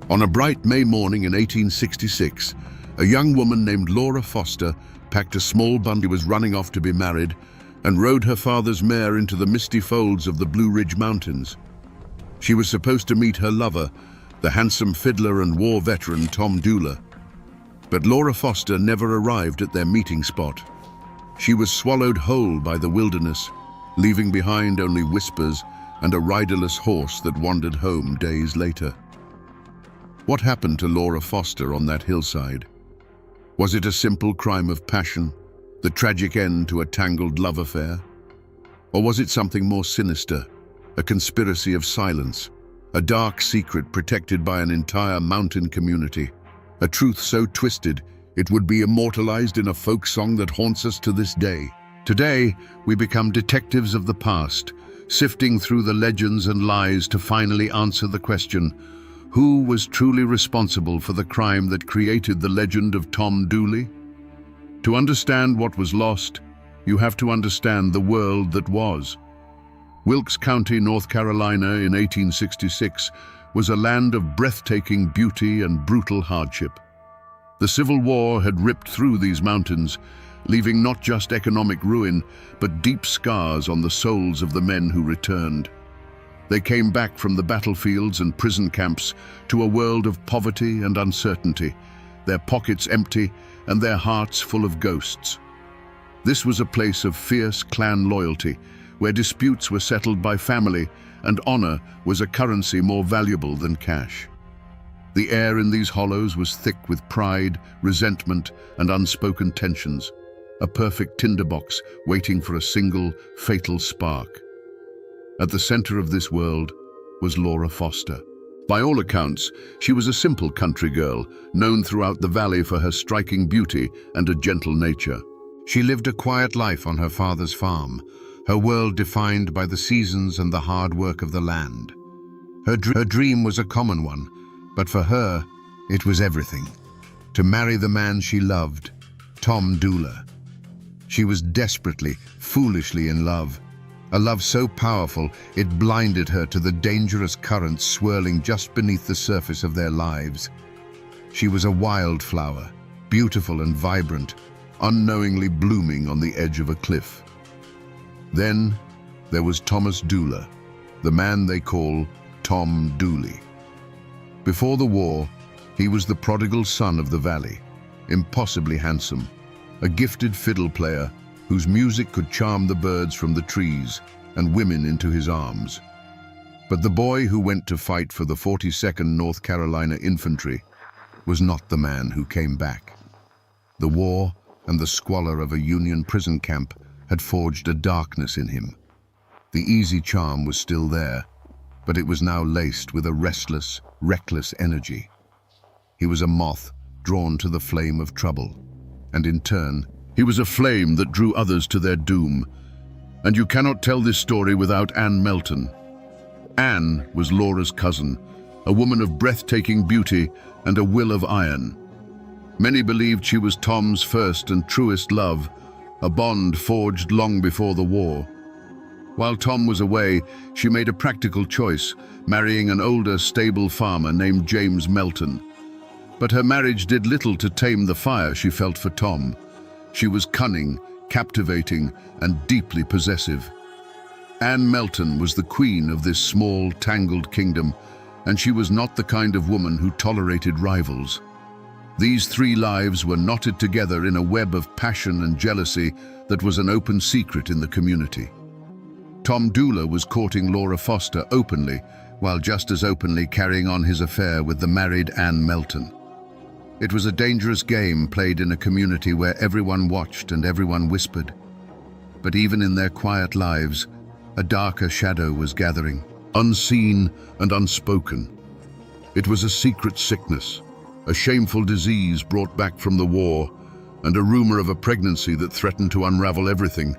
On a bright May morning in 1866, a young woman named Laura Foster packed a small bundle. She was running off to be married and rode her father's mare into the misty folds of the Blue Ridge Mountains. She was supposed to meet her lover, the handsome fiddler and war veteran Tom Dooley. But Laura Foster never arrived at their meeting spot. She was swallowed whole by the wilderness, leaving behind only whispers and a riderless horse that wandered home days later. What happened to Laura Foster on that hillside? Was it a simple crime of passion, the tragic end to a tangled love affair? Or was it something more sinister, a conspiracy of silence, a dark secret protected by an entire mountain community, a truth so twisted it would be immortalized in a folk song that haunts us to this day? Today, we become detectives of the past, sifting through the legends and lies to finally answer the question, who was truly responsible for the crime that created the legend of Tom Dooley? To understand what was lost, you have to understand the world that was. Wilkes County, North Carolina in 1866 was a land of breathtaking beauty and brutal hardship. The Civil War had ripped through these mountains, leaving not just economic ruin, but deep scars on the souls of the men who returned. They came back from the battlefields and prison camps to a world of poverty and uncertainty, their pockets empty and their hearts full of ghosts. This was a place of fierce clan loyalty, where disputes were settled by family and honor was a currency more valuable than cash. The air in these hollows was thick with pride, resentment, and unspoken tensions, a perfect tinderbox waiting for a single, fatal spark. At the center of this world was Laura Foster. By all accounts, she was a simple country girl, known throughout the valley for her striking beauty and a gentle nature. She lived a quiet life on her father's farm, her world defined by the seasons and the hard work of the land. Her dream was a common one, but for her, it was everything. To marry the man she loved, Tom Dooley. She was desperately, foolishly in love. A love so powerful, it blinded her to the dangerous currents swirling just beneath the surface of their lives. She was a wildflower, beautiful and vibrant, unknowingly blooming on the edge of a cliff. Then there was Thomas Dooley, the man they call Tom Dooley. Before the war, he was the prodigal son of the valley, impossibly handsome, a gifted fiddle player whose music could charm the birds from the trees and women into his arms. But the boy who went to fight for the 42nd North Carolina Infantry was not the man who came back. The war and the squalor of a Union prison camp had forged a darkness in him. The easy charm was still there, but it was now laced with a restless, reckless energy. He was a moth drawn to the flame of trouble, and in turn, he was a flame that drew others to their doom. And you cannot tell this story without Ann Melton. Ann was Laura's cousin, a woman of breathtaking beauty and a will of iron. Many believed she was Tom's first and truest love, a bond forged long before the war. While Tom was away, she made a practical choice, marrying an older, stable farmer named James Melton. But her marriage did little to tame the fire she felt for Tom. She was cunning, captivating, and deeply possessive. Ann Melton was the queen of this small, tangled kingdom, and she was not the kind of woman who tolerated rivals. These three lives were knotted together in a web of passion and jealousy that was an open secret in the community. Tom Dooley was courting Laura Foster openly, while just as openly carrying on his affair with the married Ann Melton. It was a dangerous game played in a community where everyone watched and everyone whispered. But even in their quiet lives, a darker shadow was gathering, unseen and unspoken. It was a secret sickness, a shameful disease brought back from the war, and a rumor of a pregnancy that threatened to unravel everything,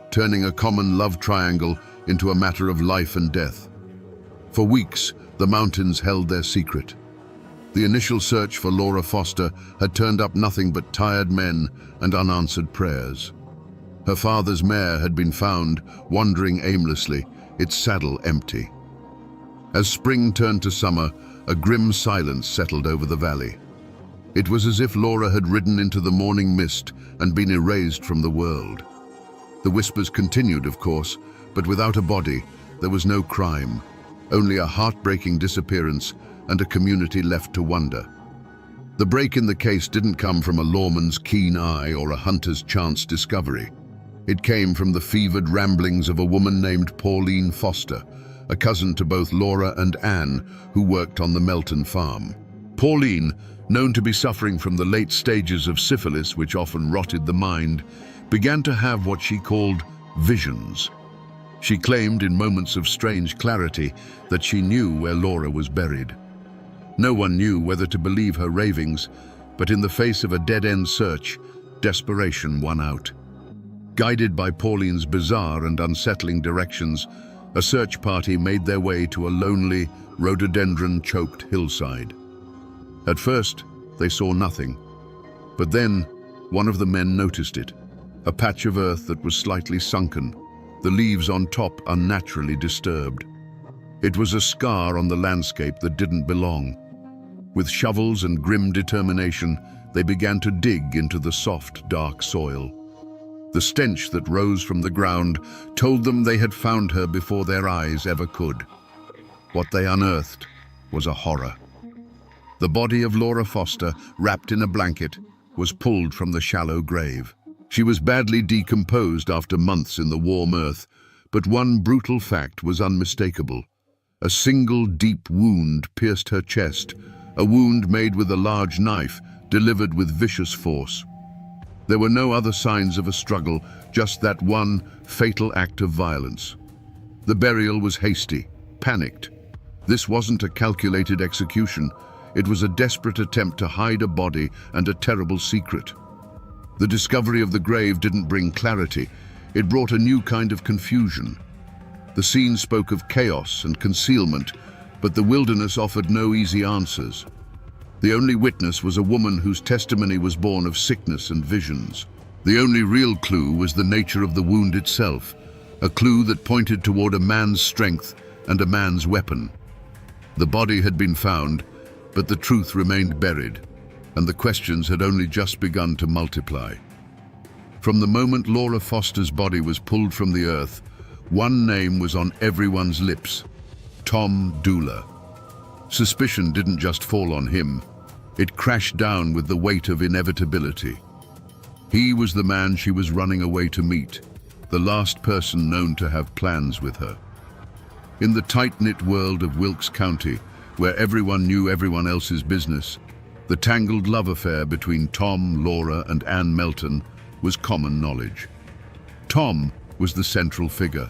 turning a common love triangle into a matter of life and death. For weeks, the mountains held their secret. The initial search for Laura Foster had turned up nothing but tired men and unanswered prayers. Her father's mare had been found, wandering aimlessly, its saddle empty. As spring turned to summer, a grim silence settled over the valley. It was as if Laura had ridden into the morning mist and been erased from the world. The whispers continued, of course, but without a body, there was no crime, only a heartbreaking disappearance and a community left to wonder. The break in the case didn't come from a lawman's keen eye or a hunter's chance discovery. It came from the fevered ramblings of a woman named Pauline Foster, a cousin to both Laura and Anne, who worked on the Melton farm. Pauline, known to be suffering from the late stages of syphilis, which often rotted the mind, began to have what she called visions. She claimed in moments of strange clarity that she knew where Laura was buried. No one knew whether to believe her ravings, but in the face of a dead-end search, desperation won out. Guided by Pauline's bizarre and unsettling directions, a search party made their way to a lonely, rhododendron-choked hillside. At first, they saw nothing, but then one of the men noticed it, a patch of earth that was slightly sunken, the leaves on top unnaturally disturbed. It was a scar on the landscape that didn't belong. With shovels and grim determination, they began to dig into the soft, dark soil. The stench that rose from the ground told them they had found her before their eyes ever could. What they unearthed was a horror. The body of Laura Foster, wrapped in a blanket, was pulled from the shallow grave. She was badly decomposed after months in the warm earth, but one brutal fact was unmistakable. A single deep wound pierced her chest, a wound made with a large knife, delivered with vicious force. There were no other signs of a struggle, just that one fatal act of violence. The burial was hasty, panicked. This wasn't a calculated execution. It was a desperate attempt to hide a body and a terrible secret. The discovery of the grave didn't bring clarity. It brought a new kind of confusion. The scene spoke of chaos and concealment, but the wilderness offered no easy answers. The only witness was a woman whose testimony was born of sickness and visions. The only real clue was the nature of the wound itself, a clue that pointed toward a man's strength and a man's weapon. The body had been found, but the truth remained buried, and the questions had only just begun to multiply. From the moment Laura Foster's body was pulled from the earth, one name was on everyone's lips: Tom Dooler. Suspicion didn't just fall on him. It crashed down with the weight of inevitability. He was the man she was running away to meet, the last person known to have plans with her. In the tight-knit world of Wilkes County, where everyone knew everyone else's business, the tangled love affair between Tom, Laura, and Anne Melton was common knowledge. Tom was the central figure,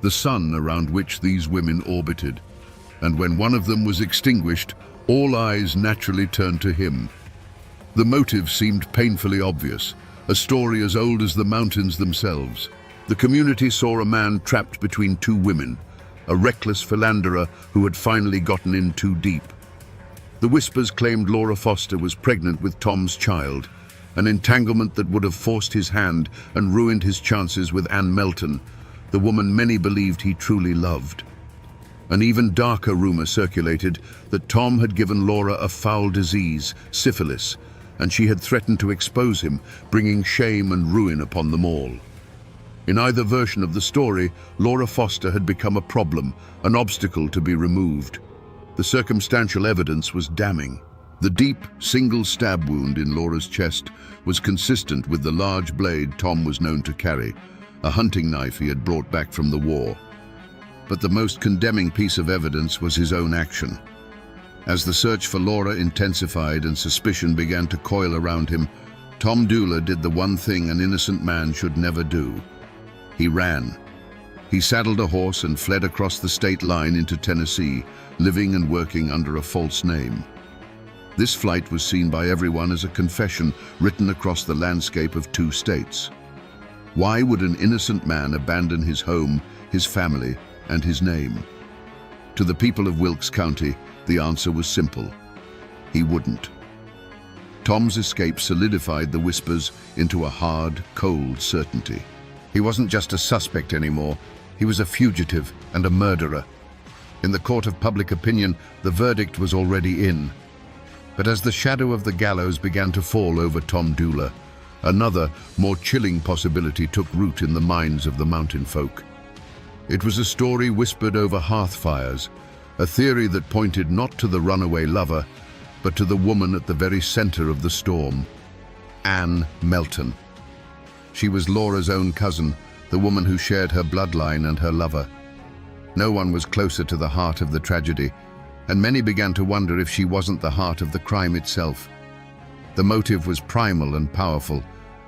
the sun around which these women orbited, and when one of them was extinguished, all eyes naturally turned to him. The motive seemed painfully obvious, a story as old as the mountains themselves. The community saw a man trapped between two women, a reckless philanderer who had finally gotten in too deep. The whispers claimed Laura Foster was pregnant with Tom's child, an entanglement that would have forced his hand and ruined his chances with Anne Melton, the woman many believed he truly loved. An even darker rumor circulated that Tom had given Laura a foul disease, syphilis, and she had threatened to expose him, bringing shame and ruin upon them all. In either version of the story, Laura Foster had become a problem, an obstacle to be removed. The circumstantial evidence was damning. The deep, single stab wound in Laura's chest was consistent with the large blade Tom was known to carry, a hunting knife he had brought back from the war. But the most condemning piece of evidence was his own action. As the search for Laura intensified and suspicion began to coil around him, Tom Dooler did the one thing an innocent man should never do. He ran. He saddled a horse and fled across the state line into Tennessee, living and working under a false name. This flight was seen by everyone as a confession written across the landscape of two states. Why would an innocent man abandon his home, his family, and his name? To the people of Wilkes County, the answer was simple. He wouldn't. Tom's escape solidified the whispers into a hard, cold certainty. He wasn't just a suspect anymore. He was a fugitive and a murderer. In the court of public opinion, the verdict was already in. But as the shadow of the gallows began to fall over Tom Dula, another, more chilling possibility took root in the minds of the mountain folk. It was a story whispered over hearth fires, a theory that pointed not to the runaway lover, but to the woman at the very center of the storm, Anne Melton. She was Laura's own cousin, the woman who shared her bloodline and her lover. No one was closer to the heart of the tragedy, and many began to wonder if she wasn't the heart of the crime itself. The motive was primal and powerful,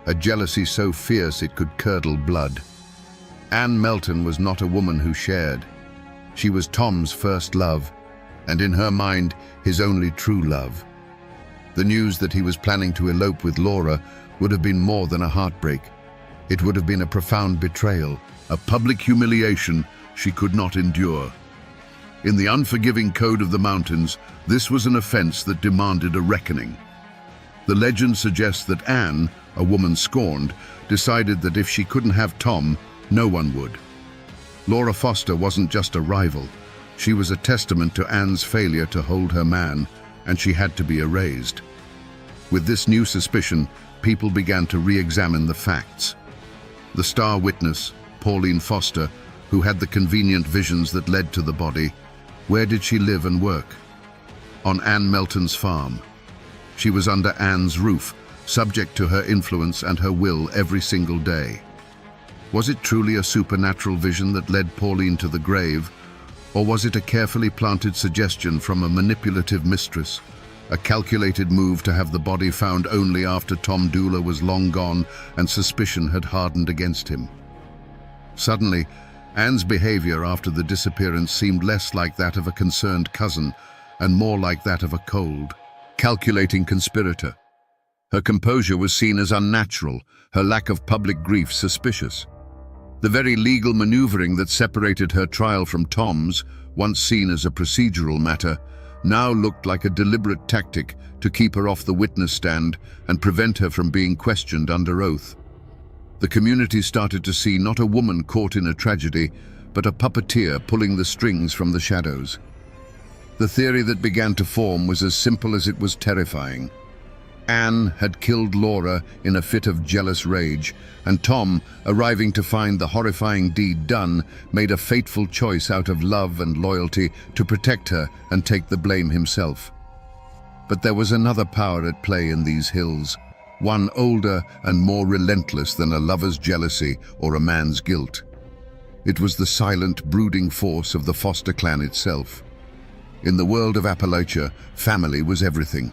a jealousy so fierce it could curdle blood. Anne Melton was not a woman who shared. She was Tom's first love, and in her mind, his only true love. The news that he was planning to elope with Laura would have been more than a heartbreak. It would have been a profound betrayal, a public humiliation she could not endure. In the unforgiving code of the mountains, this was an offense that demanded a reckoning. The legend suggests that Anne, a woman scorned, decided that if she couldn't have Tom, no one would. Laura Foster wasn't just a rival. She was a testament to Anne's failure to hold her man, and she had to be erased. With this new suspicion, people began to re-examine the facts. The star witness, Pauline Foster, who had the convenient visions that led to the body, where did she live and work? On Anne Melton's farm. She was under Anne's roof, subject to her influence and her will every single day. Was it truly a supernatural vision that led Pauline to the grave, or was it a carefully planted suggestion from a manipulative mistress, a calculated move to have the body found only after Tom Dula was long gone and suspicion had hardened against him? Suddenly, Anne's behavior after the disappearance seemed less like that of a concerned cousin and more like that of a cold, calculating conspirator. Her composure was seen as unnatural, her lack of public grief suspicious. The very legal maneuvering that separated her trial from Tom's, once seen as a procedural matter, now looked like a deliberate tactic to keep her off the witness stand and prevent her from being questioned under oath. The community started to see not a woman caught in a tragedy, but a puppeteer pulling the strings from the shadows. The theory that began to form was as simple as it was terrifying. Anne had killed Laura in a fit of jealous rage, and Tom, arriving to find the horrifying deed done, made a fateful choice out of love and loyalty to protect her and take the blame himself. But there was another power at play in these hills, one older and more relentless than a lover's jealousy or a man's guilt. It was the silent, brooding force of the Foster clan itself. In the world of Appalachia, family was everything.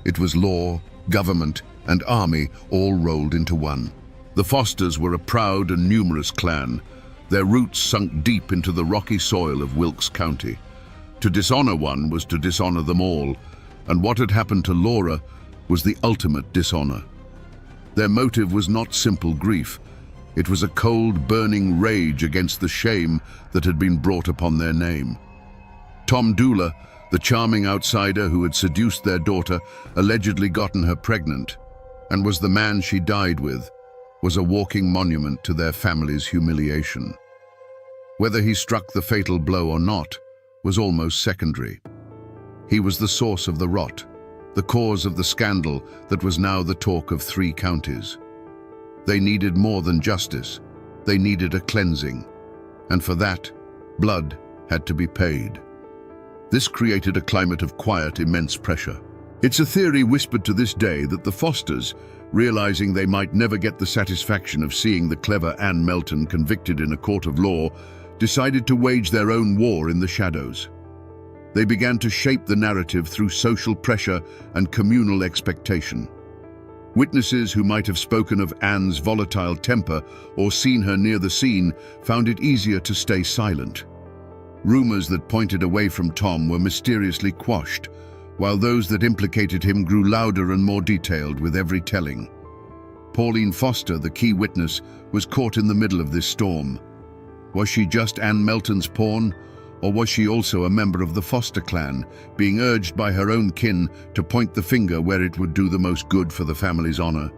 It was law, government, and army all rolled into one. The Fosters were a proud and numerous clan, their roots sunk deep into the rocky soil of Wilkes County. To dishonor one was to dishonor them all, and what had happened to Laura was the ultimate dishonor. Their motive was not simple grief. It was a cold, burning rage against the shame that had been brought upon their name. Tom Dula, the charming outsider who had seduced their daughter, allegedly gotten her pregnant, and was the man she died with, was a walking monument to their family's humiliation. Whether he struck the fatal blow or not was almost secondary. He was the source of the rot, the cause of the scandal that was now the talk of 3 counties. They needed more than justice. They needed a cleansing, and for that, blood had to be paid. This created a climate of quiet, immense pressure. It's a theory whispered to this day that the Fosters, realizing they might never get the satisfaction of seeing the clever Anne Melton convicted in a court of law, decided to wage their own war in the shadows. They began to shape the narrative through social pressure and communal expectation. Witnesses who might have spoken of Anne's volatile temper or seen her near the scene found it easier to stay silent. Rumors that pointed away from Tom were mysteriously quashed, while those that implicated him grew louder and more detailed with every telling. Pauline Foster, the key witness, was caught in the middle of this storm. Was she just Anne Melton's pawn, or was she also a member of the Foster clan, being urged by her own kin to point the finger where it would do the most good for the family's honor?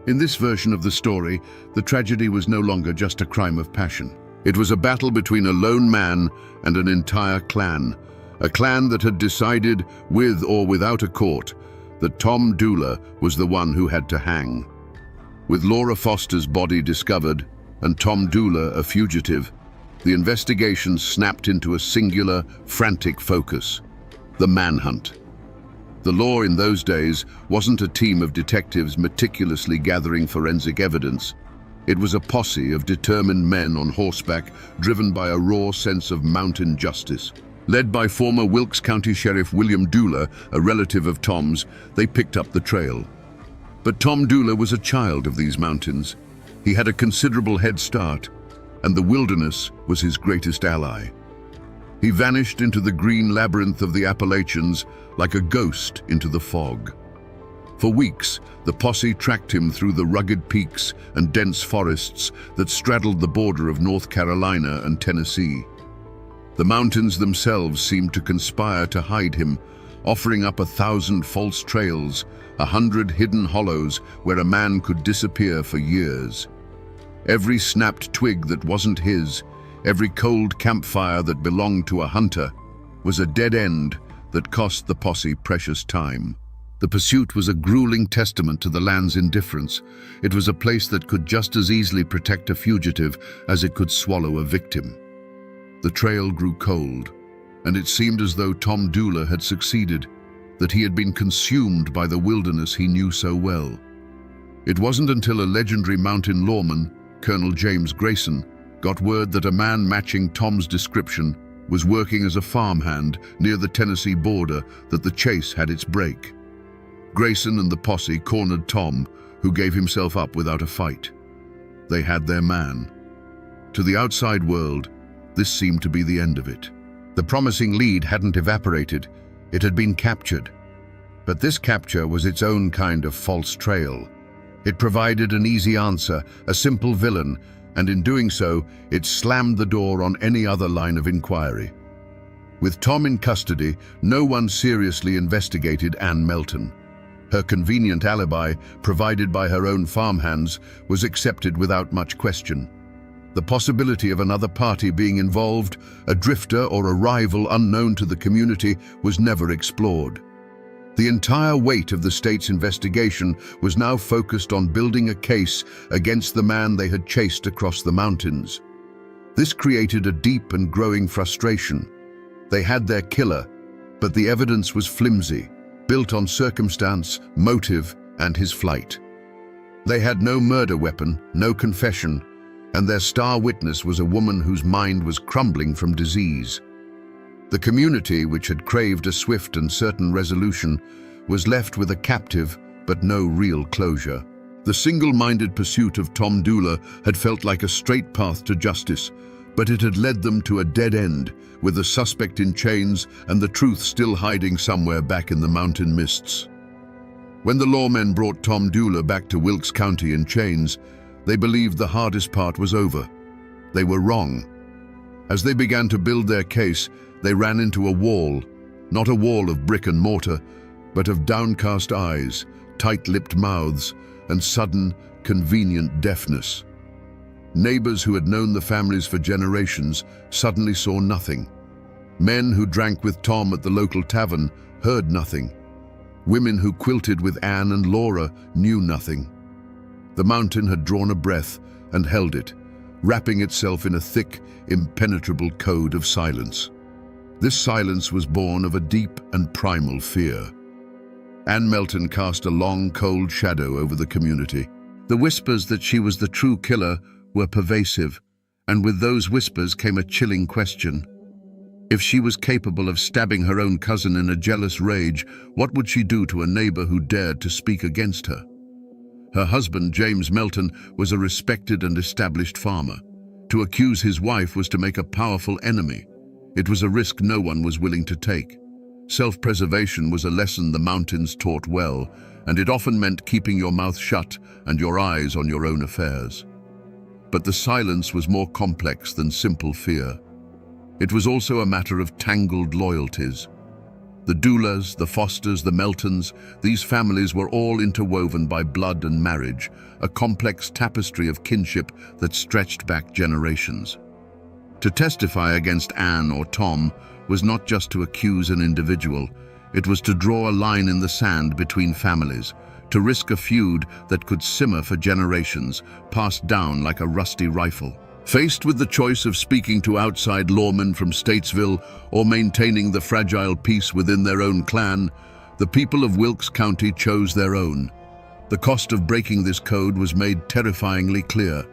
In this version of the story, the tragedy was no longer just a crime of passion. It was a battle between a lone man and an entire clan, a clan that had decided, with or without a court, that Tom Dooler was the one who had to hang. With Laura Foster's body discovered and Tom Dooler a fugitive, the investigation snapped into a singular, frantic focus: the manhunt. The law in those days wasn't a team of detectives meticulously gathering forensic evidence. It was a posse of determined men on horseback, driven by a raw sense of mountain justice. Led by former Wilkes County Sheriff William Dooler, a relative of Tom's, they picked up the trail. But Tom Dooler was a child of these mountains. He had a considerable head start, and the wilderness was his greatest ally. He vanished into the green labyrinth of the Appalachians like a ghost into the fog. For weeks, the posse tracked him through the rugged peaks and dense forests that straddled the border of North Carolina and Tennessee. The mountains themselves seemed to conspire to hide him, offering up 1,000 false trails, 100 hidden hollows where a man could disappear for years. Every snapped twig that wasn't his, every cold campfire that belonged to a hunter, was a dead end that cost the posse precious time. The pursuit was a grueling testament to the land's indifference. It was a place that could just as easily protect a fugitive as it could swallow a victim. The trail grew cold, and it seemed as though Tom Dooler had succeeded, that he had been consumed by the wilderness he knew so well. It wasn't until a legendary mountain lawman, Colonel James Grayson, got word that a man matching Tom's description was working as a farmhand near the Tennessee border that the chase had its break. Grayson and the posse cornered Tom, who gave himself up without a fight. They had their man. To the outside world, this seemed to be the end of it. The promising lead hadn't evaporated, it had been captured. But this capture was its own kind of false trail. It provided an easy answer, a simple villain, and in doing so, it slammed the door on any other line of inquiry. With Tom in custody, no one seriously investigated Ann Melton. Her convenient alibi, provided by her own farmhands, was accepted without much question. The possibility of another party being involved, a drifter or a rival unknown to the community, was never explored. The entire weight of the state's investigation was now focused on building a case against the man they had chased across the mountains. This created a deep and growing frustration. They had their killer, but the evidence was flimsy, built on circumstance, motive, and his flight. They had no murder weapon, no confession, and their star witness was a woman whose mind was crumbling from disease. The community, which had craved a swift and certain resolution, was left with a captive but no real closure. The single-minded pursuit of Tom Dooler had felt like a straight path to justice, but it had led them to a dead end, with the suspect in chains and the truth still hiding somewhere back in the mountain mists. When the lawmen brought Tom Dooler back to Wilkes County in chains, they believed the hardest part was over. They were wrong. As they began to build their case, they ran into a wall, not a wall of brick and mortar, but of downcast eyes, tight-lipped mouths, and sudden, convenient deafness. Neighbors who had known the families for generations suddenly saw nothing. Men who drank with Tom at the local tavern heard nothing. Women who quilted with Anne and Laura knew nothing. The mountain had drawn a breath and held it, wrapping itself in a thick, impenetrable code of silence. This silence was born of a deep and primal fear. Ann Melton cast a long, cold shadow over the community. The whispers that she was the true killer were pervasive, and with those whispers came a chilling question. If she was capable of stabbing her own cousin in a jealous rage, what would she do to a neighbor who dared to speak against her? Her husband, James Melton, was a respected and established farmer. To accuse his wife was to make a powerful enemy. It was a risk no one was willing to take. Self-preservation was a lesson the mountains taught well, and it often meant keeping your mouth shut and your eyes on your own affairs. But the silence was more complex than simple fear. It was also a matter of tangled loyalties. The Doolers, the Fosters, the Meltons, these families were all interwoven by blood and marriage, a complex tapestry of kinship that stretched back generations. To testify against Anne or Tom was not just to accuse an individual, it was to draw a line in the sand between families, to risk a feud that could simmer for generations, passed down like a rusty rifle. Faced with the choice of speaking to outside lawmen from Statesville or maintaining the fragile peace within their own clan, the people of Wilkes County chose their own. The cost of breaking this code was made terrifyingly clear.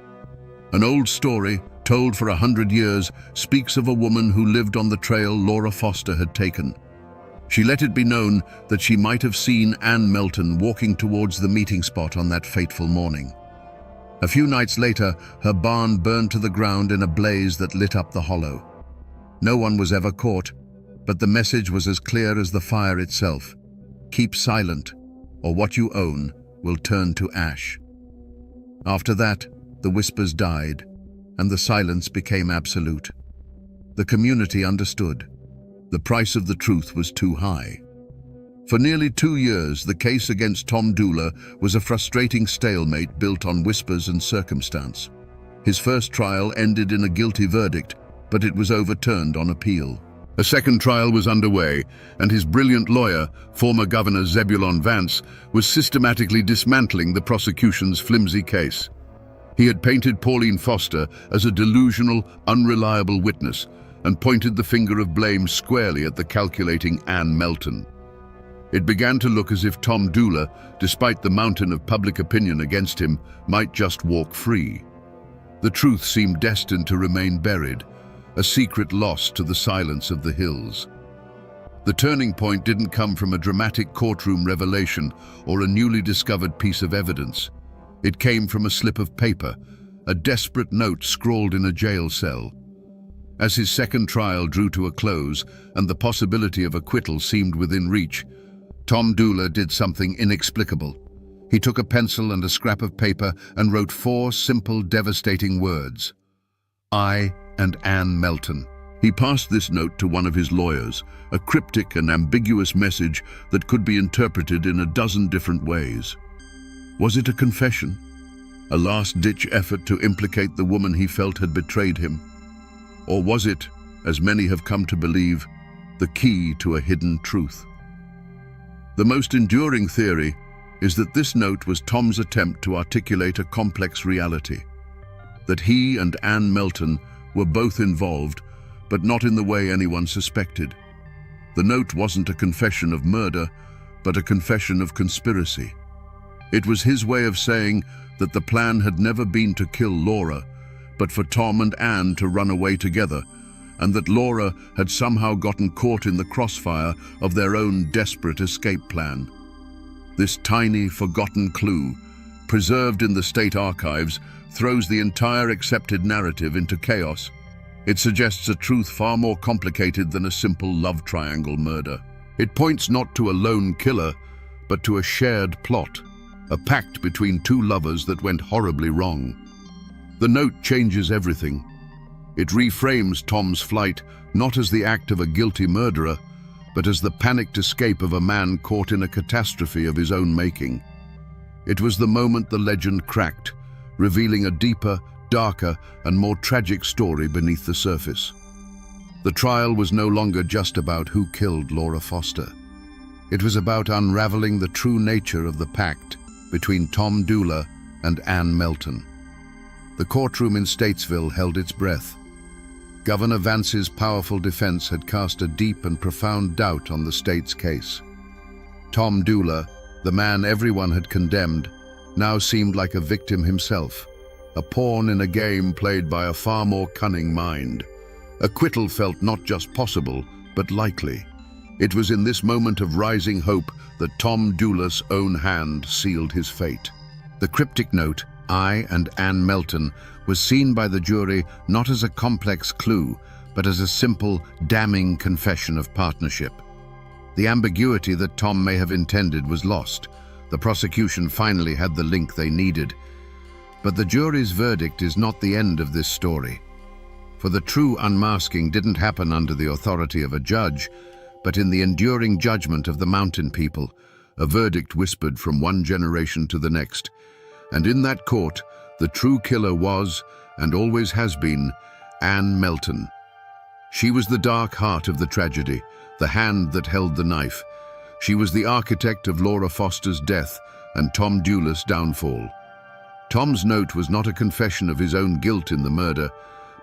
An old story, told for 100 years, speaks of a woman who lived on the trail Laura Foster had taken. She let it be known that she might have seen Anne Melton walking towards the meeting spot on that fateful morning. A few nights later, her barn burned to the ground in a blaze that lit up the hollow. No one was ever caught, but the message was as clear as the fire itself. Keep silent, or what you own will turn to ash. After that, the whispers died, and the silence became absolute. The community understood. The price of the truth was too high. For nearly 2 years, the case against Tom Dooler was a frustrating stalemate built on whispers and circumstance. His first trial ended in a guilty verdict, but it was overturned on appeal. A second trial was underway, and his brilliant lawyer, former Governor Zebulon Vance, was systematically dismantling the prosecution's flimsy case. He had painted Pauline Foster as a delusional, unreliable witness and pointed the finger of blame squarely at the calculating Anne Melton. It began to look as if Tom Dooler, despite the mountain of public opinion against him, might just walk free. The truth seemed destined to remain buried, a secret lost to the silence of the hills. The turning point didn't come from a dramatic courtroom revelation or a newly discovered piece of evidence. It came from a slip of paper, a desperate note scrawled in a jail cell. As his second trial drew to a close and the possibility of acquittal seemed within reach, Tom Dooler did something inexplicable. He took a pencil and a scrap of paper and wrote 4 simple, devastating words. I and Anne Melton. He passed this note to one of his lawyers, a cryptic and ambiguous message that could be interpreted in a dozen different ways. Was it a confession? A last-ditch effort to implicate the woman he felt had betrayed him? Or was it, as many have come to believe, the key to a hidden truth? The most enduring theory is that this note was Tom's attempt to articulate a complex reality. That he and Anne Melton were both involved, but not in the way anyone suspected. The note wasn't a confession of murder, but a confession of conspiracy. It was his way of saying that the plan had never been to kill Laura, but for Tom and Anne to run away together, and that Laura had somehow gotten caught in the crossfire of their own desperate escape plan. This tiny, forgotten clue, preserved in the state archives, throws the entire accepted narrative into chaos. It suggests a truth far more complicated than a simple love triangle murder. It points not to a lone killer, but to a shared plot, a pact between 2 lovers that went horribly wrong. The note changes everything. It reframes Tom's flight not as the act of a guilty murderer, but as the panicked escape of a man caught in a catastrophe of his own making. It was the moment the legend cracked, revealing a deeper, darker, and more tragic story beneath the surface. The trial was no longer just about who killed Laura Foster. It was about unraveling the true nature of the pact between Tom Dooler and Anne Melton. The courtroom in Statesville held its breath. Governor Vance's powerful defense had cast a deep and profound doubt on the state's case. Tom Dooler, the man everyone had condemned, now seemed like a victim himself, a pawn in a game played by a far more cunning mind. Acquittal felt not just possible, but likely. It was in this moment of rising hope that Tom Dooler's own hand sealed his fate. The cryptic note, I and Anne Melton, was seen by the jury not as a complex clue, but as a simple, damning confession of partnership. The ambiguity that Tom may have intended was lost. The prosecution finally had the link they needed. But the jury's verdict is not the end of this story. For the true unmasking didn't happen under the authority of a judge, but in the enduring judgment of the mountain people, a verdict whispered from one generation to the next. And in that court, the true killer was, and always has been, Anne Melton. She was the dark heart of the tragedy, the hand that held the knife. She was the architect of Laura Foster's death and Tom Dula's downfall. Tom's note was not a confession of his own guilt in the murder,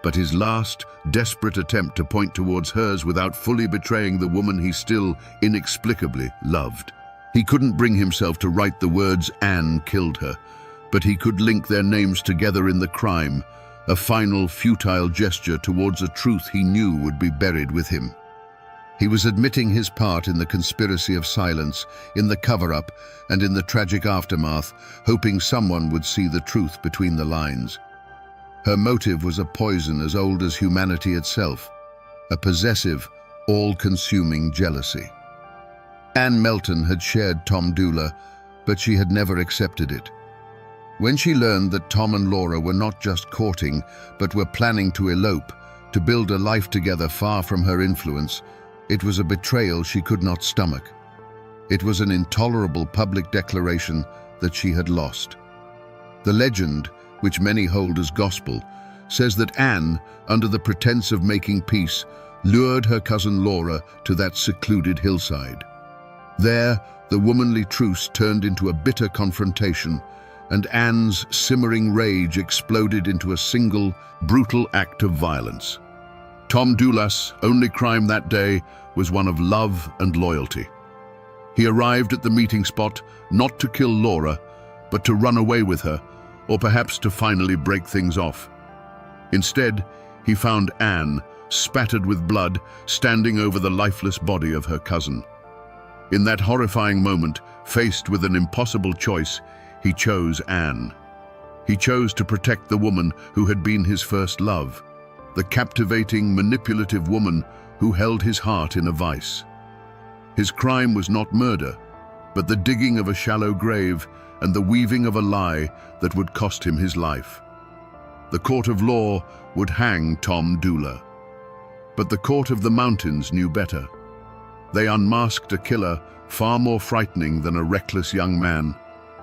but his last, desperate attempt to point towards hers without fully betraying the woman he still inexplicably loved. He couldn't bring himself to write the words "Anne killed her," but he could link their names together in the crime, a final, futile gesture towards a truth he knew would be buried with him. He was admitting his part in the conspiracy of silence, in the cover-up, and in the tragic aftermath, hoping someone would see the truth between the lines. Her motive was a poison as old as humanity itself, a possessive, all-consuming jealousy. Anne Melton had shared Tom Dula, but she had never accepted it. When she learned that Tom and Laura were not just courting, but were planning to elope, to build a life together far from her influence, it was a betrayal she could not stomach. It was an intolerable public declaration that she had lost. The legend, which many hold as gospel, says that Anne, under the pretense of making peace, lured her cousin Laura to that secluded hillside. There, the womanly truce turned into a bitter confrontation, and Anne's simmering rage exploded into a single, brutal act of violence. Tom Dula's only crime that day was one of love and loyalty. He arrived at the meeting spot not to kill Laura, but to run away with her, or perhaps to finally break things off. Instead, he found Anne, spattered with blood, standing over the lifeless body of her cousin. In that horrifying moment, faced with an impossible choice, he chose Anne. He chose to protect the woman who had been his first love, the captivating, manipulative woman who held his heart in a vice. His crime was not murder, but the digging of a shallow grave and the weaving of a lie that would cost him his life. The court of law would hang Tom Dula. But the court of the mountains knew better. They unmasked a killer far more frightening than a reckless young man,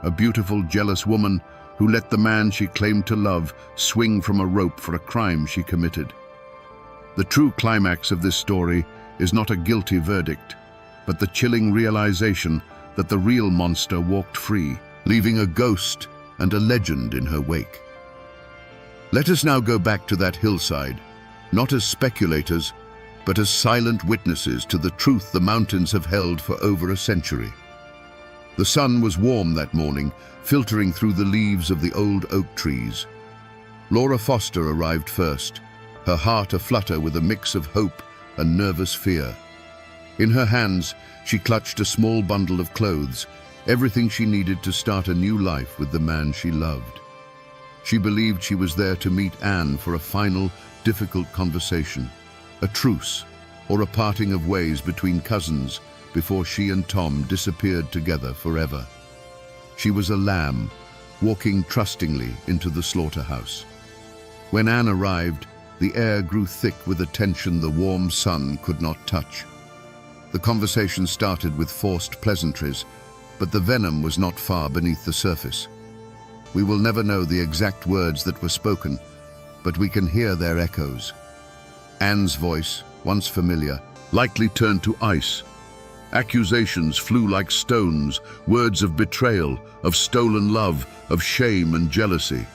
a beautiful, jealous woman who let the man she claimed to love swing from a rope for a crime she committed. The true climax of this story is not a guilty verdict, but the chilling realization that the real monster walked free, leaving a ghost and a legend in her wake. Let us now go back to that hillside, not as speculators, but as silent witnesses to the truth the mountains have held for over a century. The sun was warm that morning, filtering through the leaves of the old oak trees. Laura Foster arrived first, her heart aflutter with a mix of hope and nervous fear. In her hands, she clutched a small bundle of clothes, everything she needed to start a new life with the man she loved. She believed she was there to meet Anne for a final, difficult conversation, a truce, or a parting of ways between cousins before she and Tom disappeared together forever. She was a lamb, walking trustingly into the slaughterhouse. When Anne arrived, the air grew thick with a tension the warm sun could not touch. The conversation started with forced pleasantries, but the venom was not far beneath the surface. We will never know the exact words that were spoken, but we can hear their echoes. Anne's voice, once familiar, likely turned to ice. Accusations flew like stones, words of betrayal, of stolen love, of shame and jealousy.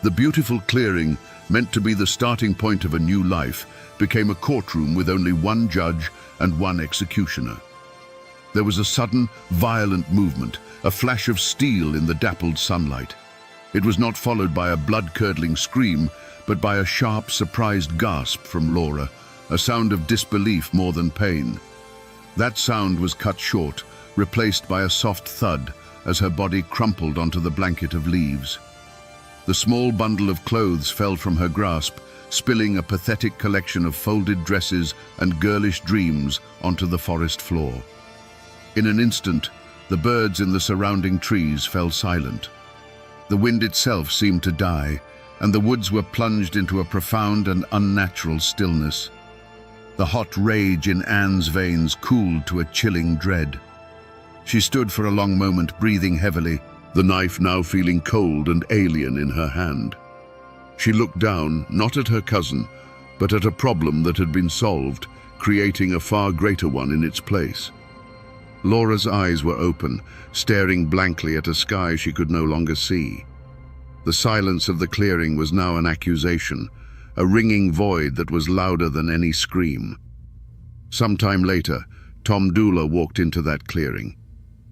The beautiful clearing, meant to be the starting point of a new life, became a courtroom with only one judge and one executioner. There was a sudden, violent movement, a flash of steel in the dappled sunlight. It was not followed by a blood-curdling scream, but by a sharp, surprised gasp from Laura, a sound of disbelief more than pain. That sound was cut short, replaced by a soft thud as her body crumpled onto the blanket of leaves. The small bundle of clothes fell from her grasp, spilling a pathetic collection of folded dresses and girlish dreams onto the forest floor. In an instant, the birds in the surrounding trees fell silent. The wind itself seemed to die, and the woods were plunged into a profound and unnatural stillness. The hot rage in Anne's veins cooled to a chilling dread. She stood for a long moment, breathing heavily, the knife now feeling cold and alien in her hand. She looked down, not at her cousin, but at a problem that had been solved, creating a far greater one in its place. Laura's eyes were open, staring blankly at a sky she could no longer see. The silence of the clearing was now an accusation, a ringing void that was louder than any scream. Sometime later, Tom Dula walked into that clearing.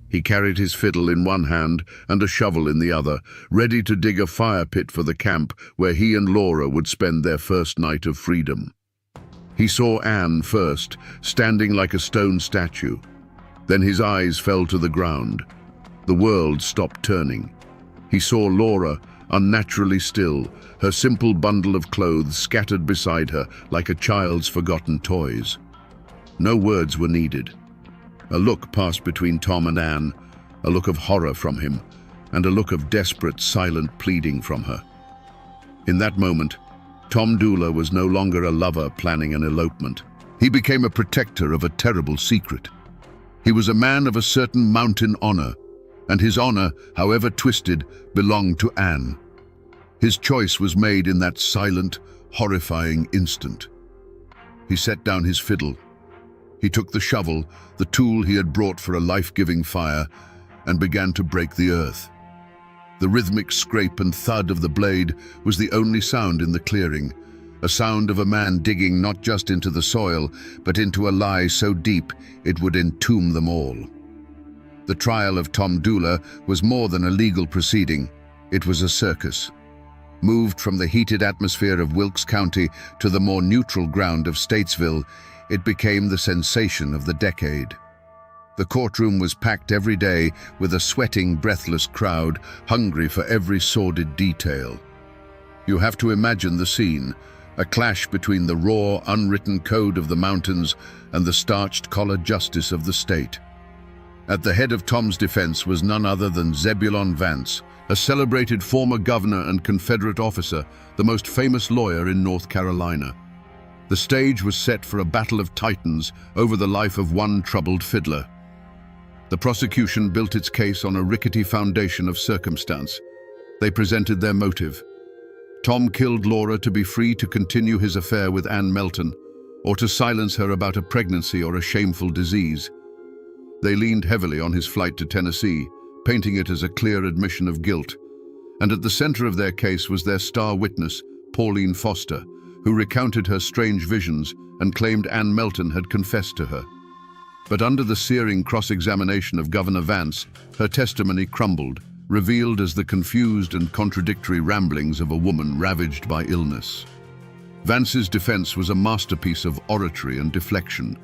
He carried his fiddle in one hand and a shovel in the other, ready to dig a fire pit for the camp where he and Laura would spend their first night of freedom. He saw Anne first, standing like a stone statue. Then his eyes fell to the ground. The world stopped turning. He saw Laura, unnaturally still, her simple bundle of clothes scattered beside her like a child's forgotten toys. No words were needed. A look passed between Tom and Anne, a look of horror from him, and a look of desperate, silent pleading from her. In that moment, Tom Dula was no longer a lover planning an elopement. He became a protector of a terrible secret. He was a man of a certain mountain honor, and his honor, however twisted, belonged to Anne. His choice was made in that silent, horrifying instant. He set down his fiddle. He took the shovel, the tool he had brought for a life-giving fire, and began to break the earth. The rhythmic scrape and thud of the blade was the only sound in the clearing, a sound of a man digging not just into the soil, but into a lie so deep it would entomb them all. The trial of Tom Dula was more than a legal proceeding. It was a circus. Moved from the heated atmosphere of Wilkes County to the more neutral ground of Statesville, it became the sensation of the decade. The courtroom was packed every day with a sweating, breathless crowd, hungry for every sordid detail. You have to imagine the scene, a clash between the raw, unwritten code of the mountains and the starched collar justice of the state. At the head of Tom's defense was none other than Zebulon Vance, a celebrated former governor and Confederate officer, the most famous lawyer in North Carolina. The stage was set for a battle of titans over the life of one troubled fiddler. The prosecution built its case on a rickety foundation of circumstance. They presented their motive. Tom killed Laura to be free to continue his affair with Anne Melton, or to silence her about a pregnancy or a shameful disease. They leaned heavily on his flight to Tennessee, painting it as a clear admission of guilt. And at the center of their case was their star witness, Pauline Foster, who recounted her strange visions and claimed Anne Melton had confessed to her. But under the searing cross-examination of Governor Vance, her testimony crumbled, revealed as the confused and contradictory ramblings of a woman ravaged by illness. Vance's defense was a masterpiece of oratory and deflection.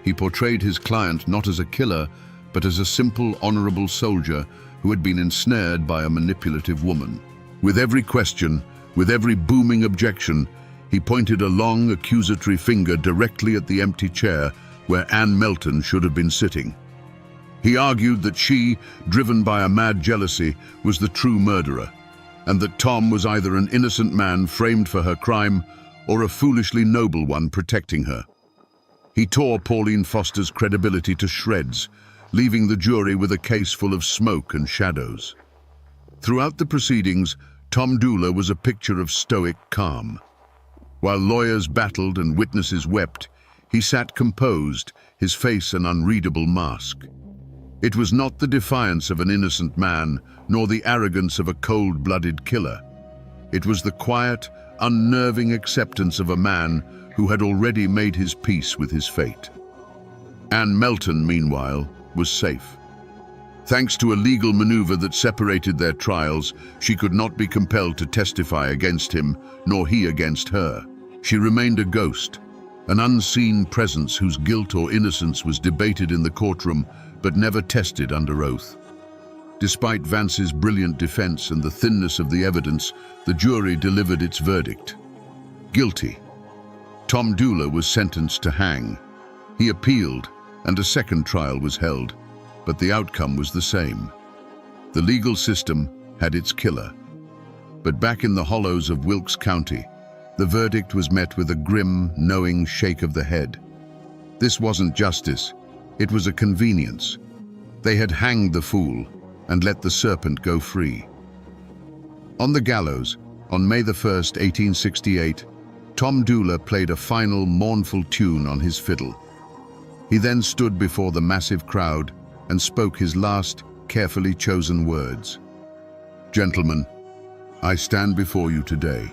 He portrayed his client not as a killer, but as a simple, honorable soldier who had been ensnared by a manipulative woman. With every question, with every booming objection, he pointed a long, accusatory finger directly at the empty chair where Anne Melton should have been sitting. He argued that she, driven by a mad jealousy, was the true murderer, and that Tom was either an innocent man framed for her crime or a foolishly noble one protecting her. He tore Pauline Foster's credibility to shreds, leaving the jury with a case full of smoke and shadows. Throughout the proceedings, Tom Dula was a picture of stoic calm. While lawyers battled and witnesses wept, he sat composed, his face an unreadable mask. It was not the defiance of an innocent man, nor the arrogance of a cold-blooded killer. It was the quiet, unnerving acceptance of a man who had already made his peace with his fate. Anne Melton, meanwhile, was safe. Thanks to a legal maneuver that separated their trials, she could not be compelled to testify against him, nor he against her. She remained a ghost, an unseen presence whose guilt or innocence was debated in the courtroom but never tested under oath. Despite Vance's brilliant defense and the thinness of the evidence, the jury delivered its verdict. Guilty. Tom Dula was sentenced to hang. He appealed, and a second trial was held, but the outcome was the same. The legal system had its killer. But back in the hollows of Wilkes County, the verdict was met with a grim, knowing shake of the head. This wasn't justice, it was a convenience. They had hanged the fool and let the serpent go free. On the gallows, On May the 1st, 1868, Tom Dula played a final mournful tune on his fiddle. He then stood before the massive crowd and spoke his last, carefully chosen words. "Gentlemen, I stand before you today,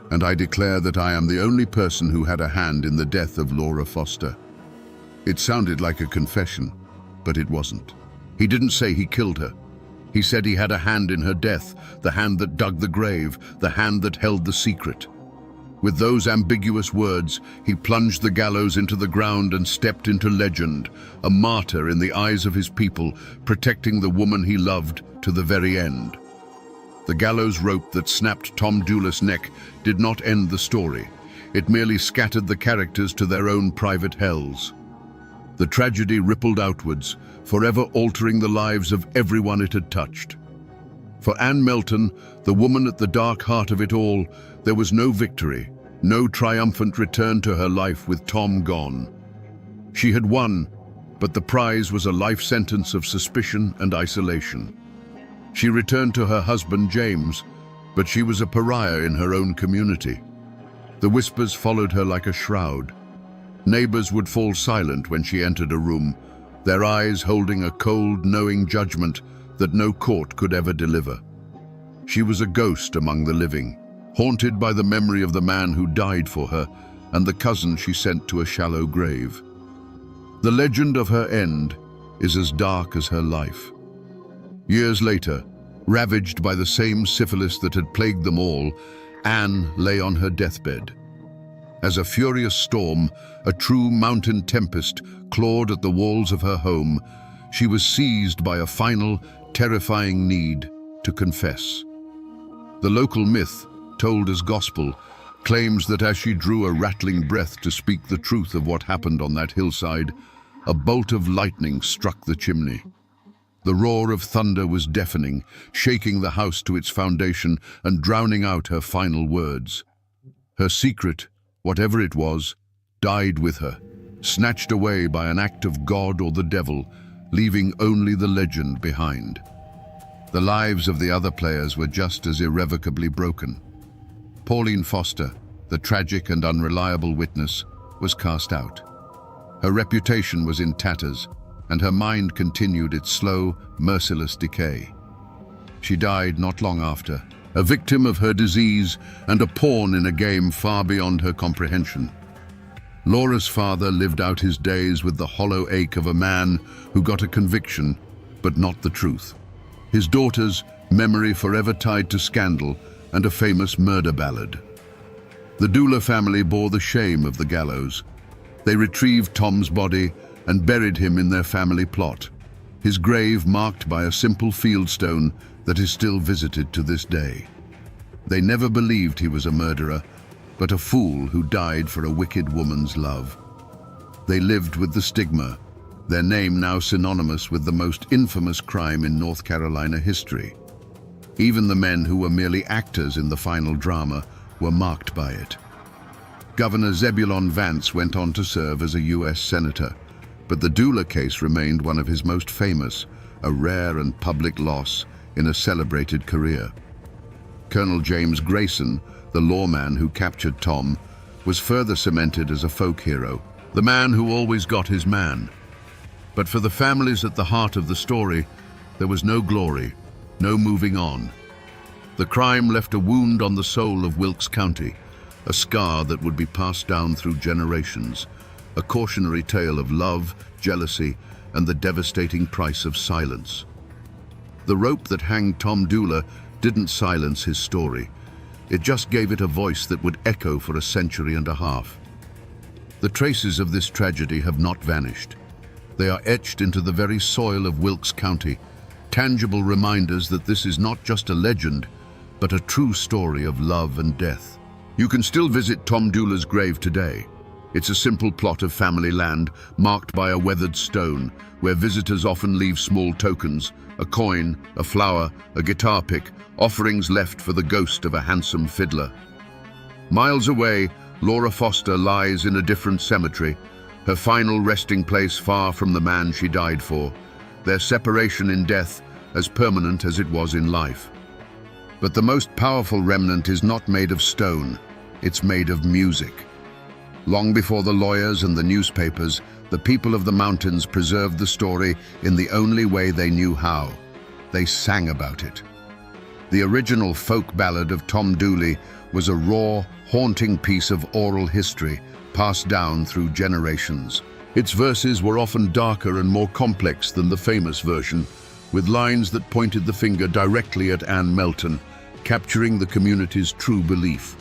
and I declare that I am the only person who had a hand in the death of Laura Foster." It sounded like a confession, but it wasn't. He didn't say he killed her. He said he had a hand in her death, the hand that dug the grave, the hand that held the secret. With those ambiguous words, he plunged the gallows into the ground and stepped into legend, a martyr in the eyes of his people, protecting the woman he loved to the very end. The gallows rope that snapped Tom Dula's neck did not end the story. It merely scattered the characters to their own private hells. The tragedy rippled outwards, forever altering the lives of everyone it had touched. For Anne Melton, the woman at the dark heart of it all, there was no victory, no triumphant return to her life with Tom gone. She had won, but the prize was a life sentence of suspicion and isolation. She returned to her husband James, but she was a pariah in her own community. The whispers followed her like a shroud. Neighbors would fall silent when she entered a room, their eyes holding a cold, knowing judgment that no court could ever deliver. She was a ghost among the living, haunted by the memory of the man who died for her and the cousin she sent to a shallow grave. The legend of her end is as dark as her life. Years later, ravaged by the same syphilis that had plagued them all, Anne lay on her deathbed. As a furious storm, a true mountain tempest, clawed at the walls of her home, she was seized by a final, terrifying need to confess. The local myth, told as gospel, claims that as she drew a rattling breath to speak the truth of what happened on that hillside, a bolt of lightning struck the chimney. The roar of thunder was deafening, shaking the house to its foundation and drowning out her final words. Her secret, whatever it was, died with her, snatched away by an act of God or the devil, leaving only the legend behind. The lives of the other players were just as irrevocably broken. Pauline Foster, the tragic and unreliable witness, was cast out. Her reputation was in tatters, and her mind continued its slow, merciless decay. She died not long after, a victim of her disease and a pawn in a game far beyond her comprehension. Laura's father lived out his days with the hollow ache of a man who got a conviction, but not the truth. His daughter's memory forever tied to scandal and a famous murder ballad. The Dula family bore the shame of the gallows. They retrieved Tom's body and buried him in their family plot, his grave marked by a simple fieldstone that is still visited to this day. They never believed he was a murderer, but a fool who died for a wicked woman's love. They lived with the stigma, their name now synonymous with the most infamous crime in North Carolina history. Even the men who were merely actors in the final drama were marked by it. Governor Zebulon Vance went on to serve as a U.S. Senator, but the Dula case remained one of his most famous, a rare and public loss in a celebrated career. Colonel James Grayson, the lawman who captured Tom, was further cemented as a folk hero, the man who always got his man. But for the families at the heart of the story, there was no glory, no moving on. The crime left a wound on the soul of Wilkes County, a scar that would be passed down through generations, a cautionary tale of love, jealousy, and the devastating price of silence. The rope that hanged Tom Dula didn't silence his story. It just gave it a voice that would echo for a century and a half. The traces of this tragedy have not vanished. They are etched into the very soil of Wilkes County, tangible reminders that this is not just a legend, but a true story of love and death. You can still visit Tom Dula's grave today. It's a simple plot of family land marked by a weathered stone, where visitors often leave small tokens, a coin, a flower, a guitar pick, offerings left for the ghost of a handsome fiddler. Miles away, Laura Foster lies in a different cemetery, her final resting place far from the man she died for, their separation in death as permanent as it was in life. But the most powerful remnant is not made of stone, it's made of music. Long before the lawyers and the newspapers, the people of the mountains preserved the story in the only way they knew how. They sang about it. The original folk ballad of Tom Dooley was a raw, haunting piece of oral history passed down through generations. Its verses were often darker and more complex than the famous version, with lines that pointed the finger directly at Anne Melton, capturing the community's true belief.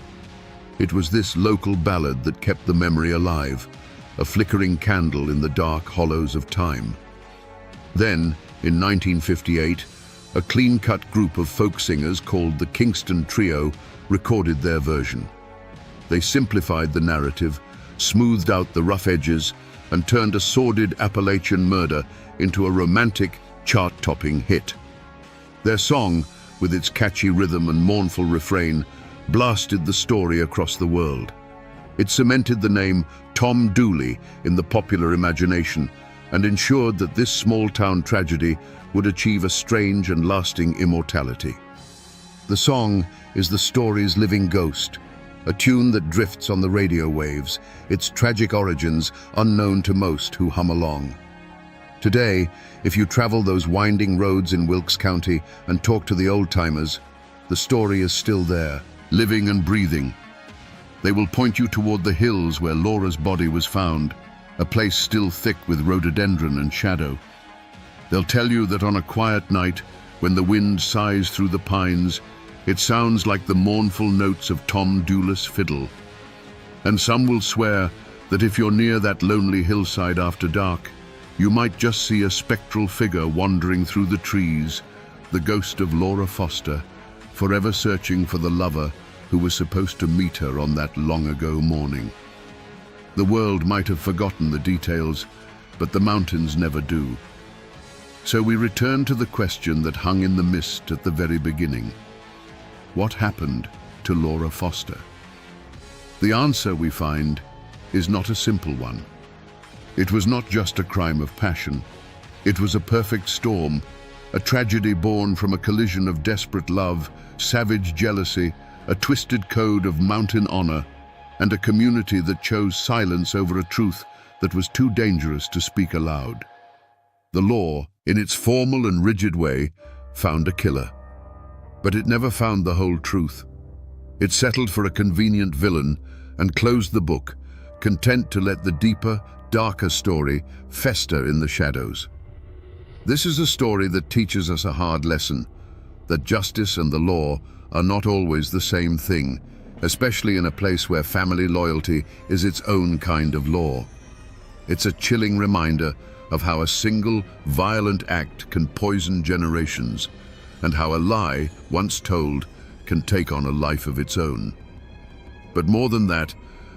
It was this local ballad that kept the memory alive, a flickering candle in the dark hollows of time. Then, in 1958, a clean-cut group of folk singers called the Kingston Trio recorded their version. They simplified the narrative, smoothed out the rough edges, and turned a sordid Appalachian murder into a romantic, chart-topping hit. Their song, with its catchy rhythm and mournful refrain, blasted the story across the world. It cemented the name Tom Dooley in the popular imagination and ensured that this small-town tragedy would achieve a strange and lasting immortality. The song is the story's living ghost, a tune that drifts on the radio waves, its tragic origins unknown to most who hum along. Today, if you travel those winding roads in Wilkes County and talk to the old-timers, the story is still there, living and breathing. They will point you toward the hills where Laura's body was found, a place still thick with rhododendron and shadow. They'll tell you that on a quiet night, when the wind sighs through the pines, it sounds like the mournful notes of Tom Dooley's fiddle. And some will swear that if you're near that lonely hillside after dark, you might just see a spectral figure wandering through the trees, the ghost of Laura Foster, forever searching for the lover who was supposed to meet her on that long-ago morning. The world might have forgotten the details, but the mountains never do. So we return to the question that hung in the mist at the very beginning. What happened to Laura Foster? The answer, we find, is not a simple one. It was not just a crime of passion. It was a perfect storm, a tragedy born from a collision of desperate love, savage jealousy, a twisted code of mountain honor, and a community that chose silence over a truth that was too dangerous to speak aloud. The law, in its formal and rigid way, found a killer. But it never found the whole truth. It settled for a convenient villain and closed the book, content to let the deeper, darker story fester in the shadows. This is a story that teaches us a hard lesson, that justice and the law are not always the same thing, especially in a place where family loyalty is its own kind of law. It's a chilling reminder of how a single, violent act can poison generations, and how a lie, once told, can take on a life of its own. But more than that,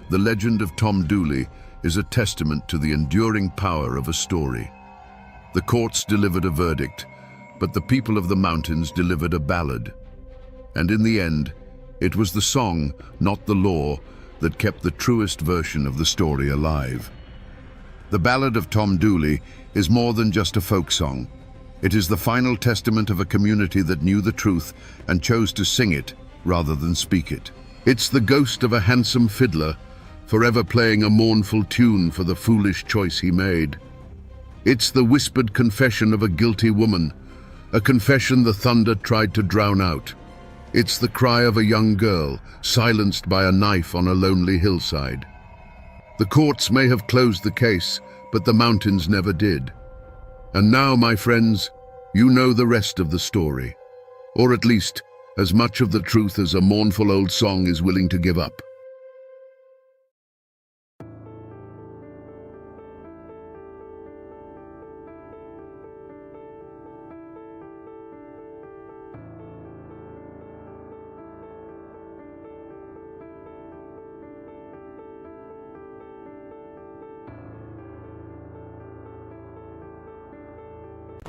the legend of Tom Dooley is a testament to the enduring power of a story. The courts delivered a verdict, but the people of the mountains delivered a ballad. And in the end, it was the song, not the law, that kept the truest version of the story alive. The Ballad of Tom Dooley is more than just a folk song. It is the final testament of a community that knew the truth and chose to sing it rather than speak it. It's the ghost of a handsome fiddler, forever playing a mournful tune for the foolish choice he made. It's the whispered confession of a guilty woman, a confession the thunder tried to drown out. It's the cry of a young girl, silenced by a knife on a lonely hillside. The courts may have closed the case, but the mountains never did. And now, my friends, you know the rest of the story, or at least as much of the truth as a mournful old song is willing to give up.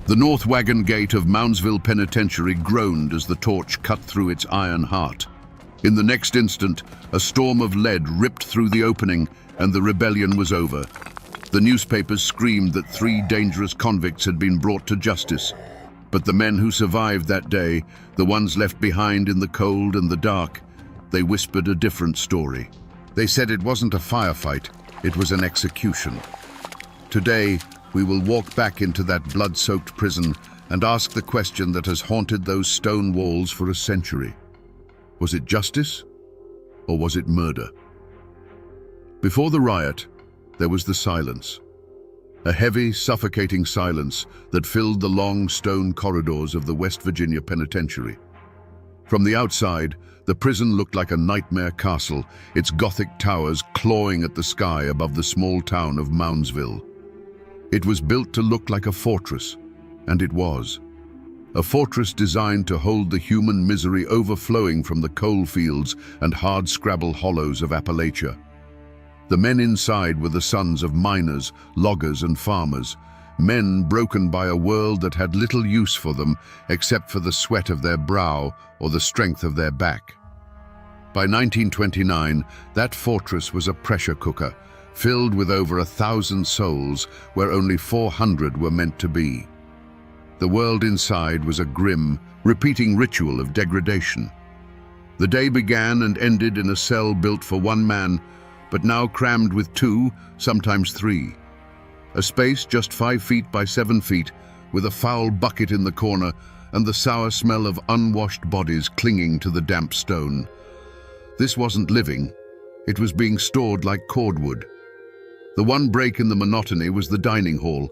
The north wagon gate of Moundsville Penitentiary groaned as the torch cut through its iron heart. In the next instant, a storm of lead ripped through the opening, and the rebellion was over. The newspapers screamed that 3 dangerous convicts had been brought to justice. But the men who survived that day, the ones left behind in the cold and the dark, they whispered a different story. They said it wasn't a firefight, it was an execution. Today, we will walk back into that blood-soaked prison and ask the question that has haunted those stone walls for a century. Was it justice, or was it murder? Before the riot, there was the silence. A heavy, suffocating silence that filled the long stone corridors of the West Virginia Penitentiary. From the outside, the prison looked like a nightmare castle, its Gothic towers clawing at the sky above the small town of Moundsville. It was built to look like a fortress, and it was. A fortress designed to hold the human misery overflowing from the coal fields and hard-scrabble hollows of Appalachia. The men inside were the sons of miners, loggers and farmers, men broken by a world that had little use for them except for the sweat of their brow or the strength of their back. By 1929, that fortress was a pressure cooker, filled with over 1,000 souls where only 400 were meant to be. The world inside was a grim, repeating ritual of degradation. The day began and ended in a cell built for one man, but now crammed with 2, sometimes 3. A space just 5 feet by 7 feet, with a foul bucket in the corner and the sour smell of unwashed bodies clinging to the damp stone. This wasn't living, it was being stored like cordwood. The one break in the monotony was the dining hall,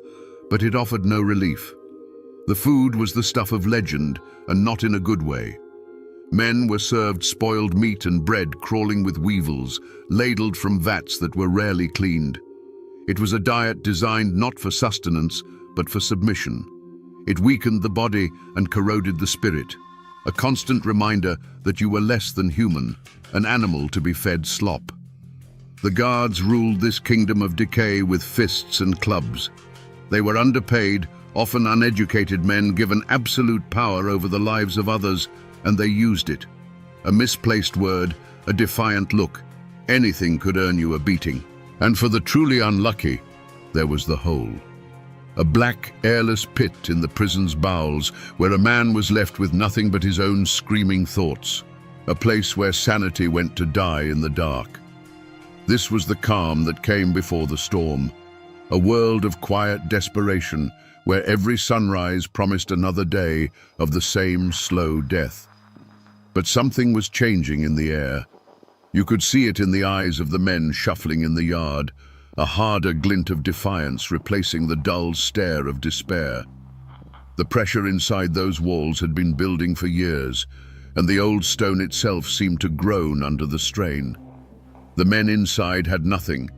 but it offered no relief. The food was the stuff of legend, and not in a good way. Men were served spoiled meat and bread crawling with weevils, ladled from vats that were rarely cleaned. It was a diet designed not for sustenance, but for submission. It weakened the body and corroded the spirit, a constant reminder that you were less than human, an animal to be fed slop. The guards ruled this kingdom of decay with fists and clubs. They were underpaid, often uneducated men given absolute power over the lives of others, and they used it. A misplaced word, a defiant look, anything could earn you a beating. And for the truly unlucky, there was the hole. A black, airless pit in the prison's bowels where a man was left with nothing but his own screaming thoughts. A place where sanity went to die in the dark. This was the calm that came before the storm. A world of quiet desperation where every sunrise promised another day of the same slow death. But something was changing in the air. You could see it in the eyes of the men shuffling in the yard, a harder glint of defiance replacing the dull stare of despair. The pressure inside those walls had been building for years, and the old stone itself seemed to groan under the strain. The men inside had nothing,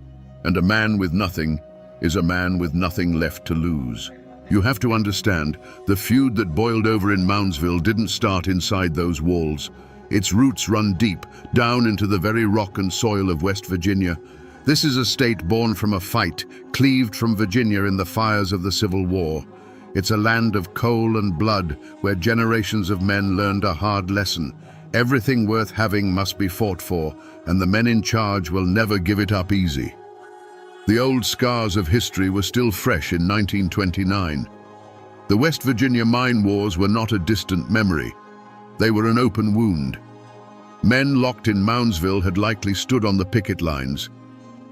and a man with nothing is a man with nothing left to lose. You have to understand, the feud that boiled over in Moundsville didn't start inside those walls. Its roots run deep, down into the very rock and soil of West Virginia. This is a state born from a fight, cleaved from Virginia in the fires of the Civil War. It's a land of coal and blood, where generations of men learned a hard lesson. Everything worth having must be fought for, and the men in charge will never give it up easy. The old scars of history were still fresh in 1929. The West Virginia mine wars were not a distant memory. They were an open wound. Men locked in Moundsville had likely stood on the picket lines.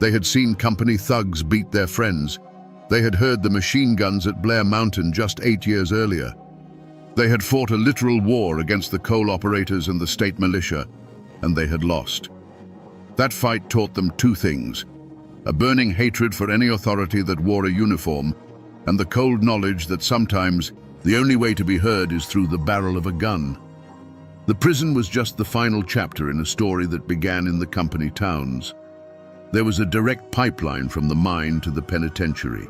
They had seen company thugs beat their friends. They had heard the machine guns at Blair Mountain just 8 years earlier. They had fought a literal war against the coal operators and the state militia, and they had lost. That fight taught them 2 things: a burning hatred for any authority that wore a uniform, and the cold knowledge that sometimes the only way to be heard is through the barrel of a gun. The prison was just the final chapter in a story that began in the company towns. There was a direct pipeline from the mine to the penitentiary.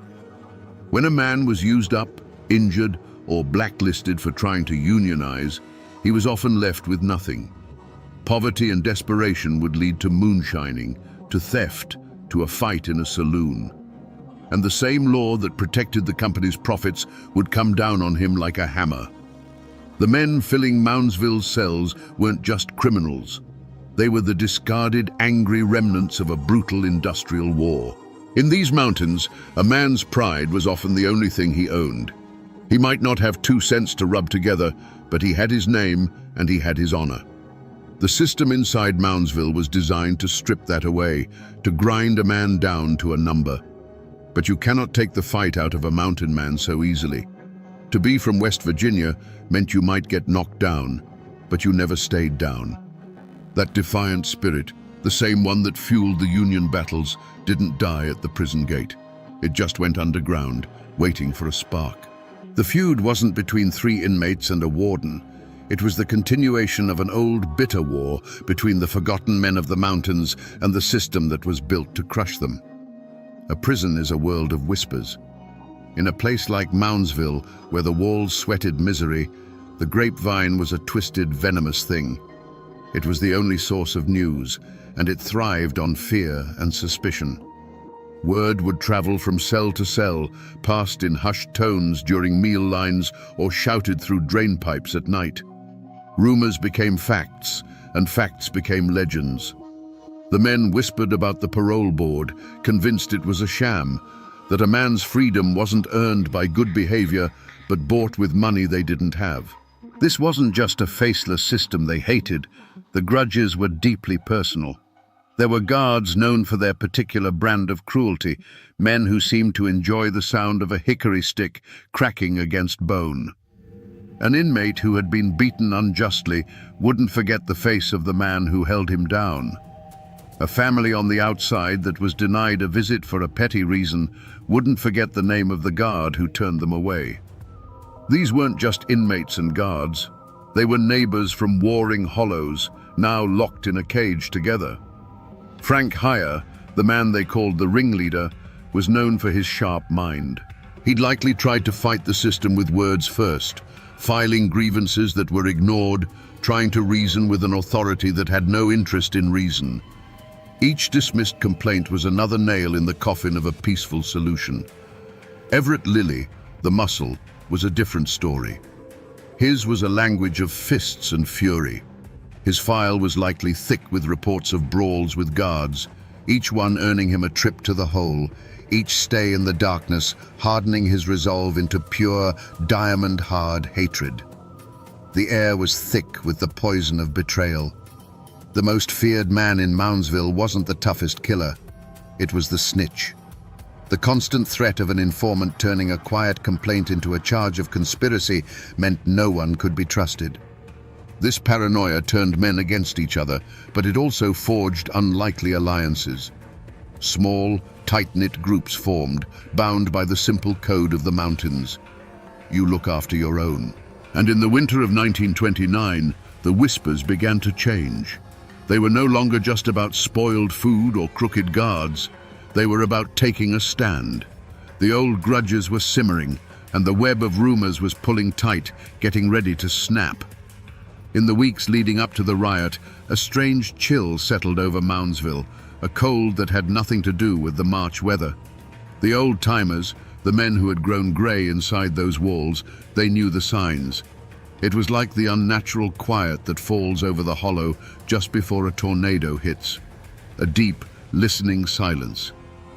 When a man was used up, injured, or blacklisted for trying to unionize, he was often left with nothing. Poverty and desperation would lead to moonshining, to theft, to a fight in a saloon. And the same law that protected the company's profits would come down on him like a hammer. The men filling Moundsville's cells weren't just criminals. They were the discarded, angry remnants of a brutal industrial war. In these mountains, a man's pride was often the only thing he owned. He might not have 2 cents to rub together, but he had his name and he had his honor. The system inside Moundsville was designed to strip that away, to grind a man down to a number. But you cannot take the fight out of a mountain man so easily. To be from West Virginia meant you might get knocked down, but you never stayed down. That defiant spirit, the same one that fueled the Union battles, didn't die at the prison gate. It just went underground, waiting for a spark. The feud wasn't between 3 inmates and a warden. It was the continuation of an old bitter war between the forgotten men of the mountains and the system that was built to crush them. A prison is a world of whispers. In a place like Moundsville, where the walls sweated misery, the grapevine was a twisted, venomous thing. It was the only source of news, and it thrived on fear and suspicion. Word would travel from cell to cell, passed in hushed tones during meal lines or shouted through drain pipes at night. Rumors became facts, and facts became legends. The men whispered about the parole board, convinced it was a sham, that a man's freedom wasn't earned by good behavior, but bought with money they didn't have. This wasn't just a faceless system they hated. The grudges were deeply personal. There were guards known for their particular brand of cruelty, men who seemed to enjoy the sound of a hickory stick cracking against bone. An inmate who had been beaten unjustly wouldn't forget the face of the man who held him down. A family on the outside that was denied a visit for a petty reason wouldn't forget the name of the guard who turned them away. These weren't just inmates and guards. They were neighbors from warring hollows, now locked in a cage together. Frank Heyer, the man they called the ringleader, was known for his sharp mind. He'd likely tried to fight the system with words first, filing grievances that were ignored, trying to reason with an authority that had no interest in reason. Each dismissed complaint was another nail in the coffin of a peaceful solution. Everett Lilly, the muscle, was a different story. His was a language of fists and fury. His file was likely thick with reports of brawls with guards, each one earning him a trip to the hole, each stay in the darkness hardening his resolve into pure, diamond-hard hatred. The air was thick with the poison of betrayal. The most feared man in Moundsville wasn't the toughest killer. It was the snitch. The constant threat of an informant turning a quiet complaint into a charge of conspiracy meant no one could be trusted. This paranoia turned men against each other, but it also forged unlikely alliances. Small, tight-knit groups formed, bound by the simple code of the mountains. You look after your own. And in the winter of 1929, the whispers began to change. They were no longer just about spoiled food or crooked guards. They were about taking a stand. The old grudges were simmering, and the web of rumors was pulling tight, getting ready to snap. In the weeks leading up to the riot, a strange chill settled over Moundsville, a cold that had nothing to do with the March weather. The old-timers, the men who had grown grey inside those walls, they knew the signs. It was like the unnatural quiet that falls over the hollow just before a tornado hits. A deep, listening silence.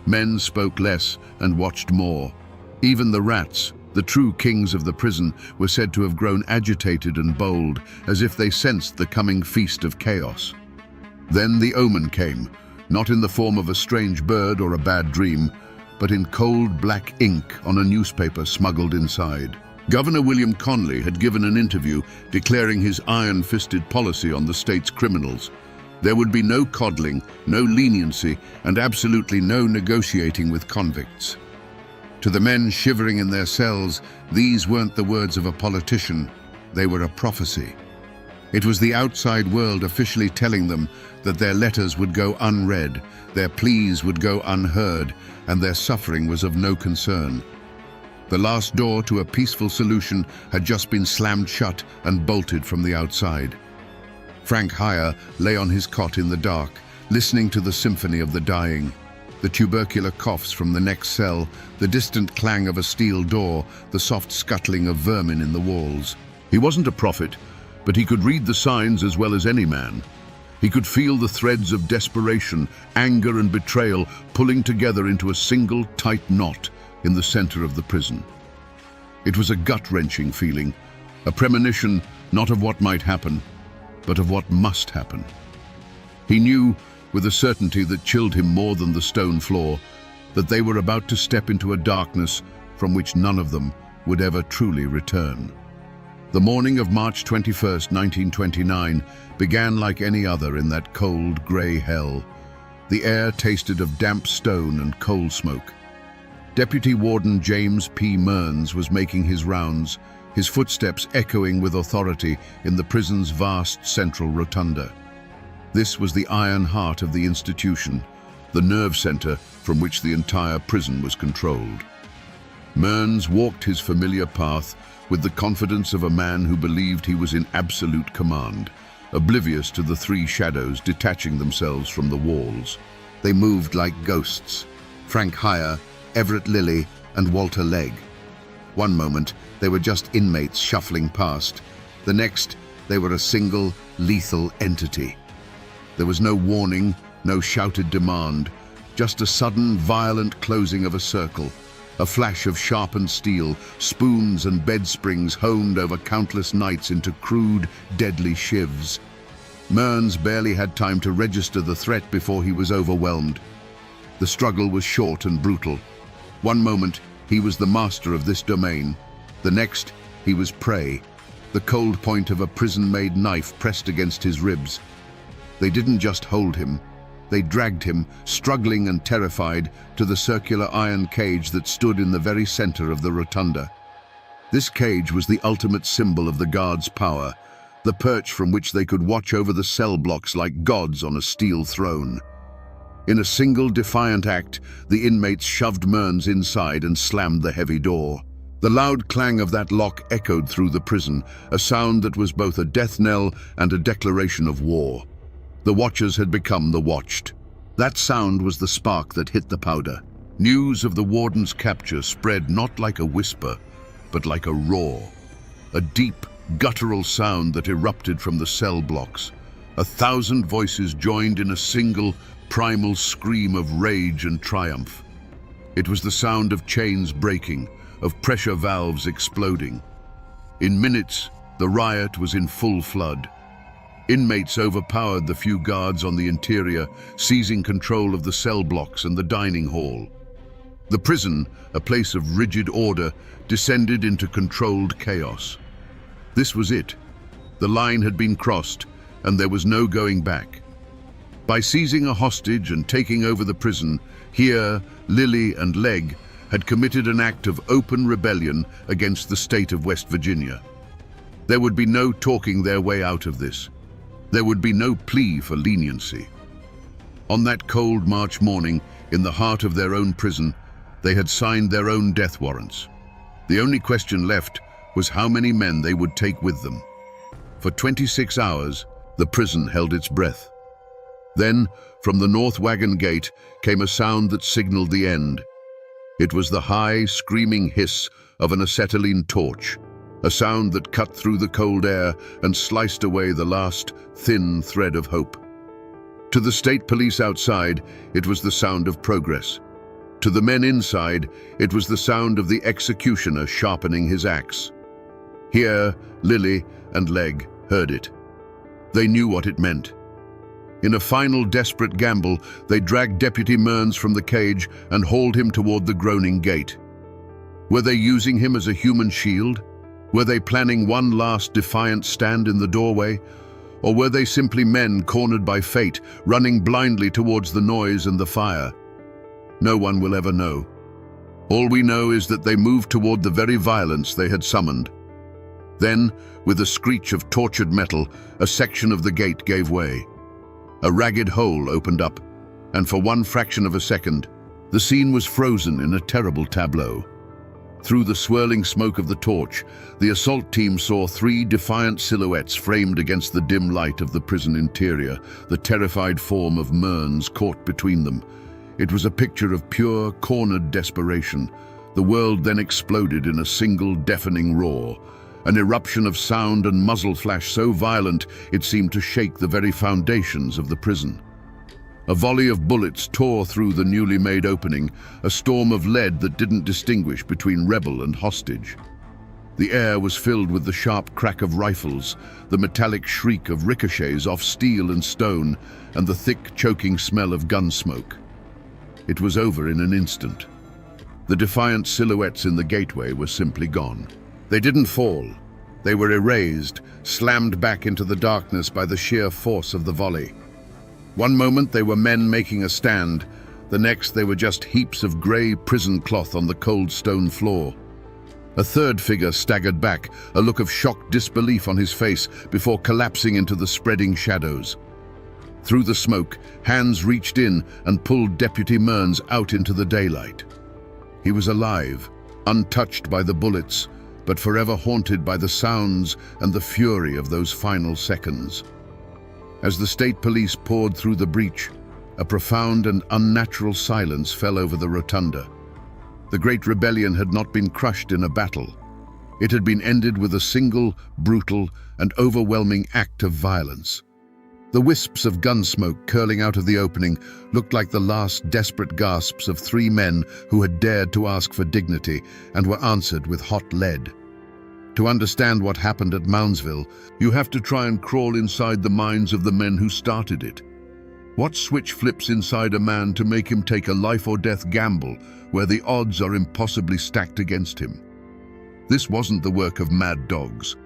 Men spoke less and watched more. Even the rats, the true kings of the prison, were said to have grown agitated and bold, as if they sensed the coming feast of chaos. Then the omen came, not in the form of a strange bird or a bad dream, but in cold black ink on a newspaper smuggled inside. Governor William Conley had given an interview declaring his iron-fisted policy on the state's criminals. There would be no coddling, no leniency, and absolutely no negotiating with convicts. To the men shivering in their cells, these weren't the words of a politician, they were a prophecy. It was the outside world officially telling them that their letters would go unread, their pleas would go unheard, and their suffering was of no concern. The last door to a peaceful solution had just been slammed shut and bolted from the outside. Frank Heyer lay on his cot in the dark, listening to the symphony of the dying. The tubercular coughs from the next cell, the distant clang of a steel door, the soft scuttling of vermin in the walls. He wasn't a prophet, but he could read the signs as well as any man. He could feel the threads of desperation, anger and betrayal pulling together into a single tight knot in the center of the prison. It was a gut-wrenching feeling, a premonition not of what might happen, but of what must happen. He knew, with a certainty that chilled him more than the stone floor, that they were about to step into a darkness from which none of them would ever truly return. The morning of March 21st, 1929, began like any other in that cold, grey hell. The air tasted of damp stone and coal smoke. Deputy Warden James P. Mearns was making his rounds, his footsteps echoing with authority in the prison's vast central rotunda. This was the iron heart of the institution, the nerve center from which the entire prison was controlled. Mearns walked his familiar path with the confidence of a man who believed he was in absolute command, oblivious to the three shadows detaching themselves from the walls. They moved like ghosts: Frank Heyer, Everett Lilly, and Walter Legg. One moment, they were just inmates shuffling past. The next, they were a single, lethal entity. There was no warning, no shouted demand, just a sudden, violent closing of a circle, a flash of sharpened steel, spoons and bed springs honed over countless nights into crude, deadly shivs. Mearns barely had time to register the threat before he was overwhelmed. The struggle was short and brutal. One moment, he was the master of this domain. The next, he was prey, the cold point of a prison-made knife pressed against his ribs. They didn't just hold him. They dragged him, struggling and terrified, to the circular iron cage that stood in the very center of the rotunda. This cage was the ultimate symbol of the guards' power, the perch from which they could watch over the cell blocks like gods on a steel throne. In a single defiant act, the inmates shoved Mearns inside and slammed the heavy door. The loud clang of that lock echoed through the prison, a sound that was both a death knell and a declaration of war. The watchers had become the watched. That sound was the spark that hit the powder. News of the warden's capture spread not like a whisper, but like a roar. A deep, guttural sound that erupted from the cell blocks. 1,000 voices joined in a single, primal scream of rage and triumph. It was the sound of chains breaking, of pressure valves exploding. In minutes, the riot was in full flood. Inmates overpowered the few guards on the interior, seizing control of the cell blocks and the dining hall. The prison, a place of rigid order, descended into controlled chaos. This was it. The line had been crossed, and there was no going back. By seizing a hostage and taking over the prison, Heyer, Lilly, and Legg had committed an act of open rebellion against the state of West Virginia. There would be no talking their way out of this. There would be no plea for leniency. On that cold March morning, in the heart of their own prison, they had signed their own death warrants. The only question left was how many men they would take with them. For 26 hours, the prison held its breath. Then, from the north wagon gate, came a sound that signaled the end. It was the high, screaming hiss of an acetylene torch, a sound that cut through the cold air and sliced away the last, thin thread of hope. To the state police outside, it was the sound of progress. To the men inside, it was the sound of the executioner sharpening his axe. Heyer, Lilly, and Legg heard it. They knew what it meant. In a final desperate gamble, they dragged Deputy Mearns from the cage and hauled him toward the groaning gate. Were they using him as a human shield? Were they planning one last defiant stand in the doorway? Or were they simply men cornered by fate, running blindly towards the noise and the fire? No one will ever know. All we know is that they moved toward the very violence they had summoned. Then, with a screech of tortured metal, a section of the gate gave way. A ragged hole opened up, and for one fraction of a second, the scene was frozen in a terrible tableau. Through the swirling smoke of the torch, the assault team saw 3 defiant silhouettes framed against the dim light of the prison interior, the terrified form of Mearns caught between them. It was a picture of pure, cornered desperation. The world then exploded in a single deafening roar, an eruption of sound and muzzle flash so violent it seemed to shake the very foundations of the prison. A volley of bullets tore through the newly made opening, a storm of lead that didn't distinguish between rebel and hostage. The air was filled with the sharp crack of rifles, the metallic shriek of ricochets off steel and stone, and the thick, choking smell of gun smoke. It was over in an instant. The defiant silhouettes in the gateway were simply gone. They didn't fall. They were erased, slammed back into the darkness by the sheer force of the volley. One moment they were men making a stand, the next they were just heaps of grey prison cloth on the cold stone floor. A third figure staggered back, a look of shocked disbelief on his face before collapsing into the spreading shadows. Through the smoke, hands reached in and pulled Deputy Mearns out into the daylight. He was alive, untouched by the bullets, but forever haunted by the sounds and the fury of those final seconds. As the state police poured through the breach, a profound and unnatural silence fell over the rotunda. The Great Rebellion had not been crushed in a battle. It had been ended with a single, brutal, and overwhelming act of violence. The wisps of gun smoke curling out of the opening looked like the last desperate gasps of 3 men who had dared to ask for dignity and were answered with hot lead. To understand what happened at Moundsville, you have to try and crawl inside the minds of the men who started it. What switch flips inside a man to make him take a life-or-death gamble where the odds are impossibly stacked against him? This wasn't the work of mad dogs.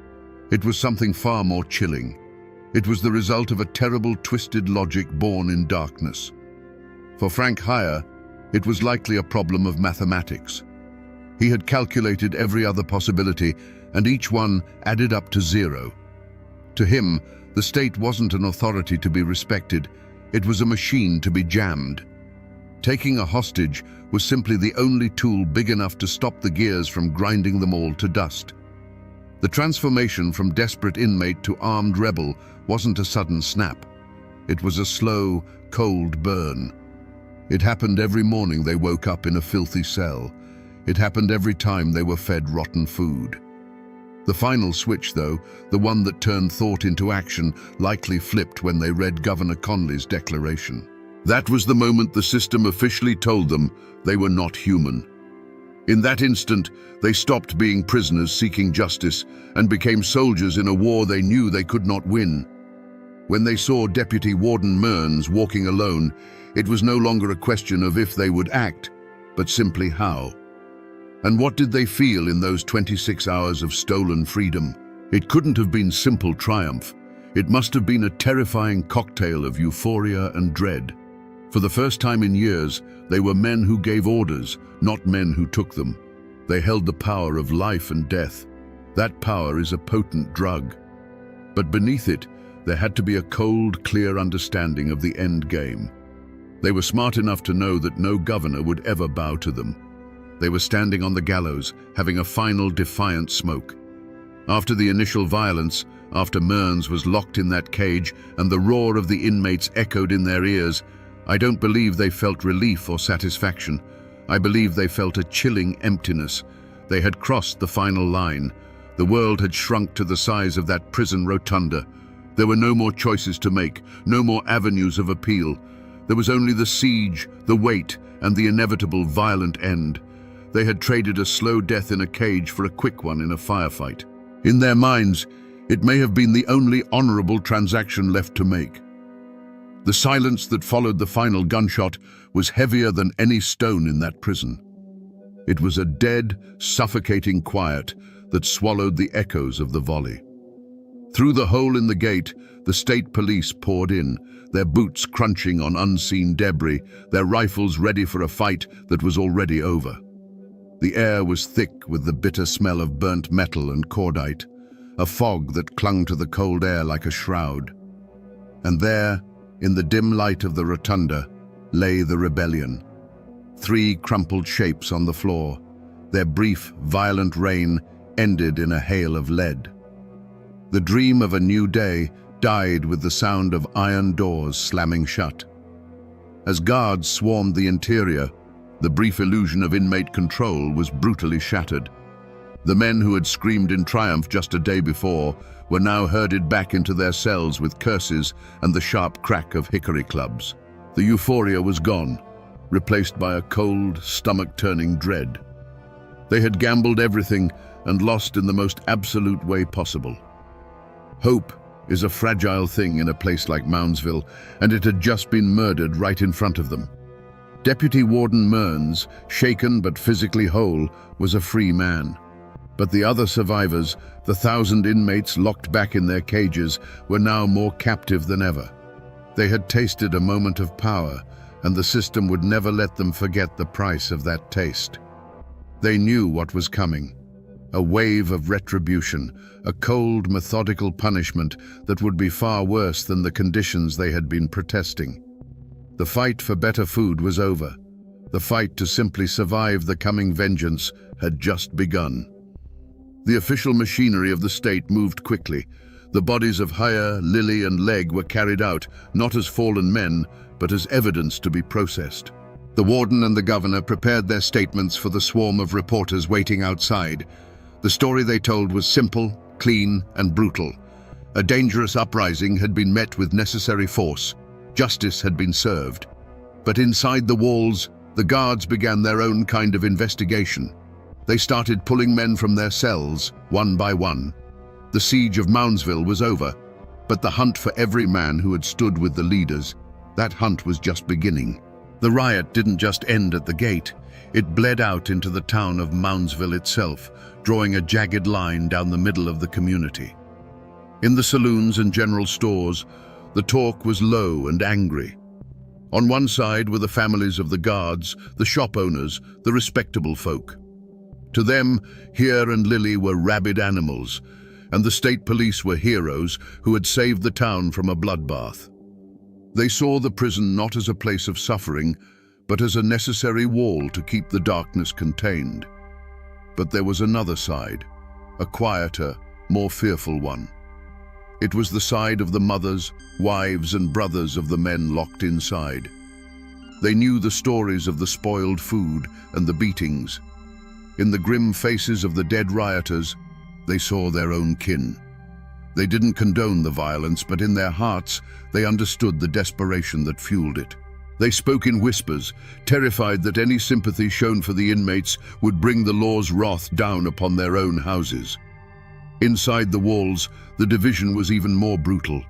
It was something far more chilling. It was the result of a terrible, twisted logic born in darkness. For Frank Heyer, it was likely a problem of mathematics. He had calculated every other possibility, and each one added up to 0. To him, the state wasn't an authority to be respected. It was a machine to be jammed. Taking a hostage was simply the only tool big enough to stop the gears from grinding them all to dust. The transformation from desperate inmate to armed rebel wasn't a sudden snap. It was a slow, cold burn. It happened every morning they woke up in a filthy cell. It happened every time they were fed rotten food. The final switch, though, the one that turned thought into action, likely flipped when they read Governor Conley's declaration. That was the moment the system officially told them they were not human. In that instant, they stopped being prisoners seeking justice and became soldiers in a war they knew they could not win. When they saw Deputy Warden Mearns walking alone, it was no longer a question of if they would act, but simply how. And what did they feel in those 26 hours of stolen freedom? It couldn't have been simple triumph. It must have been a terrifying cocktail of euphoria and dread. For the first time in years, they were men who gave orders, not men who took them. They held the power of life and death. That power is a potent drug. But beneath it, there had to be a cold, clear understanding of the end game. They were smart enough to know that no governor would ever bow to them. They were standing on the gallows, having a final defiant smoke. After the initial violence, after Mearns was locked in that cage and the roar of the inmates echoed in their ears, I don't believe they felt relief or satisfaction. I believe they felt a chilling emptiness. They had crossed the final line. The world had shrunk to the size of that prison rotunda. There were no more choices to make, no more avenues of appeal. There was only the siege, the wait, and the inevitable violent end. They had traded a slow death in a cage for a quick one in a firefight. In their minds, it may have been the only honorable transaction left to make. The silence that followed the final gunshot was heavier than any stone in that prison. It was a dead, suffocating quiet that swallowed the echoes of the volley. Through the hole in the gate, the state police poured in, their boots crunching on unseen debris, their rifles ready for a fight that was already over. The air was thick with the bitter smell of burnt metal and cordite, a fog that clung to the cold air like a shroud. And there, in the dim light of the rotunda, lay the rebellion. 3 crumpled shapes on the floor, their brief, violent reign ended in a hail of lead. The dream of a new day died with the sound of iron doors slamming shut. As guards swarmed the interior, the brief illusion of inmate control was brutally shattered. The men who had screamed in triumph just a day before were now herded back into their cells with curses and the sharp crack of hickory clubs. The euphoria was gone, replaced by a cold, stomach-turning dread. They had gambled everything, and lost in the most absolute way possible. Hope is a fragile thing in a place like Moundsville, and it had just been murdered right in front of them. Deputy Warden Mearns, shaken but physically whole, was a free man. But the other survivors, the 1,000 inmates locked back in their cages, were now more captive than ever. They had tasted a moment of power, and the system would never let them forget the price of that taste. They knew what was coming. A wave of retribution, a cold, methodical punishment that would be far worse than the conditions they had been protesting. The fight for better food was over. The fight to simply survive the coming vengeance had just begun. The official machinery of the state moved quickly. The bodies of Hire, Lily, and Leg were carried out, not as fallen men, but as evidence to be processed. The warden and the governor prepared their statements for the swarm of reporters waiting outside. The story they told was simple, clean, and brutal. A dangerous uprising had been met with necessary force. Justice had been served. But inside the walls, the guards began their own kind of investigation. They started pulling men from their cells, one by one. The siege of Moundsville was over, but the hunt for every man who had stood with the leaders, that hunt was just beginning. The riot didn't just end at the gate. It bled out into the town of Moundsville itself, drawing a jagged line down the middle of the community. In the saloons and general stores, the talk was low and angry. On one side were the families of the guards, the shop owners, the respectable folk. To them, Here and Lily were rabid animals, and the state police were heroes who had saved the town from a bloodbath. They saw the prison not as a place of suffering, but as a necessary wall to keep the darkness contained. But there was another side, a quieter, more fearful one. It was the side of the mothers, wives, and brothers of the men locked inside. They knew the stories of the spoiled food and the beatings. In the grim faces of the dead rioters, they saw their own kin. They didn't condone the violence, but in their hearts, they understood the desperation that fueled it. They spoke in whispers, terrified that any sympathy shown for the inmates would bring the law's wrath down upon their own houses. Inside the walls, the division was even more brutal.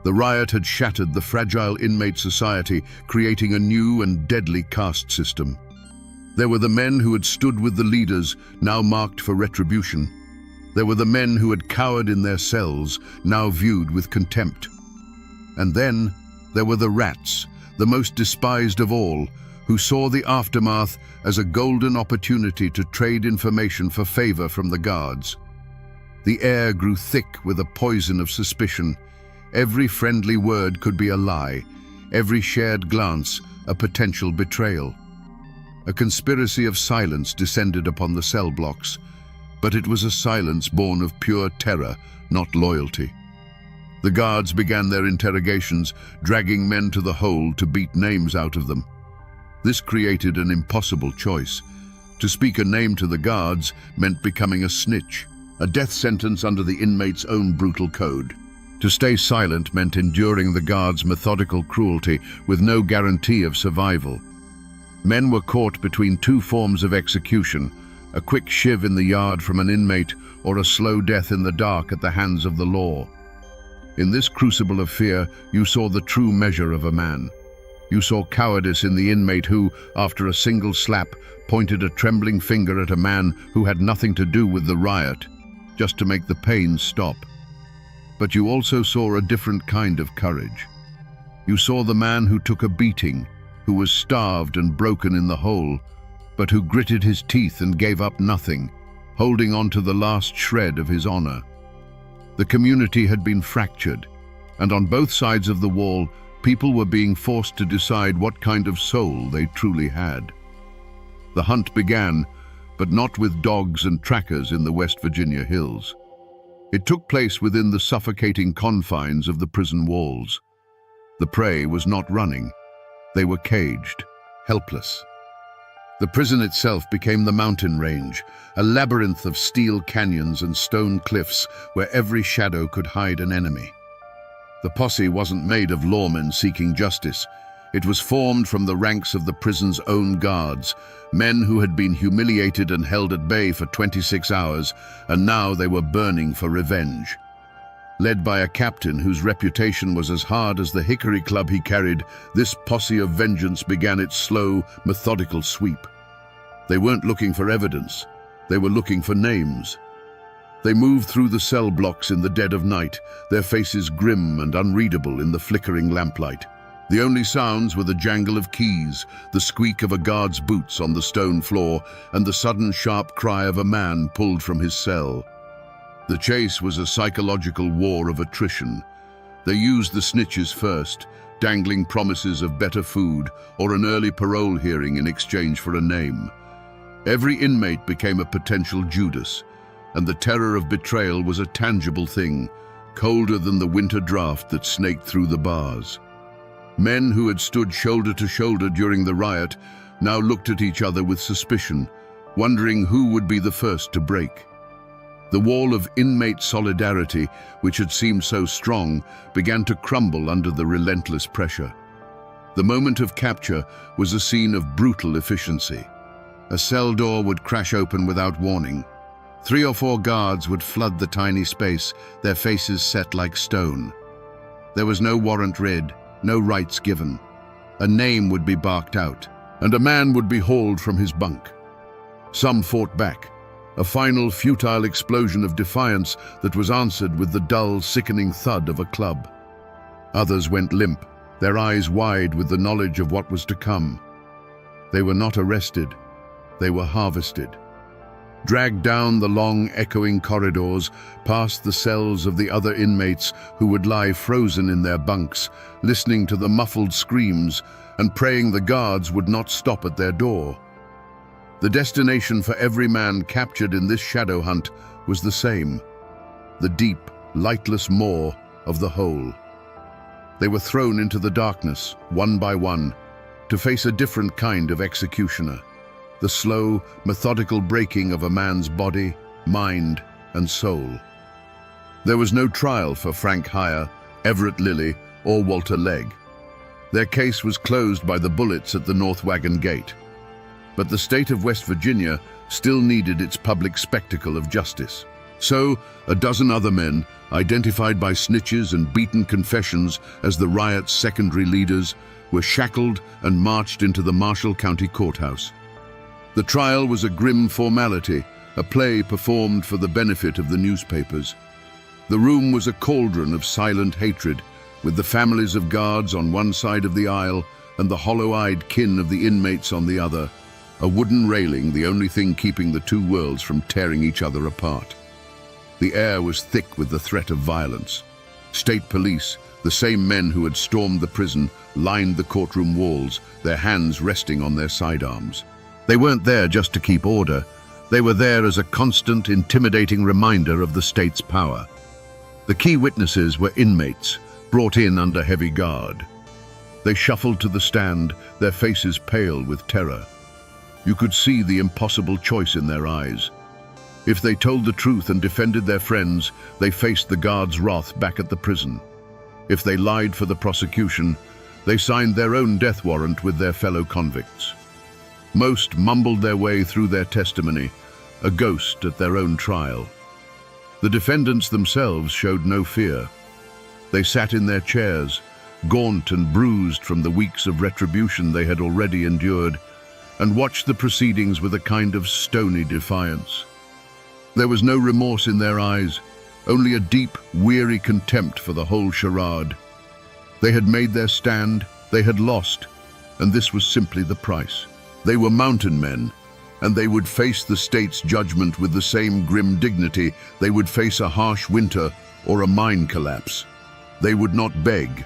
The riot had shattered the fragile inmate society, creating a new and deadly caste system. There were the men who had stood with the leaders, now marked for retribution. There were the men who had cowered in their cells, now viewed with contempt. And then there were the rats, the most despised of all, who saw the aftermath as a golden opportunity to trade information for favor from the guards. The air grew thick with a poison of suspicion. Every friendly word could be a lie, every shared glance a potential betrayal. A conspiracy of silence descended upon the cell blocks, but it was a silence born of pure terror, not loyalty. The guards began their interrogations, dragging men to the hole to beat names out of them. This created an impossible choice. To speak a name to the guards meant becoming a snitch, a death sentence under the inmate's own brutal code. To stay silent meant enduring the guards' methodical cruelty with no guarantee of survival. Men were caught between two forms of execution, a quick shiv in the yard from an inmate or a slow death in the dark at the hands of the law. In this crucible of fear, you saw the true measure of a man. You saw cowardice in the inmate who, after a single slap, pointed a trembling finger at a man who had nothing to do with the riot, just to make the pain stop. But you also saw a different kind of courage. You saw the man who took a beating, who was starved and broken in the hole, but who gritted his teeth and gave up nothing, holding on to the last shred of his honor. The community had been fractured, and on both sides of the wall, people were being forced to decide what kind of soul they truly had. The hunt began, but not with dogs and trackers in the West Virginia hills. It took place within the suffocating confines of the prison walls. The prey was not running. They were caged, helpless. The prison itself became the mountain range, a labyrinth of steel canyons and stone cliffs where every shadow could hide an enemy. The posse wasn't made of lawmen seeking justice. It was formed from the ranks of the prison's own guards, men who had been humiliated and held at bay for 26 hours, and now they were burning for revenge. Led by a captain whose reputation was as hard as the hickory club he carried, this posse of vengeance began its slow, methodical sweep. They weren't looking for evidence. They were looking for names. They moved through the cell blocks in the dead of night, their faces grim and unreadable in the flickering lamplight. The only sounds were the jangle of keys, the squeak of a guard's boots on the stone floor, and the sudden sharp cry of a man pulled from his cell. The chase was a psychological war of attrition. They used the snitches first, dangling promises of better food or an early parole hearing in exchange for a name. Every inmate became a potential Judas, and the terror of betrayal was a tangible thing, colder than the winter draft that snaked through the bars. Men who had stood shoulder to shoulder during the riot now looked at each other with suspicion, wondering who would be the first to break. The wall of inmate solidarity, which had seemed so strong, began to crumble under the relentless pressure. The moment of capture was a scene of brutal efficiency. A cell door would crash open without warning. 3 or 4 guards would flood the tiny space, their faces set like stone. There was no warrant read, no rights given. A name would be barked out, and a man would be hauled from his bunk. Some fought back, a final futile explosion of defiance that was answered with the dull, sickening thud of a club. Others went limp, their eyes wide with the knowledge of what was to come. They were not arrested, they were harvested. Dragged down the long, echoing corridors, past the cells of the other inmates who would lie frozen in their bunks, listening to the muffled screams and praying the guards would not stop at their door. The destination for every man captured in this shadow hunt was the same: the deep, lightless maw of the hole. They were thrown into the darkness, one by one, to face a different kind of executioner. The slow, methodical breaking of a man's body, mind, and soul. There was no trial for Frank Heyer, Everett Lilly, or Walter Legg. Their case was closed by the bullets at the North Wagon Gate. But the state of West Virginia still needed its public spectacle of justice. So, a dozen other men, identified by snitches and beaten confessions as the riot's secondary leaders, were shackled and marched into the Marshall County Courthouse. The trial was a grim formality, a play performed for the benefit of the newspapers. The room was a cauldron of silent hatred, with the families of guards on one side of the aisle and the hollow-eyed kin of the inmates on the other, a wooden railing the only thing keeping the two worlds from tearing each other apart. The air was thick with the threat of violence. State police, the same men who had stormed the prison, lined the courtroom walls, their hands resting on their sidearms. They weren't there just to keep order. They were there as a constant, intimidating reminder of the state's power. The key witnesses were inmates, brought in under heavy guard. They shuffled to the stand, their faces pale with terror. You could see the impossible choice in their eyes. If they told the truth and defended their friends, they faced the guards' wrath back at the prison. If they lied for the prosecution, they signed their own death warrant with their fellow convicts. Most mumbled their way through their testimony, a ghost at their own trial. The defendants themselves showed no fear. They sat in their chairs, gaunt and bruised from the weeks of retribution they had already endured, and watched the proceedings with a kind of stony defiance. There was no remorse in their eyes, only a deep, weary contempt for the whole charade. They had made their stand, they had lost, and this was simply the price. They were mountain men, and they would face the state's judgment with the same grim dignity they would face a harsh winter or a mine collapse. They would not beg.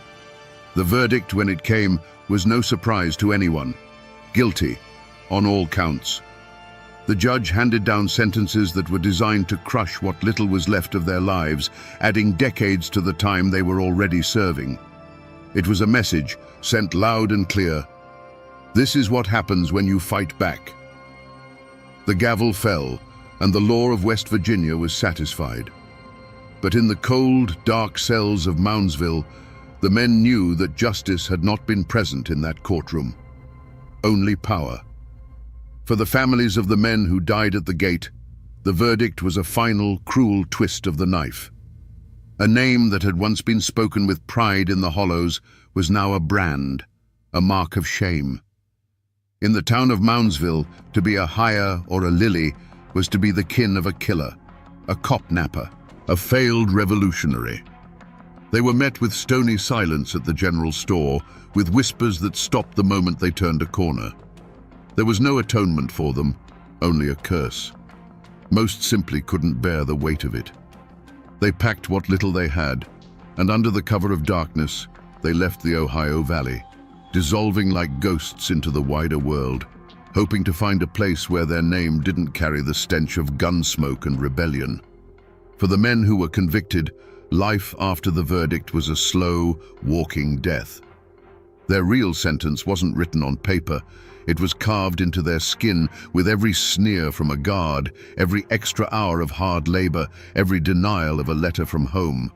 The verdict, when it came, was no surprise to anyone. Guilty, on all counts. The judge handed down sentences that were designed to crush what little was left of their lives, adding decades to the time they were already serving. It was a message sent loud and clear. This is what happens when you fight back. The gavel fell, and the law of West Virginia was satisfied. But in the cold, dark cells of Moundsville, The men knew that justice had not been present in that courtroom. Only power. For the families of the men who died at the gate, the verdict was a final, cruel twist of the knife. A name that had once been spoken with pride in the hollows was now a brand, a mark of shame. In the town of Moundsville, to be a Hire or a Lily was to be the kin of a killer, a cop-napper, a failed revolutionary. They were met with stony silence at the general store, with whispers that stopped the moment they turned a corner. There was no atonement for them, only a curse. Most simply couldn't bear the weight of it. They packed what little they had, and under the cover of darkness, they left the Ohio Valley, dissolving like ghosts into the wider world, hoping to find a place where their name didn't carry the stench of gun smoke and rebellion. For the men who were convicted, life after the verdict was a slow, walking death. Their real sentence wasn't written on paper. It was carved into their skin with every sneer from a guard, every extra hour of hard labor, every denial of a letter from home.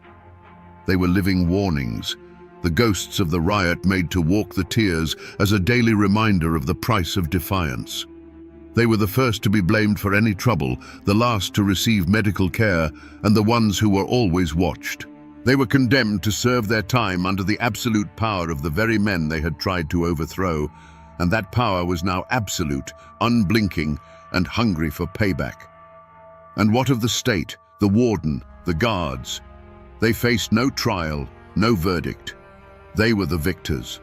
They were living warnings, the ghosts of the riot made to walk the tiers as a daily reminder of the price of defiance. They were the first to be blamed for any trouble, the last to receive medical care, and the ones who were always watched. They were condemned to serve their time under the absolute power of the very men they had tried to overthrow, and that power was now absolute, unblinking, and hungry for payback. And what of the state, the warden, the guards? They faced no trial, no verdict. They were the victors.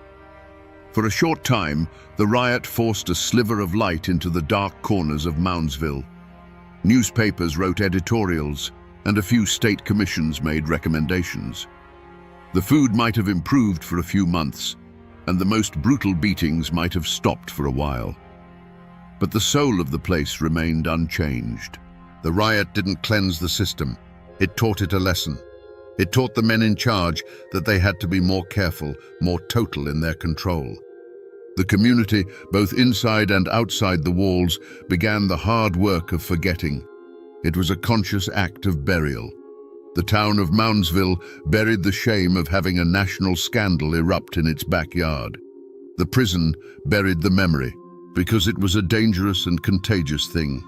For a short time, the riot forced a sliver of light into the dark corners of Moundsville. Newspapers wrote editorials, and a few state commissions made recommendations. The food might have improved for a few months, and the most brutal beatings might have stopped for a while. But the soul of the place remained unchanged. The riot didn't cleanse the system. It taught it a lesson. It taught the men in charge that they had to be more careful, more total in their control. The community, both inside and outside the walls, began the hard work of forgetting. It was a conscious act of burial. The town of Moundsville buried the shame of having a national scandal erupt in its backyard. The prison buried the memory, because it was a dangerous and contagious thing.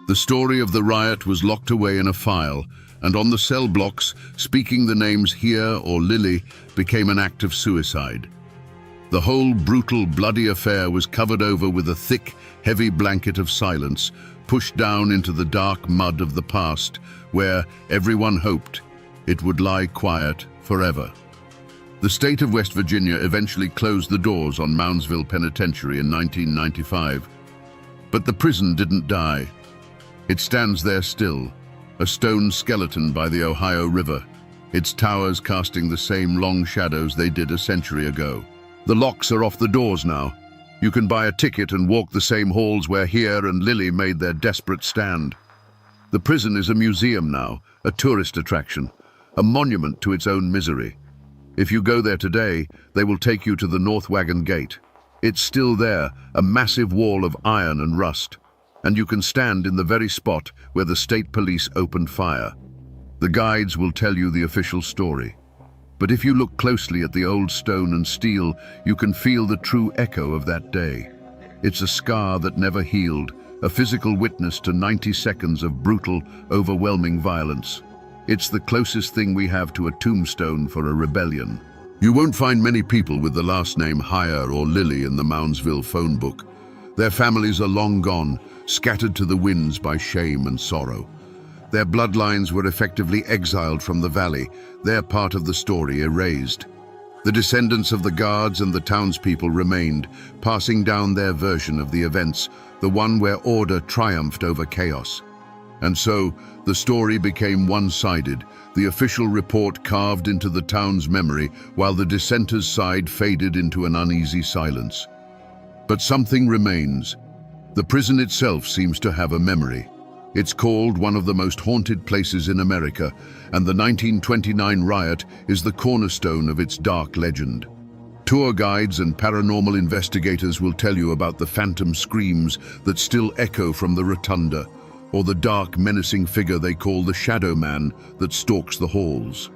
The story of the riot was locked away in a file, and on the cell blocks, speaking the names Here or Lily became an act of suicide. The whole brutal, bloody affair was covered over with a thick, heavy blanket of silence, pushed down into the dark mud of the past, where everyone hoped it would lie quiet forever. The state of West Virginia eventually closed the doors on Moundsville Penitentiary in 1995. But the prison didn't die. It stands there still, a stone skeleton by the Ohio River, its towers casting the same long shadows they did a century ago. The locks are off the doors now. You can buy a ticket and walk the same halls where Here and Lily made their desperate stand. The prison is a museum now, a tourist attraction, a monument to its own misery. If you go there today, they will take you to the North Wagon Gate. It's still there, a massive wall of iron and rust, and you can stand in the very spot where the state police opened fire. The guides will tell you the official story. But if you look closely at the old stone and steel, you can feel the true echo of that day. It's a scar that never healed, a physical witness to 90 seconds of brutal, overwhelming violence. It's the closest thing we have to a tombstone for a rebellion. You won't find many people with the last name Hire or Lily in the Moundsville phone book. Their families are long gone, scattered to the winds by shame and sorrow. Their bloodlines were effectively exiled from the valley, their part of the story erased. The descendants of the guards and the townspeople remained, passing down their version of the events, the one where order triumphed over chaos. And so, the story became one-sided, the official report carved into the town's memory, while the dissenters' side faded into an uneasy silence. But something remains. The prison itself seems to have a memory. It's called one of the most haunted places in America, and the 1929 riot is the cornerstone of its dark legend. Tour guides and paranormal investigators will tell you about the phantom screams that still echo from the rotunda, or the dark, menacing figure they call the Shadow Man that stalks the halls.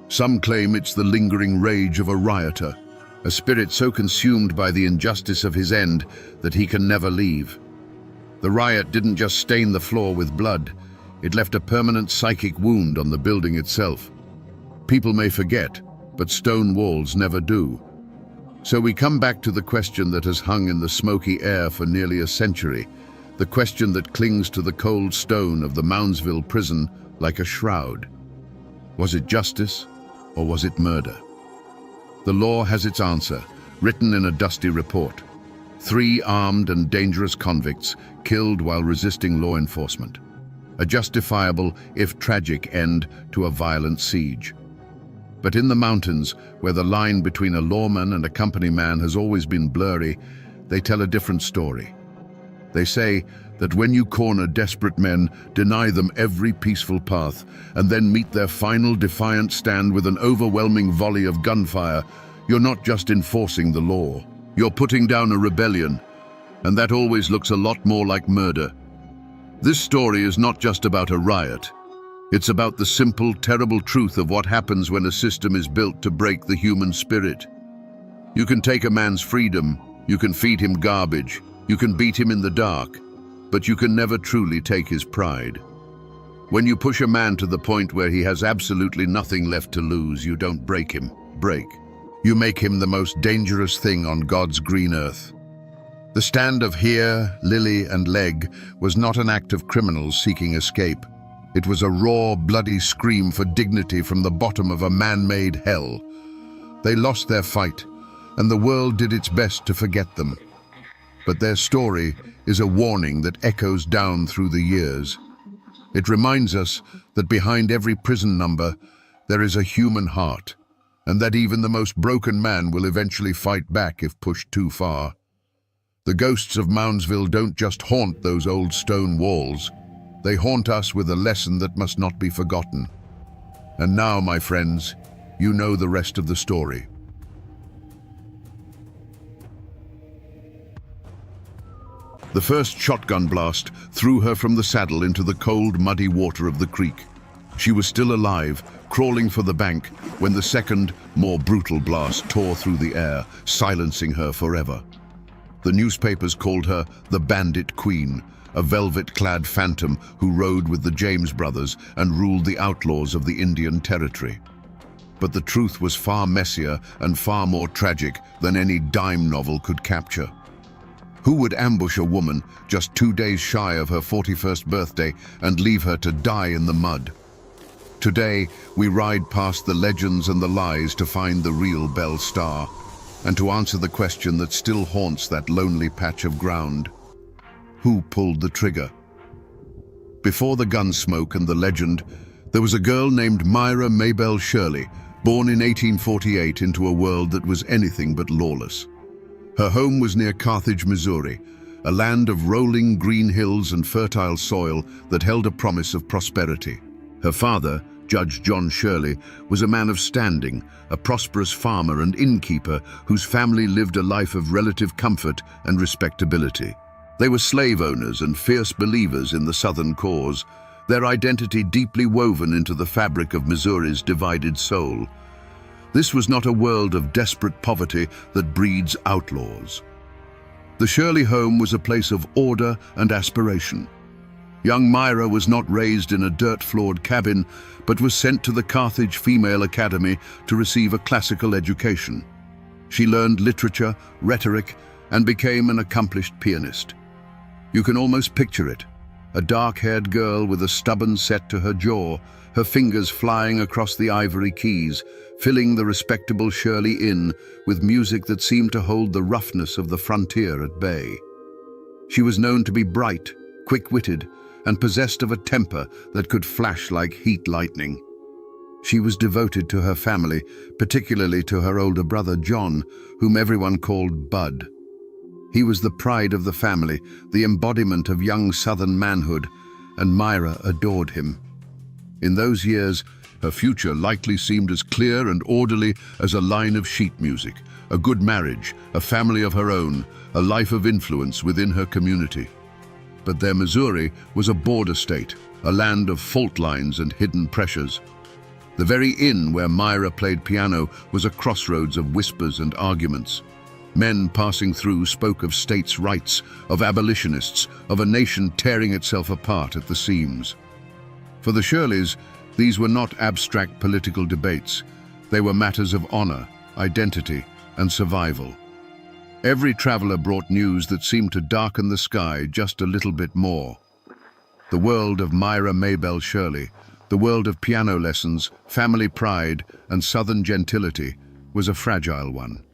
Some claim it's the lingering rage of a rioter, a spirit so consumed by the injustice of his end that he can never leave. The riot didn't just stain the floor with blood, it left a permanent psychic wound on the building itself. People may forget, but stone walls never do. So we come back to the question that has hung in the smoky air for nearly a century, the question that clings to the cold stone of the Moundsville prison like a shroud. Was it justice, or was it murder? The law has its answer, written in a dusty report. 3 armed and dangerous convicts killed while resisting law enforcement. A justifiable, if tragic, end to a violent siege. But in the mountains, where the line between a lawman and a company man has always been blurry, they tell a different story. They say that when you corner desperate men, deny them every peaceful path, and then meet their final defiant stand with an overwhelming volley of gunfire, you're not just enforcing the law. You're putting down a rebellion, and that always looks a lot more like murder. This story is not just about a riot. It's about the simple, terrible truth of what happens when a system is built to break the human spirit. You can take a man's freedom, you can feed him garbage, you can beat him in the dark, but you can never truly take his pride. When you push a man to the point where he has absolutely nothing left to lose, you don't break him. You make him the most dangerous thing on God's green earth. The stand of Here, Lily, and Leg was not an act of criminals seeking escape. It was a raw, bloody scream for dignity from the bottom of a man-made hell. They lost their fight, and the world did its best to forget them. But their story is a warning that echoes down through the years. It reminds us that behind every prison number, there is a human heart, and that even the most broken man will eventually fight back if pushed too far. The ghosts of Moundsville don't just haunt those old stone walls. They haunt us with a lesson that must not be forgotten. And now, my friends, you know the rest of the story. The first shotgun blast threw her from the saddle into the cold, muddy water of the creek. She was still alive, crawling for the bank, when the second, more brutal blast tore through the air, silencing her forever. The newspapers called her the Bandit Queen, a velvet-clad phantom who rode with the James brothers and ruled the outlaws of the Indian Territory. But the truth was far messier and far more tragic than any dime novel could capture. Who would ambush a woman just 2 days shy of her 41st birthday and leave her to die in the mud? Today, we ride past the legends and the lies to find the real Belle Star, and to answer the question that still haunts that lonely patch of ground. Who pulled the trigger? Before the gun smoke and the legend, there was a girl named Myra Maybelle Shirley, born in 1848 into a world that was anything but lawless. Her home was near Carthage, Missouri, a land of rolling green hills and fertile soil that held a promise of prosperity. Her father, Judge John Shirley, was a man of standing, a prosperous farmer and innkeeper whose family lived a life of relative comfort and respectability. They were slave owners and fierce believers in the Southern cause, their identity deeply woven into the fabric of Missouri's divided soul. This was not a world of desperate poverty that breeds outlaws. The Shirley home was a place of order and aspiration. Young Myra was not raised in a dirt-floored cabin, but was sent to the Carthage Female Academy to receive a classical education. She learned literature, rhetoric, and became an accomplished pianist. You can almost picture it, a dark-haired girl with a stubborn set to her jaw, her fingers flying across the ivory keys, filling the respectable Shirley Inn with music that seemed to hold the roughness of the frontier at bay. She was known to be bright, quick-witted, and possessed of a temper that could flash like heat lightning. She was devoted to her family, particularly to her older brother John, whom everyone called Bud. He was the pride of the family, the embodiment of young Southern manhood, and Myra adored him. In those years, her future likely seemed as clear and orderly as a line of sheet music, a good marriage, a family of her own, a life of influence within her community. But their Missouri was a border state, a land of fault lines and hidden pressures. The very inn where Myra played piano was a crossroads of whispers and arguments. Men passing through spoke of states' rights, of abolitionists, of a nation tearing itself apart at the seams. For the Shirleys, these were not abstract political debates. They were matters of honor, identity, and survival. Every traveler brought news that seemed to darken the sky just a little bit more. The world of Myra Maybelle Shirley, the world of piano lessons, family pride, and southern gentility, was a fragile one.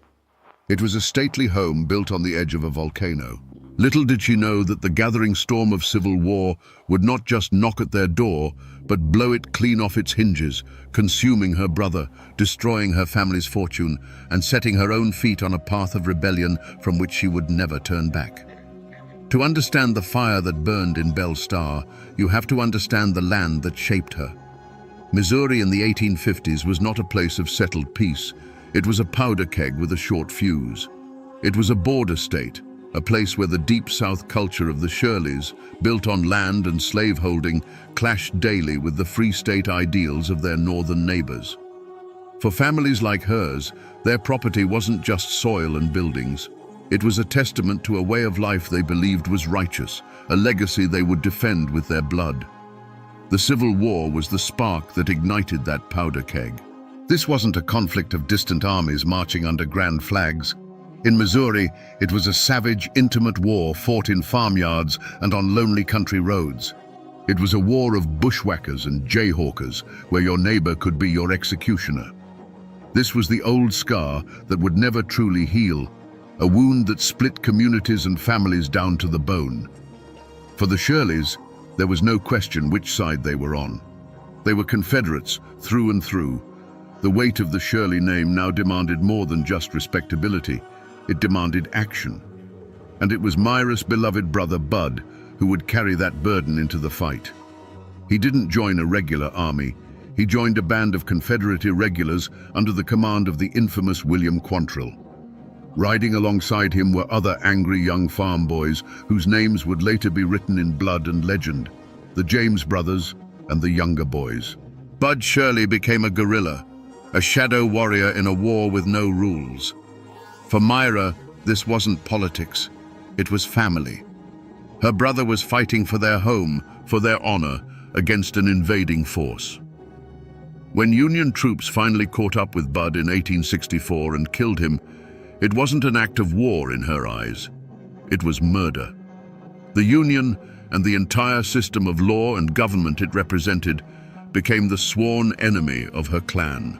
It was a stately home built on the edge of a volcano. Little did she know that the gathering storm of civil war would not just knock at their door, but blow it clean off its hinges, consuming her brother, destroying her family's fortune, and setting her own feet on a path of rebellion from which she would never turn back. To understand the fire that burned in Belle Starr, you have to understand the land that shaped her. Missouri in the 1850s was not a place of settled peace. It was a powder keg with a short fuse. It was a border state, a place where the deep South culture of the Shirleys, built on land and slaveholding, clashed daily with the free state ideals of their northern neighbors. For families like hers, their property wasn't just soil and buildings. It was a testament to a way of life they believed was righteous, a legacy they would defend with their blood. The Civil War was the spark that ignited that powder keg. This wasn't a conflict of distant armies marching under grand flags. In Missouri, it was a savage, intimate war fought in farmyards and on lonely country roads. It was a war of bushwhackers and jayhawkers, where your neighbor could be your executioner. This was the old scar that would never truly heal, a wound that split communities and families down to the bone. For the Shirleys, there was no question which side they were on. They were Confederates through and through. The weight of the Shirley name now demanded more than just respectability. It demanded action. And it was Myra's beloved brother Bud who would carry that burden into the fight. He didn't join a regular army. He joined a band of Confederate irregulars under the command of the infamous William Quantrill. Riding alongside him were other angry young farm boys whose names would later be written in blood and legend, the James brothers and the Younger Boys. Bud Shirley became a guerrilla, a shadow warrior in a war with no rules. For Myra, this wasn't politics, it was family. Her brother was fighting for their home, for their honor, against an invading force. When Union troops finally caught up with Bud in 1864 and killed him, it wasn't an act of war in her eyes. It was murder. The Union and the entire system of law and government it represented became the sworn enemy of her clan.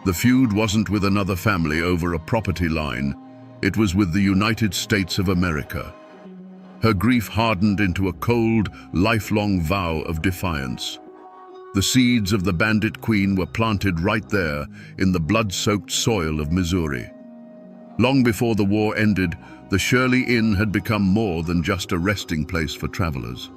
The feud wasn't with another family over a property line. It was with the United States of America. Her grief hardened into a cold, lifelong vow of defiance. The seeds of the Bandit Queen were planted right there in the blood-soaked soil of Missouri. Long before the war ended, the Shirley Inn had become more than just a resting place for travelers.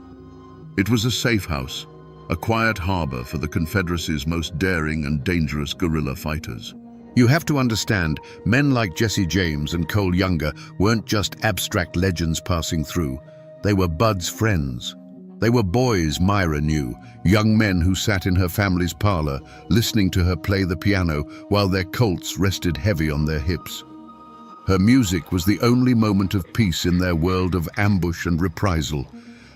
It was a safe house, a quiet harbor for the Confederacy's most daring and dangerous guerrilla fighters. You have to understand, men like Jesse James and Cole Younger weren't just abstract legends passing through. They were Bud's friends. They were boys Myra knew, young men who sat in her family's parlor, listening to her play the piano while their Colts rested heavy on their hips. Her music was the only moment of peace in their world of ambush and reprisal,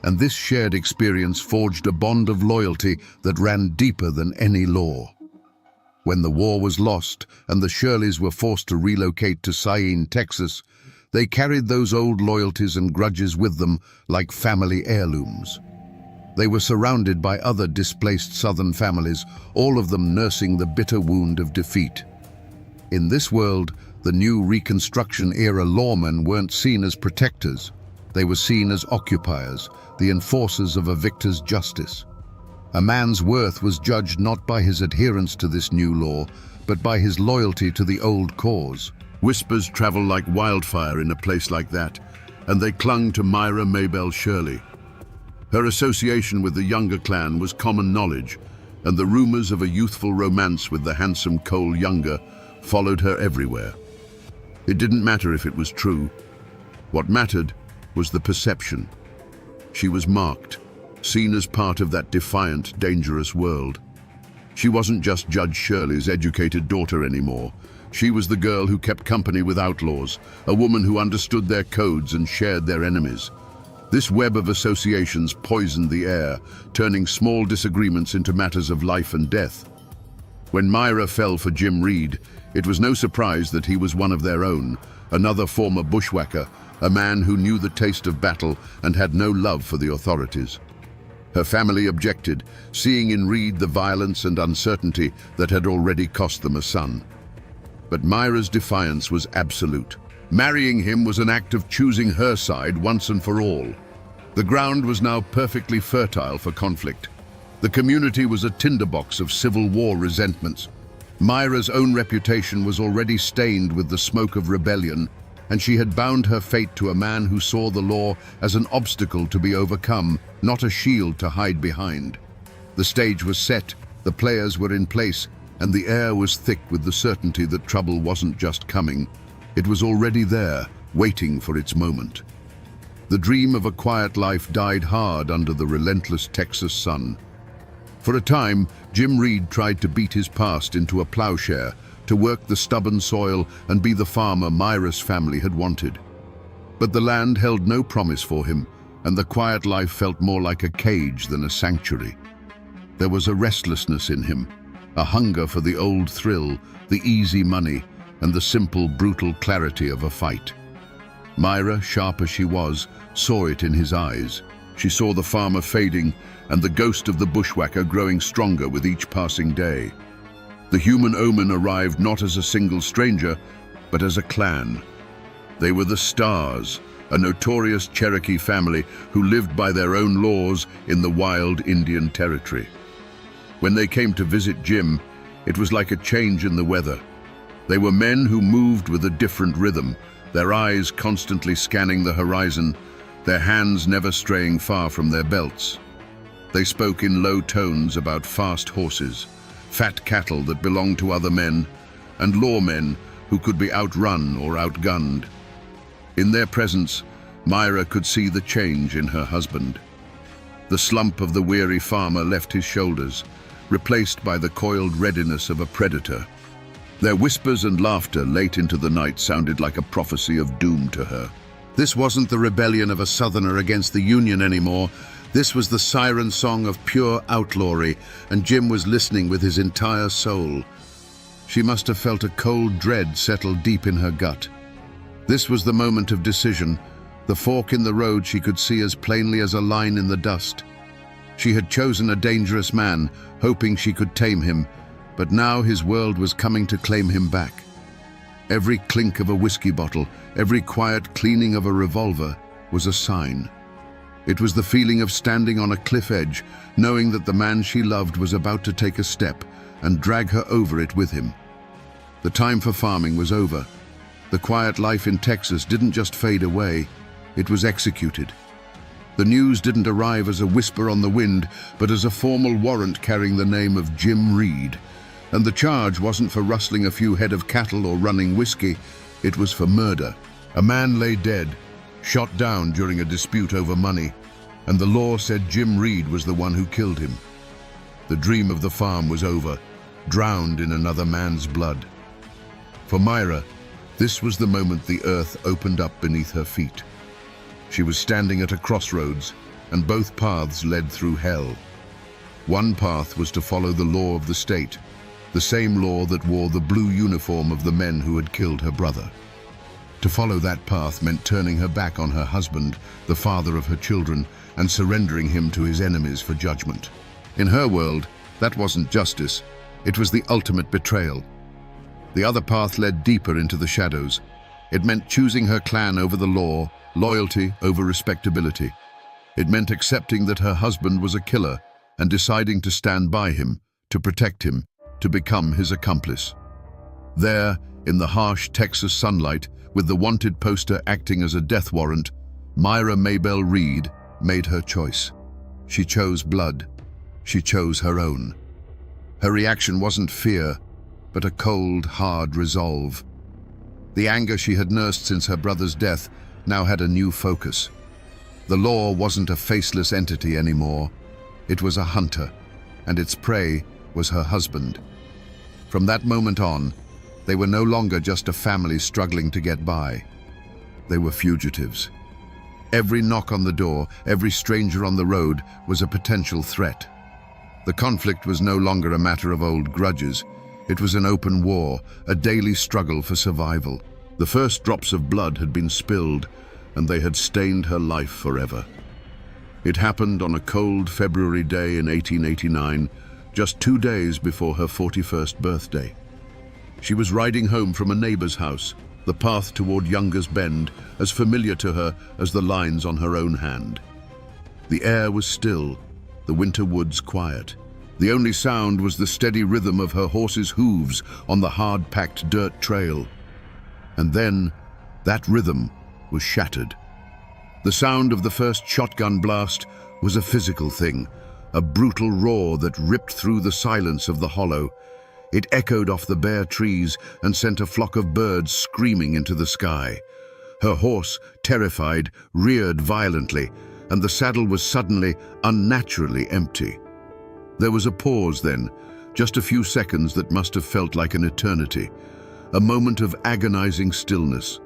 and this shared experience forged a bond of loyalty that ran deeper than any law. When the war was lost and the Shirleys were forced to relocate to Syene, Texas, they carried those old loyalties and grudges with them like family heirlooms. They were surrounded by other displaced Southern families, all of them nursing the bitter wound of defeat. In this world, the new Reconstruction-era lawmen weren't seen as protectors. They were seen as occupiers, the enforcers of a victor's justice. A man's worth was judged not by his adherence to this new law, but by his loyalty to the old cause. Whispers travel like wildfire in a place like that, and they clung to Myra Maybelle Shirley. Her association with the Younger clan was common knowledge, and the rumors of a youthful romance with the handsome Cole Younger followed her everywhere. It didn't matter if it was true. What mattered was the perception. She was marked, seen as part of that defiant, dangerous world. She wasn't just Judge Shirley's educated daughter anymore. She was the girl who kept company with outlaws, a woman who understood their codes and shared their enemies. This web of associations poisoned the air, turning small disagreements into matters of life and death. When Myra fell for Jim Reed, it was no surprise that he was one of their own, another former bushwhacker, a man who knew the taste of battle and had no love for the authorities. Her family objected, seeing in Reed the violence and uncertainty that had already cost them a son. But Myra's defiance was absolute. Marrying him was an act of choosing her side once and for all. The ground was now perfectly fertile for conflict. The community was a tinderbox of Civil War resentments. Myra's own reputation was already stained with the smoke of rebellion, and she had bound her fate to a man who saw the law as an obstacle to be overcome, not a shield to hide behind. The stage was set, the players were in place, and the air was thick with the certainty that trouble wasn't just coming. It was already there, waiting for its moment. The dream of a quiet life died hard under the relentless Texas sun. For a time, Jim Reed tried to beat his past into a plowshare, to work the stubborn soil and be the farmer Myra's family had wanted. But the land held no promise for him, and the quiet life felt more like a cage than a sanctuary. There was a restlessness in him, a hunger for the old thrill, the easy money, and the simple, brutal clarity of a fight. Myra, sharp as she was, saw it in his eyes. She saw the farmer fading and the ghost of the bushwhacker growing stronger with each passing day. The human omen arrived not as a single stranger, but as a clan. They were the Stars, a notorious Cherokee family who lived by their own laws in the wild Indian territory. When they came to visit Jim, it was like a change in the weather. They were men who moved with a different rhythm, their eyes constantly scanning the horizon, their hands never straying far from their belts. They spoke in low tones about fast horses, fat cattle that belonged to other men, and lawmen who could be outrun or outgunned. In their presence, Myra could see the change in her husband. The slump of the weary farmer left his shoulders, replaced by the coiled readiness of a predator. Their whispers and laughter late into the night sounded like a prophecy of doom to her. This wasn't the rebellion of a Southerner against the Union anymore. This was the siren song of pure outlawry, and Jim was listening with his entire soul. She must have felt a cold dread settle deep in her gut. This was the moment of decision, the fork in the road she could see as plainly as a line in the dust. She had chosen a dangerous man, hoping she could tame him, but now his world was coming to claim him back. Every clink of a whiskey bottle, every quiet cleaning of a revolver was a sign. It was the feeling of standing on a cliff edge, knowing that the man she loved was about to take a step and drag her over it with him. The time for farming was over. The quiet life in Texas didn't just fade away, it was executed. The news didn't arrive as a whisper on the wind, but as a formal warrant carrying the name of Jim Reed. And the charge wasn't for rustling a few head of cattle or running whiskey, it was for murder. A man lay dead, shot down during a dispute over money, and the law said Jim Reed was the one who killed him. The dream of the farm was over, drowned in another man's blood. For Myra, this was the moment the earth opened up beneath her feet. She was standing at a crossroads, and both paths led through hell. One path was to follow the law of the state, the same law that wore the blue uniform of the men who had killed her brother. To follow that path meant turning her back on her husband, the father of her children, and surrendering him to his enemies for judgment. In her world, that wasn't justice, it was the ultimate betrayal. The other path led deeper into the shadows. It meant choosing her clan over the law, loyalty over respectability. It meant accepting that her husband was a killer and deciding to stand by him, to protect him, to become his accomplice. There, in the harsh Texas sunlight, with the wanted poster acting as a death warrant, Myra Maybelle Reed made her choice. She chose blood. She chose her own. Her reaction wasn't fear, but a cold, hard resolve. The anger she had nursed since her brother's death now had a new focus. The law wasn't a faceless entity anymore. It was a hunter, and its prey was her husband. From that moment on, they were no longer just a family struggling to get by. They were fugitives. Every knock on the door, every stranger on the road was a potential threat. The conflict was no longer a matter of old grudges. It was an open war, a daily struggle for survival. The first drops of blood had been spilled, and they had stained her life forever. It happened on a cold February day in 1889, just 2 days before her 41st birthday. She was riding home from a neighbor's house, the path toward Younger's Bend as familiar to her as the lines on her own hand. The air was still, the winter woods quiet. The only sound was the steady rhythm of her horse's hooves on the hard-packed dirt trail. And then, that rhythm was shattered. The sound of the first shotgun blast was a physical thing, a brutal roar that ripped through the silence of the hollow. It echoed off the bare trees and sent a flock of birds screaming into the sky. Her horse, terrified, reared violently, and the saddle was suddenly, unnaturally empty. There was a pause then, just a few seconds that must have felt like an eternity, a moment of agonizing stillness.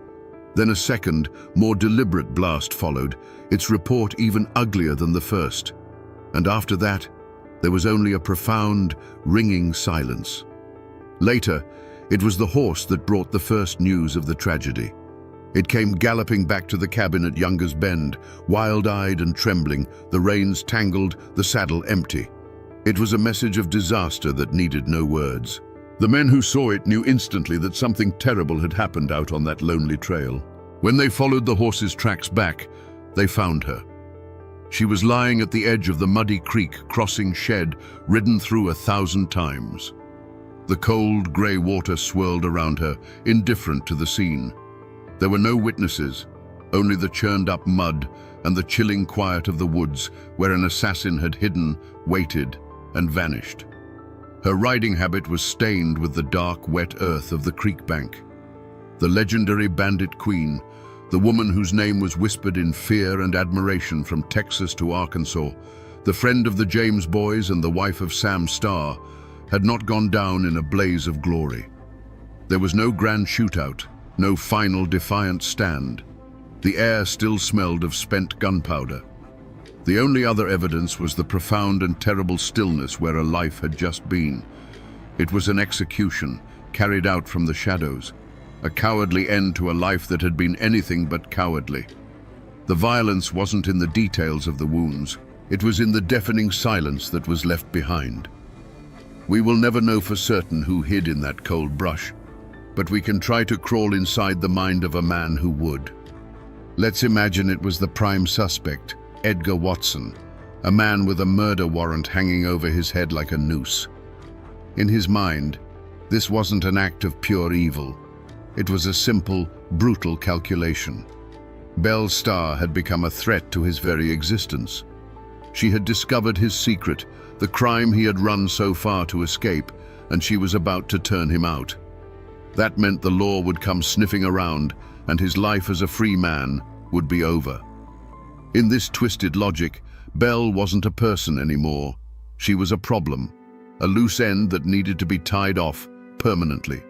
Then a second, more deliberate blast followed, its report even uglier than the first. And after that, there was only a profound, ringing silence. Later, it was the horse that brought the first news of the tragedy. It came galloping back to the cabin at Younger's Bend, wild-eyed and trembling, the reins tangled, the saddle empty. It was a message of disaster that needed no words. The men who saw it knew instantly that something terrible had happened out on that lonely trail. When they followed the horse's tracks back, they found her. She was lying at the edge of the muddy creek crossing shed, ridden through 1,000 times. The cold, grey water swirled around her, indifferent to the scene. There were no witnesses, only the churned-up mud and the chilling quiet of the woods where an assassin had hidden, waited, and vanished. Her riding habit was stained with the dark, wet earth of the creek bank. The legendary Bandit Queen, the woman whose name was whispered in fear and admiration from Texas to Arkansas, the friend of the James boys and the wife of Sam Starr, had not gone down in a blaze of glory. There was no grand shootout, no final defiant stand. The air still smelled of spent gunpowder. The only other evidence was the profound and terrible stillness where a life had just been. It was an execution, carried out from the shadows, a cowardly end to a life that had been anything but cowardly. The violence wasn't in the details of the wounds. It was in the deafening silence that was left behind. We will never know for certain who hid in that cold brush, but we can try to crawl inside the mind of a man who would. Let's imagine it was the prime suspect, Edgar Watson, a man with a murder warrant hanging over his head like a noose. In his mind, this wasn't an act of pure evil. It was a simple, brutal calculation. Belle Starr had become a threat to his very existence. She had discovered his secret, the crime he had run so far to escape, and she was about to turn him out. That meant the law would come sniffing around, and his life as a free man would be over. In this twisted logic, Belle wasn't a person anymore. She was a problem, a loose end that needed to be tied off permanently.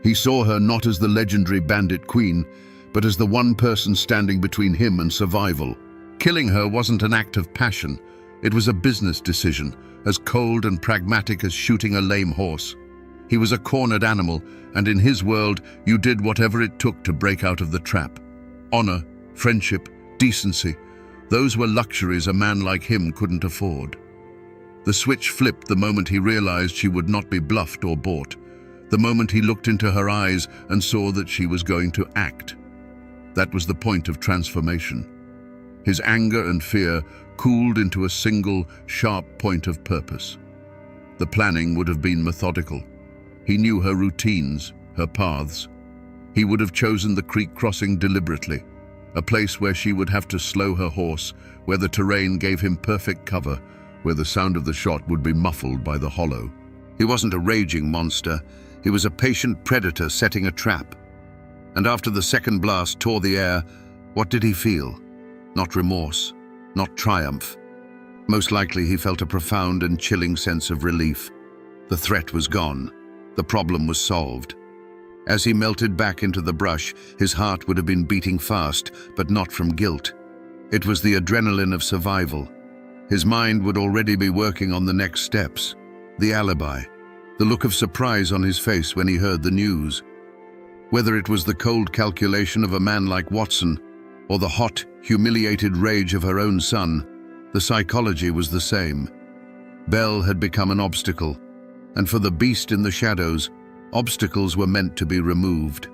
He saw her not as the legendary Bandit Queen, but as the one person standing between him and survival. Killing her wasn't an act of passion. It was a business decision, as cold and pragmatic as shooting a lame horse. He was a cornered animal, and in his world, you did whatever it took to break out of the trap. Honor, friendship, decency, those were luxuries a man like him couldn't afford. The switch flipped the moment he realized she would not be bluffed or bought, the moment he looked into her eyes and saw that she was going to act. That was the point of transformation. His anger and fear cooled into a single, sharp point of purpose. The planning would have been methodical. He knew her routines, her paths. He would have chosen the creek crossing deliberately, a place where she would have to slow her horse, where the terrain gave him perfect cover, where the sound of the shot would be muffled by the hollow. He wasn't a raging monster. He was a patient predator setting a trap. And after the second blast tore the air, what did he feel? Not remorse, not triumph. Most likely he felt a profound and chilling sense of relief. The threat was gone. The problem was solved. As he melted back into the brush, his heart would have been beating fast, but not from guilt. It was the adrenaline of survival. His mind would already be working on the next steps. The alibi, the look of surprise on his face when he heard the news. Whether it was the cold calculation of a man like Watson, or the hot, humiliated rage of her own son, the psychology was the same. Belle had become an obstacle, and for the beast in the shadows, obstacles were meant to be removed.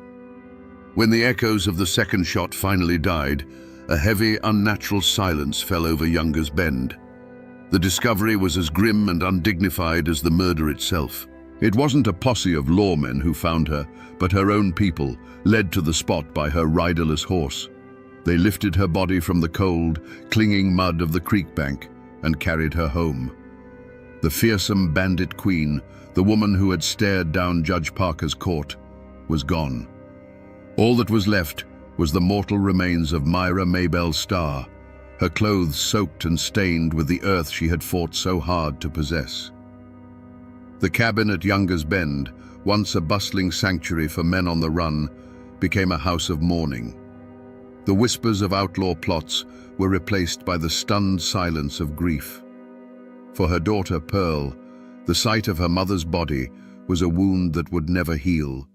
When the echoes of the second shot finally died, a heavy, unnatural silence fell over Younger's Bend. The discovery was as grim and undignified as the murder itself. It wasn't a posse of lawmen who found her, but her own people, led to the spot by her riderless horse. They lifted her body from the cold, clinging mud of the creek bank and carried her home. The fearsome bandit queen, the woman who had stared down Judge Parker's court, was gone. All that was left was the mortal remains of Myra Maybelle Starr, her clothes soaked and stained with the earth she had fought so hard to possess. The cabin at Younger's Bend, once a bustling sanctuary for men on the run, became a house of mourning. The whispers of outlaw plots were replaced by the stunned silence of grief. For her daughter, Pearl, the sight of her mother's body was a wound that would never heal.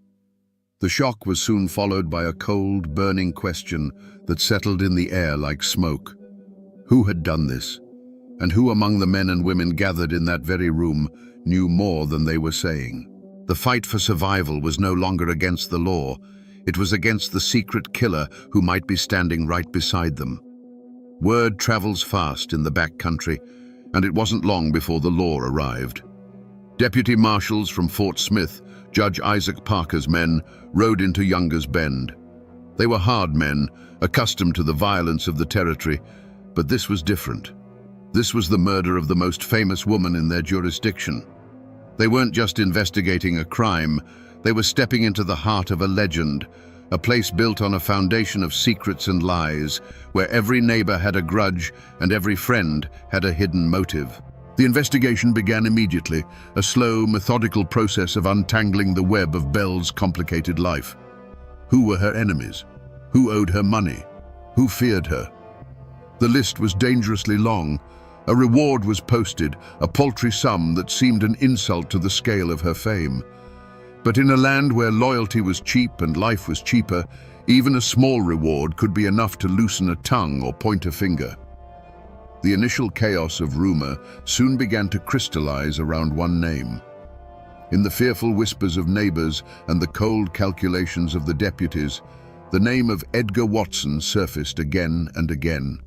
The shock was soon followed by a cold, burning question that settled in the air like smoke. Who had done this? And who among the men and women gathered in that very room knew more than they were saying? The fight for survival was no longer against the law. It was against the secret killer who might be standing right beside them. Word travels fast in the back country, and it wasn't long before the law arrived. Deputy marshals from Fort Smith, Judge Isaac Parker's men, rode into Younger's Bend. They were hard men, accustomed to the violence of the territory, but this was different. This was the murder of the most famous woman in their jurisdiction. They weren't just investigating a crime, they were stepping into the heart of a legend, a place built on a foundation of secrets and lies, where every neighbor had a grudge and every friend had a hidden motive. The investigation began immediately, a slow, methodical process of untangling the web of Belle's complicated life. Who were her enemies? Who owed her money? Who feared her? The list was dangerously long. A reward was posted, a paltry sum that seemed an insult to the scale of her fame. But in a land where loyalty was cheap and life was cheaper, even a small reward could be enough to loosen a tongue or point a finger. The initial chaos of rumor soon began to crystallize around one name. In the fearful whispers of neighbors and the cold calculations of the deputies, the name of Edgar Watson surfaced again and again.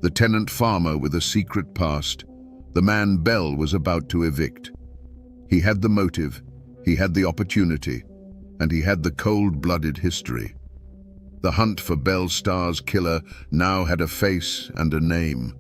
The tenant farmer with a secret past, the man Belle was about to evict. He had the motive, he had the opportunity, and he had the cold-blooded history. The hunt for Belle Starr's killer now had a face and a name.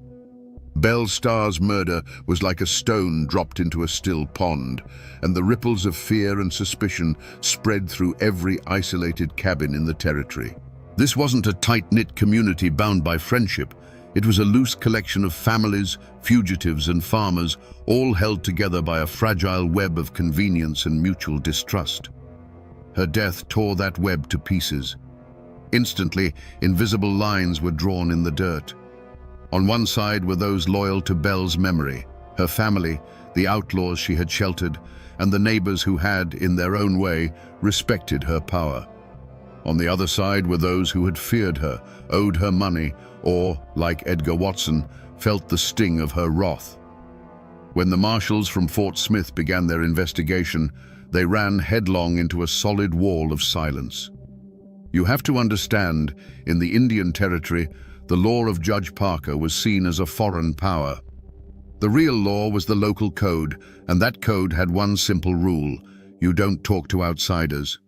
Belle Starr's murder was like a stone dropped into a still pond, and the ripples of fear and suspicion spread through every isolated cabin in the territory. This wasn't a tight-knit community bound by friendship. It was a loose collection of families, fugitives, and farmers, all held together by a fragile web of convenience and mutual distrust. Her death tore that web to pieces. Instantly, invisible lines were drawn in the dirt. On one side were those loyal to Belle's memory, her family, the outlaws she had sheltered, and the neighbors who had, in their own way, respected her power. On the other side were those who had feared her, owed her money, or, like Edgar Watson, felt the sting of her wrath. When the marshals from Fort Smith began their investigation, they ran headlong into a solid wall of silence. You have to understand, in the Indian Territory, the law of Judge Parker was seen as a foreign power. The real law was the local code, and that code had one simple rule: you don't talk to outsiders.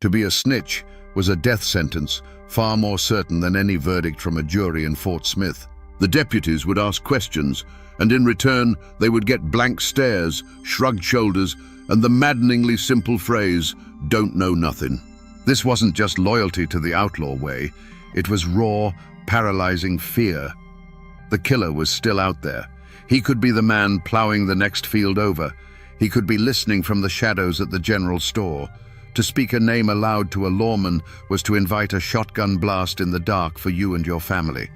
To be a snitch was a death sentence, far more certain than any verdict from a jury in Fort Smith. The deputies would ask questions, and in return they would get blank stares, shrugged shoulders, and the maddeningly simple phrase, "Don't know nothing." This wasn't just loyalty to the outlaw way, it was raw, paralyzing fear. The killer was still out there. He could be the man plowing the next field over. He could be listening from the shadows at the general store. To speak a name aloud to a lawman was to invite a shotgun blast in the dark for you and your family.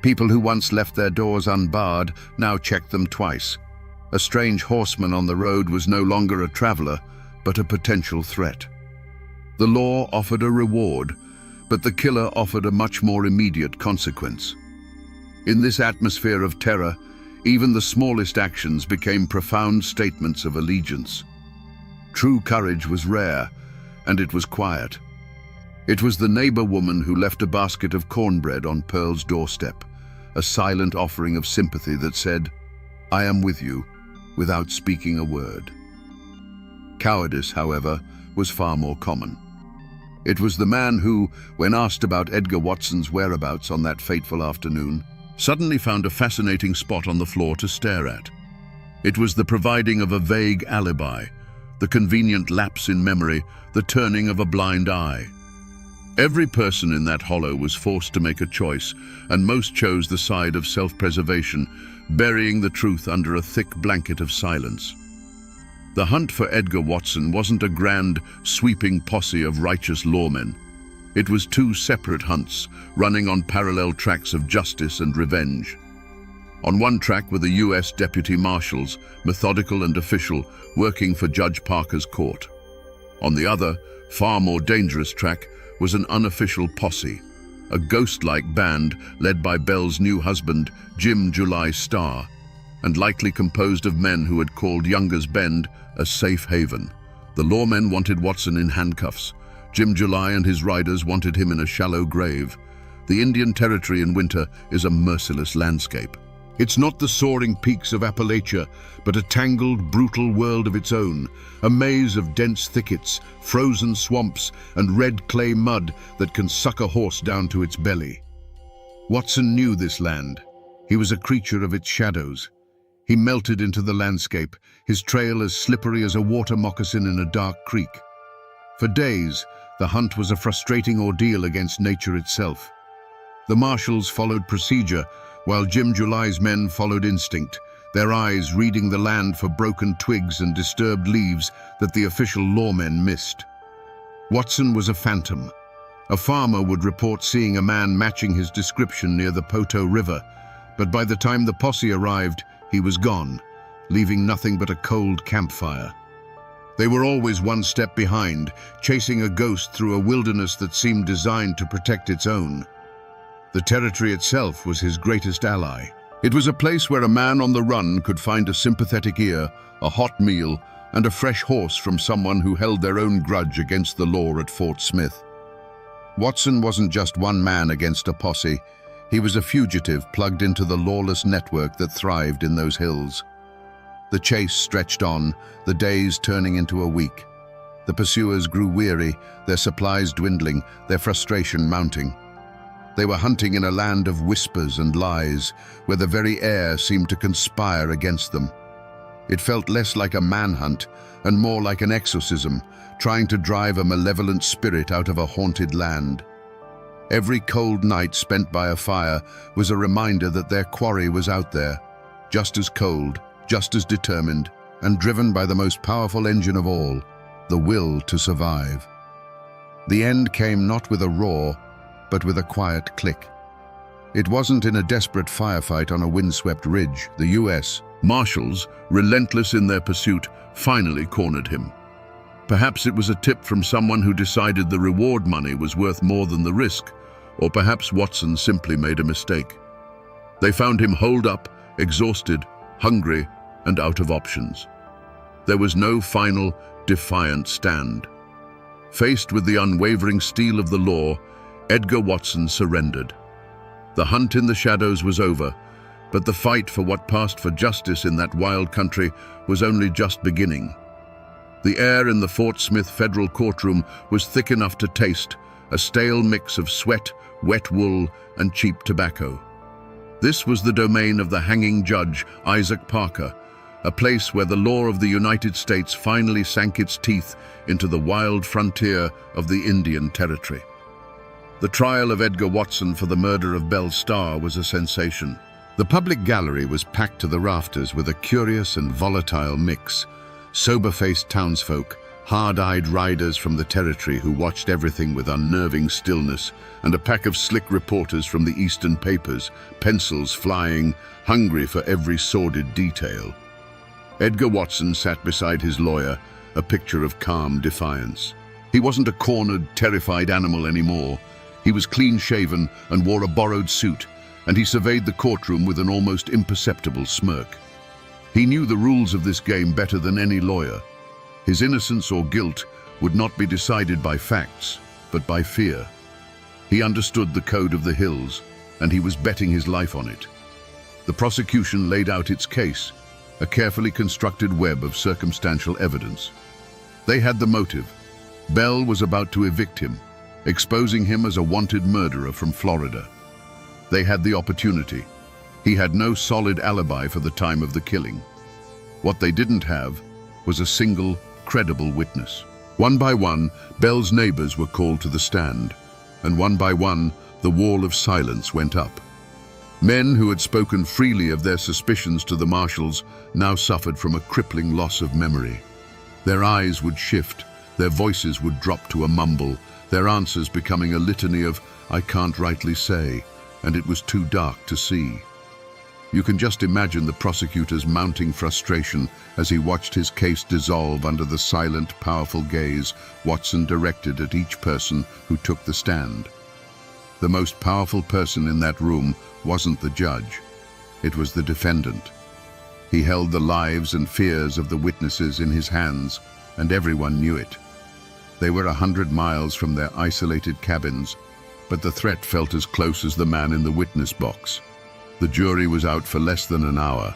People who once left their doors unbarred now checked them twice. A strange horseman on the road was no longer a traveler, but a potential threat. The law offered a reward, but the killer offered a much more immediate consequence. In this atmosphere of terror, even the smallest actions became profound statements of allegiance. True courage was rare, and it was quiet. It was the neighbor woman who left a basket of cornbread on Pearl's doorstep, a silent offering of sympathy that said, "I am with you," without speaking a word. Cowardice, however, was far more common. It was the man who, when asked about Edgar Watson's whereabouts on that fateful afternoon, suddenly found a fascinating spot on the floor to stare at. It was the providing of a vague alibi, the convenient lapse in memory, the turning of a blind eye. Every person in that hollow was forced to make a choice, and most chose the side of self-preservation, burying the truth under a thick blanket of silence. The hunt for Edgar Watson wasn't a grand, sweeping posse of righteous lawmen. It was two separate hunts, running on parallel tracks of justice and revenge. On one track were the U.S. deputy marshals, methodical and official, working for Judge Parker's court. On the other, far more dangerous track, was an unofficial posse, a ghost-like band led by Belle's new husband, Jim July Starr, and likely composed of men who had called Younger's Bend a safe haven. The lawmen wanted Watson in handcuffs. Jim July and his riders wanted him in a shallow grave. The Indian Territory in winter is a merciless landscape. It's not the soaring peaks of Appalachia, but a tangled, brutal world of its own, a maze of dense thickets, frozen swamps, and red clay mud that can suck a horse down to its belly. Watson knew this land. He was a creature of its shadows. He melted into the landscape, his trail as slippery as a water moccasin in a dark creek. For days, the hunt was a frustrating ordeal against nature itself. The marshals followed procedure, while Jim July's men followed instinct, their eyes reading the land for broken twigs and disturbed leaves that the official lawmen missed. Watson was a phantom. A farmer would report seeing a man matching his description near the Poto River, but by the time the posse arrived, he was gone, leaving nothing but a cold campfire. They were always one step behind, chasing a ghost through a wilderness that seemed designed to protect its own. The territory itself was his greatest ally. It was a place where a man on the run could find a sympathetic ear, a hot meal, and a fresh horse from someone who held their own grudge against the law at Fort Smith. Watson wasn't just one man against a posse. He was a fugitive plugged into the lawless network that thrived in those hills. The chase stretched on, the days turning into a week. The pursuers grew weary, their supplies dwindling, their frustration mounting. They were hunting in a land of whispers and lies, where the very air seemed to conspire against them. It felt less like a manhunt and more like an exorcism, trying to drive a malevolent spirit out of a haunted land. Every cold night spent by a fire was a reminder that their quarry was out there, just as cold, just as determined, and driven by the most powerful engine of all, the will to survive. The end came not with a roar, but with a quiet click. It wasn't in a desperate firefight on a windswept ridge. The U.S. Marshals, relentless in their pursuit, finally cornered him. Perhaps it was a tip from someone who decided the reward money was worth more than the risk, or perhaps Watson simply made a mistake. They found him holed up, exhausted, hungry, and out of options. There was no final, defiant stand. Faced with the unwavering steel of the law, Edgar Watson surrendered. The hunt in the shadows was over, but the fight for what passed for justice in that wild country was only just beginning. The air in the Fort Smith federal courtroom was thick enough to taste, a stale mix of sweat, wet wool, and cheap tobacco. This was the domain of the hanging judge, Isaac Parker, a place where the law of the United States finally sank its teeth into the wild frontier of the Indian Territory. The trial of Edgar Watson for the murder of Belle Starr was a sensation. The public gallery was packed to the rafters with a curious and volatile mix. Sober-faced townsfolk, hard-eyed riders from the territory who watched everything with unnerving stillness, and a pack of slick reporters from the eastern papers, pencils flying, hungry for every sordid detail. Edgar Watson sat beside his lawyer, a picture of calm defiance. He wasn't a cornered, terrified animal anymore. He was clean-shaven and wore a borrowed suit, and he surveyed the courtroom with an almost imperceptible smirk. He knew the rules of this game better than any lawyer. His innocence or guilt would not be decided by facts, but by fear. He understood the code of the hills, and he was betting his life on it. The prosecution laid out its case, a carefully constructed web of circumstantial evidence. They had the motive. Bell was about to evict him, exposing him as a wanted murderer from Florida. They had the opportunity. He had no solid alibi for the time of the killing. What they didn't have was a single, credible witness. One by one, Bell's neighbors were called to the stand, and one by one, the wall of silence went up. Men who had spoken freely of their suspicions to the marshals now suffered from a crippling loss of memory. Their eyes would shift, their voices would drop to a mumble, their answers becoming a litany of, "I can't rightly say," and it was too dark to see. You can just imagine the prosecutor's mounting frustration as he watched his case dissolve under the silent, powerful gaze Watson directed at each person who took the stand. The most powerful person in that room wasn't the judge. It was the defendant. He held the lives and fears of the witnesses in his hands, and everyone knew it. They were 100 miles from their isolated cabins, but the threat felt as close as the man in the witness box. The jury was out for less than an hour.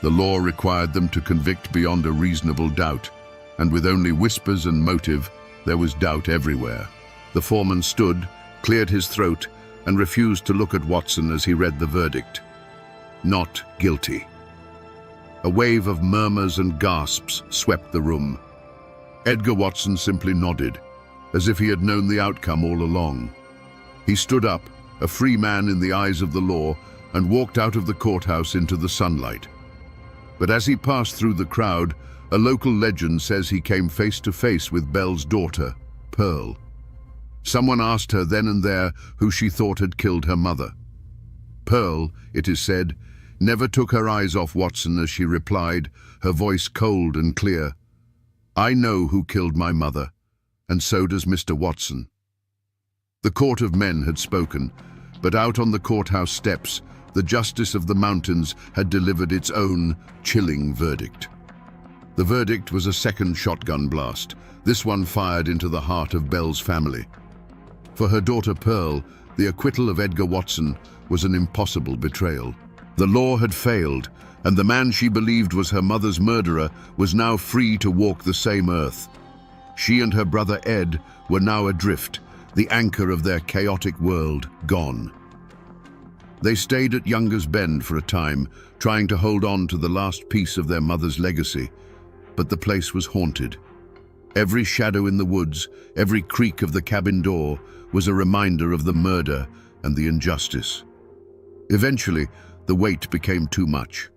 The law required them to convict beyond a reasonable doubt, and with only whispers and motive, there was doubt everywhere. The foreman stood, cleared his throat, and refused to look at Watson as he read the verdict. Not guilty. A wave of murmurs and gasps swept the room. Edgar Watson simply nodded, as if he had known the outcome all along. He stood up, a free man in the eyes of the law, and walked out of the courthouse into the sunlight. But as he passed through the crowd, a local legend says he came face to face with Bell's daughter, Pearl. Someone asked her then and there who she thought had killed her mother. Pearl, it is said, never took her eyes off Watson as she replied, her voice cold and clear, "I know who killed my mother, and so does Mr. Watson." The court of men had spoken, but out on the courthouse steps, the justice of the mountains had delivered its own chilling verdict. The verdict was a second shotgun blast, this one fired into the heart of Bell's family. For her daughter Pearl, the acquittal of Edgar Watson was an impossible betrayal. The law had failed, and the man she believed was her mother's murderer was now free to walk the same earth. She and her brother Ed were now adrift, the anchor of their chaotic world gone. They stayed at Younger's Bend for a time, trying to hold on to the last piece of their mother's legacy, but the place was haunted. Every shadow in the woods, every creak of the cabin door was a reminder of the murder and the injustice. Eventually, the weight became too much.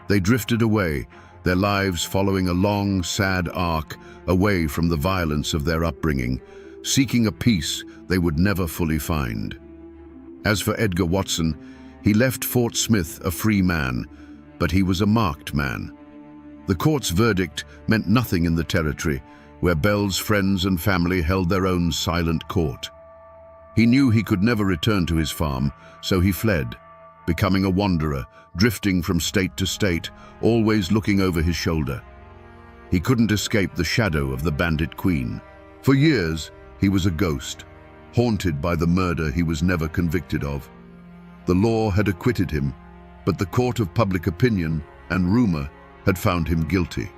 They drifted away, their lives following a long, sad arc away from the violence of their upbringing, seeking a peace they would never fully find. As for Edgar Watson, he left Fort Smith a free man, but he was a marked man. The court's verdict meant nothing in the territory, where Bell's friends and family held their own silent court. He knew he could never return to his farm, so he fled, becoming a wanderer, drifting from state to state, always looking over his shoulder. He couldn't escape the shadow of the Bandit Queen. For years, he was a ghost, haunted by the murder he was never convicted of. The law had acquitted him, but the court of public opinion and rumor had found him guilty.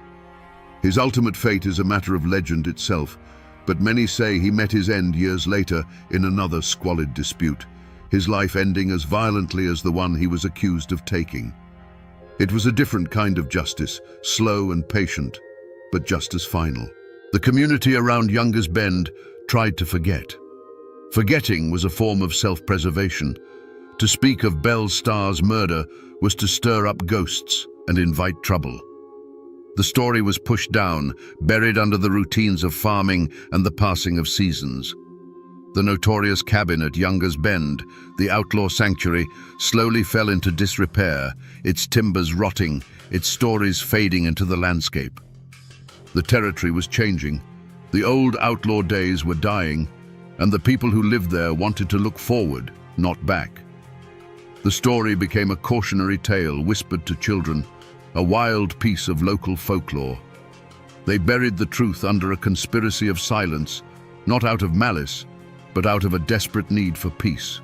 His ultimate fate is a matter of legend itself, but many say he met his end years later in another squalid dispute, his life ending as violently as the one he was accused of taking. It was a different kind of justice, slow and patient, but just as final. The community around Younger's Bend tried to forget. Forgetting was a form of self-preservation. To speak of Belle Starr's murder was to stir up ghosts and invite trouble. The story was pushed down, buried under the routines of farming and the passing of seasons. The notorious cabin at Younger's Bend, the outlaw sanctuary, slowly fell into disrepair, its timbers rotting, its stories fading into the landscape. The territory was changing. The old outlaw days were dying, and the people who lived there wanted to look forward, not back. The story became a cautionary tale whispered to children, a wild piece of local folklore. They buried the truth under a conspiracy of silence, not out of malice, but out of a desperate need for peace.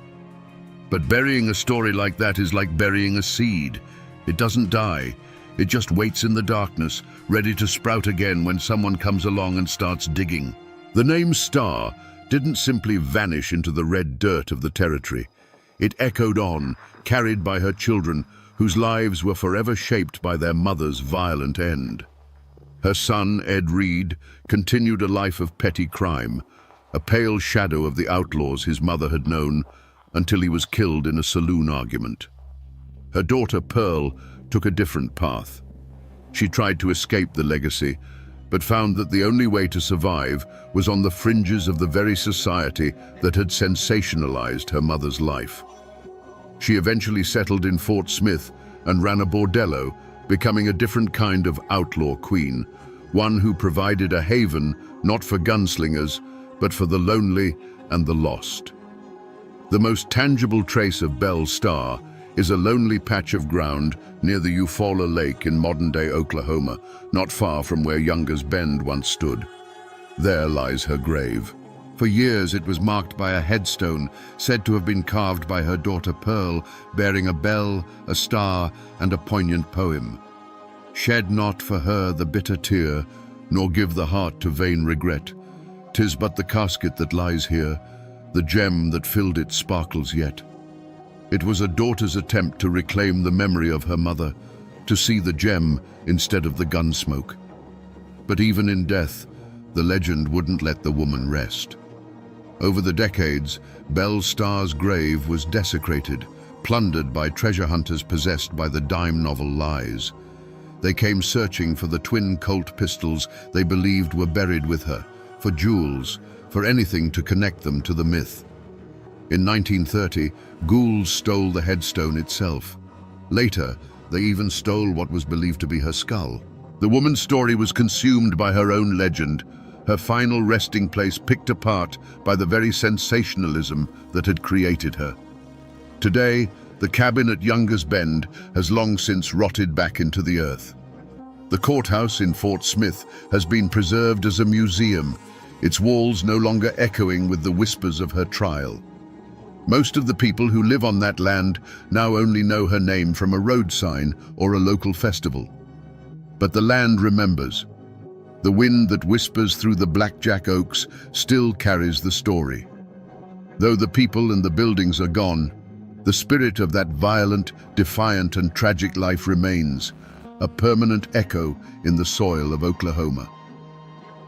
But burying a story like that is like burying a seed. It doesn't die. It just waits in the darkness, ready to sprout again when someone comes along and starts digging. The name Star didn't simply vanish into the red dirt of the territory. It echoed on, carried by her children, whose lives were forever shaped by their mother's violent end. Her son, Ed Reed, continued a life of petty crime, a pale shadow of the outlaws his mother had known, until he was killed in a saloon argument. Her daughter, Pearl, took a different path. She tried to escape the legacy, but found that the only way to survive was on the fringes of the very society that had sensationalized her mother's life. She eventually settled in Fort Smith and ran a bordello, becoming a different kind of outlaw queen, one who provided a haven not for gunslingers, but for the lonely and the lost. The most tangible trace of Belle Starr is a lonely patch of ground near the Eufaula Lake in modern-day Oklahoma, not far from where Younger's Bend once stood. There lies her grave. For years it was marked by a headstone said to have been carved by her daughter Pearl, bearing a bell, a star, and a poignant poem. Shed not for her the bitter tear, nor give the heart to vain regret. 'Tis but the casket that lies here, the gem that filled it sparkles yet. It was a daughter's attempt to reclaim the memory of her mother, to see the gem instead of the gun smoke. But even in death, the legend wouldn't let the woman rest. Over the decades, Belle Starr's grave was desecrated, plundered by treasure hunters possessed by the dime novel lies. They came searching for the twin Colt pistols they believed were buried with her, for jewels, for anything to connect them to the myth. In 1930, ghouls stole the headstone itself. Later, they even stole what was believed to be her skull. The woman's story was consumed by her own legend, her final resting place picked apart by the very sensationalism that had created her. Today, the cabin at Younger's Bend has long since rotted back into the earth. The courthouse in Fort Smith has been preserved as a museum, its walls no longer echoing with the whispers of her trial. Most of the people who live on that land now only know her name from a road sign or a local festival. But the land remembers. The wind that whispers through the blackjack oaks still carries the story. Though the people and the buildings are gone, the spirit of that violent, defiant, and tragic life remains, a permanent echo in the soil of Oklahoma.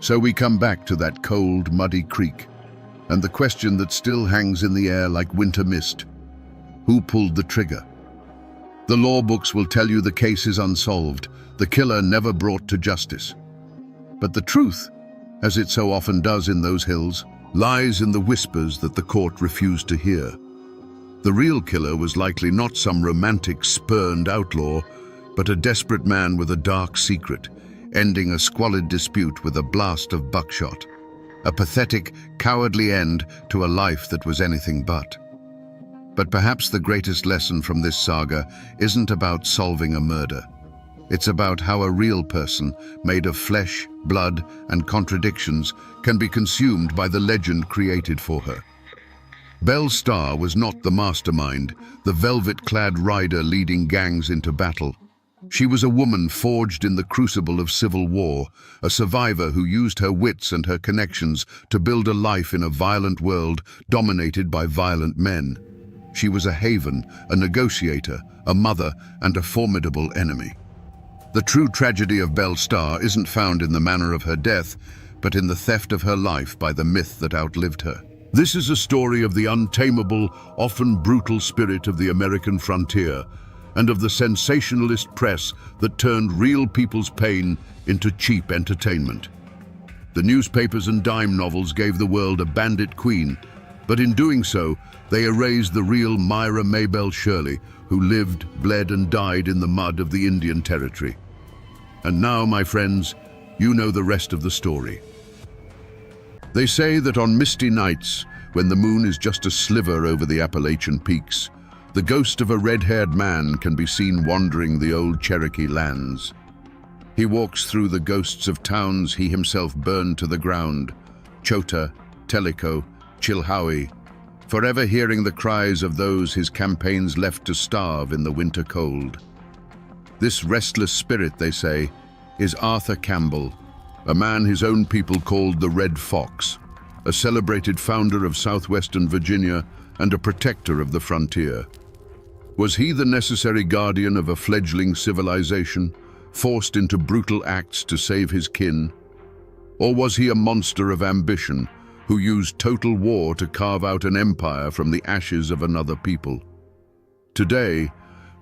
So we come back to that cold, muddy creek, and the question that still hangs in the air like winter mist: who pulled the trigger? The law books will tell you the case is unsolved, the killer never brought to justice. But the truth, as it so often does in those hills, lies in the whispers that the court refused to hear. The real killer was likely not some romantic, spurned outlaw, but a desperate man with a dark secret, ending a squalid dispute with a blast of buckshot. A pathetic, cowardly end to a life that was anything but. But perhaps the greatest lesson from this saga isn't about solving a murder. It's about how a real person, made of flesh, blood, and contradictions, can be consumed by the legend created for her. Belle Starr was not the mastermind, the velvet-clad rider leading gangs into battle. She was a woman forged in the crucible of civil war, a survivor who used her wits and her connections to build a life in a violent world dominated by violent men. She was a haven, a negotiator, a mother, and a formidable enemy. The true tragedy of Belle Starr isn't found in the manner of her death, but in the theft of her life by the myth that outlived her. This is a story of the untamable, often brutal spirit of the American frontier, and of the sensationalist press that turned real people's pain into cheap entertainment. The newspapers and dime novels gave the world a bandit queen, but in doing so, they erased the real Myra Maybelle Shirley, who lived, bled, and died in the mud of the Indian Territory. And now, my friends, you know the rest of the story. They say that on misty nights, when the moon is just a sliver over the Appalachian peaks, the ghost of a red-haired man can be seen wandering the old Cherokee lands. He walks through the ghosts of towns he himself burned to the ground, Chota, Tellico, Chilhowie, forever hearing the cries of those his campaigns left to starve in the winter cold. This restless spirit, they say, is Arthur Campbell, a man his own people called the Red Fox, a celebrated founder of southwestern Virginia and a protector of the frontier. Was he the necessary guardian of a fledgling civilization, forced into brutal acts to save his kin? Or was he a monster of ambition, who used total war to carve out an empire from the ashes of another people? Today,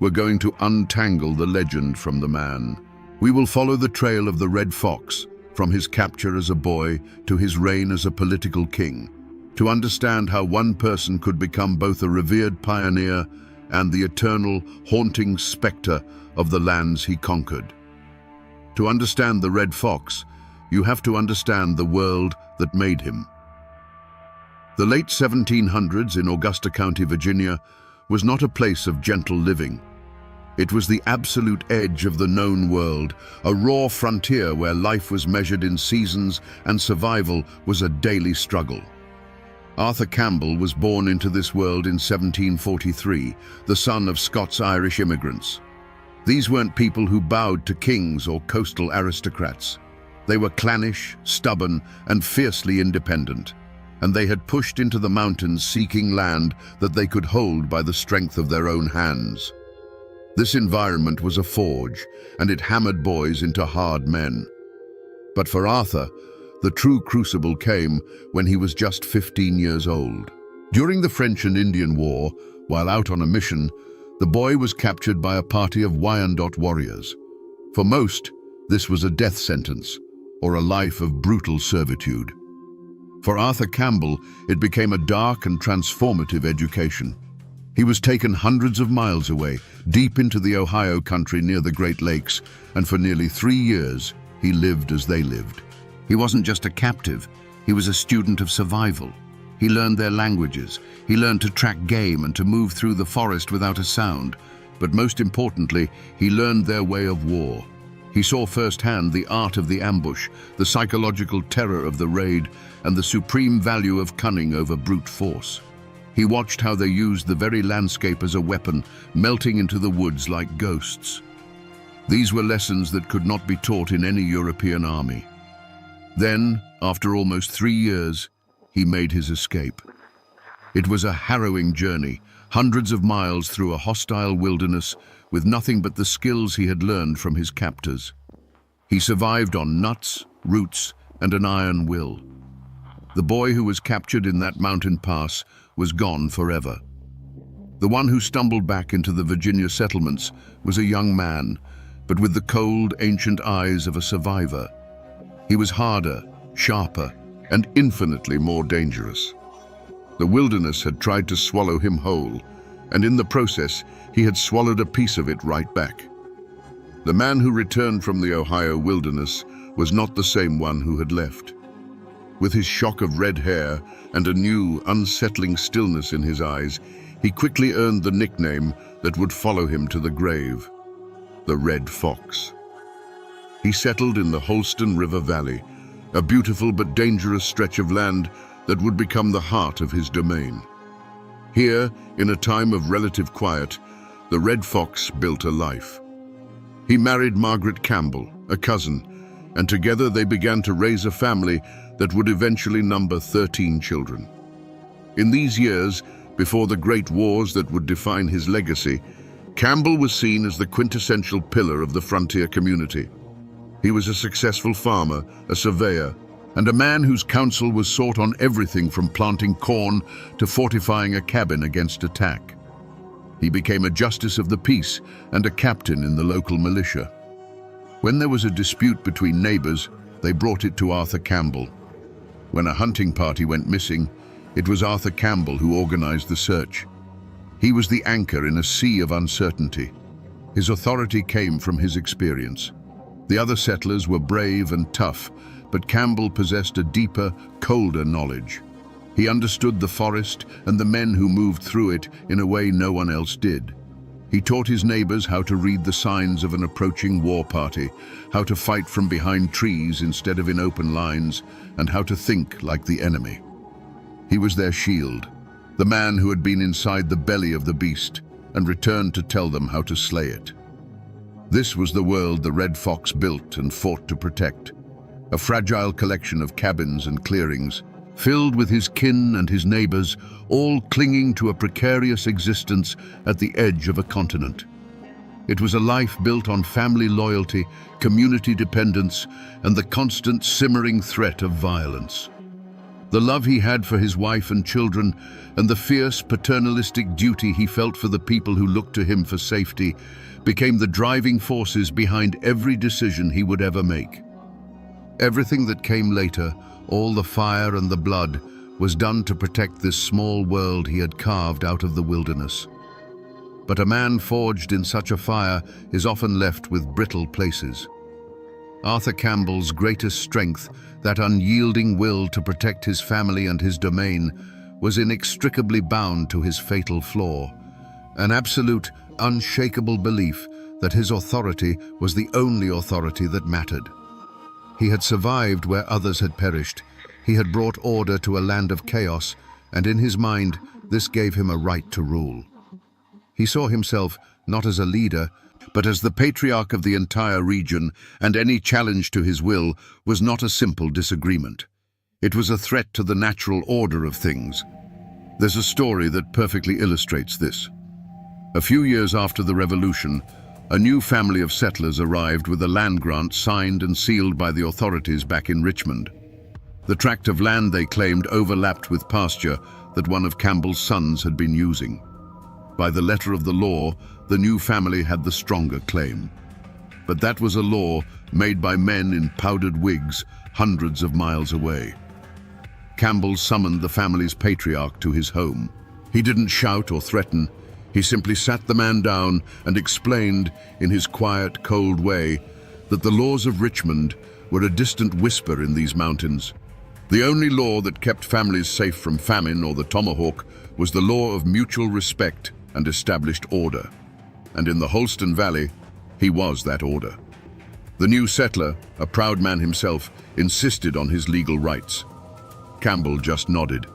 we're going to untangle the legend from the man. We will follow the trail of the Red Fox, from his capture as a boy to his reign as a political king, to understand how one person could become both a revered pioneer and the eternal, haunting specter of the lands he conquered. To understand the Red Fox, you have to understand the world that made him. The late 1700s in Augusta County, Virginia, was not a place of gentle living. It was the absolute edge of the known world, a raw frontier where life was measured in seasons and survival was a daily struggle. Arthur Campbell was born into this world in 1743, the son of Scots-Irish immigrants. These weren't people who bowed to kings or coastal aristocrats. They were clannish, stubborn, and fiercely independent, and they had pushed into the mountains seeking land that they could hold by the strength of their own hands. This environment was a forge, and it hammered boys into hard men. But for Arthur, the true crucible came when he was just 15 years old. During the French and Indian War, while out on a mission, the boy was captured by a party of Wyandot warriors. For most, this was a death sentence, or a life of brutal servitude. For Arthur Campbell, it became a dark and transformative education. He was taken hundreds of miles away, deep into the Ohio country near the Great Lakes, and for nearly 3 years, he lived as they lived. He wasn't just a captive, he was a student of survival. He learned their languages, he learned to track game and to move through the forest without a sound. But most importantly, he learned their way of war. He saw firsthand the art of the ambush, the psychological terror of the raid, and the supreme value of cunning over brute force. He watched how they used the very landscape as a weapon, melting into the woods like ghosts. These were lessons that could not be taught in any European army. Then, after almost 3 years, he made his escape. It was a harrowing journey, hundreds of miles through a hostile wilderness with nothing but the skills he had learned from his captors. He survived on nuts, roots, and an iron will. The boy who was captured in that mountain pass was gone forever. The one who stumbled back into the Virginia settlements was a young man, but with the cold, ancient eyes of a survivor. He was harder, sharper, and infinitely more dangerous. The wilderness had tried to swallow him whole, and in the process, he had swallowed a piece of it right back. The man who returned from the Ohio wilderness was not the same one who had left. With his shock of red hair and a new, unsettling stillness in his eyes, he quickly earned the nickname that would follow him to the grave, the Red Fox. He settled in the Holston River Valley, a beautiful but dangerous stretch of land that would become the heart of his domain. Here, in a time of relative quiet, the Red Fox built a life. He married Margaret Campbell, a cousin, and together they began to raise a family that would eventually number 13 children. In these years, before the great wars that would define his legacy, Campbell was seen as the quintessential pillar of the frontier community. He was a successful farmer, a surveyor, and a man whose counsel was sought on everything from planting corn to fortifying a cabin against attack. He became a justice of the peace and a captain in the local militia. When there was a dispute between neighbors, they brought it to Arthur Campbell. When a hunting party went missing, it was Arthur Campbell who organized the search. He was the anchor in a sea of uncertainty. His authority came from his experience. The other settlers were brave and tough, but Campbell possessed a deeper, colder knowledge. He understood the forest and the men who moved through it in a way no one else did. He taught his neighbors how to read the signs of an approaching war party, how to fight from behind trees instead of in open lines, and how to think like the enemy. He was their shield, the man who had been inside the belly of the beast and returned to tell them how to slay it. This was the world the Red Fox built and fought to protect, a fragile collection of cabins and clearings, filled with his kin and his neighbors, all clinging to a precarious existence at the edge of a continent. It was a life built on family loyalty, community dependence, and the constant simmering threat of violence. The love he had for his wife and children, and the fierce paternalistic duty he felt for the people who looked to him for safety, became the driving forces behind every decision he would ever make. Everything that came later, all the fire and the blood, was done to protect this small world he had carved out of the wilderness. But a man forged in such a fire is often left with brittle places. Arthur Campbell's greatest strength, that unyielding will to protect his family and his domain, was inextricably bound to his fatal flaw, an absolute, unshakable belief that his authority was the only authority that mattered. He had survived where others had perished. He had brought order to a land of chaos, and in his mind, this gave him a right to rule. He saw himself not as a leader, but as the patriarch of the entire region, and any challenge to his will was not a simple disagreement. It was a threat to the natural order of things. There's a story that perfectly illustrates this. A few years after the revolution, a new family of settlers arrived with a land grant signed and sealed by the authorities back in Richmond. The tract of land they claimed overlapped with pasture that one of Campbell's sons had been using. By the letter of the law, the new family had the stronger claim. But that was a law made by men in powdered wigs hundreds of miles away. Campbell summoned the family's patriarch to his home. He didn't shout or threaten. He simply sat the man down and explained, in his quiet, cold way, that the laws of Richmond were a distant whisper in these mountains. The only law that kept families safe from famine or the tomahawk was the law of mutual respect and established order. And in the Holston Valley, he was that order. The new settler, a proud man himself, insisted on his legal rights. Campbell just nodded.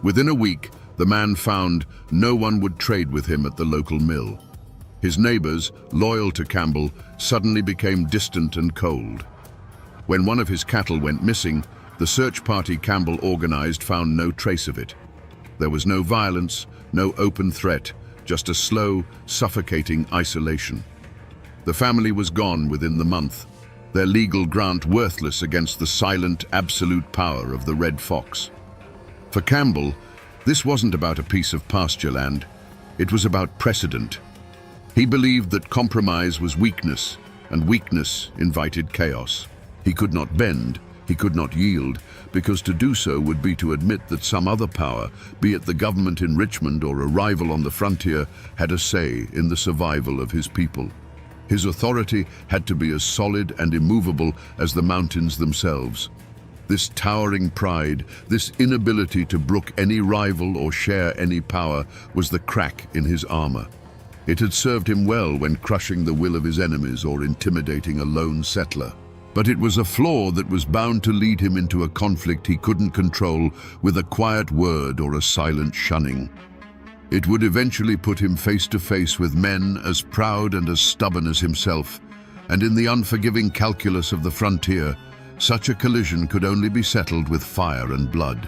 Within a week, the man found no one would trade with him at the local mill. His neighbors, loyal to Campbell, suddenly became distant and cold. When one of his cattle went missing, the search party Campbell organized found no trace of it. There was no violence, no open threat, just a slow, suffocating isolation. The family was gone within the month, their legal grant worthless against the silent, absolute power of the Red Fox. For Campbell, this wasn't about a piece of pasture land, it was about precedent. He believed that compromise was weakness, and weakness invited chaos. He could not bend, he could not yield, because to do so would be to admit that some other power, be it the government in Richmond or a rival on the frontier, had a say in the survival of his people. His authority had to be as solid and immovable as the mountains themselves. This towering pride, this inability to brook any rival or share any power, was the crack in his armor. It had served him well when crushing the will of his enemies or intimidating a lone settler. But it was a flaw that was bound to lead him into a conflict he couldn't control with a quiet word or a silent shunning. It would eventually put him face to face with men as proud and as stubborn as himself, and in the unforgiving calculus of the frontier, such a collision could only be settled with fire and blood.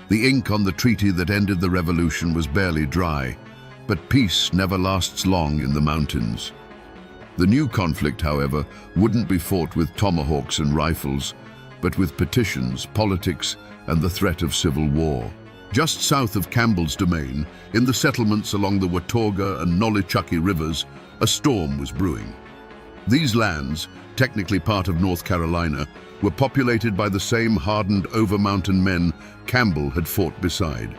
The ink on the treaty that ended the revolution was barely dry, but peace never lasts long in the mountains. The new conflict, however, wouldn't be fought with tomahawks and rifles, but with petitions, politics, and the threat of civil war. Just south of Campbell's domain, in the settlements along the Watauga and Nolichucky rivers, a storm was brewing. These lands, technically part of North Carolina, were populated by the same hardened over-mountain men Campbell had fought beside.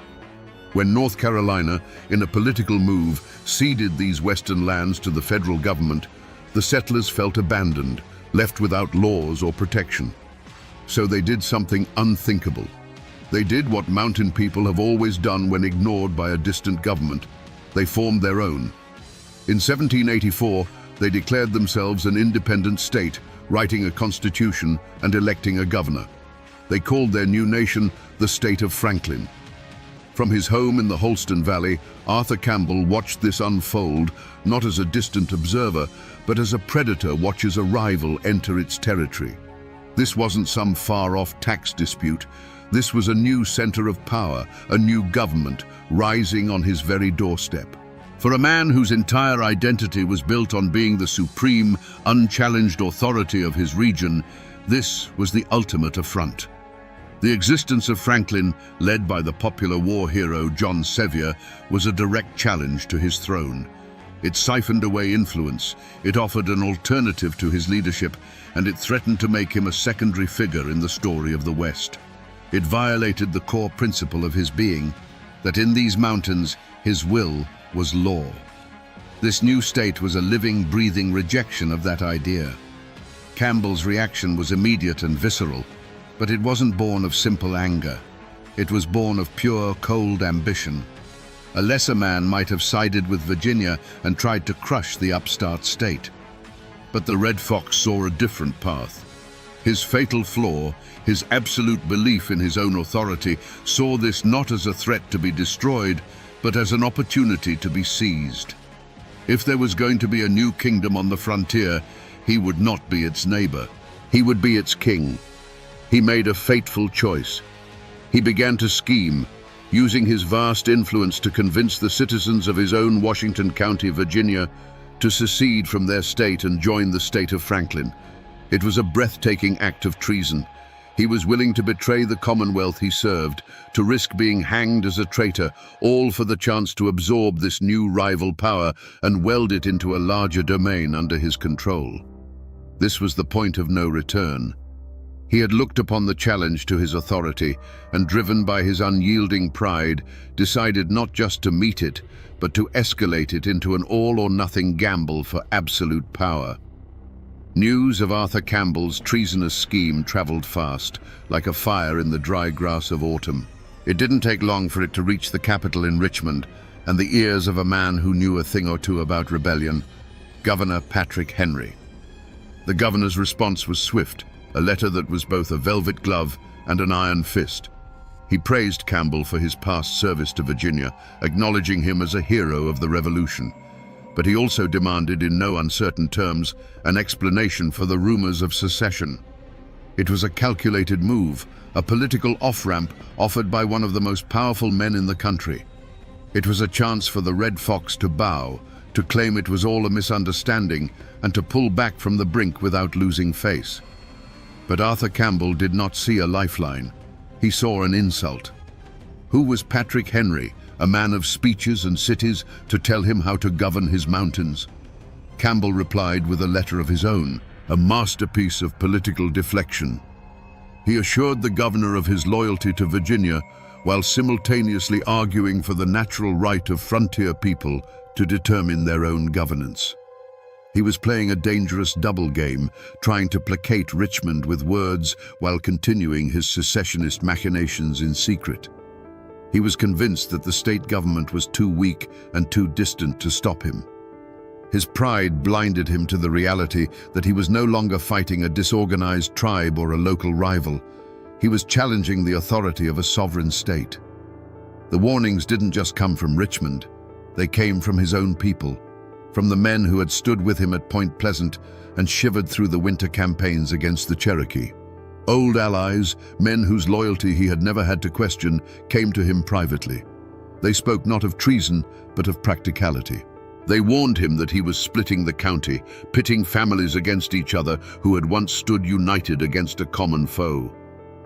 When North Carolina, in a political move, ceded these western lands to the federal government, the settlers felt abandoned, left without laws or protection. So they did something unthinkable. They did what mountain people have always done when ignored by a distant government. They formed their own. In 1784, they declared themselves an independent state, writing a constitution and electing a governor. They called their new nation the State of Franklin. From his home in the Holston Valley, Arthur Campbell watched this unfold, not as a distant observer, but as a predator watches a rival enter its territory. This wasn't some far-off tax dispute. This was a new center of power, a new government, rising on his very doorstep. For a man whose entire identity was built on being the supreme, unchallenged authority of his region, this was the ultimate affront. The existence of Franklin, led by the popular war hero John Sevier, was a direct challenge to his throne. It siphoned away influence, it offered an alternative to his leadership, and it threatened to make him a secondary figure in the story of the West. It violated the core principle of his being, that in these mountains, his will was law. This new state was a living, breathing rejection of that idea. Campbell's reaction was immediate and visceral, but it wasn't born of simple anger. It was born of pure, cold ambition. A lesser man might have sided with Virginia and tried to crush the upstart state. But the Red Fox saw a different path. His fatal flaw, his absolute belief in his own authority, saw this not as a threat to be destroyed, but as an opportunity to be seized. If there was going to be a new kingdom on the frontier, he would not be its neighbor. He would be its king. He made a fateful choice. He began to scheme, using his vast influence to convince the citizens of his own Washington County, Virginia, to secede from their state and join the state of Franklin. It was a breathtaking act of treason. He was willing to betray the Commonwealth he served, to risk being hanged as a traitor, all for the chance to absorb this new rival power and weld it into a larger domain under his control. This was the point of no return. He had looked upon the challenge to his authority and, driven by his unyielding pride, decided not just to meet it, but to escalate it into an all-or-nothing gamble for absolute power. News of Arthur Campbell's treasonous scheme traveled fast, like a fire in the dry grass of autumn. It didn't take long for it to reach the capital in Richmond and the ears of a man who knew a thing or two about rebellion, Governor Patrick Henry. The governor's response was swift, a letter that was both a velvet glove and an iron fist. He praised Campbell for his past service to Virginia, acknowledging him as a hero of the Revolution. But he also demanded, in no uncertain terms, an explanation for the rumors of secession. It was a calculated move, a political off-ramp offered by one of the most powerful men in the country. It was a chance for the Red Fox to bow, to claim it was all a misunderstanding, and to pull back from the brink without losing face. But Arthur Campbell did not see a lifeline. He saw an insult. Who was Patrick Henry, a man of speeches and cities, to tell him how to govern his mountains? Campbell replied with a letter of his own, a masterpiece of political deflection. He assured the governor of his loyalty to Virginia, while simultaneously arguing for the natural right of frontier people to determine their own governance. He was playing a dangerous double game, trying to placate Richmond with words while continuing his secessionist machinations in secret. He was convinced that the state government was too weak and too distant to stop him. His pride blinded him to the reality that he was no longer fighting a disorganized tribe or a local rival. He was challenging the authority of a sovereign state. The warnings didn't just come from Richmond. They came from his own people, from the men who had stood with him at Point Pleasant and shivered through the winter campaigns against the Cherokee. Old allies, men whose loyalty he had never had to question, came to him privately. They spoke not of treason, but of practicality. They warned him that he was splitting the county, pitting families against each other who had once stood united against a common foe.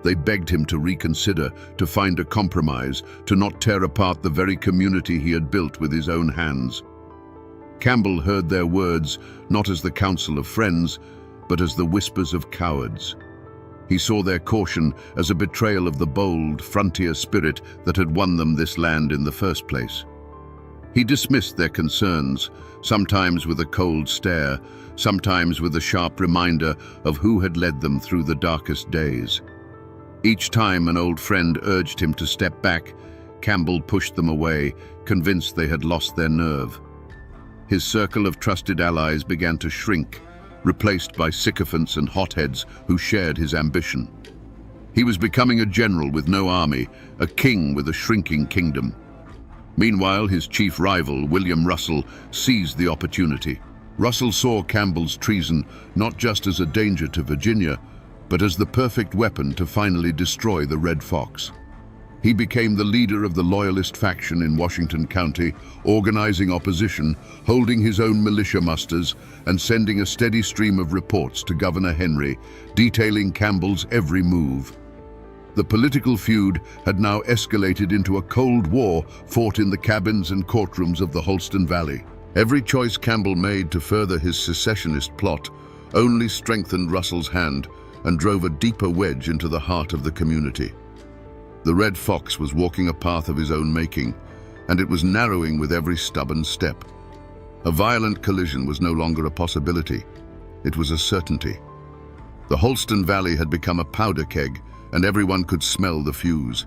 They begged him to reconsider, to find a compromise, to not tear apart the very community he had built with his own hands. Campbell heard their words not as the counsel of friends, but as the whispers of cowards. He saw their caution as a betrayal of the bold, frontier spirit that had won them this land in the first place. He dismissed their concerns, sometimes with a cold stare, sometimes with a sharp reminder of who had led them through the darkest days. Each time an old friend urged him to step back, Campbell pushed them away, convinced they had lost their nerve. His circle of trusted allies began to shrink, replaced by sycophants and hotheads who shared his ambition. He was becoming a general with no army, a king with a shrinking kingdom. Meanwhile, his chief rival, William Russell, seized the opportunity. Russell saw Campbell's treason not just as a danger to Virginia, but as the perfect weapon to finally destroy the Red Fox. He became the leader of the Loyalist faction in Washington County, organizing opposition, holding his own militia musters, and sending a steady stream of reports to Governor Henry, detailing Campbell's every move. The political feud had now escalated into a cold war fought in the cabins and courtrooms of the Holston Valley. Every choice Campbell made to further his secessionist plot only strengthened Russell's hand and drove a deeper wedge into the heart of the community. The Red Fox was walking a path of his own making, and it was narrowing with every stubborn step. A violent collision was no longer a possibility. It was a certainty. The Holston Valley had become a powder keg, and everyone could smell the fuse.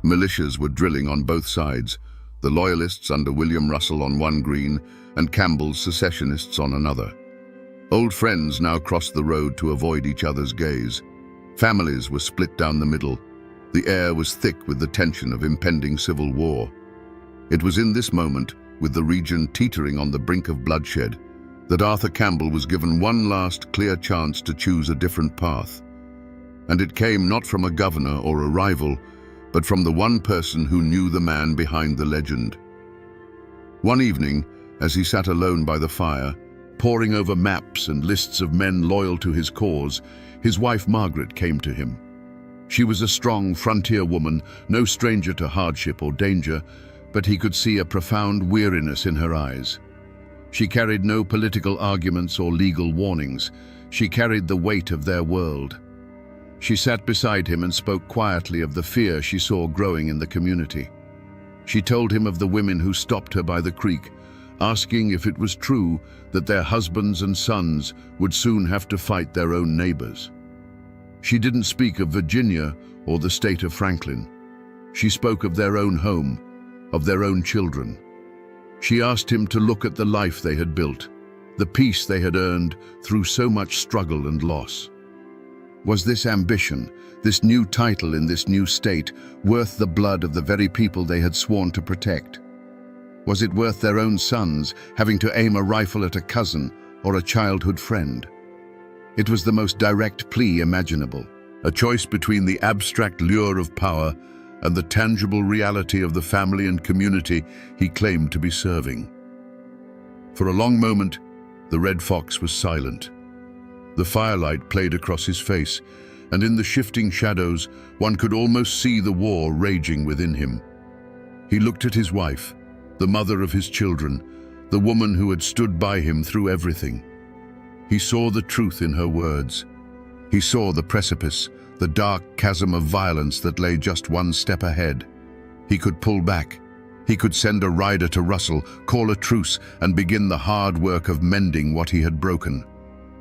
Militias were drilling on both sides, the Loyalists under William Russell on one green, and Campbell's secessionists on another. Old friends now crossed the road to avoid each other's gaze. Families were split down the middle. The air was thick with the tension of impending civil war. It was in this moment, with the region teetering on the brink of bloodshed, that Arthur Campbell was given one last clear chance to choose a different path. And it came not from a governor or a rival, but from the one person who knew the man behind the legend. One evening, as he sat alone by the fire, poring over maps and lists of men loyal to his cause, his wife Margaret came to him. She was a strong frontier woman, no stranger to hardship or danger, but he could see a profound weariness in her eyes. She carried no political arguments or legal warnings. She carried the weight of their world. She sat beside him and spoke quietly of the fear she saw growing in the community. She told him of the women who stopped her by the creek, asking if it was true that their husbands and sons would soon have to fight their own neighbors. She didn't speak of Virginia or the state of Franklin. She spoke of their own home, of their own children. She asked him to look at the life they had built, the peace they had earned through so much struggle and loss. Was this ambition, this new title in this new state, worth the blood of the very people they had sworn to protect? Was it worth their own sons having to aim a rifle at a cousin or a childhood friend? It was the most direct plea imaginable, a choice between the abstract lure of power and the tangible reality of the family and community he claimed to be serving. For a long moment, the Red Fox was silent. The firelight played across his face, and in the shifting shadows, one could almost see the war raging within him. He looked at his wife, the mother of his children, the woman who had stood by him through everything. He saw the truth in her words. He saw the precipice, the dark chasm of violence that lay just one step ahead. He could pull back. He could send a rider to Russell, call a truce, and begin the hard work of mending what he had broken.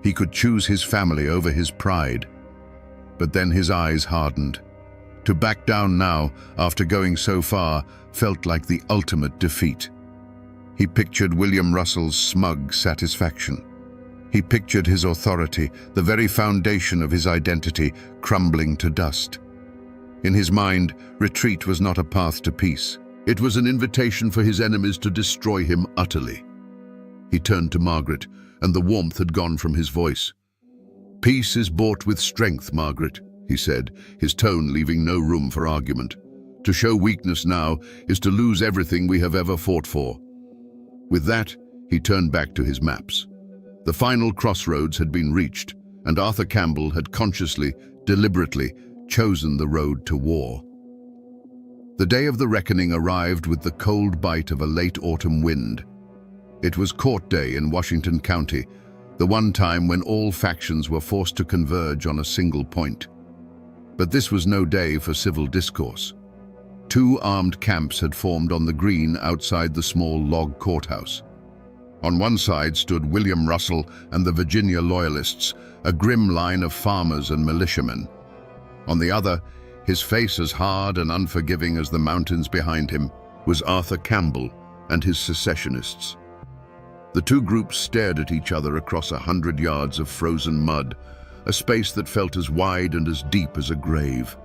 He could choose his family over his pride. But then his eyes hardened. To back down now, after going so far, felt like the ultimate defeat. He pictured William Russell's smug satisfaction. He pictured his authority, the very foundation of his identity, crumbling to dust. In his mind, retreat was not a path to peace. It was an invitation for his enemies to destroy him utterly. He turned to Margaret, and the warmth had gone from his voice. "Peace is bought with strength, Margaret," he said, his tone leaving no room for argument. "To show weakness now is to lose everything we have ever fought for." With that, he turned back to his maps. The final crossroads had been reached, and Arthur Campbell had consciously, deliberately, chosen the road to war. The day of the reckoning arrived with the cold bite of a late autumn wind. It was court day in Washington County, the one time when all factions were forced to converge on a single point. But this was no day for civil discourse. Two armed camps had formed on the green outside the small log courthouse. On one side stood William Russell and the Virginia Loyalists, a grim line of farmers and militiamen. On the other, his face as hard and unforgiving as the mountains behind him, was Arthur Campbell and his secessionists. The two groups stared at each other across 100 yards of frozen mud, a space that felt as wide and as deep as a grave.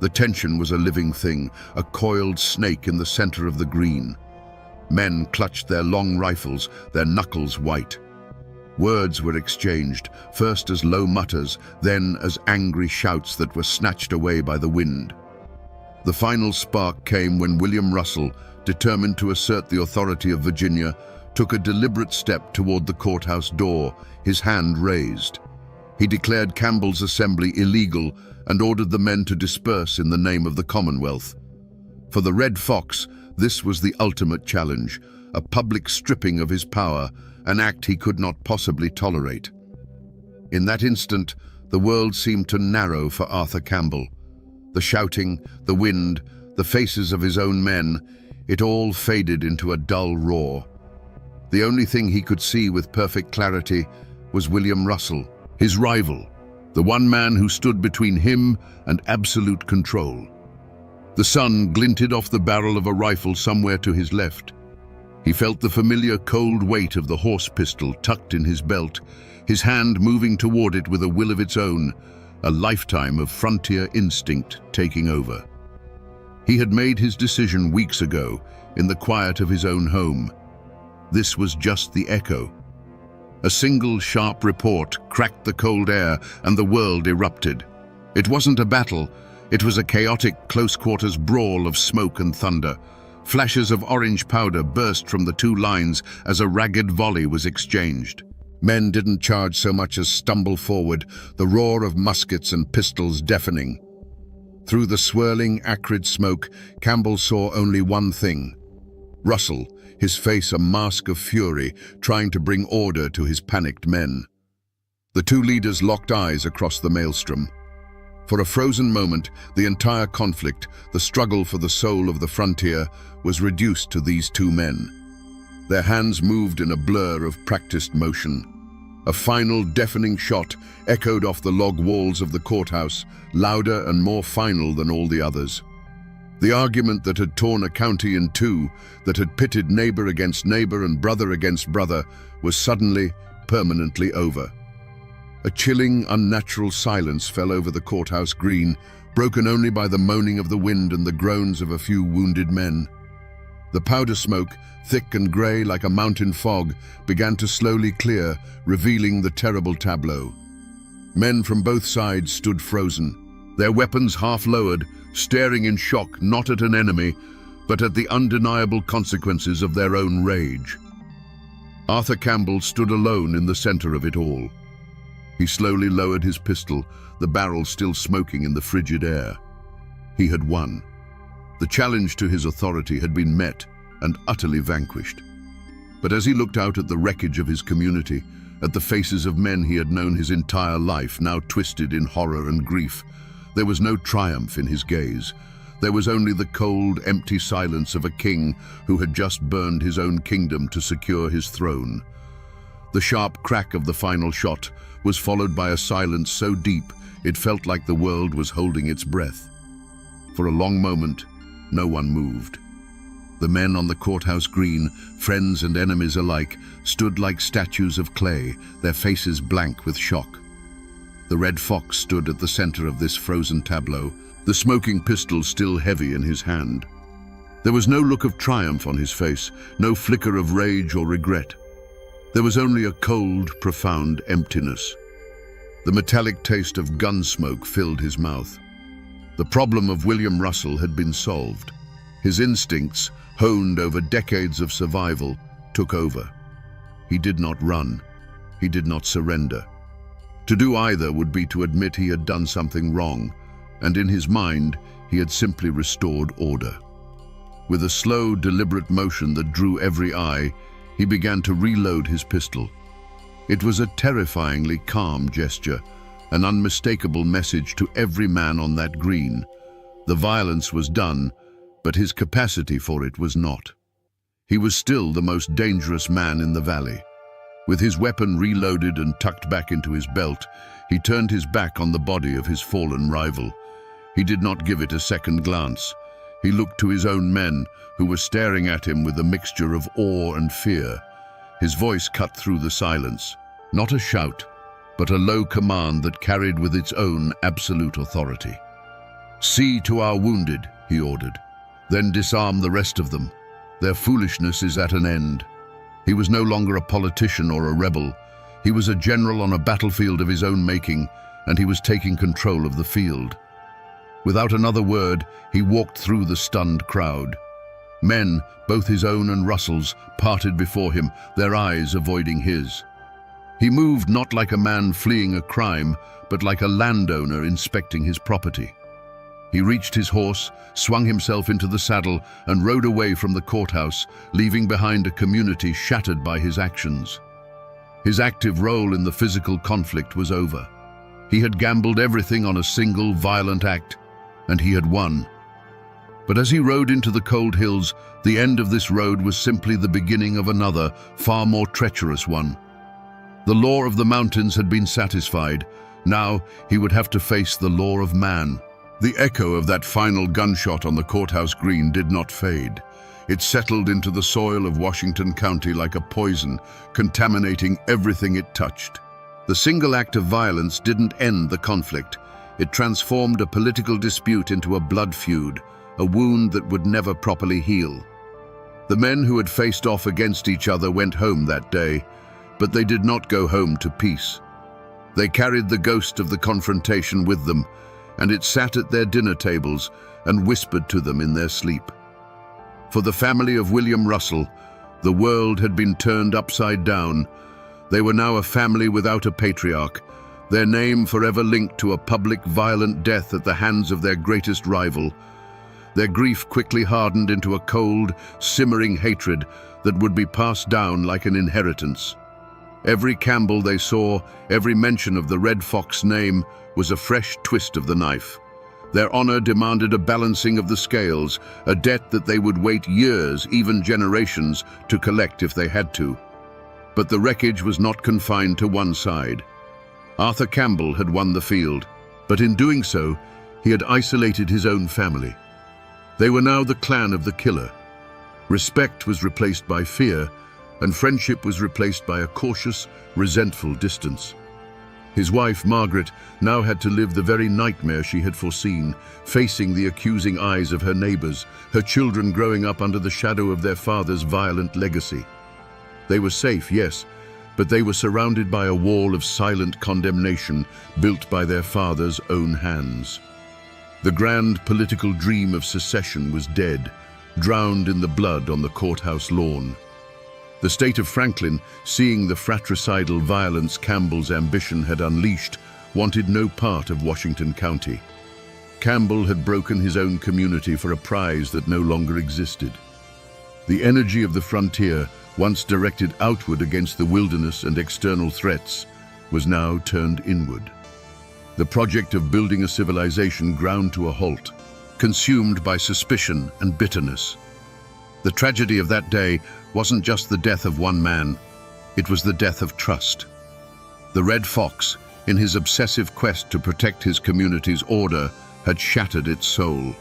The tension was a living thing, a coiled snake in the center of the green. Men clutched their long rifles, their knuckles white. Words were exchanged, first as low mutters, then as angry shouts that were snatched away by the wind. The final spark came when William Russell, determined to assert the authority of Virginia, took a deliberate step toward the courthouse door, his hand raised. He declared Campbell's assembly illegal and ordered the men to disperse in the name of the Commonwealth. For the Red Fox, this was the ultimate challenge, a public stripping of his power, an act he could not possibly tolerate. In that instant, the world seemed to narrow for Arthur Campbell. The shouting, the wind, the faces of his own men, it all faded into a dull roar. The only thing he could see with perfect clarity was William Russell, his rival, the one man who stood between him and absolute control. The sun glinted off the barrel of a rifle somewhere to his left. He felt the familiar cold weight of the horse pistol tucked in his belt, his hand moving toward it with a will of its own, a lifetime of frontier instinct taking over. He had made his decision weeks ago, in the quiet of his own home. This was just the echo. A single sharp report cracked the cold air and the world erupted. It wasn't a battle, it was a chaotic close-quarters brawl of smoke and thunder. Flashes of orange powder burst from the two lines as a ragged volley was exchanged. Men didn't charge so much as stumble forward, the roar of muskets and pistols deafening. Through the swirling, acrid smoke, Campbell saw only one thing. Russell, his face a mask of fury, trying to bring order to his panicked men. The two leaders locked eyes across the maelstrom. For a frozen moment, the entire conflict, the struggle for the soul of the frontier, was reduced to these two men. Their hands moved in a blur of practiced motion. A final deafening shot echoed off the log walls of the courthouse, louder and more final than all the others. The argument that had torn a county in two, that had pitted neighbor against neighbor and brother against brother, was suddenly, permanently over. A chilling, unnatural silence fell over the courthouse green, broken only by the moaning of the wind and the groans of a few wounded men. The powder smoke, thick and grey like a mountain fog, began to slowly clear, revealing the terrible tableau. Men from both sides stood frozen, their weapons half lowered, staring in shock not at an enemy, but at the undeniable consequences of their own rage. Arthur Campbell stood alone in the center of it all. He slowly lowered his pistol, the barrel still smoking in the frigid air. He had won. The challenge to his authority had been met and utterly vanquished. But as he looked out at the wreckage of his community, at the faces of men he had known his entire life, now twisted in horror and grief, there was no triumph in his gaze. There was only the cold, empty silence of a king who had just burned his own kingdom to secure his throne. The sharp crack of the final shot was followed by a silence so deep it felt like the world was holding its breath. For a long moment, no one moved. The men on the courthouse green, friends and enemies alike, stood like statues of clay, their faces blank with shock. The Red Fox stood at the center of this frozen tableau, the smoking pistol still heavy in his hand. There was no look of triumph on his face, no flicker of rage or regret. There was only a cold, profound emptiness. The metallic taste of gun smoke filled his mouth. The problem of William Russell had been solved. His instincts, honed over decades of survival, took over. He did not run. He did not surrender. To do either would be to admit he had done something wrong, and in his mind he had simply restored order. With a slow, deliberate motion that drew every eye, he began to reload his pistol. It was a terrifyingly calm gesture, an unmistakable message to every man on that green. The violence was done, but his capacity for it was not. He was still the most dangerous man in the valley. With his weapon reloaded and tucked back into his belt, he turned his back on the body of his fallen rival. He did not give it a second glance. He looked to his own men, who were staring at him with a mixture of awe and fear. His voice cut through the silence. Not a shout, but a low command that carried with its own absolute authority. "See to our wounded," he ordered. "Then disarm the rest of them. Their foolishness is at an end." He was no longer a politician or a rebel. He was a general on a battlefield of his own making, and he was taking control of the field. Without another word, he walked through the stunned crowd. Men, both his own and Russell's, parted before him, their eyes avoiding his. He moved not like a man fleeing a crime, but like a landowner inspecting his property. He reached his horse, swung himself into the saddle, and rode away from the courthouse, leaving behind a community shattered by his actions. His active role in the physical conflict was over. He had gambled everything on a single violent act, and he had won. But as he rode into the cold hills, the end of this road was simply the beginning of another, far more treacherous one. The law of the mountains had been satisfied. Now he would have to face the law of man. The echo of that final gunshot on the courthouse green did not fade. It settled into the soil of Washington County like a poison, contaminating everything it touched. The single act of violence didn't end the conflict. It transformed a political dispute into a blood feud, a wound that would never properly heal. The men who had faced off against each other went home that day, but they did not go home to peace. They carried the ghost of the confrontation with them, and it sat at their dinner tables and whispered to them in their sleep. For the family of William Russell, the world had been turned upside down. They were now a family without a patriarch, their name forever linked to a public violent death at the hands of their greatest rival. Their grief quickly hardened into a cold, simmering hatred that would be passed down like an inheritance. Every Campbell they saw, every mention of the Red Fox name, was a fresh twist of the knife. Their honor demanded a balancing of the scales, a debt that they would wait years, even generations, to collect if they had to. But the wreckage was not confined to one side. Arthur Campbell had won the field, but in doing so, he had isolated his own family. They were now the clan of the killer. Respect was replaced by fear, and friendship was replaced by a cautious, resentful distance. His wife, Margaret, now had to live the very nightmare she had foreseen, facing the accusing eyes of her neighbors, her children growing up under the shadow of their father's violent legacy. They were safe, yes, but they were surrounded by a wall of silent condemnation built by their father's own hands. The grand political dream of secession was dead, drowned in the blood on the courthouse lawn. The state of Franklin, seeing the fratricidal violence Campbell's ambition had unleashed, wanted no part of Washington County. Campbell had broken his own community for a prize that no longer existed. The energy of the frontier, once directed outward against the wilderness and external threats, was now turned inward. The project of building a civilization ground to a halt, consumed by suspicion and bitterness. The tragedy of that day wasn't just the death of one man, it was the death of trust. The Red Fox, in his obsessive quest to protect his community's order, had shattered its soul.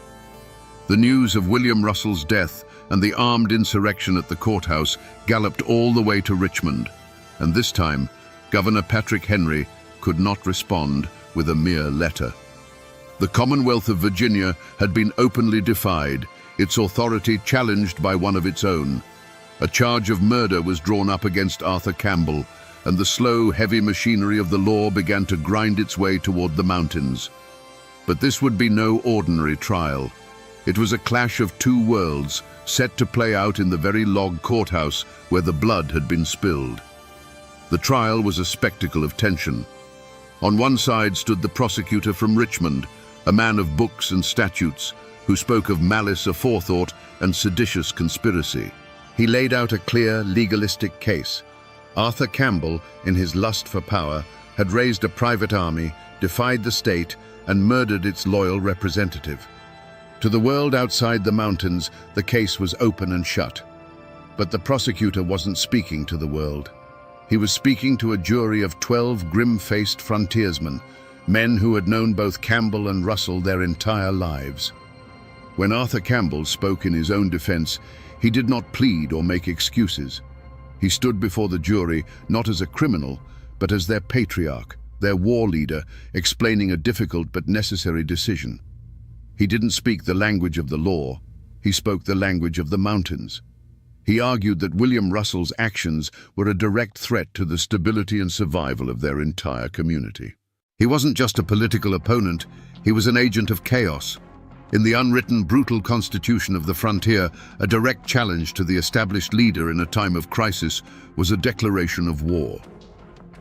The news of William Russell's death and the armed insurrection at the courthouse galloped all the way to Richmond, and this time, Governor Patrick Henry could not respond with a mere letter. The Commonwealth of Virginia had been openly defied, its authority challenged by one of its own. A charge of murder was drawn up against Arthur Campbell, and the slow, heavy machinery of the law began to grind its way toward the mountains. But this would be no ordinary trial. It was a clash of two worlds, set to play out in the very log courthouse where the blood had been spilled. The trial was a spectacle of tension. On one side stood the prosecutor from Richmond, a man of books and statutes who spoke of malice aforethought and seditious conspiracy. He laid out a clear, legalistic case. Arthur Campbell, in his lust for power, had raised a private army, defied the state, and murdered its loyal representative. To the world outside the mountains, the case was open and shut. But the prosecutor wasn't speaking to the world. He was speaking to a jury of 12 grim-faced frontiersmen, men who had known both Campbell and Russell their entire lives. When Arthur Campbell spoke in his own defense, he did not plead or make excuses. He stood before the jury not as a criminal, but as their patriarch, their war leader, explaining a difficult but necessary decision. He didn't speak the language of the law, he spoke the language of the mountains. He argued that William Russell's actions were a direct threat to the stability and survival of their entire community. He wasn't just a political opponent, he was an agent of chaos. In the unwritten, brutal constitution of the frontier, a direct challenge to the established leader in a time of crisis was a declaration of war.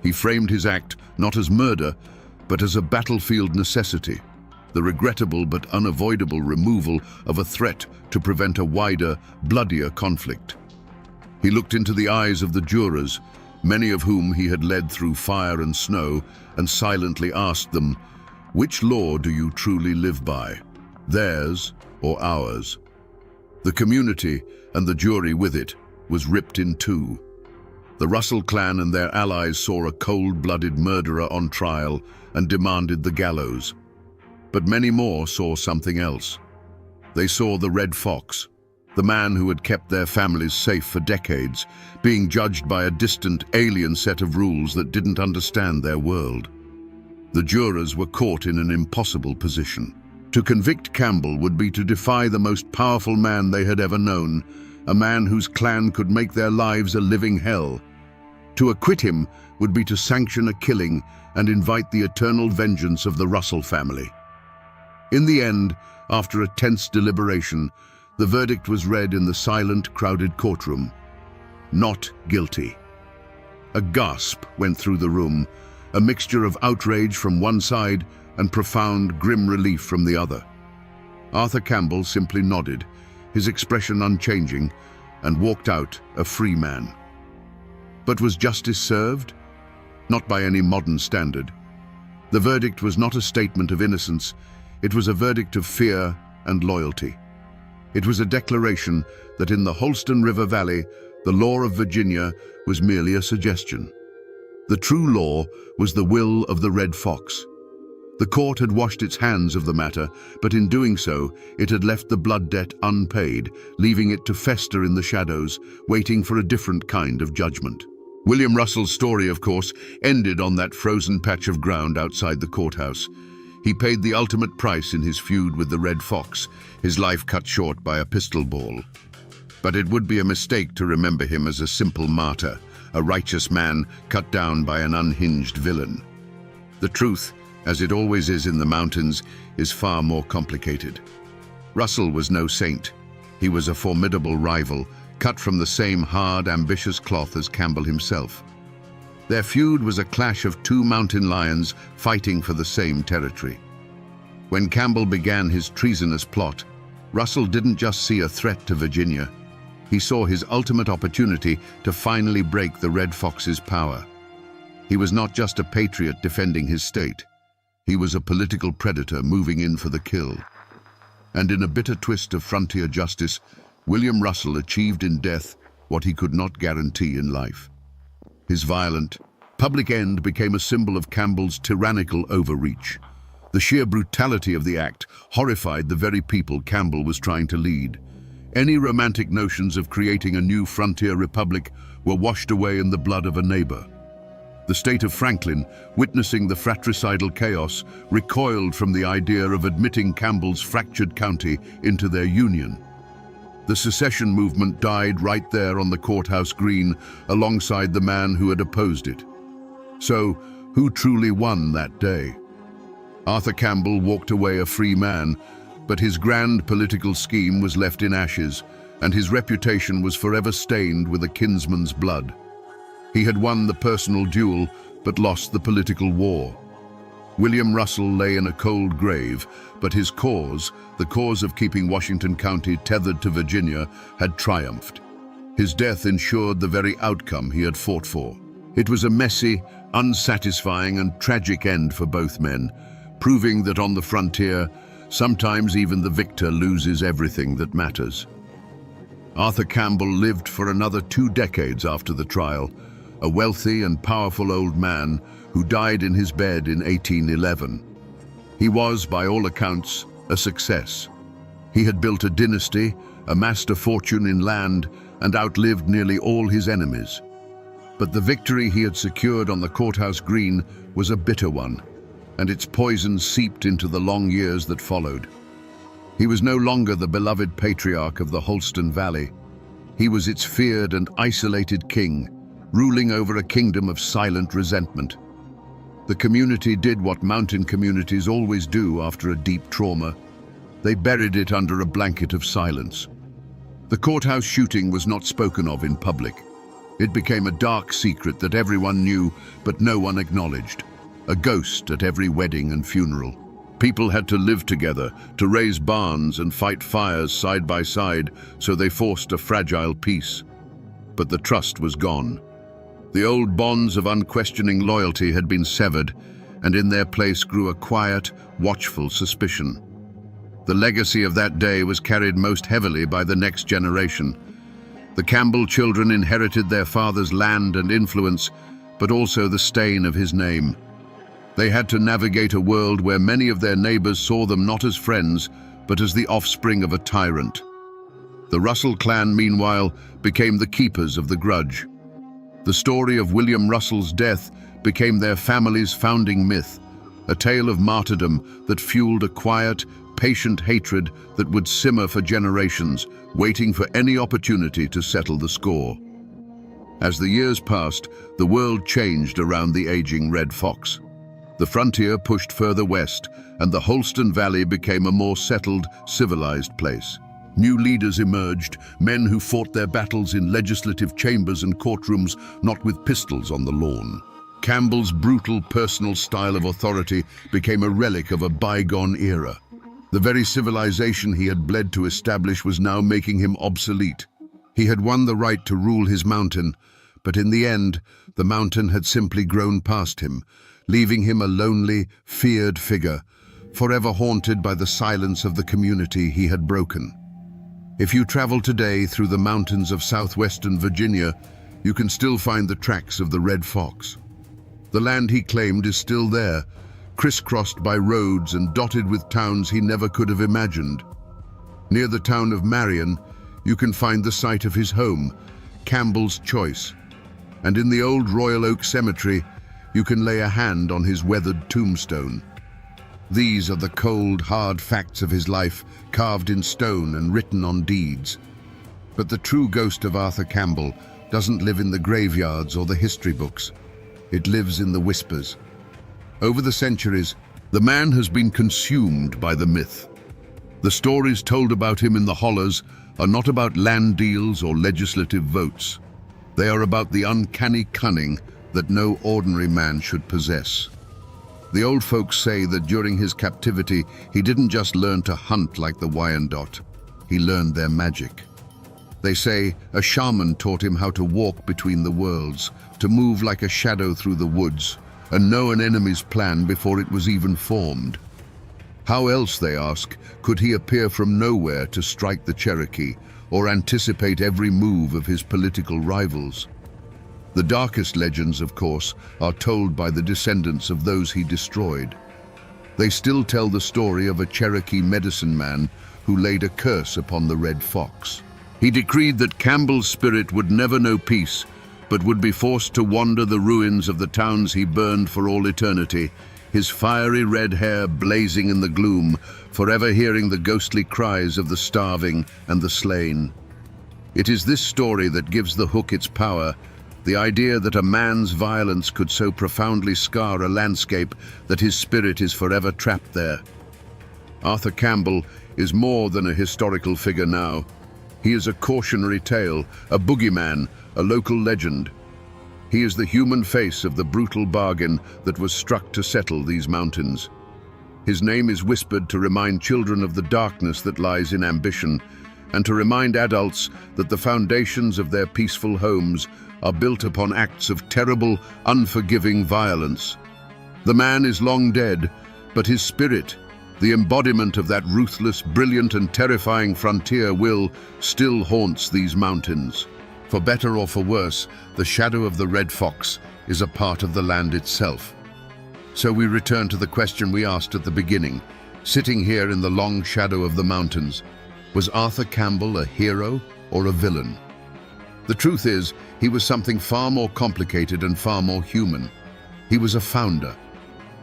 He framed his act not as murder, but as a battlefield necessity, the regrettable but unavoidable removal of a threat to prevent a wider, bloodier conflict. He looked into the eyes of the jurors, many of whom he had led through fire and snow, and silently asked them, "Which law do you truly live by? Theirs or ours?" The community, and the jury with it, was ripped in two. The Russell clan and their allies saw a cold-blooded murderer on trial and demanded the gallows. But many more saw something else. They saw the Red Fox, the man who had kept their families safe for decades, being judged by a distant, alien set of rules that didn't understand their world. The jurors were caught in an impossible position. To convict Campbell would be to defy the most powerful man they had ever known, a man whose clan could make their lives a living hell. To acquit him would be to sanction a killing and invite the eternal vengeance of the Russell family. In the end, after a tense deliberation, the verdict was read in the silent, crowded courtroom. Not guilty. A gasp went through the room, a mixture of outrage from one side and profound, grim relief from the other. Arthur Campbell simply nodded, his expression unchanging, and walked out a free man. But was justice served? Not by any modern standard. The verdict was not a statement of innocence, it was a verdict of fear and loyalty. It was a declaration that in the Holston River Valley, the law of Virginia was merely a suggestion. The true law was the will of the Red Fox. The court had washed its hands of the matter, but in doing so, it had left the blood debt unpaid, leaving it to fester in the shadows, waiting for a different kind of judgment. William Russell's story, of course, ended on that frozen patch of ground outside the courthouse. He paid the ultimate price in his feud with the Red Fox, his life cut short by a pistol ball. But it would be a mistake to remember him as a simple martyr, a righteous man cut down by an unhinged villain. The truth, as it always is in the mountains, is far more complicated. Russell was no saint. He was a formidable rival, cut from the same hard, ambitious cloth as Campbell himself. Their feud was a clash of two mountain lions fighting for the same territory. When Campbell began his treasonous plot, Russell didn't just see a threat to Virginia. He saw his ultimate opportunity to finally break the Red Fox's power. He was not just a patriot defending his state. He was a political predator moving in for the kill. And in a bitter twist of frontier justice, William Russell achieved in death what he could not guarantee in life. His violent, public end became a symbol of Campbell's tyrannical overreach. The sheer brutality of the act horrified the very people Campbell was trying to lead. Any romantic notions of creating a new frontier republic were washed away in the blood of a neighbor. The state of Franklin, witnessing the fratricidal chaos, recoiled from the idea of admitting Campbell's fractured county into their union. The secession movement died right there on the courthouse green alongside the man who had opposed it. So, who truly won that day? Arthur Campbell walked away a free man, but his grand political scheme was left in ashes, and his reputation was forever stained with a kinsman's blood. He had won the personal duel, but lost the political war. William Russell lay in a cold grave, but his cause, the cause of keeping Washington County tethered to Virginia, had triumphed. His death ensured the very outcome he had fought for. It was a messy, unsatisfying, and tragic end for both men, proving that on the frontier, sometimes even the victor loses everything that matters. Arthur Campbell lived for another 2 decades after the trial, a wealthy and powerful old man who died in his bed in 1811. He was, by all accounts, a success. He had built a dynasty, amassed a fortune in land, and outlived nearly all his enemies. But the victory he had secured on the courthouse green was a bitter one, and its poison seeped into the long years that followed. He was no longer the beloved patriarch of the Holston Valley. He was its feared and isolated king, ruling over a kingdom of silent resentment. The community did what mountain communities always do after a deep trauma. They buried it under a blanket of silence. The courthouse shooting was not spoken of in public. It became a dark secret that everyone knew, but no one acknowledged. A ghost at every wedding and funeral. People had to live together, to raise barns and fight fires side by side, so they forced a fragile peace. But the trust was gone. The old bonds of unquestioning loyalty had been severed, and in their place grew a quiet, watchful suspicion. The legacy of that day was carried most heavily by the next generation. The Campbell children inherited their father's land and influence, but also the stain of his name. They had to navigate a world where many of their neighbors saw them not as friends, but as the offspring of a tyrant. The Russell clan, meanwhile, became the keepers of the grudge. The story of William Russell's death became their family's founding myth, a tale of martyrdom that fueled a quiet, patient hatred that would simmer for generations, waiting for any opportunity to settle the score. As the years passed, the world changed around the aging Red Fox. The frontier pushed further west, and the Holston Valley became a more settled, civilized place. New leaders emerged, men who fought their battles in legislative chambers and courtrooms, not with pistols on the lawn. Campbell's brutal personal style of authority became a relic of a bygone era. The very civilization he had bled to establish was now making him obsolete. He had won the right to rule his mountain, but in the end, the mountain had simply grown past him, leaving him a lonely, feared figure, forever haunted by the silence of the community he had broken. If you travel today through the mountains of southwestern Virginia, you can still find the tracks of the Red Fox. The land he claimed is still there, crisscrossed by roads and dotted with towns he never could have imagined. Near the town of Marion, you can find the site of his home, Campbell's Choice. And in the old Royal Oak Cemetery, you can lay a hand on his weathered tombstone. These are the cold, hard facts of his life, carved in stone and written on deeds. But the true ghost of Arthur Campbell doesn't live in the graveyards or the history books. It lives in the whispers. Over the centuries, the man has been consumed by the myth. The stories told about him in the hollers are not about land deals or legislative votes. They are about the uncanny cunning that no ordinary man should possess. The old folks say that during his captivity, he didn't just learn to hunt like the Wyandot. He learned their magic. They say a shaman taught him how to walk between the worlds, to move like a shadow through the woods, and know an enemy's plan before it was even formed. How else, they ask, could he appear from nowhere to strike the Cherokee, or anticipate every move of his political rivals? The darkest legends, of course, are told by the descendants of those he destroyed. They still tell the story of a Cherokee medicine man who laid a curse upon the Red Fox. He decreed that Campbell's spirit would never know peace, but would be forced to wander the ruins of the towns he burned for all eternity, his fiery red hair blazing in the gloom, forever hearing the ghostly cries of the starving and the slain. It is this story that gives the hook its power, the idea that a man's violence could so profoundly scar a landscape that his spirit is forever trapped there. Arthur Campbell is more than a historical figure now. He is a cautionary tale, a boogeyman, a local legend. He is the human face of the brutal bargain that was struck to settle these mountains. His name is whispered to remind children of the darkness that lies in ambition, and to remind adults that the foundations of their peaceful homes are built upon acts of terrible, unforgiving violence. The man is long dead, but his spirit, the embodiment of that ruthless, brilliant and terrifying frontier will, still haunts these mountains. For better or for worse, the shadow of the red fox is a part of the land itself. So we return to the question we asked at the beginning. Sitting here in the long shadow of the mountains, was Arthur Campbell a hero or a villain? The truth is, he was something far more complicated and far more human. He was a founder.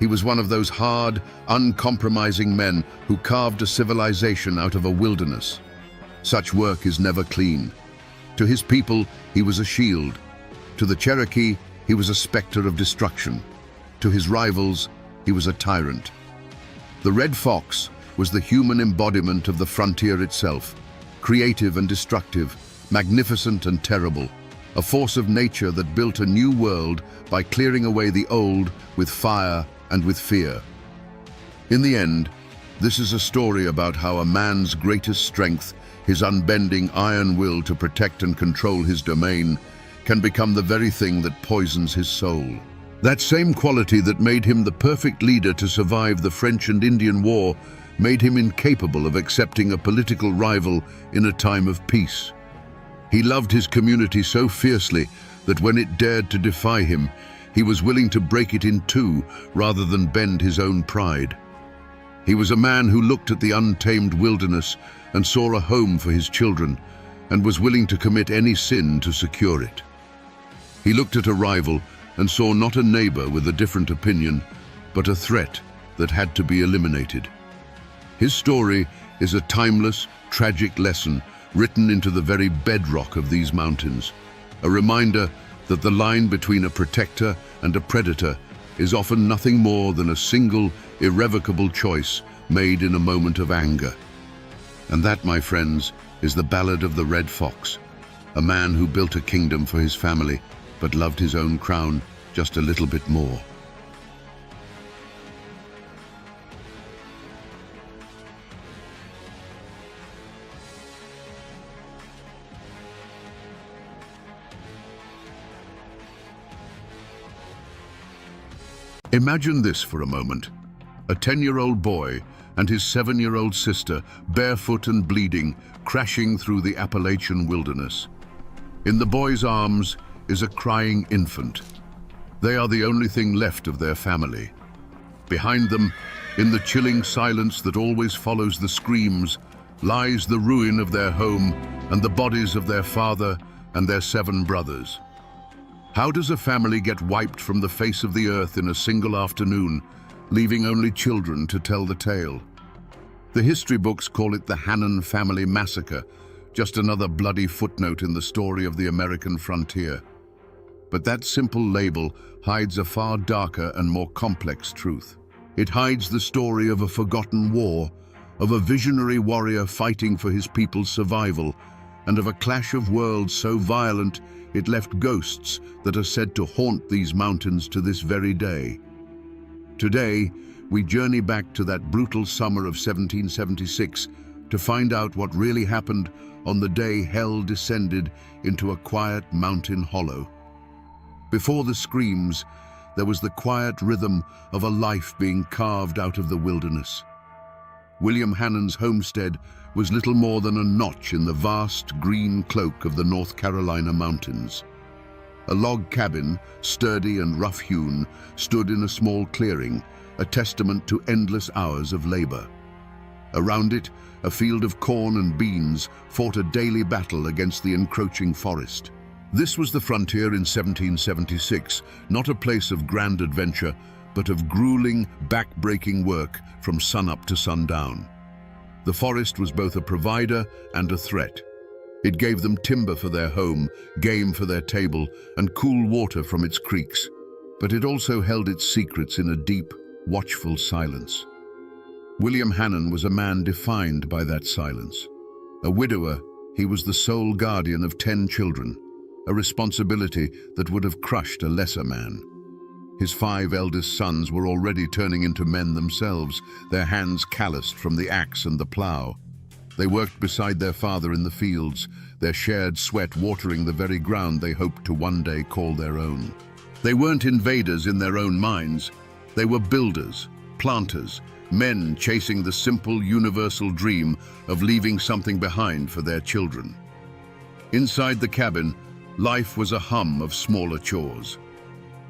He was one of those hard, uncompromising men who carved a civilization out of a wilderness. Such work is never clean. To his people, he was a shield. To the Cherokee, he was a specter of destruction. To his rivals, he was a tyrant. The Red Fox was the human embodiment of the frontier itself, creative and destructive, magnificent and terrible, a force of nature that built a new world by clearing away the old with fire and with fear. In the end, this is a story about how a man's greatest strength, his unbending iron will to protect and control his domain, can become the very thing that poisons his soul. That same quality that made him the perfect leader to survive the French and Indian War made him incapable of accepting a political rival in a time of peace. He loved his community so fiercely that when it dared to defy him, he was willing to break it in two rather than bend his own pride. He was a man who looked at the untamed wilderness and saw a home for his children, and was willing to commit any sin to secure it. He looked at a rival and saw not a neighbor with a different opinion, but a threat that had to be eliminated. His story is a timeless, tragic lesson written into the very bedrock of these mountains, a reminder that the line between a protector and a predator is often nothing more than a single, irrevocable choice made in a moment of anger. And that, my friends, is the ballad of the Red Fox, a man who built a kingdom for his family, but loved his own crown just a little bit more. Imagine this for a moment. A 10-year-old boy and his 7-year-old sister, barefoot and bleeding, crashing through the Appalachian wilderness. In the boy's arms is a crying infant. They are the only thing left of their family. Behind them, in the chilling silence that always follows the screams, lies the ruin of their home and the bodies of their father and their 7 brothers. How does a family get wiped from the face of the earth in a single afternoon, leaving only children to tell the tale? The history books call it the Hannon family massacre, just another bloody footnote in the story of the American frontier. But that simple label hides a far darker and more complex truth. It hides the story of a forgotten war, of a visionary warrior fighting for his people's survival, and of a clash of worlds so violent it left ghosts that are said to haunt these mountains to this very day. Today, we journey back to that brutal summer of 1776 to find out what really happened on the day hell descended into a quiet mountain hollow. Before the screams, there was the quiet rhythm of a life being carved out of the wilderness. William Hannon's homestead was little more than a notch in the vast green cloak of the North Carolina mountains. A log cabin, sturdy and rough-hewn, stood in a small clearing, a testament to endless hours of labor. Around it, a field of corn and beans fought a daily battle against the encroaching forest. This was the frontier in 1776, not a place of grand adventure, but of grueling, back-breaking work from sunup to sundown. The forest was both a provider and a threat. It gave them timber for their home, game for their table, and cool water from its creeks. But it also held its secrets in a deep, watchful silence. William Hannon was a man defined by that silence. A widower, he was the sole guardian of 10 children. a responsibility that would have crushed a lesser man. His 5 eldest sons were already turning into men themselves, their hands calloused from the axe and the plough. They worked beside their father in the fields, their shared sweat watering the very ground they hoped to one day call their own. They weren't invaders in their own minds. They were builders, planters, men chasing the simple, universal dream of leaving something behind for their children. Inside the cabin, life was a hum of smaller chores.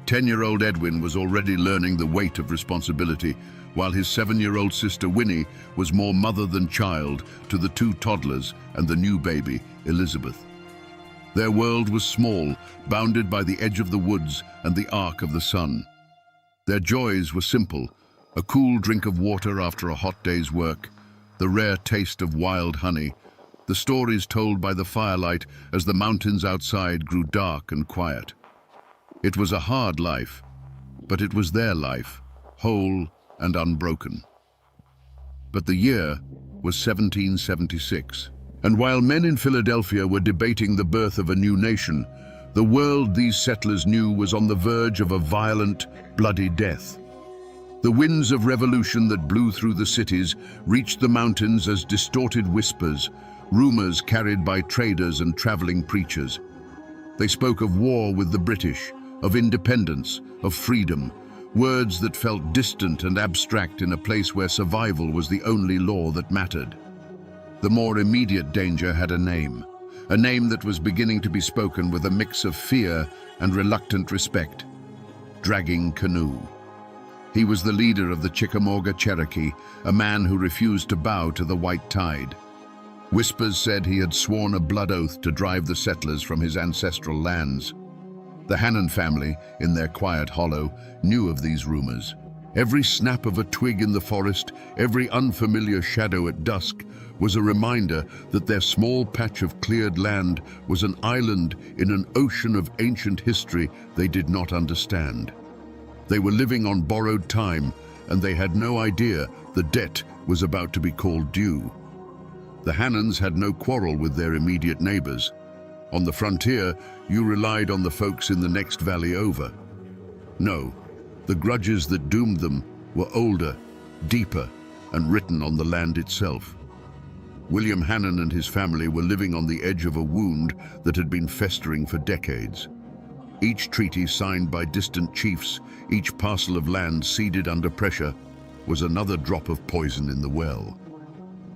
10-year-old Edwin was already learning the weight of responsibility, while his 7-year-old sister Winnie was more mother than child to the 2 toddlers and the new baby, Elizabeth. Their world was small, bounded by the edge of the woods and the arc of the sun. Their joys were simple: a cool drink of water after a hot day's work, the rare taste of wild honey, the stories told by the firelight as the mountains outside grew dark and quiet. It was a hard life, but it was their life, whole and unbroken. But the year was 1776, and while men in Philadelphia were debating the birth of a new nation, the world these settlers knew was on the verge of a violent, bloody death. The winds of revolution that blew through the cities reached the mountains as distorted whispers, rumors carried by traders and traveling preachers. They spoke of war with the British, of independence, of freedom, words that felt distant and abstract in a place where survival was the only law that mattered. The more immediate danger had a name that was beginning to be spoken with a mix of fear and reluctant respect: Dragging Canoe. He was the leader of the Chickamauga Cherokee, a man who refused to bow to the white tide. Whispers said he had sworn a blood oath to drive the settlers from his ancestral lands. The Hannon family, in their quiet hollow, knew of these rumors. Every snap of a twig in the forest, every unfamiliar shadow at dusk, was a reminder that their small patch of cleared land was an island in an ocean of ancient history they did not understand. They were living on borrowed time, and they had no idea the debt was about to be called due. The Hannons had no quarrel with their immediate neighbors. On the frontier, you relied on the folks in the next valley over. No, the grudges that doomed them were older, deeper, and written on the land itself. William Hannon and his family were living on the edge of a wound that had been festering for decades. Each treaty signed by distant chiefs, each parcel of land ceded under pressure, was another drop of poison in the well.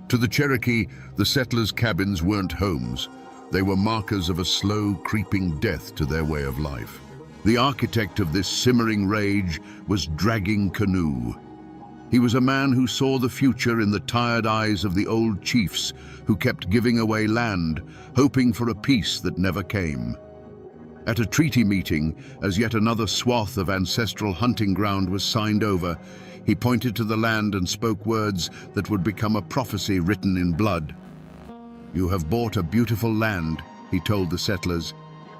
To the Cherokee, the settlers' cabins weren't homes. They were markers of a slow, creeping death to their way of life. The architect of this simmering rage was Dragging Canoe. He was a man who saw the future in the tired eyes of the old chiefs who kept giving away land, hoping for a peace that never came. At a treaty meeting, as yet another swath of ancestral hunting ground was signed over, he pointed to the land and spoke words that would become a prophecy written in blood. "You have bought a beautiful land," he told the settlers,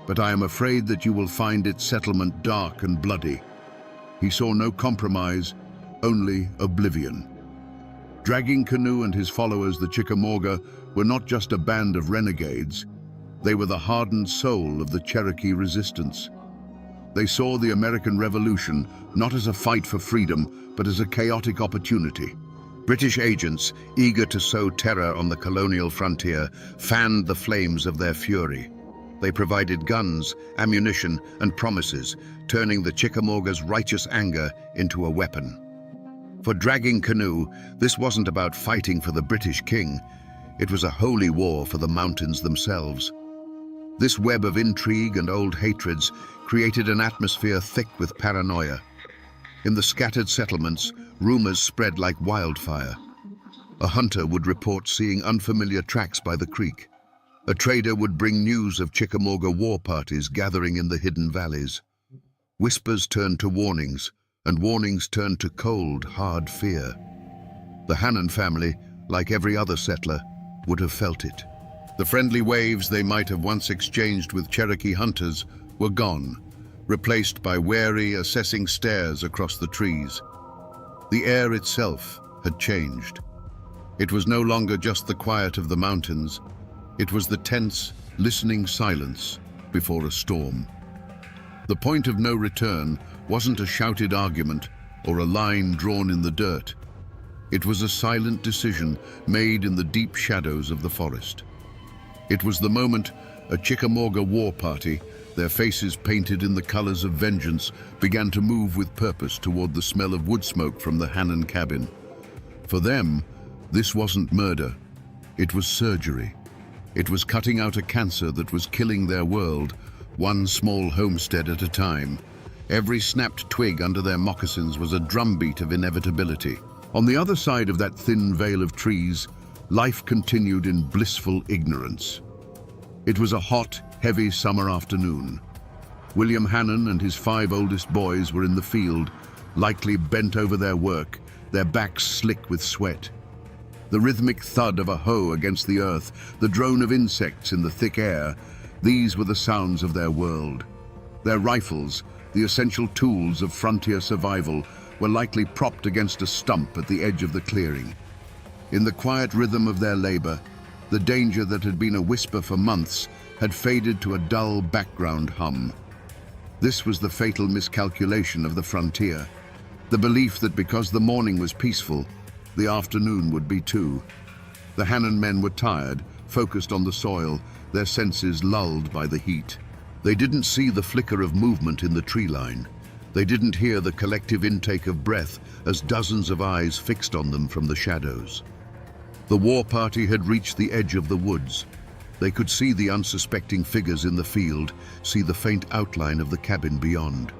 "but I am afraid that you will find its settlement dark and bloody." He saw no compromise, only oblivion. Dragging Canoe and his followers, the Chickamauga, were not just a band of renegades. They were the hardened soul of the Cherokee resistance. They saw the American Revolution not as a fight for freedom, but as a chaotic opportunity. British agents, eager to sow terror on the colonial frontier, fanned the flames of their fury. They provided guns, ammunition, and promises, turning the Chickamauga's righteous anger into a weapon. For Dragging Canoe, this wasn't about fighting for the British king. It was a holy war for the mountains themselves. This web of intrigue and old hatreds created an atmosphere thick with paranoia. In the scattered settlements, rumors spread like wildfire. A hunter would report seeing unfamiliar tracks by the creek. A trader would bring news of Chickamauga war parties gathering in the hidden valleys. Whispers turned to warnings, and warnings turned to cold, hard fear. The Hannon family, like every other settler, would have felt it. The friendly waves they might have once exchanged with Cherokee hunters were gone, replaced by wary, assessing stares across the trees. The air itself had changed. It was no longer just the quiet of the mountains. It was the tense, listening silence, before a storm. The point of no return wasn't a shouted argument or a line drawn in the dirt. It was a silent decision made in the deep shadows of the forest. It was the moment a Chickamauga war party, their faces painted in the colors of vengeance, began to move with purpose toward the smell of wood smoke from the Hannon cabin. For them, this wasn't murder. It was surgery. It was cutting out a cancer that was killing their world, one small homestead at a time. Every snapped twig under their moccasins was a drumbeat of inevitability. On the other side of that thin veil of trees, life continued in blissful ignorance. It was a hot, heavy summer afternoon. William Hannon and his 5 oldest boys were in the field, likely bent over their work, their backs slick with sweat. The rhythmic thud of a hoe against the earth, the drone of insects in the thick air, these were the sounds of their world. Their rifles, the essential tools of frontier survival, were likely propped against a stump at the edge of the clearing. In the quiet rhythm of their labor, the danger that had been a whisper for months had faded to a dull background hum. This was the fatal miscalculation of the frontier, the belief that because the morning was peaceful, the afternoon would be too. The Hannon men were tired, focused on the soil, their senses lulled by the heat. They didn't see the flicker of movement in the tree line. They didn't hear the collective intake of breath as dozens of eyes fixed on them from the shadows. The war party had reached the edge of the woods. They could see the unsuspecting figures in the field, see the faint outline of the cabin beyond.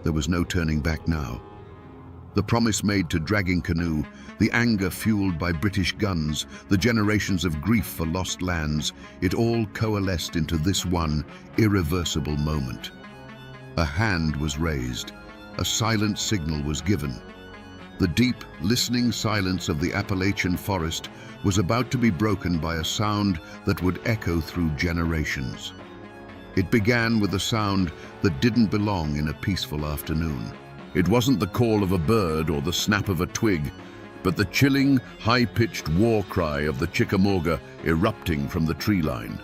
There was no turning back now. The promise made to Dragging Canoe, the anger fueled by British guns, the generations of grief for lost lands, it all coalesced into this one irreversible moment. A hand was raised. A silent signal was given. The deep, listening silence of the Appalachian forest was about to be broken by a sound that would echo through generations. It began with a sound that didn't belong in a peaceful afternoon. It wasn't the call of a bird or the snap of a twig, but the chilling, high-pitched war cry of the Chickamauga erupting from the tree line.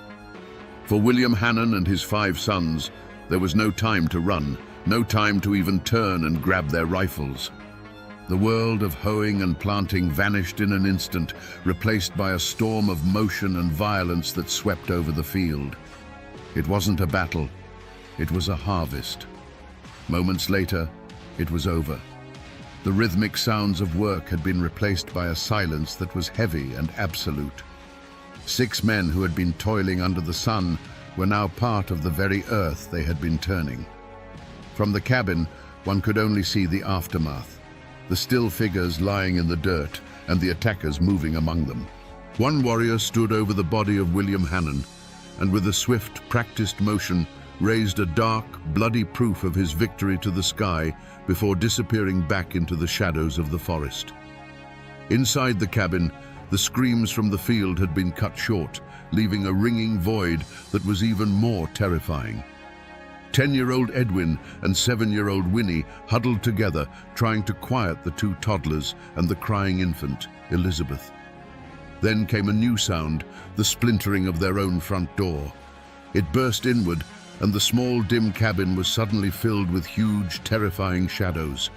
For William Hannon and his 5 sons, there was no time to run, no time to even turn and grab their rifles. The world of hoeing and planting vanished in an instant, replaced by a storm of motion and violence that swept over the field. It wasn't a battle, it was a harvest. Moments later, it was over. The rhythmic sounds of work had been replaced by a silence that was heavy and absolute. 6 men who had been toiling under the sun were now part of the very earth they had been turning. From the cabin, one could only see the aftermath, the still figures lying in the dirt and the attackers moving among them. One warrior stood over the body of William Hannon and with a swift, practiced motion raised a dark, bloody proof of his victory to the sky before disappearing back into the shadows of the forest. Inside the cabin, the screams from the field had been cut short, leaving a ringing void that was even more terrifying. 10-year-old Edwin and 7-year-old Winnie huddled together, trying to quiet the 2 toddlers and the crying infant, Elizabeth. Then came a new sound, the splintering of their own front door. It burst inward, and the small, dim cabin was suddenly filled with huge, terrifying shadows.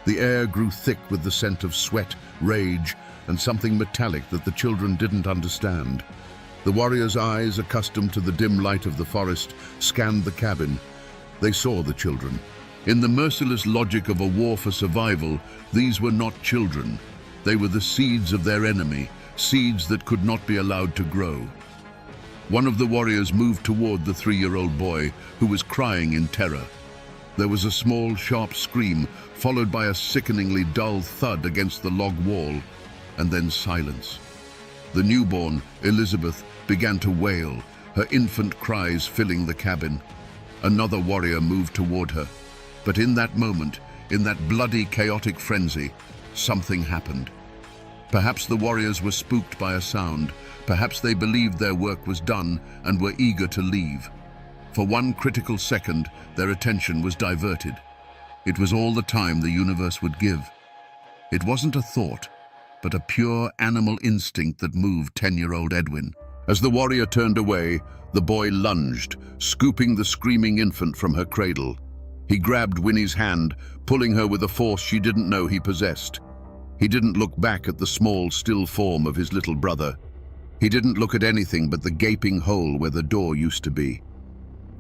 The air grew thick with the scent of sweat, rage, and something metallic that the children didn't understand. The warriors' eyes, accustomed to the dim light of the forest, scanned the cabin. They saw the children. In the merciless logic of a war for survival, these were not children. They were the seeds of their enemy, seeds that could not be allowed to grow. One of the warriors moved toward the 3-year-old boy, who was crying in terror. There was a small, sharp scream, followed by a sickeningly dull thud against the log wall, and then silence. The newborn, Elizabeth, began to wail, her infant cries filling the cabin. Another warrior moved toward her. But in that moment, in that bloody, chaotic frenzy, something happened. Perhaps the warriors were spooked by a sound. Perhaps they believed their work was done and were eager to leave. For one critical second, their attention was diverted. It was all the time the universe would give. It wasn't a thought, but a pure animal instinct that moved 10-year-old Edwin. As the warrior turned away, the boy lunged, scooping the screaming infant from her cradle. He grabbed Winnie's hand, pulling her with a force she didn't know he possessed. He didn't look back at the small, still form of his little brother. He didn't look at anything but the gaping hole where the door used to be.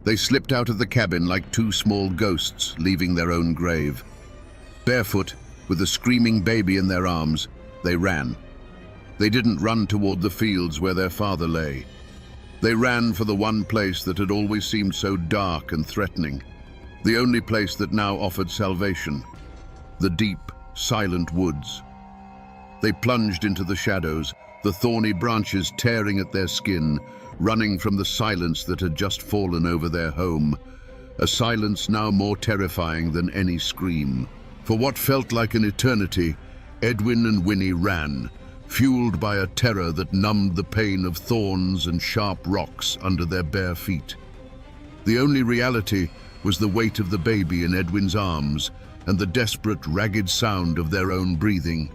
They slipped out of the cabin like two small ghosts leaving their own grave. Barefoot, with a screaming baby in their arms, they ran. They didn't run toward the fields where their father lay. They ran for the one place that had always seemed so dark and threatening, the only place that now offered salvation, the deep, silent woods. They plunged into the shadows, the thorny branches tearing at their skin, running from the silence that had just fallen over their home, a silence now more terrifying than any scream. For what felt like an eternity, Edwin and Winnie ran, fueled by a terror that numbed the pain of thorns and sharp rocks under their bare feet. The only reality was the weight of the baby in Edwin's arms and the desperate, ragged sound of their own breathing.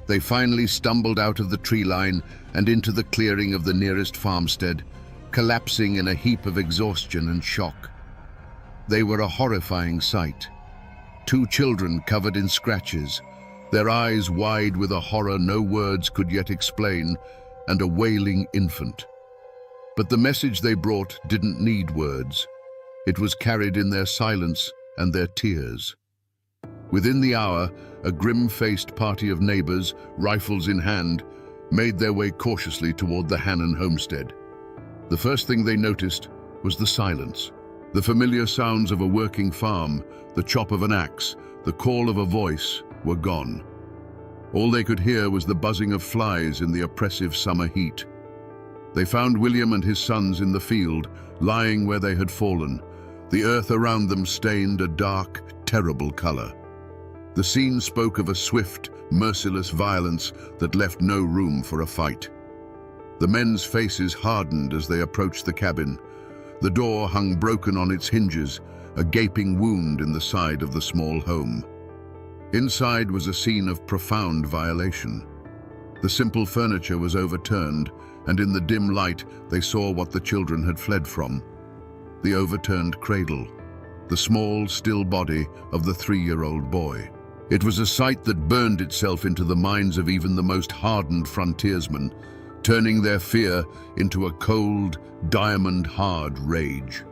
They finally stumbled out of the tree line and into the clearing of the nearest farmstead, collapsing in a heap of exhaustion and shock. They were a horrifying sight. Two children covered in scratches, their eyes wide with a horror no words could yet explain, and a wailing infant. But the message they brought didn't need words. It was carried in their silence and their tears. Within the hour, a grim-faced party of neighbors, rifles in hand, made their way cautiously toward the Hannon homestead. The first thing they noticed was the silence. The familiar sounds of a working farm, the chop of an axe, the call of a voice were gone. All they could hear was the buzzing of flies in the oppressive summer heat. They found William and his sons in the field, lying where they had fallen, the earth around them stained a dark, terrible color. The scene spoke of a swift, merciless violence that left no room for a fight. The men's faces hardened as they approached the cabin. The door hung broken on its hinges, a gaping wound in the side of the small home. Inside was a scene of profound violation. The simple furniture was overturned, and in the dim light they saw what the children had fled from. The overturned cradle, the small, still body of the 3-year-old boy. It was a sight that burned itself into the minds of even the most hardened frontiersmen, turning their fear into a cold, diamond-hard rage.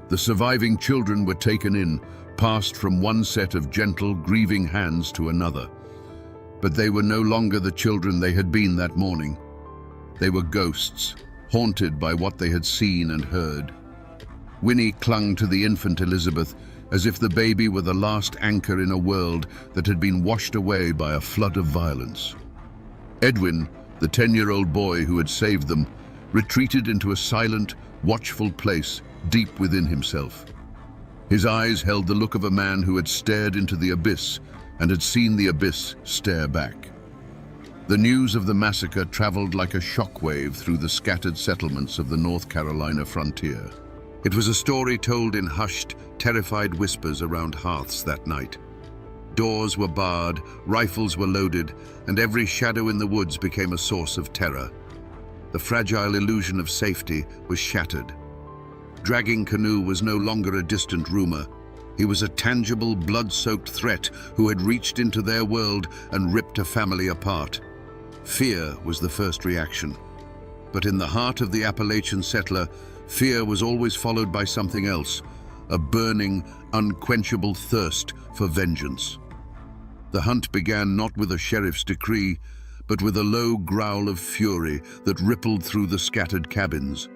The surviving children were taken in, passed from one set of gentle, grieving hands to another. But they were no longer the children they had been that morning. They were ghosts, haunted by what they had seen and heard. Winnie clung to the infant Elizabeth as if the baby were the last anchor in a world that had been washed away by a flood of violence. Edwin, the 10-year-old boy who had saved them, retreated into a silent, watchful place deep within himself. His eyes held the look of a man who had stared into the abyss and had seen the abyss stare back. The news of the massacre traveled like a shockwave through the scattered settlements of the North Carolina frontier. It was a story told in hushed, terrified whispers around hearths that night. Doors were barred, rifles were loaded, and every shadow in the woods became a source of terror. The fragile illusion of safety was shattered. Dragging Canoe was no longer a distant rumor. He was a tangible, blood-soaked threat who had reached into their world and ripped a family apart. Fear was the first reaction. But in the heart of the Appalachian settler, fear was always followed by something else, a burning, unquenchable thirst for vengeance. The hunt began not with a sheriff's decree, but with a low growl of fury that rippled through the scattered cabins.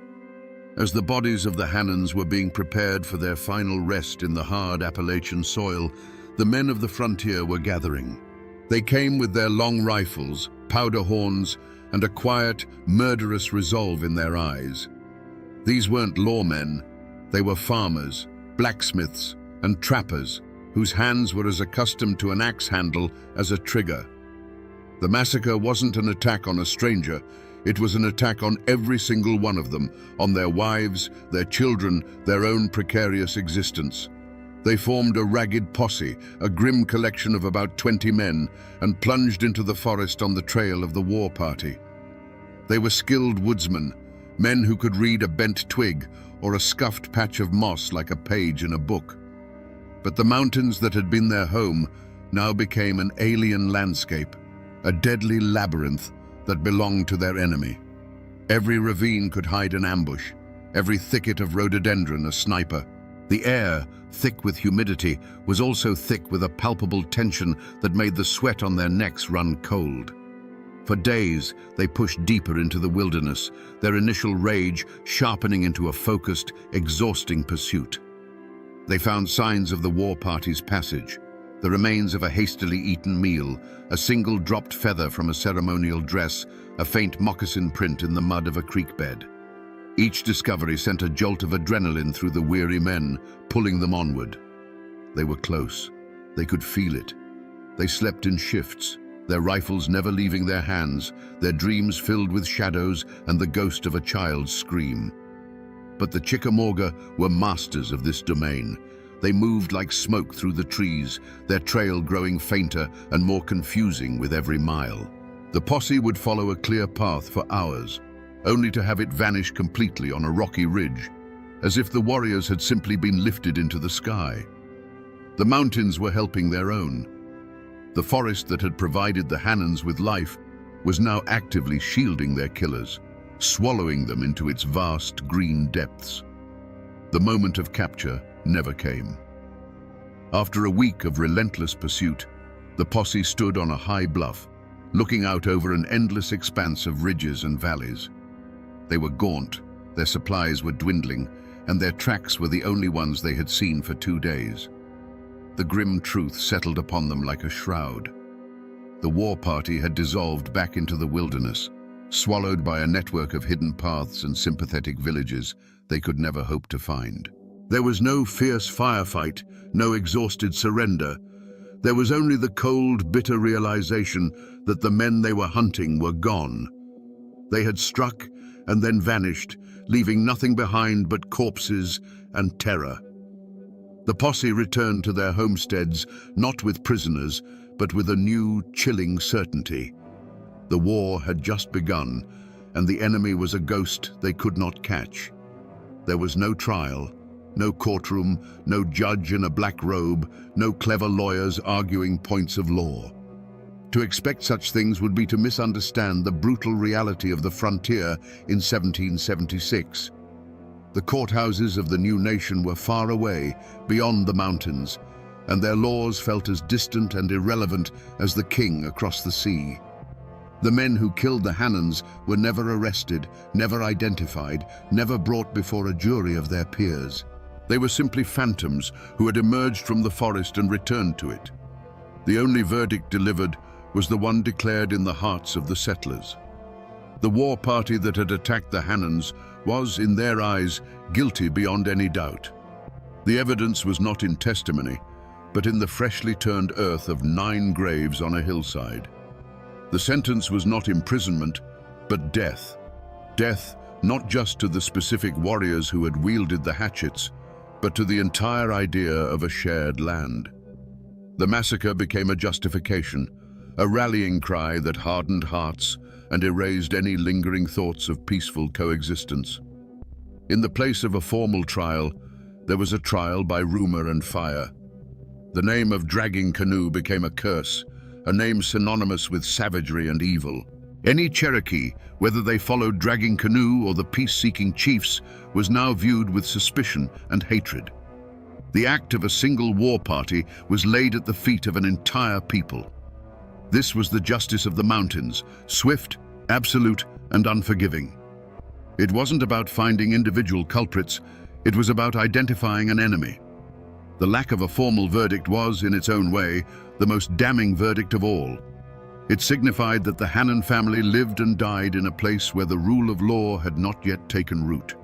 As the bodies of the Hannons were being prepared for their final rest in the hard Appalachian soil, the men of the frontier were gathering. They came with their long rifles, powder horns, and a quiet, murderous resolve in their eyes. These weren't lawmen, they were farmers, blacksmiths, and trappers whose hands were as accustomed to an axe handle as a trigger. The massacre wasn't an attack on a stranger, it was an attack on every single one of them, on their wives, their children, their own precarious existence. They formed a ragged posse, a grim collection of about 20 men, and plunged into the forest on the trail of the war party. They were skilled woodsmen, men who could read a bent twig or a scuffed patch of moss like a page in a book. But the mountains that had been their home now became an alien landscape, a deadly labyrinth that belonged to their enemy. Every ravine could hide an ambush, every thicket of rhododendron a sniper. The air, thick with humidity, was also thick with a palpable tension that made the sweat on their necks run cold. For days, they pushed deeper into the wilderness, their initial rage sharpening into a focused, exhausting pursuit. They found signs of the war party's passage, the remains of a hastily eaten meal, a single dropped feather from a ceremonial dress, a faint moccasin print in the mud of a creek bed. Each discovery sent a jolt of adrenaline through the weary men, pulling them onward. They were close. They could feel it. They slept in shifts, their rifles never leaving their hands, their dreams filled with shadows and the ghost of a child's scream. But the Chickamauga were masters of this domain. They moved like smoke through the trees, their trail growing fainter and more confusing with every mile. The posse would follow a clear path for hours, only to have it vanish completely on a rocky ridge, as if the warriors had simply been lifted into the sky. The mountains were helping their own. The forest that had provided the Hannans with life was now actively shielding their killers, swallowing them into its vast green depths. The moment of capture never came. After a week of relentless pursuit, the posse stood on a high bluff, looking out over an endless expanse of ridges and valleys. They were gaunt, their supplies were dwindling, and their tracks were the only ones they had seen for 2 days. The grim truth settled upon them like a shroud. The war party had dissolved back into the wilderness, swallowed by a network of hidden paths and sympathetic villages they could never hope to find. There was no fierce firefight, no exhausted surrender. There was only the cold, bitter realization that the men they were hunting were gone. They had struck and then vanished, leaving nothing behind but corpses and terror. The posse returned to their homesteads, not with prisoners, but with a new, chilling certainty. The war had just begun, and the enemy was a ghost they could not catch. There was no trial, no courtroom, no judge in a black robe, no clever lawyers arguing points of law. To expect such things would be to misunderstand the brutal reality of the frontier in 1776. The courthouses of the new nation were far away, beyond the mountains, and their laws felt as distant and irrelevant as the king across the sea. The men who killed the Hannans were never arrested, never identified, never brought before a jury of their peers. They were simply phantoms who had emerged from the forest and returned to it. The only verdict delivered was the one declared in the hearts of the settlers. The war party that had attacked the Hannans was, in their eyes, guilty beyond any doubt. The evidence was not in testimony, but in the freshly turned earth of 9 graves on a hillside. The sentence was not imprisonment, but death. Death not just to the specific warriors who had wielded the hatchets, but to the entire idea of a shared land. The massacre became a justification, a rallying cry that hardened hearts and erased any lingering thoughts of peaceful coexistence. In the place of a formal trial, there was a trial by rumor and fire. The name of Dragging Canoe became a curse, a name synonymous with savagery and evil. Any Cherokee, whether they followed Dragging Canoe or the peace-seeking chiefs, was now viewed with suspicion and hatred. The act of a single war party was laid at the feet of an entire people. This was the justice of the mountains, swift, absolute, and unforgiving. It wasn't about finding individual culprits, it was about identifying an enemy. The lack of a formal verdict was, in its own way, the most damning verdict of all. It signified that the Hannan family lived and died in a place where the rule of law had not yet taken root.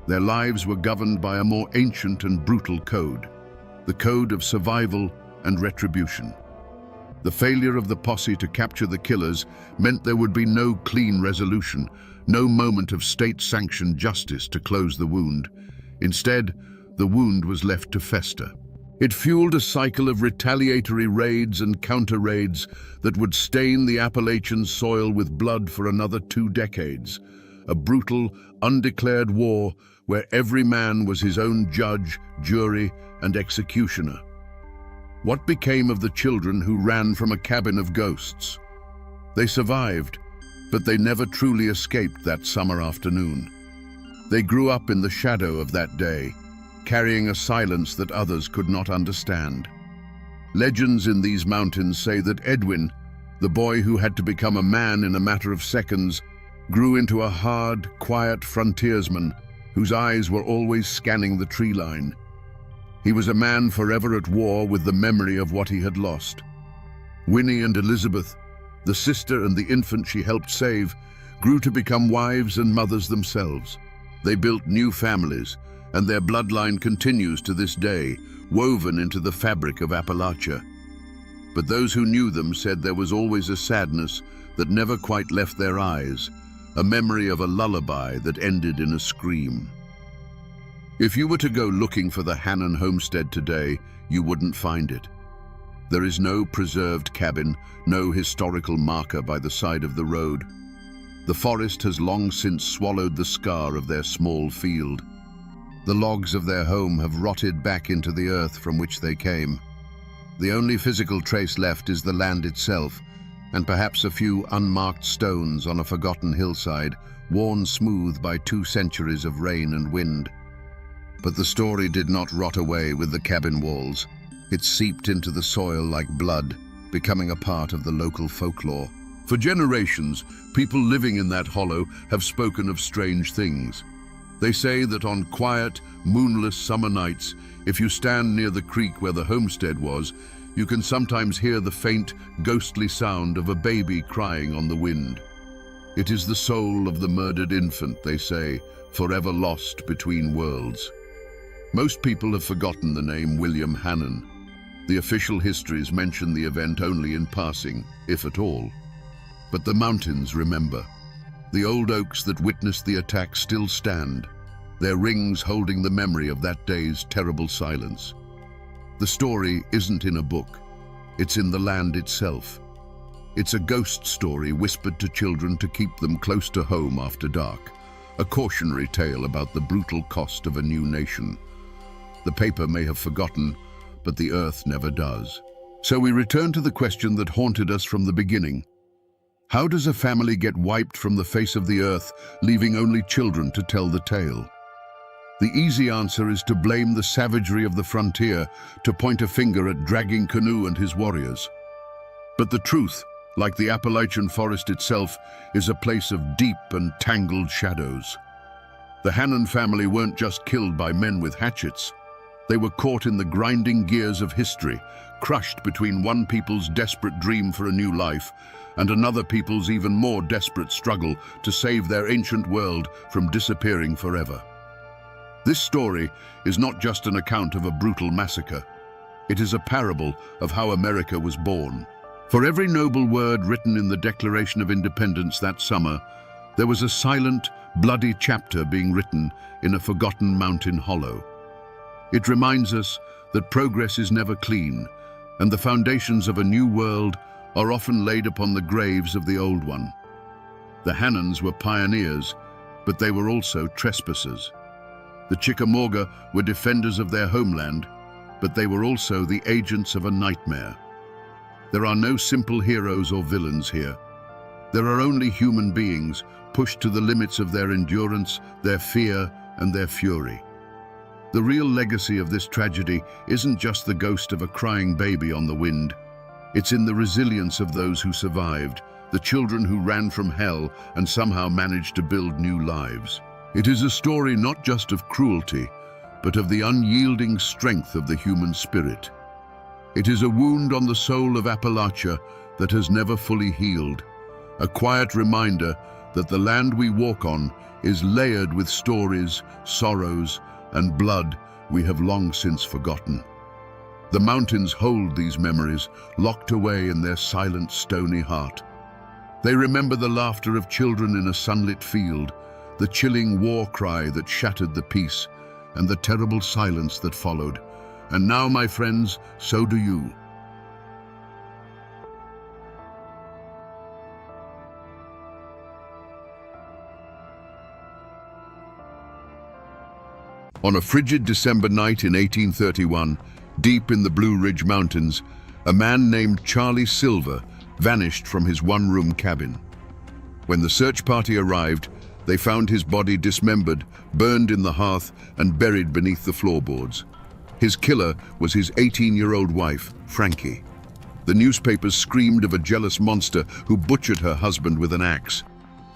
Their lives were governed by a more ancient and brutal code, the code of survival and retribution. The failure of the posse to capture the killers meant there would be no clean resolution, no moment of state-sanctioned justice to close the wound. Instead, the wound was left to fester. It fueled a cycle of retaliatory raids and counter-raids that would stain the Appalachian soil with blood for another 2 decades. A brutal, undeclared war where every man was his own judge, jury, and executioner. What became of the children who ran from a cabin of ghosts? They survived, but they never truly escaped that summer afternoon. They grew up in the shadow of that day, carrying a silence that others could not understand. Legends in these mountains say that Edwin, the boy who had to become a man in a matter of seconds, grew into a hard, quiet frontiersman whose eyes were always scanning the tree line. He was a man forever at war with the memory of what he had lost. Winnie and Elizabeth, the sister and the infant she helped save, grew to become wives and mothers themselves. They built new families, and their bloodline continues to this day, woven into the fabric of Appalachia. But those who knew them said there was always a sadness that never quite left their eyes, a memory of a lullaby that ended in a scream. If you were to go looking for the Hannon homestead today, you wouldn't find it. There is no preserved cabin, no historical marker by the side of the road. The forest has long since swallowed the scar of their small field. The logs of their home have rotted back into the earth from which they came. The only physical trace left is the land itself, and perhaps a few unmarked stones on a forgotten hillside, worn smooth by 2 centuries of rain and wind. But the story did not rot away with the cabin walls. It seeped into the soil like blood, becoming a part of the local folklore. For generations, people living in that hollow have spoken of strange things. They say that on quiet, moonless summer nights, if you stand near the creek where the homestead was, you can sometimes hear the faint, ghostly sound of a baby crying on the wind. It is the soul of the murdered infant, they say, forever lost between worlds. Most people have forgotten the name William Hannon. The official histories mention the event only in passing, if at all. But the mountains remember. The old oaks that witnessed the attack still stand, their rings holding the memory of that day's terrible silence. The story isn't in a book, it's in the land itself. It's a ghost story whispered to children to keep them close to home after dark, a cautionary tale about the brutal cost of a new nation. The paper may have forgotten, but the earth never does. So we return to the question that haunted us from the beginning. How does a family get wiped from the face of the earth, leaving only children to tell the tale? The easy answer is to blame the savagery of the frontier, to point a finger at Dragging Canoe and his warriors. But the truth, like the Appalachian forest itself, is a place of deep and tangled shadows. The Hannon family weren't just killed by men with hatchets. They were caught in the grinding gears of history, crushed between one people's desperate dream for a new life and another people's even more desperate struggle to save their ancient world from disappearing forever. This story is not just an account of a brutal massacre. It is a parable of how America was born. For every noble word written in the Declaration of Independence that summer, there was a silent, bloody chapter being written in a forgotten mountain hollow. It reminds us that progress is never clean, and the foundations of a new world are often laid upon the graves of the old one. The Hannons were pioneers, but they were also trespassers. The Chickamauga were defenders of their homeland, but they were also the agents of a nightmare. There are no simple heroes or villains here. There are only human beings pushed to the limits of their endurance, their fear, and their fury. The real legacy of this tragedy isn't just the ghost of a crying baby on the wind. It's in the resilience of those who survived, the children who ran from hell and somehow managed to build new lives. It is a story not just of cruelty, but of the unyielding strength of the human spirit. It is a wound on the soul of Appalachia that has never fully healed, a quiet reminder that the land we walk on is layered with stories, sorrows, and blood we have long since forgotten. The mountains hold these memories, locked away in their silent, stony heart. They remember the laughter of children in a sunlit field, the chilling war cry that shattered the peace, and the terrible silence that followed, And now, my friends, so do you. On a frigid December night in 1831, deep in the Blue Ridge Mountains, a man named Charlie Silver vanished from his one-room cabin. When the search party arrived, they found his body dismembered, burned in the hearth, and buried beneath the floorboards. His killer was his 18-year-old wife, Frankie. The newspapers screamed of a jealous monster who butchered her husband with an axe.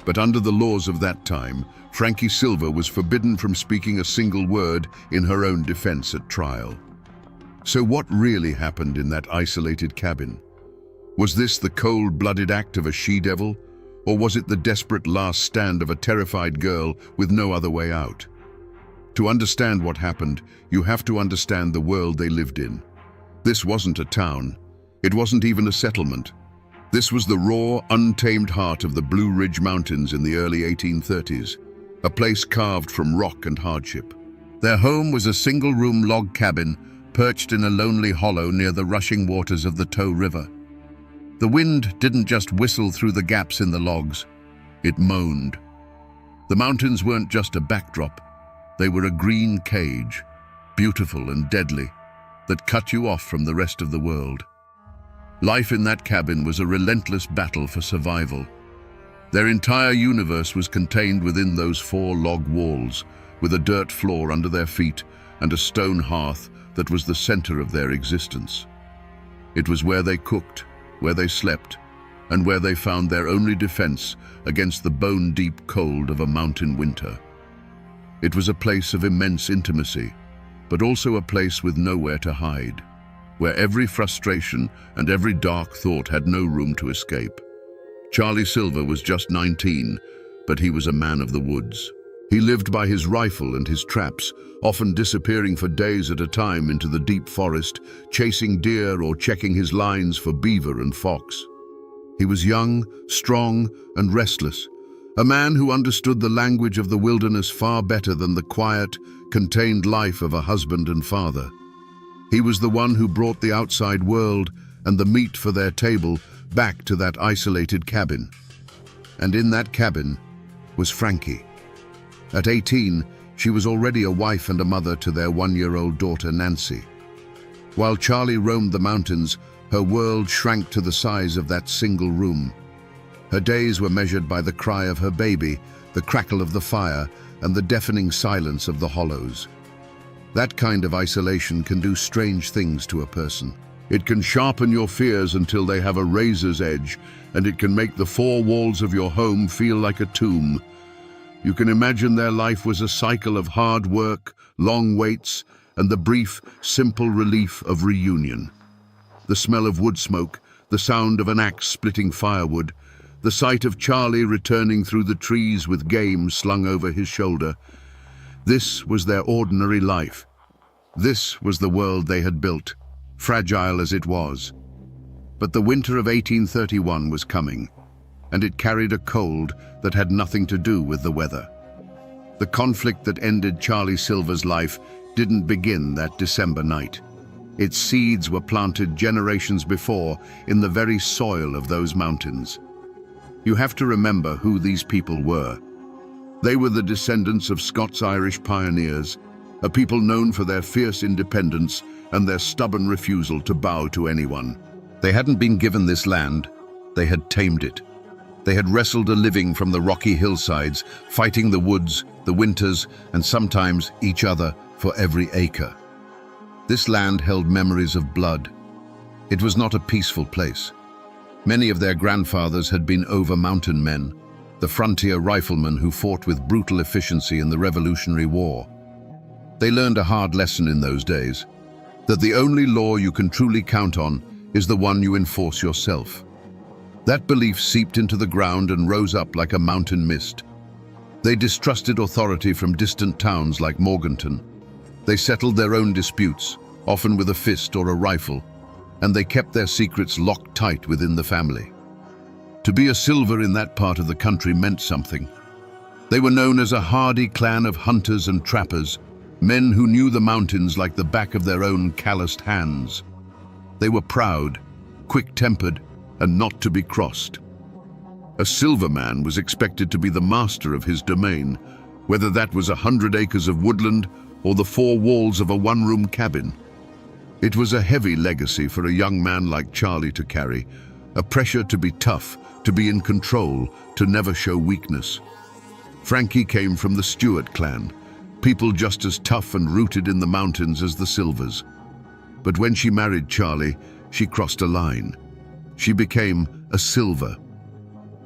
But under the laws of that time, Frankie Silver was forbidden from speaking a single word in her own defense at trial. So what really happened in that isolated cabin? Was this the cold-blooded act of a she-devil, or was it the desperate last stand of a terrified girl with no other way out? To understand what happened, you have to understand the world they lived in. This wasn't a town. It wasn't even a settlement. This was the raw, untamed heart of the Blue Ridge Mountains in the early 1830s, a place carved from rock and hardship. Their home was a single-room log cabin perched in a lonely hollow near the rushing waters of the Tow River. The wind didn't just whistle through the gaps in the logs, it moaned. The mountains weren't just a backdrop, they were a green cage, beautiful and deadly, that cut you off from the rest of the world. Life in that cabin was a relentless battle for survival. Their entire universe was contained within those 4 log walls, with a dirt floor under their feet and a stone hearth that was the center of their existence. It was where they cooked, where they slept, and where they found their only defense against the bone-deep cold of a mountain winter. It was a place of immense intimacy, but also a place with nowhere to hide, where every frustration and every dark thought had no room to escape. Charlie Silver was just 19, but he was a man of the woods. He lived by his rifle and his traps, often disappearing for days at a time into the deep forest, chasing deer or checking his lines for beaver and fox. He was young, strong, and restless, a man who understood the language of the wilderness far better than the quiet, contained life of a husband and father. He was the one who brought the outside world and the meat for their table back to that isolated cabin. And in that cabin was Frankie. At 18, she was already a wife and a mother to their 1-year-old daughter, Nancy. While Charlie roamed the mountains, her world shrank to the size of that single room. Her days were measured by the cry of her baby, the crackle of the fire, and the deafening silence of the hollows. That kind of isolation can do strange things to a person. It can sharpen your fears until they have a razor's edge, and it can make the 4 walls of your home feel like a tomb. You can imagine their life was a cycle of hard work, long waits, and the brief, simple relief of reunion. The smell of wood smoke, the sound of an axe splitting firewood, the sight of Charlie returning through the trees with game slung over his shoulder. This was their ordinary life. This was the world they had built, fragile as it was. But the winter of 1831 was coming, and it carried a cold that had nothing to do with the weather. The conflict that ended Charlie Silver's life didn't begin that December night. Its seeds were planted generations before in the very soil of those mountains. You have to remember who these people were. They were the descendants of Scots-Irish pioneers, a people known for their fierce independence and their stubborn refusal to bow to anyone. They hadn't been given this land, they had tamed it. They had wrestled a living from the rocky hillsides, fighting the woods, the winters, and sometimes each other for every acre. This land held memories of blood. It was not a peaceful place. Many of their grandfathers had been over-mountain men, the frontier riflemen who fought with brutal efficiency in the Revolutionary War. They learned a hard lesson in those days, that the only law you can truly count on is the one you enforce yourself. That belief seeped into the ground and rose up like a mountain mist. They distrusted authority from distant towns like Morganton. They settled their own disputes, often with a fist or a rifle, and they kept their secrets locked tight within the family. To be a Silver in that part of the country meant something. They were known as a hardy clan of hunters and trappers, Men who knew the mountains like the back of their own calloused hands. They were proud, quick-tempered, and not to be crossed. A silver man was expected to be the master of his domain, whether that was 100 acres of woodland or the 4 walls of a one-room cabin. It was a heavy legacy for a young man like Charlie to carry, a pressure to be tough, to be in control, to never show weakness. Frankie came from the Stewart clan, people just as tough and rooted in the mountains as the Silvers. But when she married Charlie, she crossed a line. She became a Silver.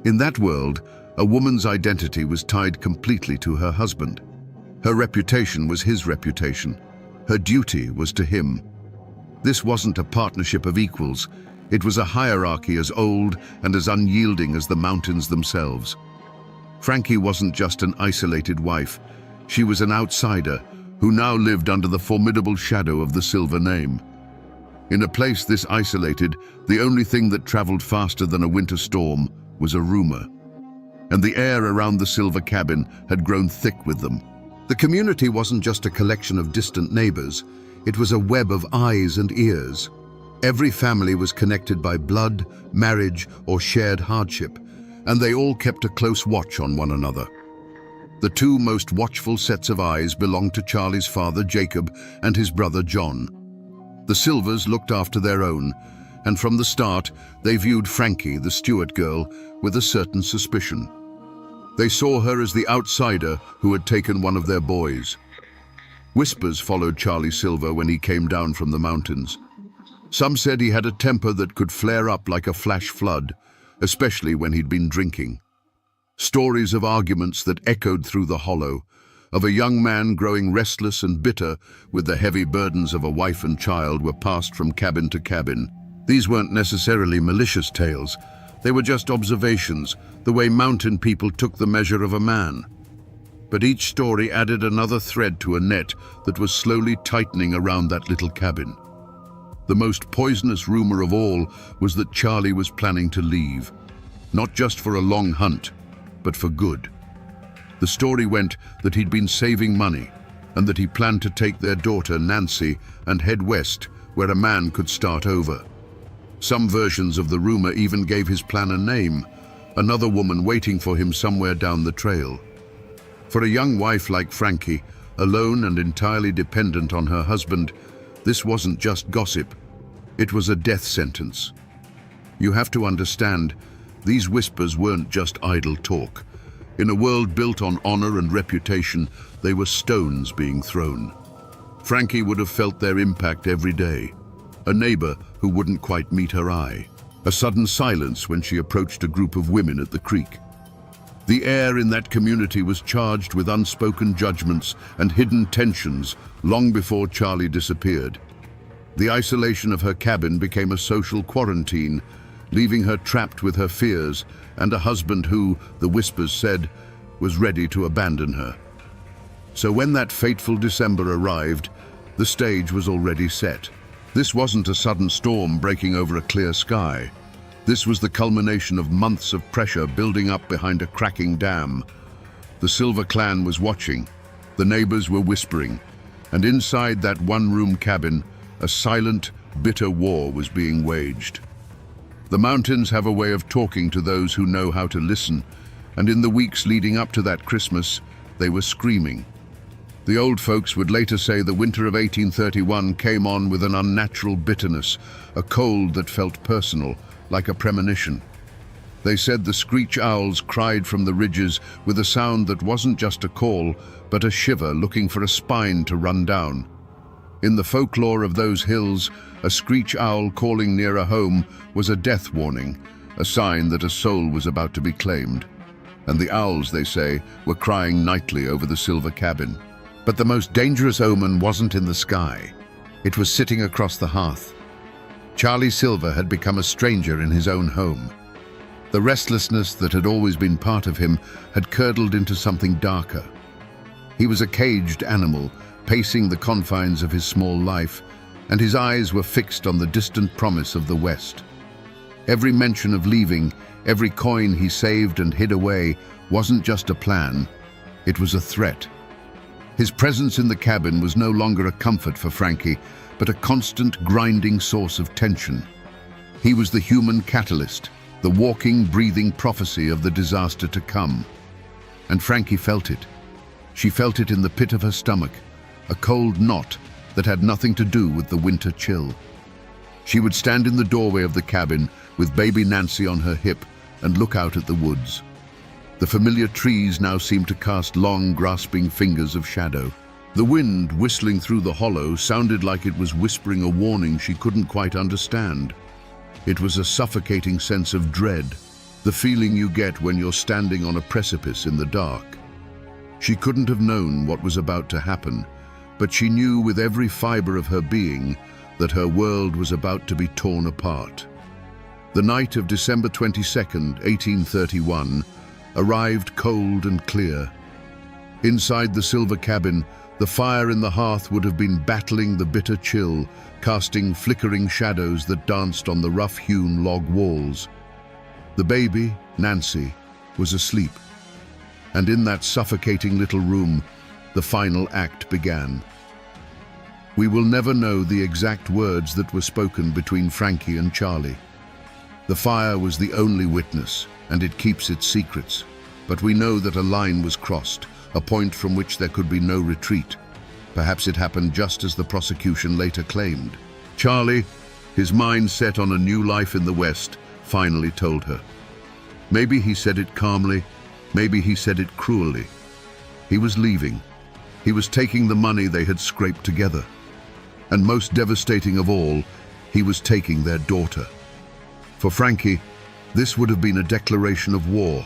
In that world, a woman's identity was tied completely to her husband. Her reputation was his reputation. Her duty was to him. This wasn't a partnership of equals. It was a hierarchy as old and as unyielding as the mountains themselves. Frankie wasn't just an isolated wife. She was an outsider who now lived under the formidable shadow of the Silver name. In a place this isolated, the only thing that traveled faster than a winter storm was a rumor. And the air around the Silver cabin had grown thick with them. The community wasn't just a collection of distant neighbors. It was a web of eyes and ears. Every family was connected by blood, marriage, or shared hardship, and they all kept a close watch on one another. The 2 most watchful sets of eyes belonged to Charlie's father, Jacob, and his brother, John. The Silvers looked after their own, and from the start, they viewed Frankie, the Stewart girl, with a certain suspicion. They saw her as the outsider who had taken one of their boys. Whispers followed Charlie Silver when he came down from the mountains. Some said he had a temper that could flare up like a flash flood, especially when he'd been drinking. Stories of arguments that echoed through the hollow, of a young man growing restless and bitter with the heavy burdens of a wife and child were passed from cabin to cabin. These weren't necessarily malicious tales. They were just observations, the way mountain people took the measure of a man. But each story added another thread to a net that was slowly tightening around that little cabin. The most poisonous rumor of all was that Charlie was planning to leave, not just for a long hunt, but for good. The story went that he'd been saving money and that he planned to take their daughter, Nancy, and head west, where a man could start over. Some versions of the rumor even gave his plan a name, another woman waiting for him somewhere down the trail. For a young wife like Frankie, alone and entirely dependent on her husband, this wasn't just gossip, it was a death sentence. You have to understand, these whispers weren't just idle talk. In a world built on honor and reputation, they were stones being thrown. Frankie would have felt their impact every day. A neighbor who wouldn't quite meet her eye. A sudden silence when she approached a group of women at the creek. The air in that community was charged with unspoken judgments and hidden tensions long before Charlie disappeared. The isolation of her cabin became a social quarantine, leaving her trapped with her fears and a husband who, the whispers said, was ready to abandon her. So when that fateful December arrived, the stage was already set. This wasn't a sudden storm breaking over a clear sky. This was the culmination of months of pressure building up behind a cracking dam. The Silver clan was watching, the neighbors were whispering, and inside that one-room cabin, a silent, bitter war was being waged. The mountains have a way of talking to those who know how to listen, and in the weeks leading up to that Christmas, they were screaming. The old folks would later say the winter of 1831 came on with an unnatural bitterness, a cold that felt personal, like a premonition. They said the screech owls cried from the ridges with a sound that wasn't just a call, but a shiver looking for a spine to run down. In the folklore of those hills, a screech owl calling near a home was a death warning, a sign that a soul was about to be claimed. And the owls, they say, were crying nightly over the Silver cabin. But the most dangerous omen wasn't in the sky. It was sitting across the hearth. Charlie Silver had become a stranger in his own home. The restlessness that had always been part of him had curdled into something darker. He was a caged animal, pacing the confines of his small life, and his eyes were fixed on the distant promise of the West. Every mention of leaving, every coin he saved and hid away, wasn't just a plan, it was a threat. His presence in the cabin was no longer a comfort for Frankie, but a constant grinding source of tension. He was the human catalyst, the walking, breathing prophecy of the disaster to come. And Frankie felt it. She felt it in the pit of her stomach, a cold knot that had nothing to do with the winter chill. She would stand in the doorway of the cabin with baby Nancy on her hip and look out at the woods. The familiar trees now seemed to cast long, grasping fingers of shadow. The wind whistling through the hollow sounded like it was whispering a warning she couldn't quite understand. It was a suffocating sense of dread, the feeling you get when you're standing on a precipice in the dark. She couldn't have known what was about to happen, but she knew with every fiber of her being that her world was about to be torn apart. The night of December 22nd, 1831, arrived cold and clear. Inside the silver cabin, the fire in the hearth would have been battling the bitter chill, casting flickering shadows that danced on the rough-hewn log walls. The baby, Nancy, was asleep, and in that suffocating little room, the final act began. We will never know the exact words that were spoken between Frankie and Charlie. The fire was the only witness, and it keeps its secrets. But we know that a line was crossed, a point from which there could be no retreat. Perhaps it happened just as the prosecution later claimed. Charlie, his mind set on a new life in the West, finally told her. Maybe he said it calmly, maybe he said it cruelly. He was leaving. He was taking the money they had scraped together. And most devastating of all, he was taking their daughter. For Frankie, this would have been a declaration of war,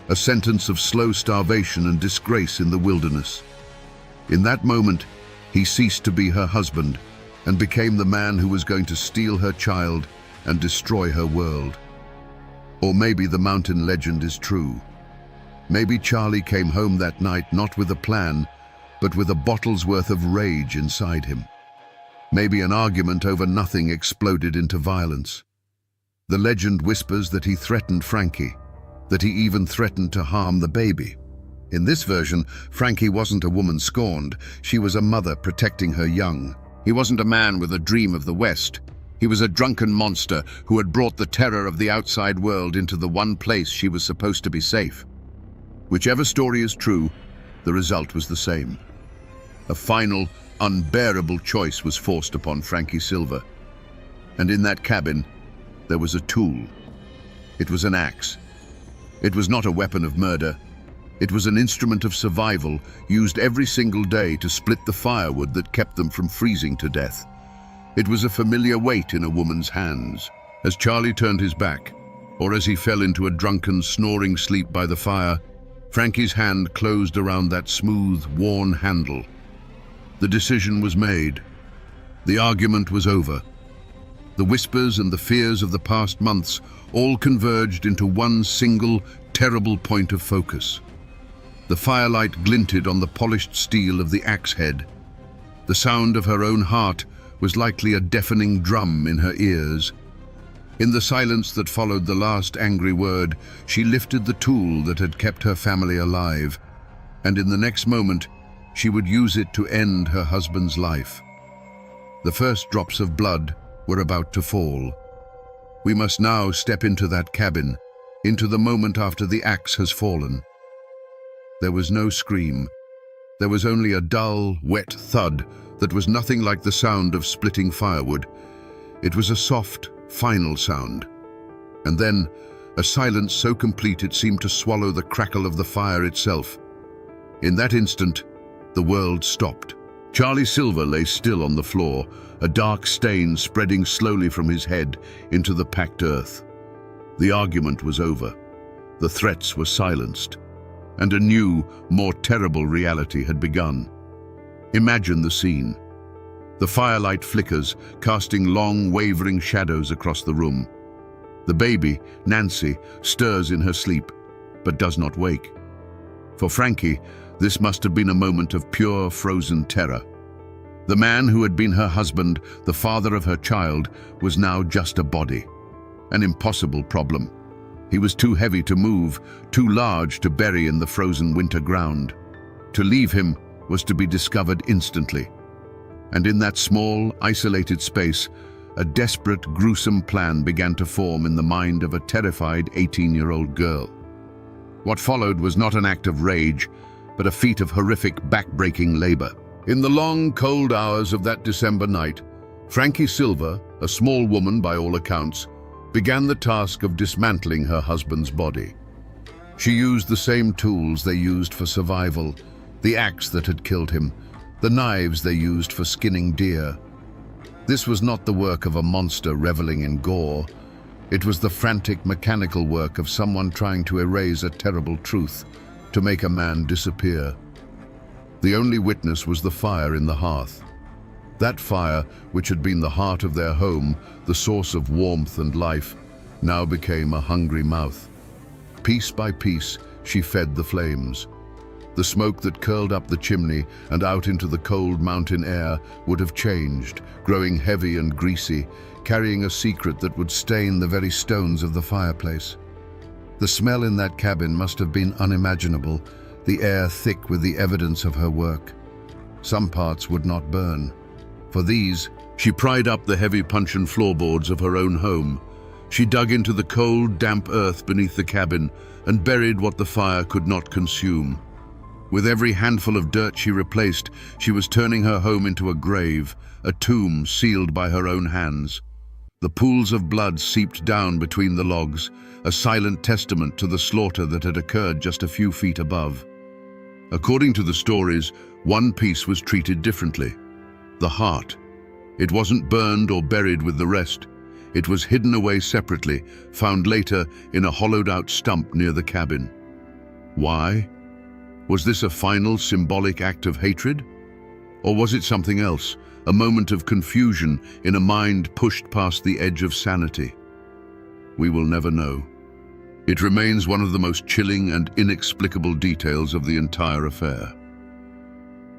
a sentence of slow starvation and disgrace in the wilderness. In that moment, he ceased to be her husband and became the man who was going to steal her child and destroy her world. Or maybe the mountain legend is true. Maybe Charlie came home that night not with a plan, but with a bottle's worth of rage inside him. Maybe an argument over nothing exploded into violence. The legend whispers that he threatened Frankie, that he even threatened to harm the baby. In this version, Frankie wasn't a woman scorned, she was a mother protecting her young. He wasn't a man with a dream of the West. He was a drunken monster who had brought the terror of the outside world into the one place she was supposed to be safe. Whichever story is true, the result was the same. A final, unbearable choice was forced upon Frankie Silver. And in that cabin, there was a tool. It was an axe. It was not a weapon of murder. It was an instrument of survival, used every single day to split the firewood that kept them from freezing to death. It was a familiar weight in a woman's hands. As Charlie turned his back, or as he fell into a drunken, snoring sleep by the fire, Frankie's hand closed around that smooth, worn handle. The decision was made. The argument was over. The whispers and the fears of the past months all converged into one single, terrible point of focus. The firelight glinted on the polished steel of the axe head. The sound of her own heart was likely a deafening drum in her ears. In the silence that followed the last angry word, she lifted the tool that had kept her family alive, and in the next moment, she would use it to end her husband's life. The first drops of blood were about to fall. We must now step into that cabin, into the moment after the axe has fallen. There was no scream. There was only a dull, wet thud that was nothing like the sound of splitting firewood. It was a soft, final sound. And then, a silence so complete it seemed to swallow the crackle of the fire itself. In that instant, the world stopped. Charlie Silver lay still on the floor, a dark stain spreading slowly from his head into the packed earth. The argument was over. The threats were silenced. And a new, more terrible reality had begun. Imagine the scene. The firelight flickers, casting long, wavering shadows across the room. The baby, Nancy, stirs in her sleep, but does not wake. For Frankie, this must have been a moment of pure, frozen terror. The man who had been her husband, the father of her child, was now just a body. An impossible problem. He was too heavy to move, too large to bury in the frozen winter ground. To leave him was to be discovered instantly. And in that small, isolated space, a desperate, gruesome plan began to form in the mind of a terrified 18-year-old girl. What followed was not an act of rage, but a feat of horrific, back-breaking labor. In the long, cold hours of that December night, Frankie Silver, a small woman by all accounts, began the task of dismantling her husband's body. She used the same tools they used for survival, the axe that had killed him, the knives they used for skinning deer. This was not the work of a monster reveling in gore. It was the frantic, mechanical work of someone trying to erase a terrible truth, to make a man disappear. The only witness was the fire in the hearth. That fire, which had been the heart of their home, the source of warmth and life, now became a hungry mouth. Piece by piece, she fed the flames. The smoke that curled up the chimney and out into the cold mountain air would have changed, growing heavy and greasy, carrying a secret that would stain the very stones of the fireplace. The smell in that cabin must have been unimaginable, the air thick with the evidence of her work. Some parts would not burn. For these, she pried up the heavy puncheon floorboards of her own home. She dug into the cold, damp earth beneath the cabin and buried what the fire could not consume. With every handful of dirt she replaced, she was turning her home into a grave, a tomb sealed by her own hands. The pools of blood seeped down between the logs, a silent testament to the slaughter that had occurred just a few feet above. According to the stories, one piece was treated differently. The heart. It wasn't burned or buried with the rest. It was hidden away separately, found later in a hollowed-out stump near the cabin. Why? Was this a final symbolic act of hatred? Or was it something else, a moment of confusion in a mind pushed past the edge of sanity? We will never know. It remains one of the most chilling and inexplicable details of the entire affair.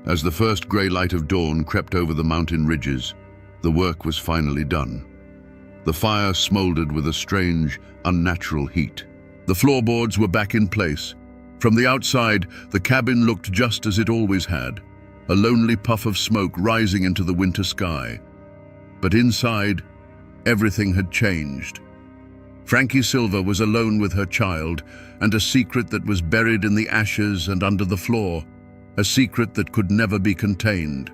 As the first grey light of dawn crept over the mountain ridges, the work was finally done. The fire smoldered with a strange, unnatural heat. The floorboards were back in place. From the outside, the cabin looked just as it always had, a lonely puff of smoke rising into the winter sky. But inside, everything had changed. Frankie Silver was alone with her child, and a secret that was buried in the ashes and under the floor, a secret that could never be contained.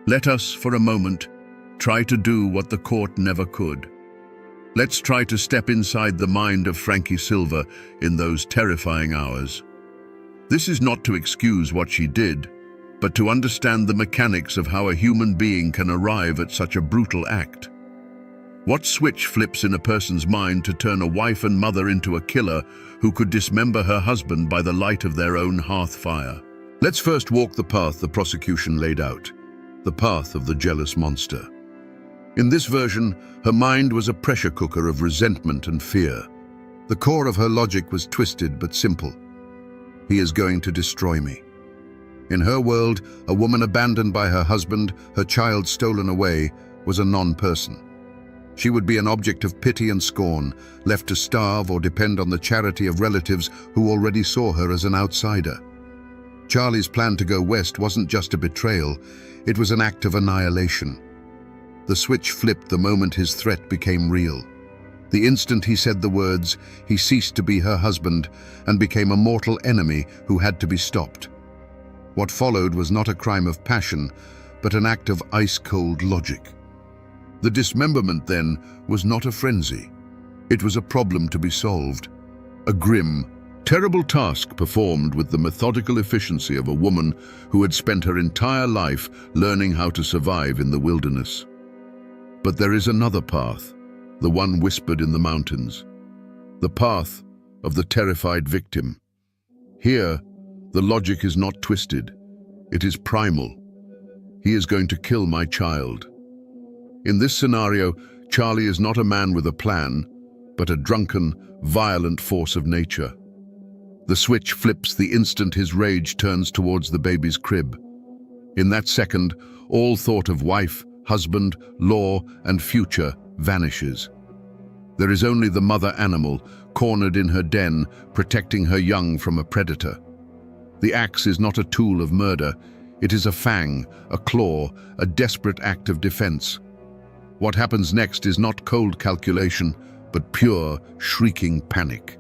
Let us, for a moment, try to do what the court never could. Let's try to step inside the mind of Frankie Silver in those terrifying hours. This is not to excuse what she did, but to understand the mechanics of how a human being can arrive at such a brutal act. What switch flips in a person's mind to turn a wife and mother into a killer who could dismember her husband by the light of their own hearth fire? Let's first walk the path the prosecution laid out, the path of the jealous monster. In this version, her mind was a pressure cooker of resentment and fear. The core of her logic was twisted but simple. He is going to destroy me. In her world, a woman abandoned by her husband, her child stolen away, was a non-person. She would be an object of pity and scorn, left to starve or depend on the charity of relatives who already saw her as an outsider. Charlie's plan to go west wasn't just a betrayal, it was an act of annihilation. The switch flipped the moment his threat became real. The instant he said the words, he ceased to be her husband and became a mortal enemy who had to be stopped. What followed was not a crime of passion, but an act of ice-cold logic. The dismemberment, then, was not a frenzy. It was a problem to be solved. A grim, terrible task performed with the methodical efficiency of a woman who had spent her entire life learning how to survive in the wilderness. But there is another path, the one whispered in the mountains. The path of the terrified victim. Here, the logic is not twisted. It is primal. He is going to kill my child. In this scenario, Charlie is not a man with a plan, but a drunken, violent force of nature. The switch flips the instant his rage turns towards the baby's crib. In that second, all thought of wife, husband, law, and future vanishes. There is only the mother animal, cornered in her den, protecting her young from a predator. The axe is not a tool of murder, It is a fang, a claw, a desperate act of defense. What happens next is not cold calculation, but pure, shrieking panic.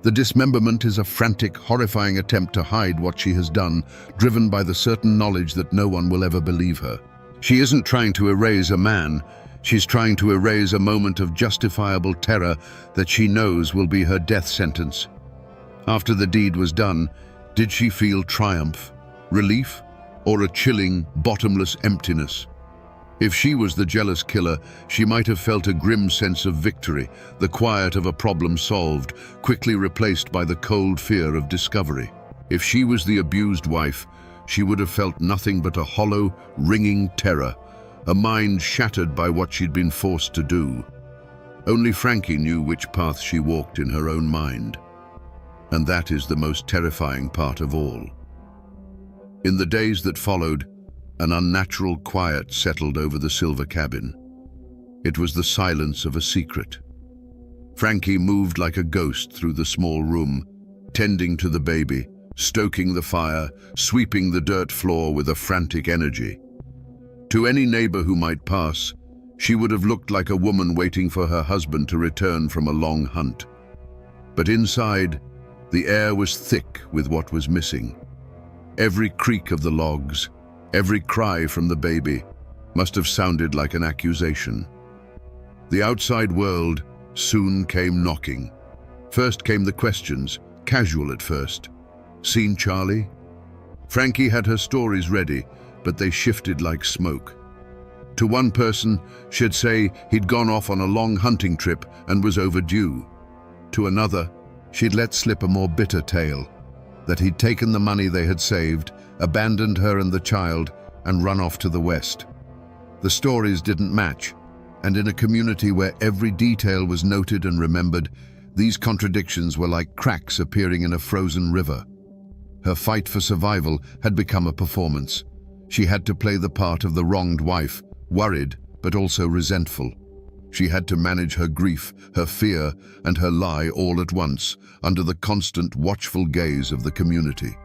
The dismemberment is a frantic, horrifying attempt to hide what she has done, driven by the certain knowledge that no one will ever believe her. She isn't trying to erase a man, she's trying to erase a moment of justifiable terror that she knows will be her death sentence. After the deed was done, did she feel triumph, relief, or a chilling, bottomless emptiness? If she was the jealous killer, she might have felt a grim sense of victory, the quiet of a problem solved, quickly replaced by the cold fear of discovery. If she was the abused wife, she would have felt nothing but a hollow, ringing terror, a mind shattered by what she'd been forced to do. Only Frankie knew which path she walked in her own mind. And that is the most terrifying part of all. In the days that followed, an unnatural quiet settled over the silver cabin. It was the silence of a secret. Frankie moved like a ghost through the small room, tending to the baby, stoking the fire, sweeping the dirt floor with a frantic energy. To any neighbor who might pass, she would have looked like a woman waiting for her husband to return from a long hunt. But inside, the air was thick with what was missing. Every creak of the logs, every cry from the baby must have sounded like an accusation. The outside world soon came knocking. First came the questions, casual at first. Seen Charlie? Frankie had her stories ready, but they shifted like smoke. To one person, she'd say he'd gone off on a long hunting trip and was overdue. To another, she'd let slip a more bitter tale, that he'd taken the money they had saved, abandoned her and the child, and run off to the west. The stories didn't match, and in a community where every detail was noted and remembered, these contradictions were like cracks appearing in a frozen river. Her fight for survival had become a performance. She had to play the part of the wronged wife, worried but also resentful. She had to manage her grief, her fear, and her lie all at once, under the constant watchful gaze of the community.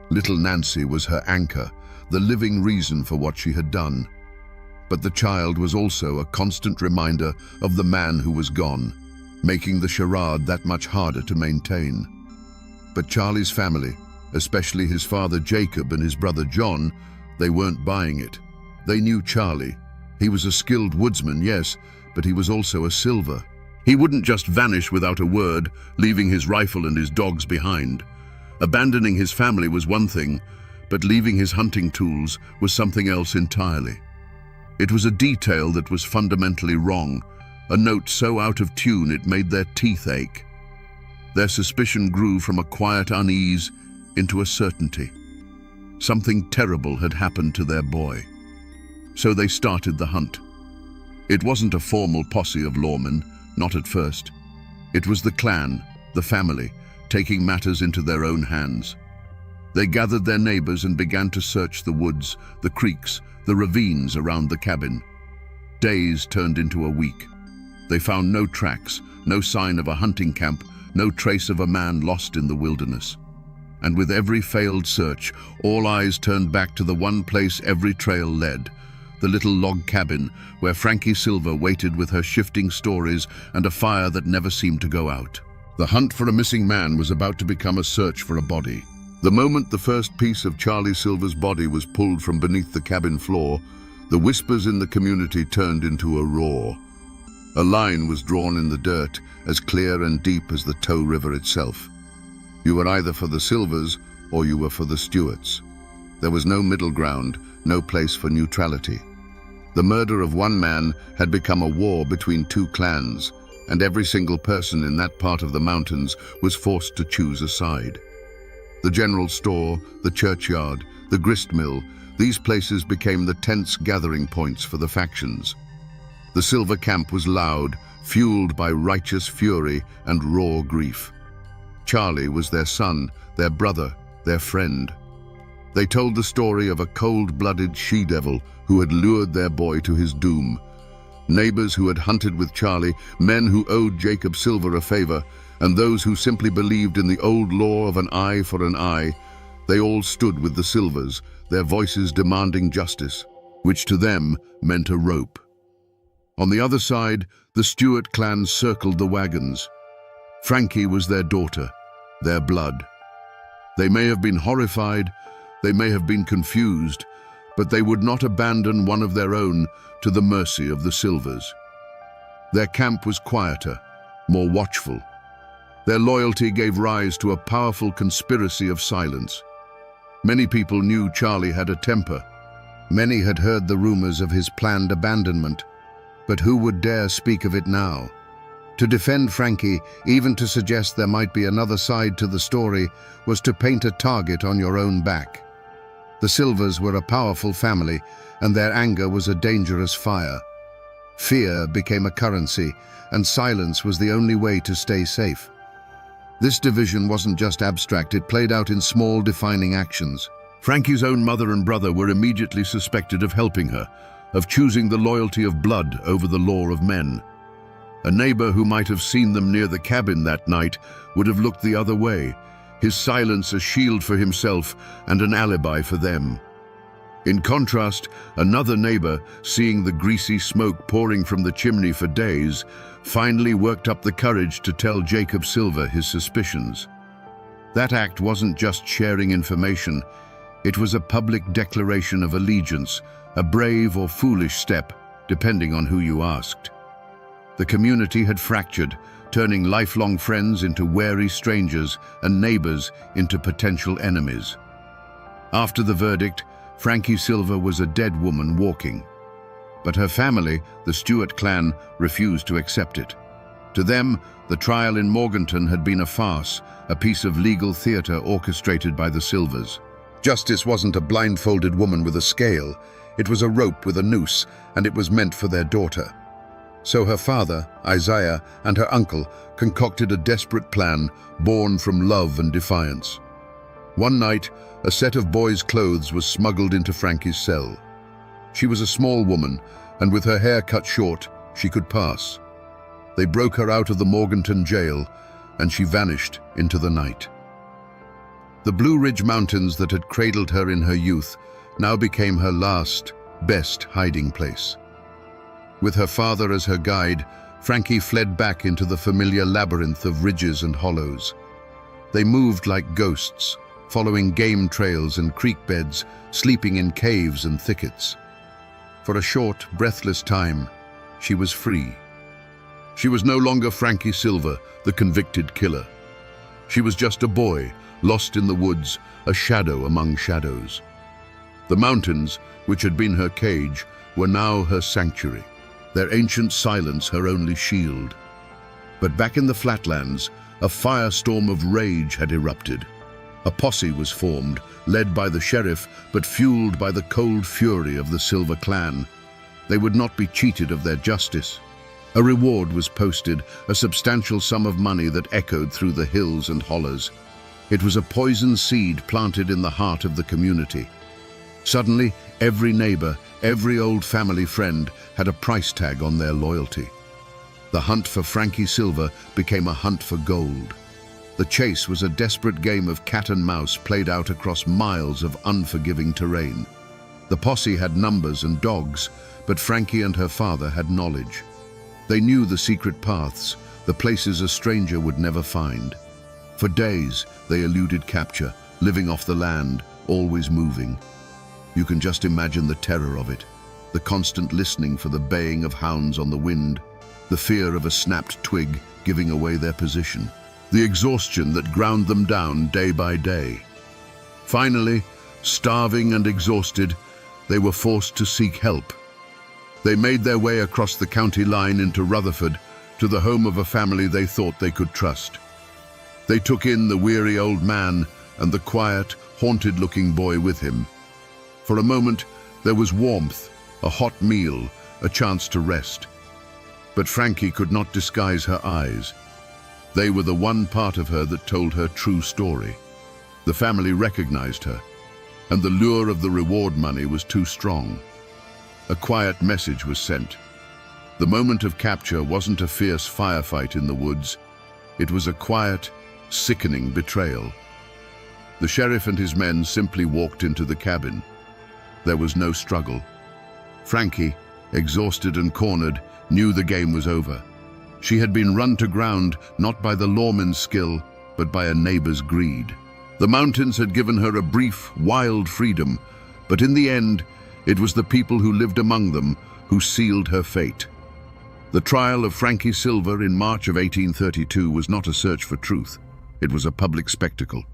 Little Nancy was her anchor, the living reason for what she had done. But the child was also a constant reminder of the man who was gone, making the charade that much harder to maintain. But Charlie's family, especially his father Jacob and his brother John, they weren't buying it. They knew Charlie. He was a skilled woodsman, yes, but he was also a silver. He wouldn't just vanish without a word, leaving his rifle and his dogs behind. Abandoning his family was one thing, but leaving his hunting tools was something else entirely. It was a detail that was fundamentally wrong, a note so out of tune it made their teeth ache. Their suspicion grew from a quiet unease into a certainty. Something terrible had happened to their boy. So they started the hunt. It wasn't a formal posse of lawmen, not at first. It was the clan, the family, taking matters into their own hands. They gathered their neighbors and began to search the woods, the creeks, the ravines around the cabin. Days turned into a week. They found no tracks, no sign of a hunting camp, no trace of a man lost in the wilderness. And with every failed search, all eyes turned back to the one place every trail led, the little log cabin where Frankie Silver waited with her shifting stories and a fire that never seemed to go out. The hunt for a missing man was about to become a search for a body. The moment the first piece of Charlie Silver's body was pulled from beneath the cabin floor, the whispers in the community turned into a roar. A line was drawn in the dirt, as clear and deep as the Tow River itself. You were either for the Silvers or you were for the Stewarts. There was no middle ground, no place for neutrality. The murder of one man had become a war between two clans, and every single person in that part of the mountains was forced to choose a side. The general store, the churchyard, the grist mill, these places became the tense gathering points for the factions. The Silver camp was loud, fueled by righteous fury and raw grief. Charlie was their son, their brother, their friend. They told the story of a cold-blooded she-devil who had lured their boy to his doom. Neighbors who had hunted with Charlie, men who owed Jacob Silver a favor, and those who simply believed in the old law of an eye for an eye. They all stood with the Silvers, their voices demanding justice, which to them meant a rope. On the other side, the Stewart clan circled the wagons. Frankie was their daughter, their blood. They may have been horrified, they may have been confused, but they would not abandon one of their own to the mercy of the Silvers. Their camp was quieter, more watchful. Their loyalty gave rise to a powerful conspiracy of silence. Many people knew Charlie had a temper. Many had heard the rumors of his planned abandonment. But who would dare speak of it now? To defend Frankie, even to suggest there might be another side to the story, was to paint a target on your own back. The Silvers were a powerful family, and their anger was a dangerous fire. Fear became a currency, and silence was the only way to stay safe. This division wasn't just abstract, it played out in small, defining actions. Frankie's own mother and brother were immediately suspected of helping her, of choosing the loyalty of blood over the law of men. A neighbor who might have seen them near the cabin that night would have looked the other way, his silence a shield for himself and an alibi for them. In contrast, another neighbor, seeing the greasy smoke pouring from the chimney for days, finally worked up the courage to tell Jacob Silver his suspicions. That act wasn't just sharing information, it was a public declaration of allegiance, a brave or foolish step, depending on who you asked. The community had fractured, turning lifelong friends into wary strangers and neighbors into potential enemies. After the verdict, Frankie Silver was a dead woman walking. But her family, the Stewart clan, refused to accept it. To them, the trial in Morganton had been a farce, a piece of legal theater orchestrated by the Silvers. Justice wasn't a blindfolded woman with a scale, it was a rope with a noose, and it was meant for their daughter. So her father, Isaiah, and her uncle concocted a desperate plan born from love and defiance. One night, a set of boys' clothes was smuggled into Frankie's cell. She was a small woman, and with her hair cut short, she could pass. They broke her out of the Morganton jail, and she vanished into the night. The Blue Ridge Mountains that had cradled her in her youth now became her last, best hiding place. With her father as her guide, Frankie fled back into the familiar labyrinth of ridges and hollows. They moved like ghosts, following game trails and creek beds, sleeping in caves and thickets. For a short, breathless time, she was free. She was no longer Frankie Silver, the convicted killer. She was just a boy, lost in the woods, a shadow among shadows. The mountains, which had been her cage, were now her sanctuary, their ancient silence her only shield. But back in the flatlands, a firestorm of rage had erupted. A posse was formed, led by the sheriff, but fueled by the cold fury of the Silver clan. They would not be cheated of their justice. A reward was posted, a substantial sum of money that echoed through the hills and hollows. It was a poison seed planted in the heart of the community. Suddenly, every neighbor, every old family friend had a price tag on their loyalty. The hunt for Frankie Silver became a hunt for gold. The chase was a desperate game of cat and mouse played out across miles of unforgiving terrain. The posse had numbers and dogs, but Frankie and her father had knowledge. They knew the secret paths, the places a stranger would never find. For days, they eluded capture, living off the land, always moving. You can just imagine the terror of it, the constant listening for the baying of hounds on the wind, the fear of a snapped twig giving away their position, the exhaustion that ground them down day by day. Finally, starving and exhausted, they were forced to seek help. They made their way across the county line into Rutherford, to the home of a family they thought they could trust. They took in the weary old man and the quiet, haunted-looking boy with him. For a moment, there was warmth, a hot meal, a chance to rest. But Frankie could not disguise her eyes. They were the one part of her that told her true story. The family recognized her, and the lure of the reward money was too strong. A quiet message was sent. The moment of capture wasn't a fierce firefight in the woods. It was a quiet, sickening betrayal. The sheriff and his men simply walked into the cabin. There was no struggle. Frankie, exhausted and cornered, knew the game was over. She had been run to ground not by the lawman's skill, but by a neighbor's greed. The mountains had given her a brief, wild freedom, but in the end, it was the people who lived among them who sealed her fate. The trial of Frankie Silver in March of 1832 was not a search for truth. It was a public spectacle.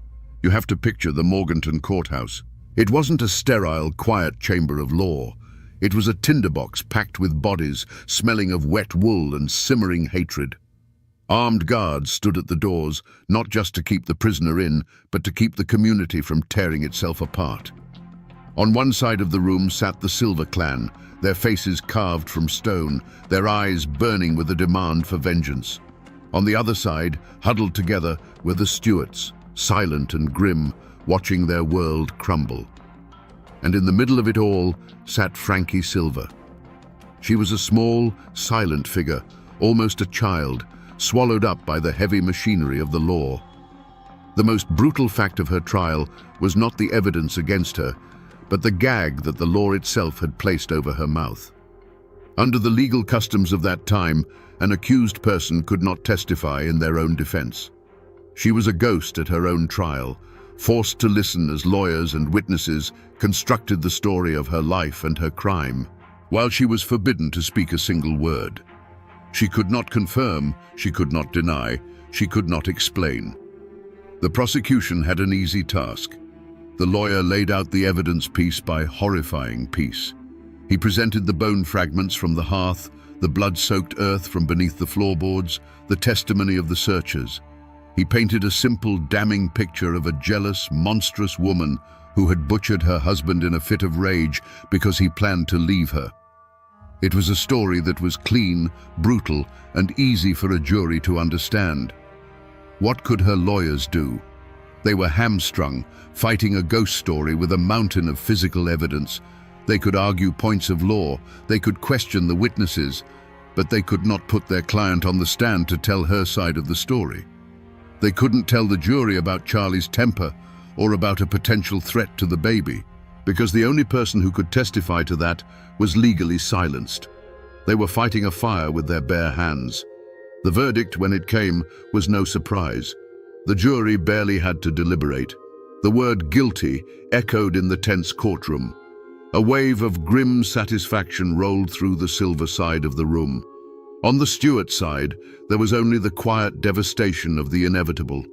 You have to picture the Morganton courthouse. It wasn't a sterile, quiet chamber of law. It was a tinderbox packed with bodies, smelling of wet wool and simmering hatred. Armed guards stood at the doors, not just to keep the prisoner in, but to keep the community from tearing itself apart. On one side of the room sat the Silver clan, their faces carved from stone, their eyes burning with a demand for vengeance. On the other side, huddled together, were the Stuarts, silent and grim, watching their world crumble. And in the middle of it all sat Frankie Silver. She was a small, silent figure, almost a child, swallowed up by the heavy machinery of the law. The most brutal fact of her trial was not the evidence against her, but the gag that the law itself had placed over her mouth. Under the legal customs of that time, an accused person could not testify in their own defense. She was a ghost at her own trial, forced to listen as lawyers and witnesses constructed the story of her life and her crime, while she was forbidden to speak a single word. She could not confirm, she could not deny, she could not explain. The prosecution had an easy task. The lawyer laid out the evidence piece by horrifying piece. He presented the bone fragments from the hearth, the blood-soaked earth from beneath the floorboards, the testimony of the searchers. He painted a simple, damning picture of a jealous, monstrous woman who had butchered her husband in a fit of rage because he planned to leave her. It was a story that was clean, brutal, and easy for a jury to understand. What could her lawyers do? They were hamstrung, fighting a ghost story with a mountain of physical evidence. They could argue points of law, they could question the witnesses, but they could not put their client on the stand to tell her side of the story. They couldn't tell the jury about Charlie's temper or about a potential threat to the baby, because the only person who could testify to that was legally silenced. They were fighting a fire with their bare hands. The verdict, when it came, was no surprise. The jury barely had to deliberate. The word guilty echoed in the tense courtroom. A wave of grim satisfaction rolled through the Silver side of the room. On the Stuart side, there was only the quiet devastation of the inevitable.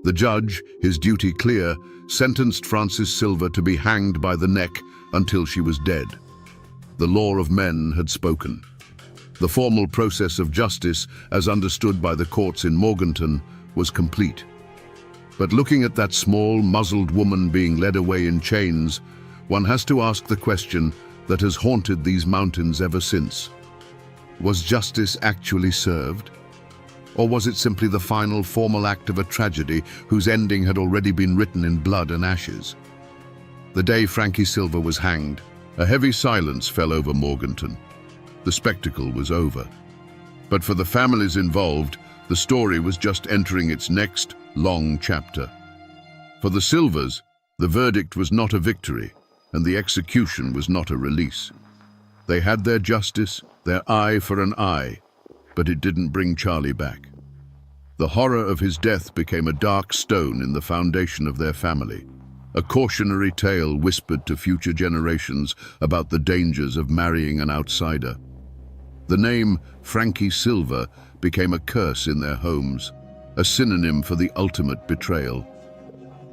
The judge, his duty clear, sentenced Frances Silver to be hanged by the neck until she was dead. The law of men had spoken. The formal process of justice, as understood by the courts in Morganton, was complete. But looking at that small, muzzled woman being led away in chains, one has to ask the question that has haunted these mountains ever since. Was justice actually served? Or was it simply the final formal act of a tragedy whose ending had already been written in blood and ashes? The day Frankie Silver was hanged, a heavy silence fell over Morganton. The spectacle was over. But for the families involved, the story was just entering its next long chapter. For the Silvers, the verdict was not a victory, and the execution was not a release. They had their justice, their eye for an eye, but it didn't bring Charlie back. The horror of his death became a dark stone in the foundation of their family, a cautionary tale whispered to future generations about the dangers of marrying an outsider. The name Frankie Silver became a curse in their homes, a synonym for the ultimate betrayal.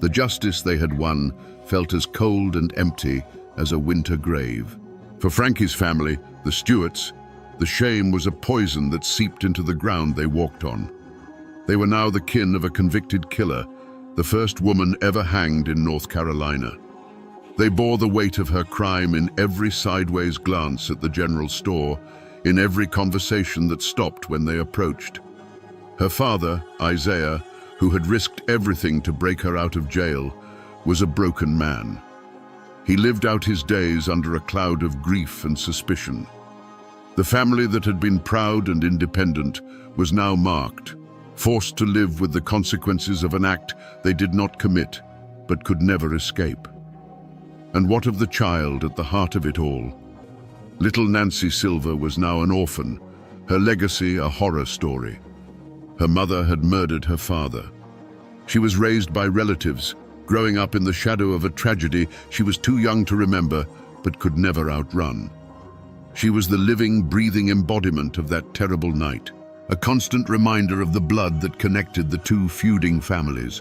The justice they had won felt as cold and empty as a winter grave. For Frankie's family, the Stuarts, the shame was a poison that seeped into the ground they walked on. They were now the kin of a convicted killer, the first woman ever hanged in North Carolina. They bore the weight of her crime in every sideways glance at the general store, in every conversation that stopped when they approached. Her father, Isaiah, who had risked everything to break her out of jail, was a broken man. He lived out his days under a cloud of grief and suspicion. The family that had been proud and independent was now marked, forced to live with the consequences of an act they did not commit, but could never escape. And what of the child at the heart of it all? Little Nancy Silver was now an orphan, her legacy a horror story. Her mother had murdered her father. She was raised by relatives, growing up in the shadow of a tragedy she was too young to remember, but could never outrun. She was the living, breathing embodiment of that terrible night, a constant reminder of the blood that connected the two feuding families.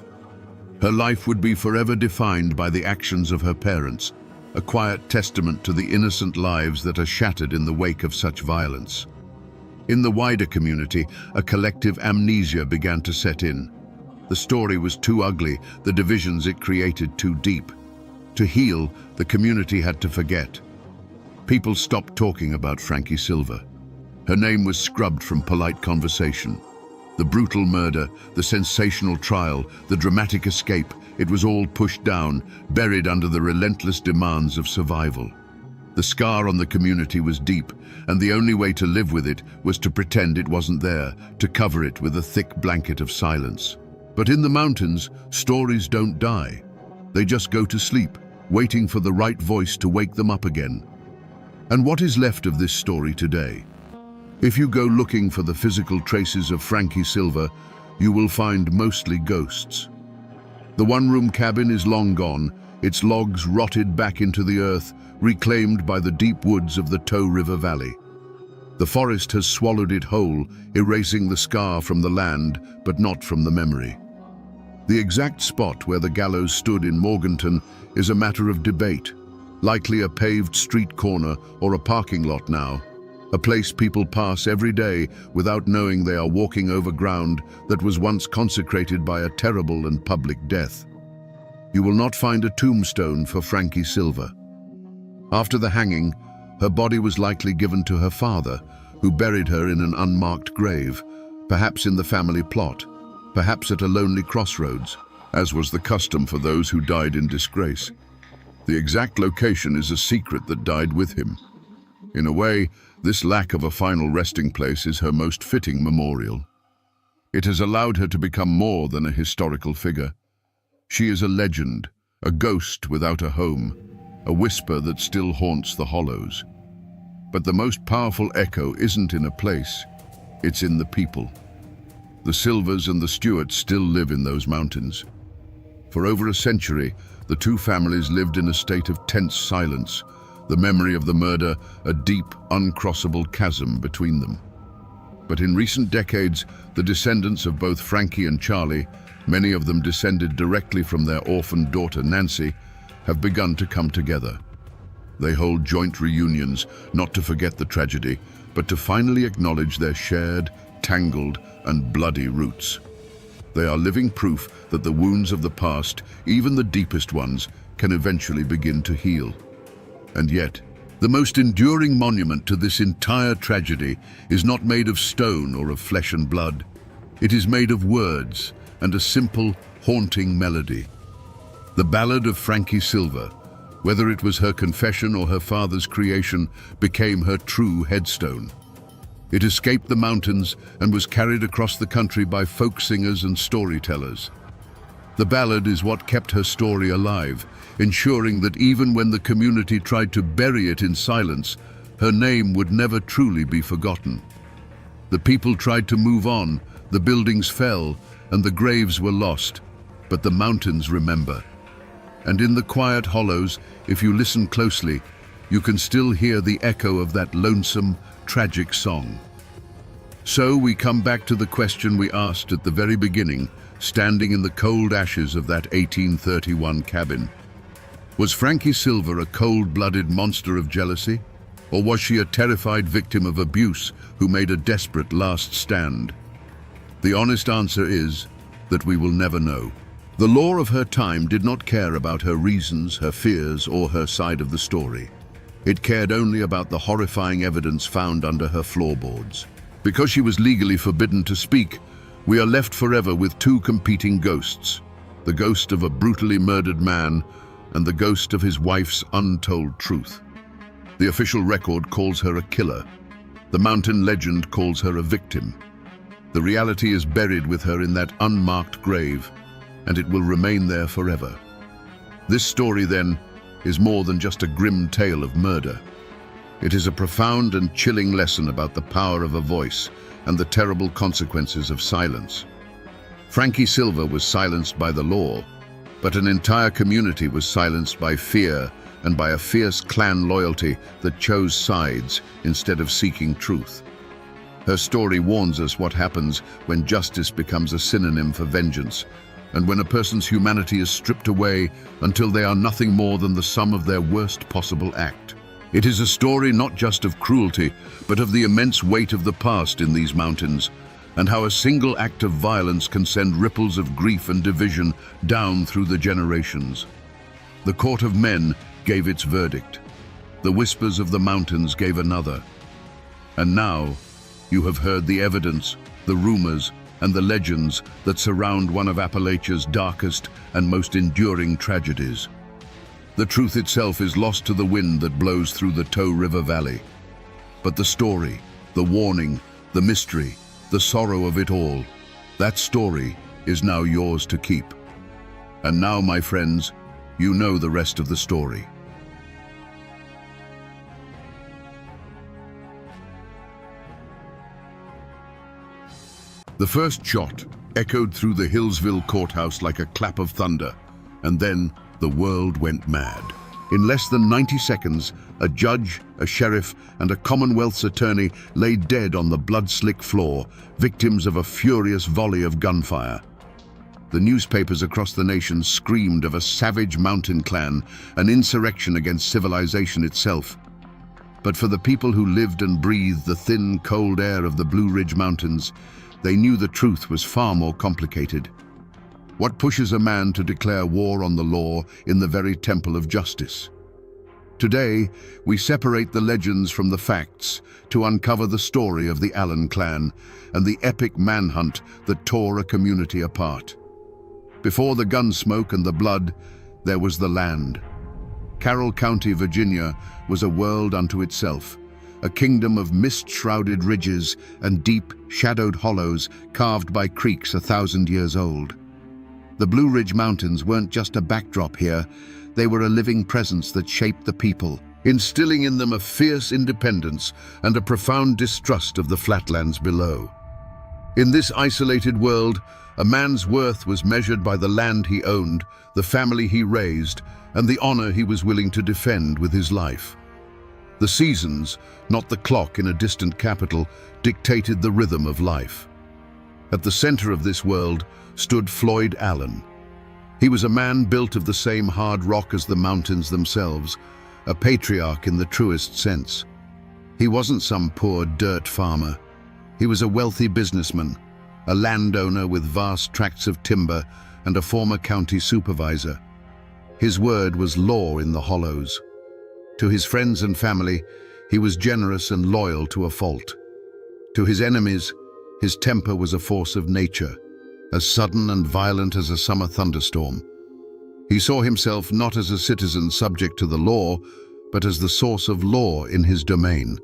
Her life would be forever defined by the actions of her parents, a quiet testament to the innocent lives that are shattered in the wake of such violence. In the wider community, a collective amnesia began to set in. The story was too ugly, the divisions it created too deep. To heal, the community had to forget. People stopped talking about Frankie Silver. Her name was scrubbed from polite conversation. The brutal murder, the sensational trial, the dramatic escape, it was all pushed down, buried under the relentless demands of survival. The scar on the community was deep, and the only way to live with it was to pretend it wasn't there, to cover it with a thick blanket of silence. But in the mountains, stories don't die. They just go to sleep, waiting for the right voice to wake them up again. And what is left of this story today? If you go looking for the physical traces of Frankie Silver, you will find mostly ghosts. The one-room cabin is long gone, its logs rotted back into the earth, reclaimed by the deep woods of the Tow River Valley. The forest has swallowed it whole, erasing the scar from the land, but not from the memory. The exact spot where the gallows stood in Morganton is a matter of debate, likely a paved street corner or a parking lot now, a place people pass every day without knowing they are walking over ground that was once consecrated by a terrible and public death. You will not find a tombstone for Frankie Silver. After the hanging, her body was likely given to her father, who buried her in an unmarked grave, perhaps in the family plot, perhaps at a lonely crossroads, as was the custom for those who died in disgrace. The exact location is a secret that died with him. In a way, this lack of a final resting place is her most fitting memorial. It has allowed her to become more than a historical figure. She is a legend, a ghost without a home, a whisper that still haunts the hollows. But the most powerful echo isn't in a place, it's in the people. The Silvers and the Stewarts still live in those mountains. For over a century, the two families lived in a state of tense silence, the memory of the murder a deep, uncrossable chasm between them. But in recent decades, the descendants of both Frankie and Charlie, many of them descended directly from their orphaned daughter Nancy, have begun to come together. They hold joint reunions, not to forget the tragedy, but to finally acknowledge their shared, tangled, and bloody roots. They are living proof that the wounds of the past, even the deepest ones, can eventually begin to heal. And yet, the most enduring monument to this entire tragedy is not made of stone or of flesh and blood. It is made of words and a simple, haunting melody. The ballad of Frankie Silver, whether it was her confession or her father's creation, became her true headstone. It escaped the mountains and was carried across the country by folk singers and storytellers. The ballad is what kept her story alive, ensuring that even when the community tried to bury it in silence, her name would never truly be forgotten. The people tried to move on, the buildings fell, and the graves were lost, but the mountains remember. And in the quiet hollows, if you listen closely, you can still hear the echo of that lonesome, tragic song. So we come back to the question we asked at the very beginning, standing in the cold ashes of that 1831 cabin. Was Frankie Silver a cold-blooded monster of jealousy? Or was she a terrified victim of abuse who made a desperate last stand? The honest answer is that we will never know. The law of her time did not care about her reasons, her fears, or her side of the story. It cared only about the horrifying evidence found under her floorboards. Because she was legally forbidden to speak, we are left forever with two competing ghosts, the ghost of a brutally murdered man and the ghost of his wife's untold truth. The official record calls her a killer. The mountain legend calls her a victim. The reality is buried with her in that unmarked grave, and it will remain there forever. This story, then, is more than just a grim tale of murder. It is a profound and chilling lesson about the power of a voice and the terrible consequences of silence. Frankie Silva was silenced by the law, but an entire community was silenced by fear and by a fierce clan loyalty that chose sides instead of seeking truth. Her story warns us what happens when justice becomes a synonym for vengeance, and when a person's humanity is stripped away until they are nothing more than the sum of their worst possible act. It is a story not just of cruelty, but of the immense weight of the past in these mountains, and how a single act of violence can send ripples of grief and division down through the generations. The court of men gave its verdict. The whispers of the mountains gave another. And now, you have heard the evidence, the rumors, and the legends that surround one of Appalachia's darkest and most enduring tragedies. The truth itself is lost to the wind that blows through the Tow River Valley. But the story, the warning, the mystery, the sorrow of it all, that story is now yours to keep. And now, my friends, you know the rest of the story. The first shot echoed through the Hillsville courthouse like a clap of thunder, and then the world went mad. In less than 90 seconds, a judge, a sheriff, and a Commonwealth's attorney lay dead on the blood-slick floor, victims of a furious volley of gunfire. The newspapers across the nation screamed of a savage mountain clan, an insurrection against civilization itself. But for the people who lived and breathed the thin, cold air of the Blue Ridge Mountains, they knew the truth was far more complicated. What pushes a man to declare war on the law in the very temple of justice? Today, we separate the legends from the facts to uncover the story of the Allen clan and the epic manhunt that tore a community apart. Before the gun smoke and the blood, there was the land. Carroll County, Virginia, was a world unto itself, a kingdom of mist-shrouded ridges and deep, shadowed hollows carved by creeks 1,000 years old. The Blue Ridge Mountains weren't just a backdrop here, they were a living presence that shaped the people, instilling in them a fierce independence and a profound distrust of the flatlands below. In this isolated world, a man's worth was measured by the land he owned, the family he raised, and the honor he was willing to defend with his life. The seasons, not the clock in a distant capital, dictated the rhythm of life. At the center of this world stood Floyd Allen. He was a man built of the same hard rock as the mountains themselves, a patriarch in the truest sense. He wasn't some poor dirt farmer. He was a wealthy businessman, a landowner with vast tracts of timber and a former county supervisor. His word was law in the hollows. To his friends and family, he was generous and loyal to a fault. To his enemies, his temper was a force of nature, as sudden and violent as a summer thunderstorm. He saw himself not as a citizen subject to the law, but as the source of law in his domain.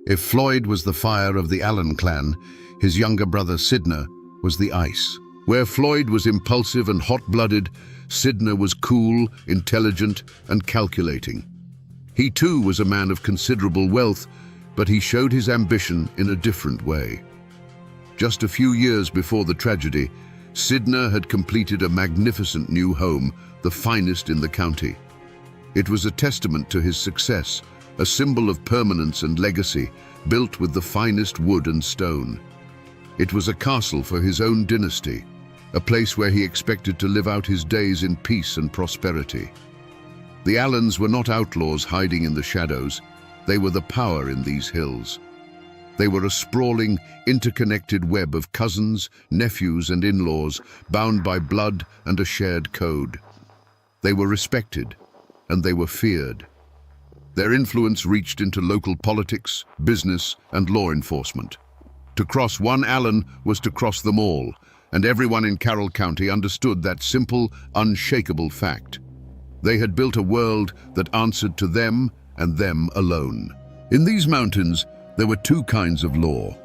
If Floyd was the fire of the Allen clan, his younger brother Sidner was the ice. Where Floyd was impulsive and hot-blooded, Sidner was cool, intelligent, and calculating. He too was a man of considerable wealth, but he showed his ambition in a different way. Just a few years before the tragedy, Sidner had completed a magnificent new home, the finest in the county. It was a testament to his success, a symbol of permanence and legacy, built with the finest wood and stone. It was a castle for his own dynasty, a place where he expected to live out his days in peace and prosperity. The Allens were not outlaws hiding in the shadows. They were the power in these hills. They were a sprawling, interconnected web of cousins, nephews, and in-laws, bound by blood and a shared code. They were respected, and they were feared. Their influence reached into local politics, business, and law enforcement. To cross one Allen was to cross them all, and everyone in Carroll County understood that simple, unshakable fact. They had built a world that answered to them and them alone. In these mountains, there were two kinds of law.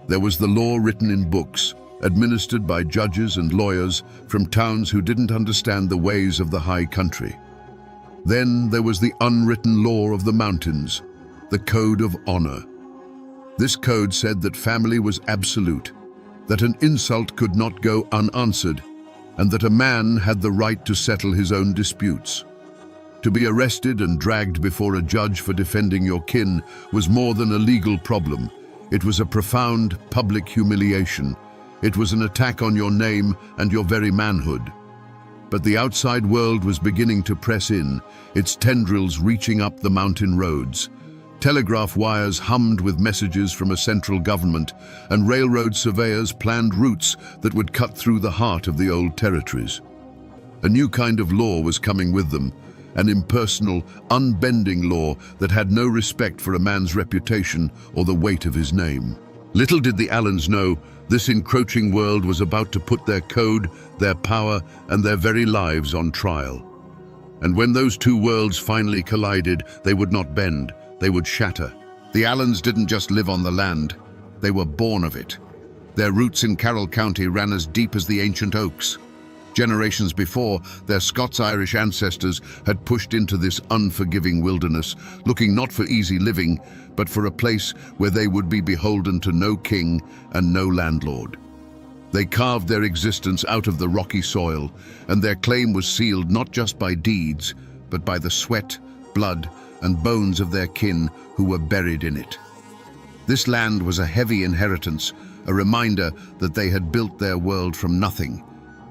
There was the law written in books, administered by judges and lawyers from towns who didn't understand the ways of the high country. Then there was the unwritten law of the mountains, the code of honor. This code said that family was absolute, that an insult could not go unanswered, and that a man had the right to settle his own disputes. To be arrested and dragged before a judge for defending your kin was more than a legal problem. It was a profound public humiliation. It was an attack on your name and your very manhood. But the outside world was beginning to press in, its tendrils reaching up the mountain roads. Telegraph wires hummed with messages from a central government, and railroad surveyors planned routes that would cut through the heart of the old territories. A new kind of law was coming with them, an impersonal, unbending law that had no respect for a man's reputation or the weight of his name. Little did the Allens know, this encroaching world was about to put their code, their power, and their very lives on trial. And when those two worlds finally collided, they would not bend, they would shatter. The Allens didn't just live on the land, they were born of it. Their roots in Carroll County ran as deep as the ancient oaks. Generations before, their Scots-Irish ancestors had pushed into this unforgiving wilderness, looking not for easy living, but for a place where they would be beholden to no king and no landlord. They carved their existence out of the rocky soil, and their claim was sealed not just by deeds, but by the sweat, blood, and bones of their kin who were buried in it. This land was a heavy inheritance, a reminder that they had built their world from nothing,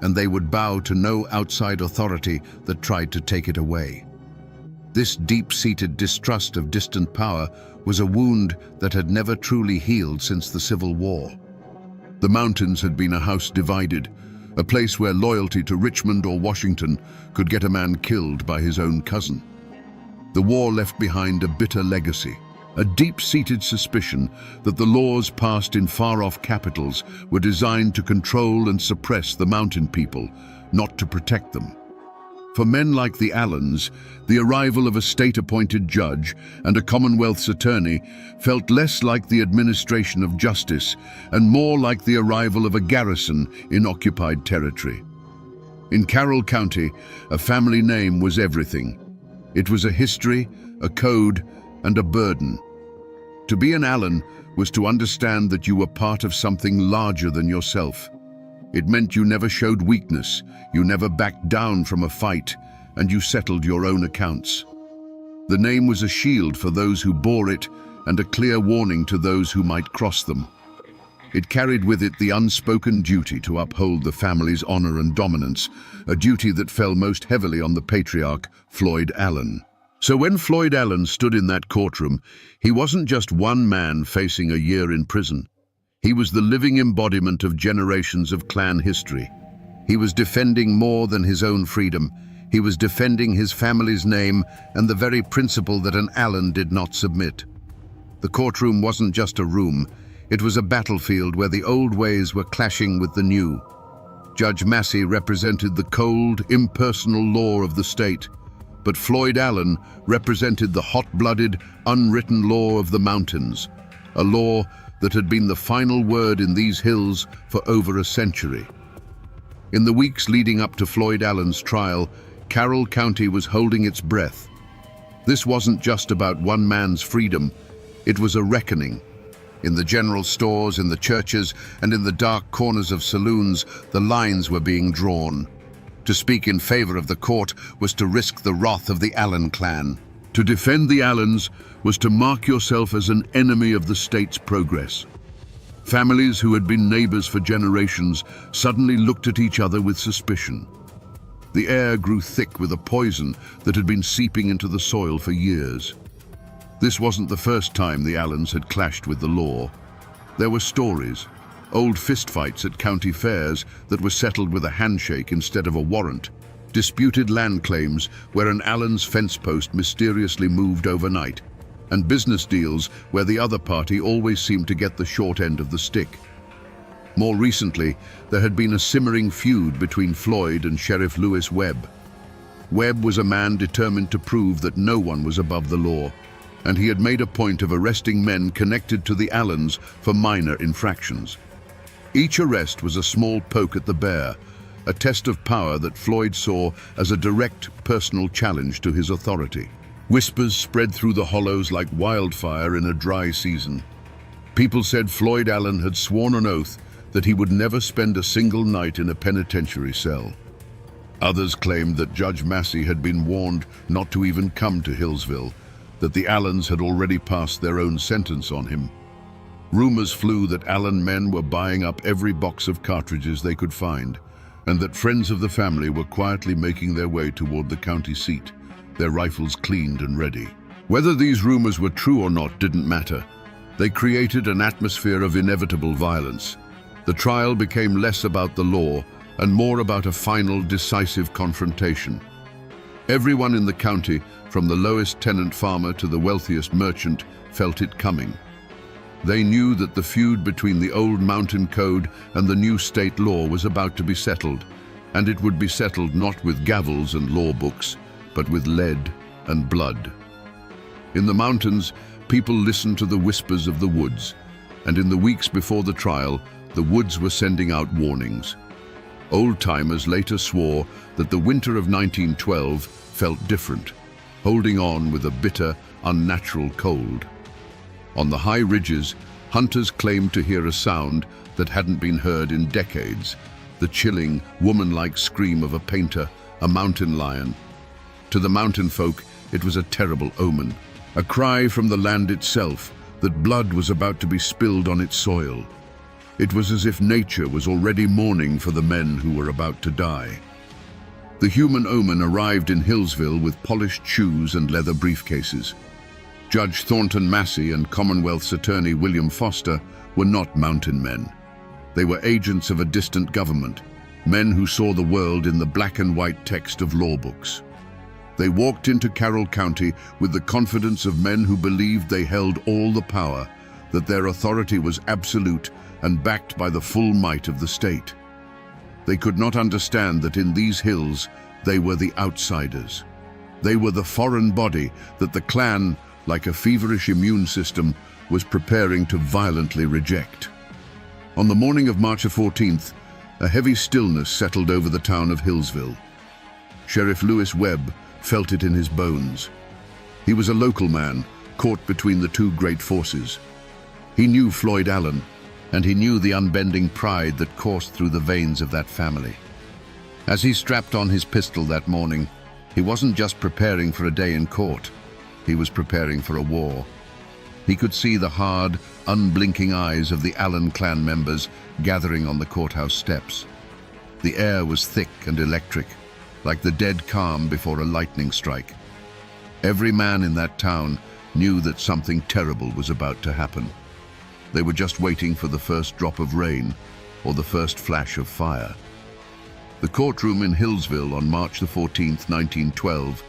and they would bow to no outside authority that tried to take it away. This deep-seated distrust of distant power was a wound that had never truly healed since the Civil War. The mountains had been a house divided, a place where loyalty to Richmond or Washington could get a man killed by his own cousin. The war left behind a bitter legacy, a deep-seated suspicion that the laws passed in far-off capitals were designed to control and suppress the mountain people, not to protect them. For men like the Allens, the arrival of a state-appointed judge and a Commonwealth's attorney felt less like the administration of justice and more like the arrival of a garrison in occupied territory. In Carroll County, a family name was everything. It was a history, a code, and a burden. To be an Allen was to understand that you were part of something larger than yourself. It meant you never showed weakness, you never backed down from a fight, and you settled your own accounts. The name was a shield for those who bore it and a clear warning to those who might cross them. It carried with it the unspoken duty to uphold the family's honor and dominance, a duty that fell most heavily on the patriarch, Floyd Allen. So when Floyd Allen stood in that courtroom, he wasn't just one man facing a year in prison. He was the living embodiment of generations of clan history. He was defending more than his own freedom. He was defending his family's name and the very principle that an Allen did not submit. The courtroom wasn't just a room. It was a battlefield where the old ways were clashing with the new. Judge Massey represented the cold, impersonal law of the state, but Floyd Allen represented the hot-blooded, unwritten law of the mountains, a law that had been the final word in these hills for over a century. In the weeks leading up to Floyd Allen's trial, Carroll County was holding its breath. This wasn't just about one man's freedom, it was a reckoning. In the general stores, in the churches, and in the dark corners of saloons, the lines were being drawn. To speak in favor of the court was to risk the wrath of the Allen clan. To defend the Allens was to mark yourself as an enemy of the state's progress. Families who had been neighbors for generations suddenly looked at each other with suspicion. The air grew thick with a poison that had been seeping into the soil for years. This wasn't the first time the Allens had clashed with the law. There were stories, old fistfights at county fairs that were settled with a handshake instead of a warrant, disputed land claims where an Allen's fence post mysteriously moved overnight, and business deals where the other party always seemed to get the short end of the stick. More recently, there had been a simmering feud between Floyd and Sheriff Lewis Webb. Webb was a man determined to prove that no one was above the law, and he had made a point of arresting men connected to the Allens for minor infractions. Each arrest was a small poke at the bear, a test of power that Floyd saw as a direct personal challenge to his authority. Whispers spread through the hollows like wildfire in a dry season. People said Floyd Allen had sworn an oath that he would never spend a single night in a penitentiary cell. Others claimed that Judge Massey had been warned not to even come to Hillsville, that the Allens had already passed their own sentence on him. Rumors flew that Allen men were buying up every box of cartridges they could find, and that friends of the family were quietly making their way toward the county seat, their rifles cleaned and ready. Whether these rumors were true or not didn't matter. They created an atmosphere of inevitable violence. The trial became less about the law and more about a final, decisive confrontation. Everyone in the county, from the lowest tenant farmer to the wealthiest merchant, felt it coming. They knew that the feud between the old mountain code and the new state law was about to be settled, and it would be settled not with gavels and law books, but with lead and blood. In the mountains, people listened to the whispers of the woods, and in the weeks before the trial, the woods were sending out warnings. Old-timers later swore that the winter of 1912 felt different, holding on with a bitter, unnatural cold. On the high ridges, hunters claimed to hear a sound that hadn't been heard in decades, the chilling, woman-like scream of a painter, a mountain lion. To the mountain folk, it was a terrible omen, a cry from the land itself that blood was about to be spilled on its soil. It was as if nature was already mourning for the men who were about to die. The human omen arrived in Hillsville with polished shoes and leather briefcases. Judge Thornton Massey and Commonwealth's attorney William Foster were not mountain men. They were agents of a distant government, men who saw the world in the black and white text of law books. They walked into Carroll County with the confidence of men who believed they held all the power, that their authority was absolute and backed by the full might of the state. They could not understand that in these hills they were the outsiders. They were the foreign body that the clan, like a feverish immune system, was preparing to violently reject. On the morning of March 14th, a heavy stillness settled over the town of Hillsville. Sheriff Lewis Webb felt it in his bones. He was a local man, caught between the two great forces. He knew Floyd Allen, and he knew the unbending pride that coursed through the veins of that family. As he strapped on his pistol that morning, he wasn't just preparing for a day in court. He was preparing for a war. He could see the hard, unblinking eyes of the Allen clan members gathering on the courthouse steps. The air was thick and electric, like the dead calm before a lightning strike. Every man in that town knew that something terrible was about to happen. They were just waiting for the first drop of rain or the first flash of fire. The courtroom in Hillsville on March 14th, 1912,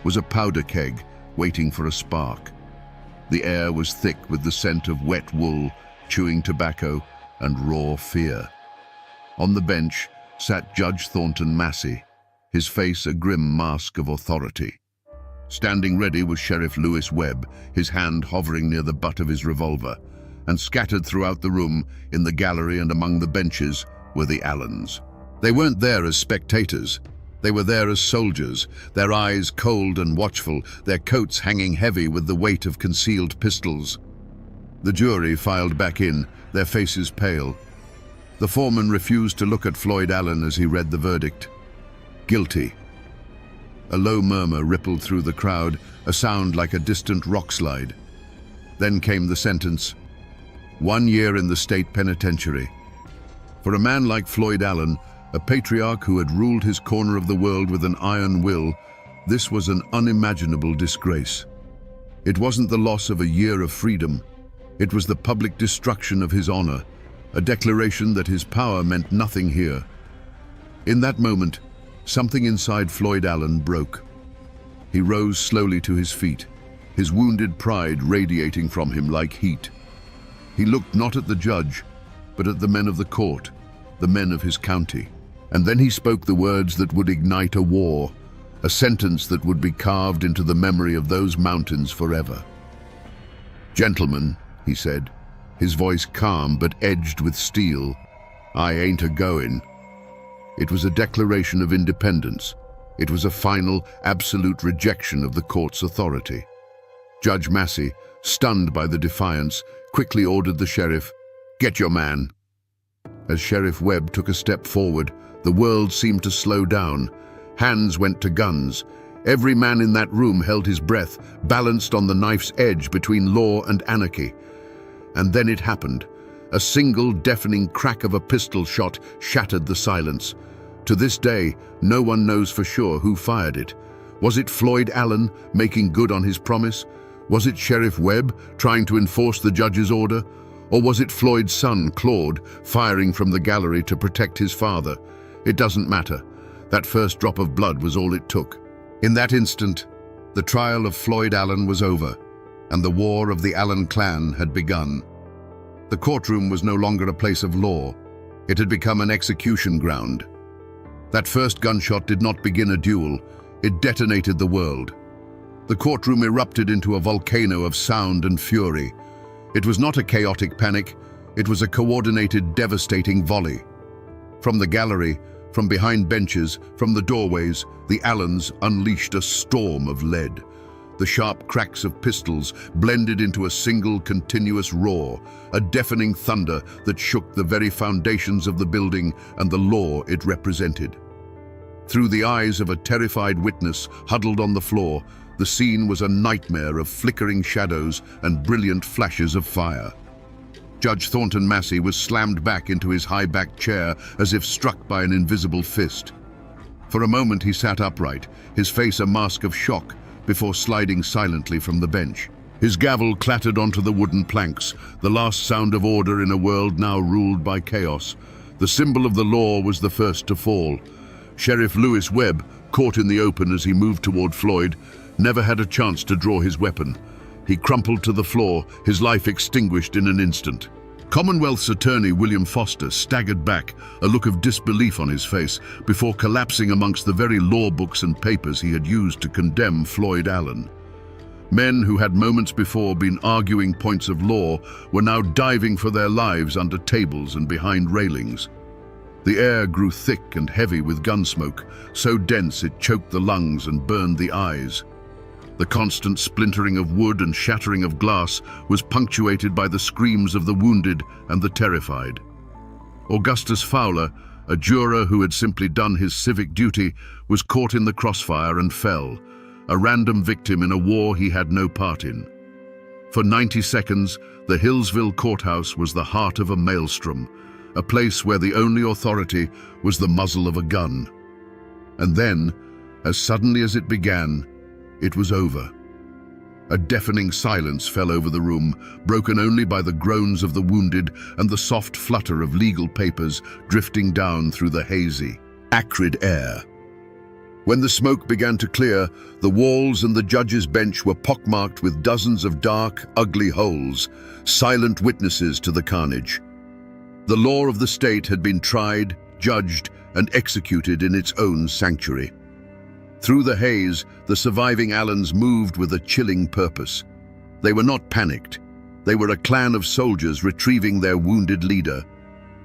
was a powder keg waiting for a spark. The air was thick with the scent of wet wool, chewing tobacco, and raw fear. On the bench sat Judge Thornton Massey, his face a grim mask of authority. Standing ready was Sheriff Lewis Webb, his hand hovering near the butt of his revolver, and scattered throughout the room, in the gallery and among the benches, were the Allens. They weren't there as spectators. They were there as soldiers, their eyes cold and watchful, their coats hanging heavy with the weight of concealed pistols. The jury filed back in, their faces pale. The foreman refused to look at Floyd Allen as he read the verdict. Guilty. A low murmur rippled through the crowd, a sound like a distant rock slide. Then came the sentence: 1 year in the state penitentiary. For a man like Floyd Allen, a patriarch who had ruled his corner of the world with an iron will, this was an unimaginable disgrace. It wasn't the loss of a year of freedom. It was the public destruction of his honor, a declaration that his power meant nothing here. In that moment, something inside Floyd Allen broke. He rose slowly to his feet, his wounded pride radiating from him like heat. He looked not at the judge, but at the men of the court, the men of his county. And then he spoke the words that would ignite a war, a sentence that would be carved into the memory of those mountains forever. "Gentlemen," he said, his voice calm but edged with steel, "I ain't a-goin'." It was a declaration of independence. It was a final, absolute rejection of the court's authority. Judge Massey, stunned by the defiance, quickly ordered the sheriff, "Get your man." As Sheriff Webb took a step forward, the world seemed to slow down. Hands went to guns. Every man in that room held his breath, balanced on the knife's edge between law and anarchy. And then it happened. A single deafening crack of a pistol shot shattered the silence. To this day, no one knows for sure who fired it. Was it Floyd Allen making good on his promise? Was it Sheriff Webb trying to enforce the judge's order? Or was it Floyd's son, Claude, firing from the gallery to protect his father? It doesn't matter. That first drop of blood was all it took. In that instant, the trial of Floyd Allen was over, and the war of the Allen clan had begun. The courtroom was no longer a place of law. It had become an execution ground. That first gunshot did not begin a duel. It detonated the world. The courtroom erupted into a volcano of sound and fury. It was not a chaotic panic. It was a coordinated, devastating volley. From the gallery, from behind benches, from the doorways, the Allens unleashed a storm of lead. The sharp cracks of pistols blended into a single continuous roar, a deafening thunder that shook the very foundations of the building and the law it represented. Through the eyes of a terrified witness huddled on the floor, the scene was a nightmare of flickering shadows and brilliant flashes of fire. Judge Thornton Massey was slammed back into his high-backed chair as if struck by an invisible fist. For a moment he sat upright, his face a mask of shock, before sliding silently from the bench. His gavel clattered onto the wooden planks, the last sound of order in a world now ruled by chaos. The symbol of the law was the first to fall. Sheriff Lewis Webb, caught in the open as he moved toward Floyd, never had a chance to draw his weapon. He crumpled to the floor, his life extinguished in an instant. Commonwealth's attorney William Foster staggered back, a look of disbelief on his face, before collapsing amongst the very law books and papers he had used to condemn Floyd Allen. Men who had moments before been arguing points of law were now diving for their lives under tables and behind railings. The air grew thick and heavy with gun smoke, so dense it choked the lungs and burned the eyes. The constant splintering of wood and shattering of glass was punctuated by the screams of the wounded and the terrified. Augustus Fowler, a juror who had simply done his civic duty, was caught in the crossfire and fell, a random victim in a war he had no part in. For 90 seconds, the Hillsville courthouse was the heart of a maelstrom, a place where the only authority was the muzzle of a gun. And then, as suddenly as it began, it was over. A deafening silence fell over the room, broken only by the groans of the wounded and the soft flutter of legal papers drifting down through the hazy, acrid air. When the smoke began to clear, the walls and the judge's bench were pockmarked with dozens of dark, ugly holes, silent witnesses to the carnage. The law of the state had been tried, judged, and executed in its own sanctuary. Through the haze, the surviving Allens moved with a chilling purpose. They were not panicked. They were a clan of soldiers retrieving their wounded leader.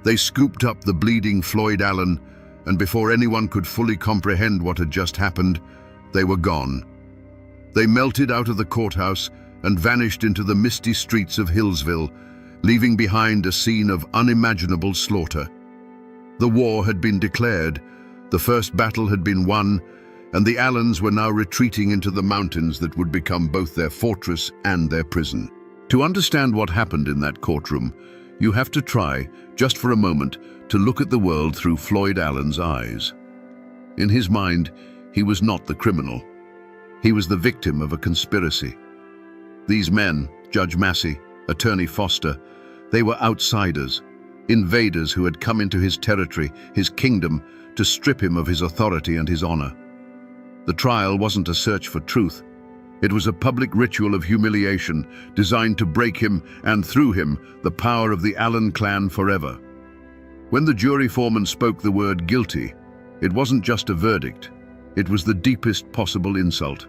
They scooped up the bleeding Floyd Allen, and before anyone could fully comprehend what had just happened, they were gone. They melted out of the courthouse and vanished into the misty streets of Hillsville, leaving behind a scene of unimaginable slaughter. The war had been declared, the first battle had been won, and the Allens were now retreating into the mountains that would become both their fortress and their prison. To understand what happened in that courtroom, you have to try, just for a moment, to look at the world through Floyd Allen's eyes. In his mind, he was not the criminal. He was the victim of a conspiracy. These men, Judge Massey, Attorney Foster, they were outsiders, invaders who had come into his territory, his kingdom, to strip him of his authority and his honor. The trial wasn't a search for truth. It was a public ritual of humiliation designed to break him and, through him, the power of the Allen clan forever. When the jury foreman spoke the word guilty, it wasn't just a verdict. It was the deepest possible insult.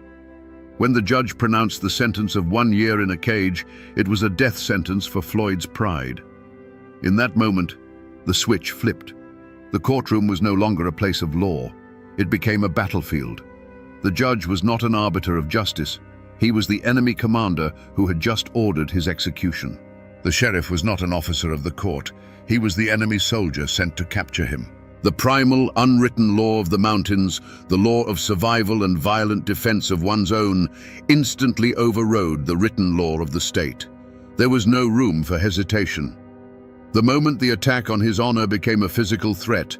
When the judge pronounced the sentence of 1 year in a cage, it was a death sentence for Floyd's pride. In that moment, The switch flipped. The courtroom was no longer a place of law. It became a battlefield. The judge was not an arbiter of justice. He was the enemy commander who had just ordered his execution. The sheriff was not an officer of the court. He was the enemy soldier sent to capture him. The primal, unwritten law of the mountains, the law of survival and violent defense of one's own, instantly overrode the written law of the state. There was no room for hesitation. The moment the attack on his honor became a physical threat,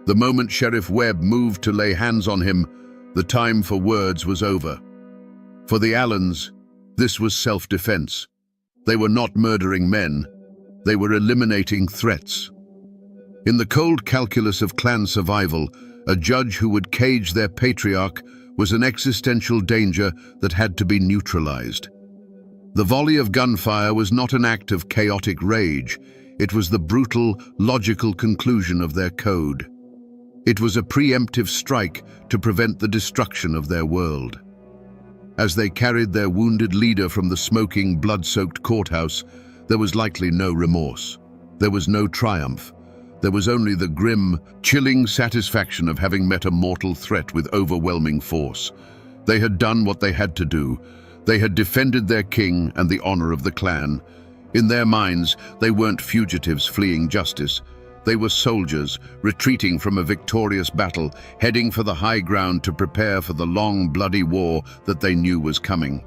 the moment Sheriff Webb moved to lay hands on him, the time for words was over. For the Allens, this was self-defense. They were not murdering men. They were eliminating threats. In the cold calculus of clan survival, a judge who would cage their patriarch was an existential danger that had to be neutralized. The volley of gunfire was not an act of chaotic rage. It was the brutal, logical conclusion of their code. It was a preemptive strike to prevent the destruction of their world. As they carried their wounded leader from the smoking, blood-soaked courthouse, there was likely no remorse. There was no triumph. There was only the grim, chilling satisfaction of having met a mortal threat with overwhelming force. They had done what they had to do. They had defended their king and the honor of the clan. In their minds, they weren't fugitives fleeing justice. They were soldiers, retreating from a victorious battle, heading for the high ground to prepare for the long, bloody war that they knew was coming.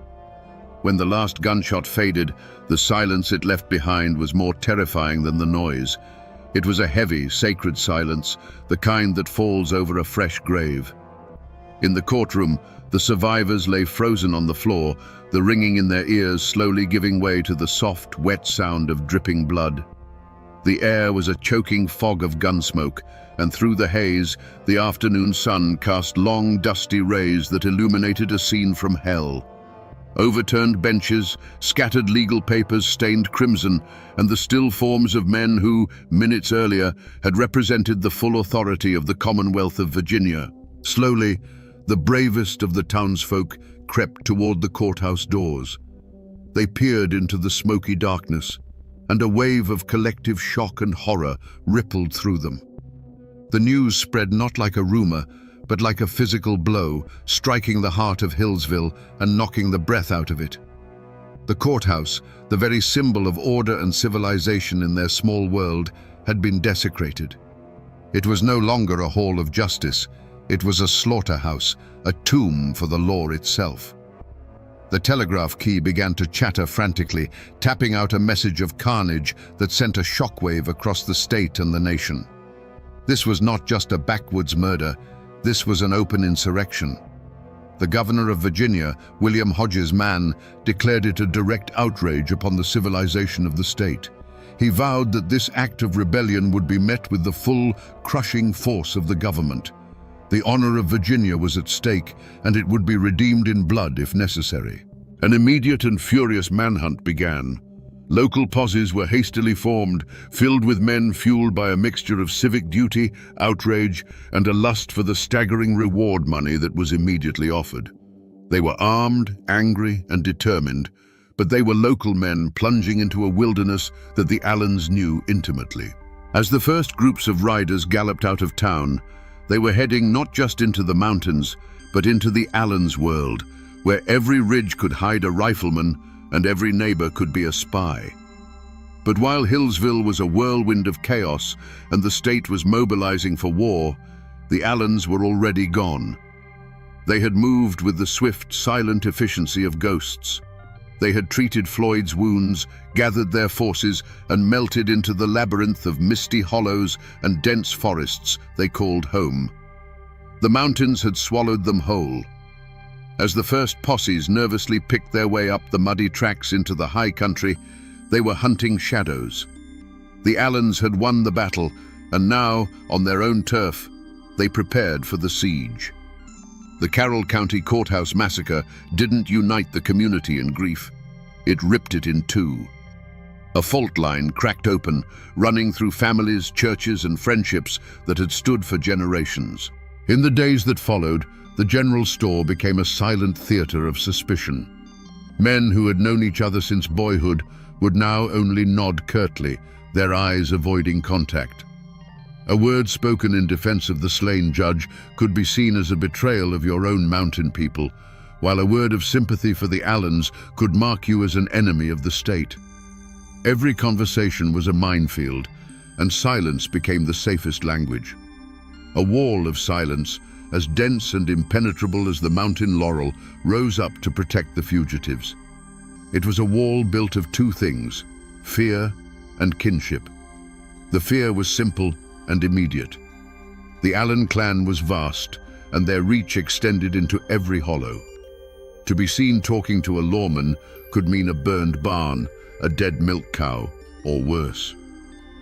When the last gunshot faded, the silence it left behind was more terrifying than the noise. It was a heavy, sacred silence, the kind that falls over a fresh grave. In the courtroom, the survivors lay frozen on the floor, the ringing in their ears slowly giving way to the soft, wet sound of dripping blood. The air was a choking fog of gun smoke, and through the haze, the afternoon sun cast long, dusty rays that illuminated a scene from hell. Overturned benches, scattered legal papers stained crimson, and the still forms of men who, minutes earlier, had represented the full authority of the Commonwealth of Virginia. Slowly, the bravest of the townsfolk crept toward the courthouse doors. They peered into the smoky darkness, and a wave of collective shock and horror rippled through them. The news spread not like a rumor, but like a physical blow, striking the heart of Hillsville and knocking the breath out of it. The courthouse, the very symbol of order and civilization in their small world, had been desecrated. It was no longer a hall of justice. It was a slaughterhouse, a tomb for the law itself. The telegraph key began to chatter frantically, tapping out a message of carnage that sent a shockwave across the state and the nation. This was not just a backwoods murder. This was an open insurrection. The governor of Virginia, William Hodges Mann, declared it a direct outrage upon the civilization of the state. He vowed that this act of rebellion would be met with the full, crushing force of the government. The honor of Virginia was at stake, and it would be redeemed in blood if necessary. An immediate and furious manhunt began. Local posses were hastily formed, filled with men fueled by a mixture of civic duty, outrage, and a lust for the staggering reward money that was immediately offered. They were armed, angry, and determined, but they were local men plunging into a wilderness that the Allens knew intimately. As the first groups of riders galloped out of town, they were heading not just into the mountains, but into the Allens' world, where every ridge could hide a rifleman and every neighbor could be a spy. But while Hillsville was a whirlwind of chaos and the state was mobilizing for war, the Allens were already gone. They had moved with the swift, silent efficiency of ghosts. They had treated Floyd's wounds, gathered their forces, and melted into the labyrinth of misty hollows and dense forests they called home. The mountains had swallowed them whole. As the first posses nervously picked their way up the muddy tracks into the high country, they were hunting shadows. The Allens had won the battle, and now, on their own turf, they prepared for the siege. The Carroll County Courthouse massacre didn't unite the community in grief. It ripped it in two. A fault line cracked open, running through families, churches, and friendships that had stood for generations. In the days that followed, the general store became a silent theater of suspicion. Men who had known each other since boyhood would now only nod curtly, their eyes avoiding contact. A word spoken in defense of the slain judge could be seen as a betrayal of your own mountain people, while a word of sympathy for the Allens could mark you as an enemy of the state. Every conversation was a minefield, and silence became the safest language. A wall of silence, as dense and impenetrable as the mountain laurel, rose up to protect the fugitives. It was a wall built of two things: fear and kinship. The fear was simple and immediate. The Allen clan was vast, and their reach extended into every hollow. To be seen talking to a lawman could mean a burned barn, a dead milk cow, or worse.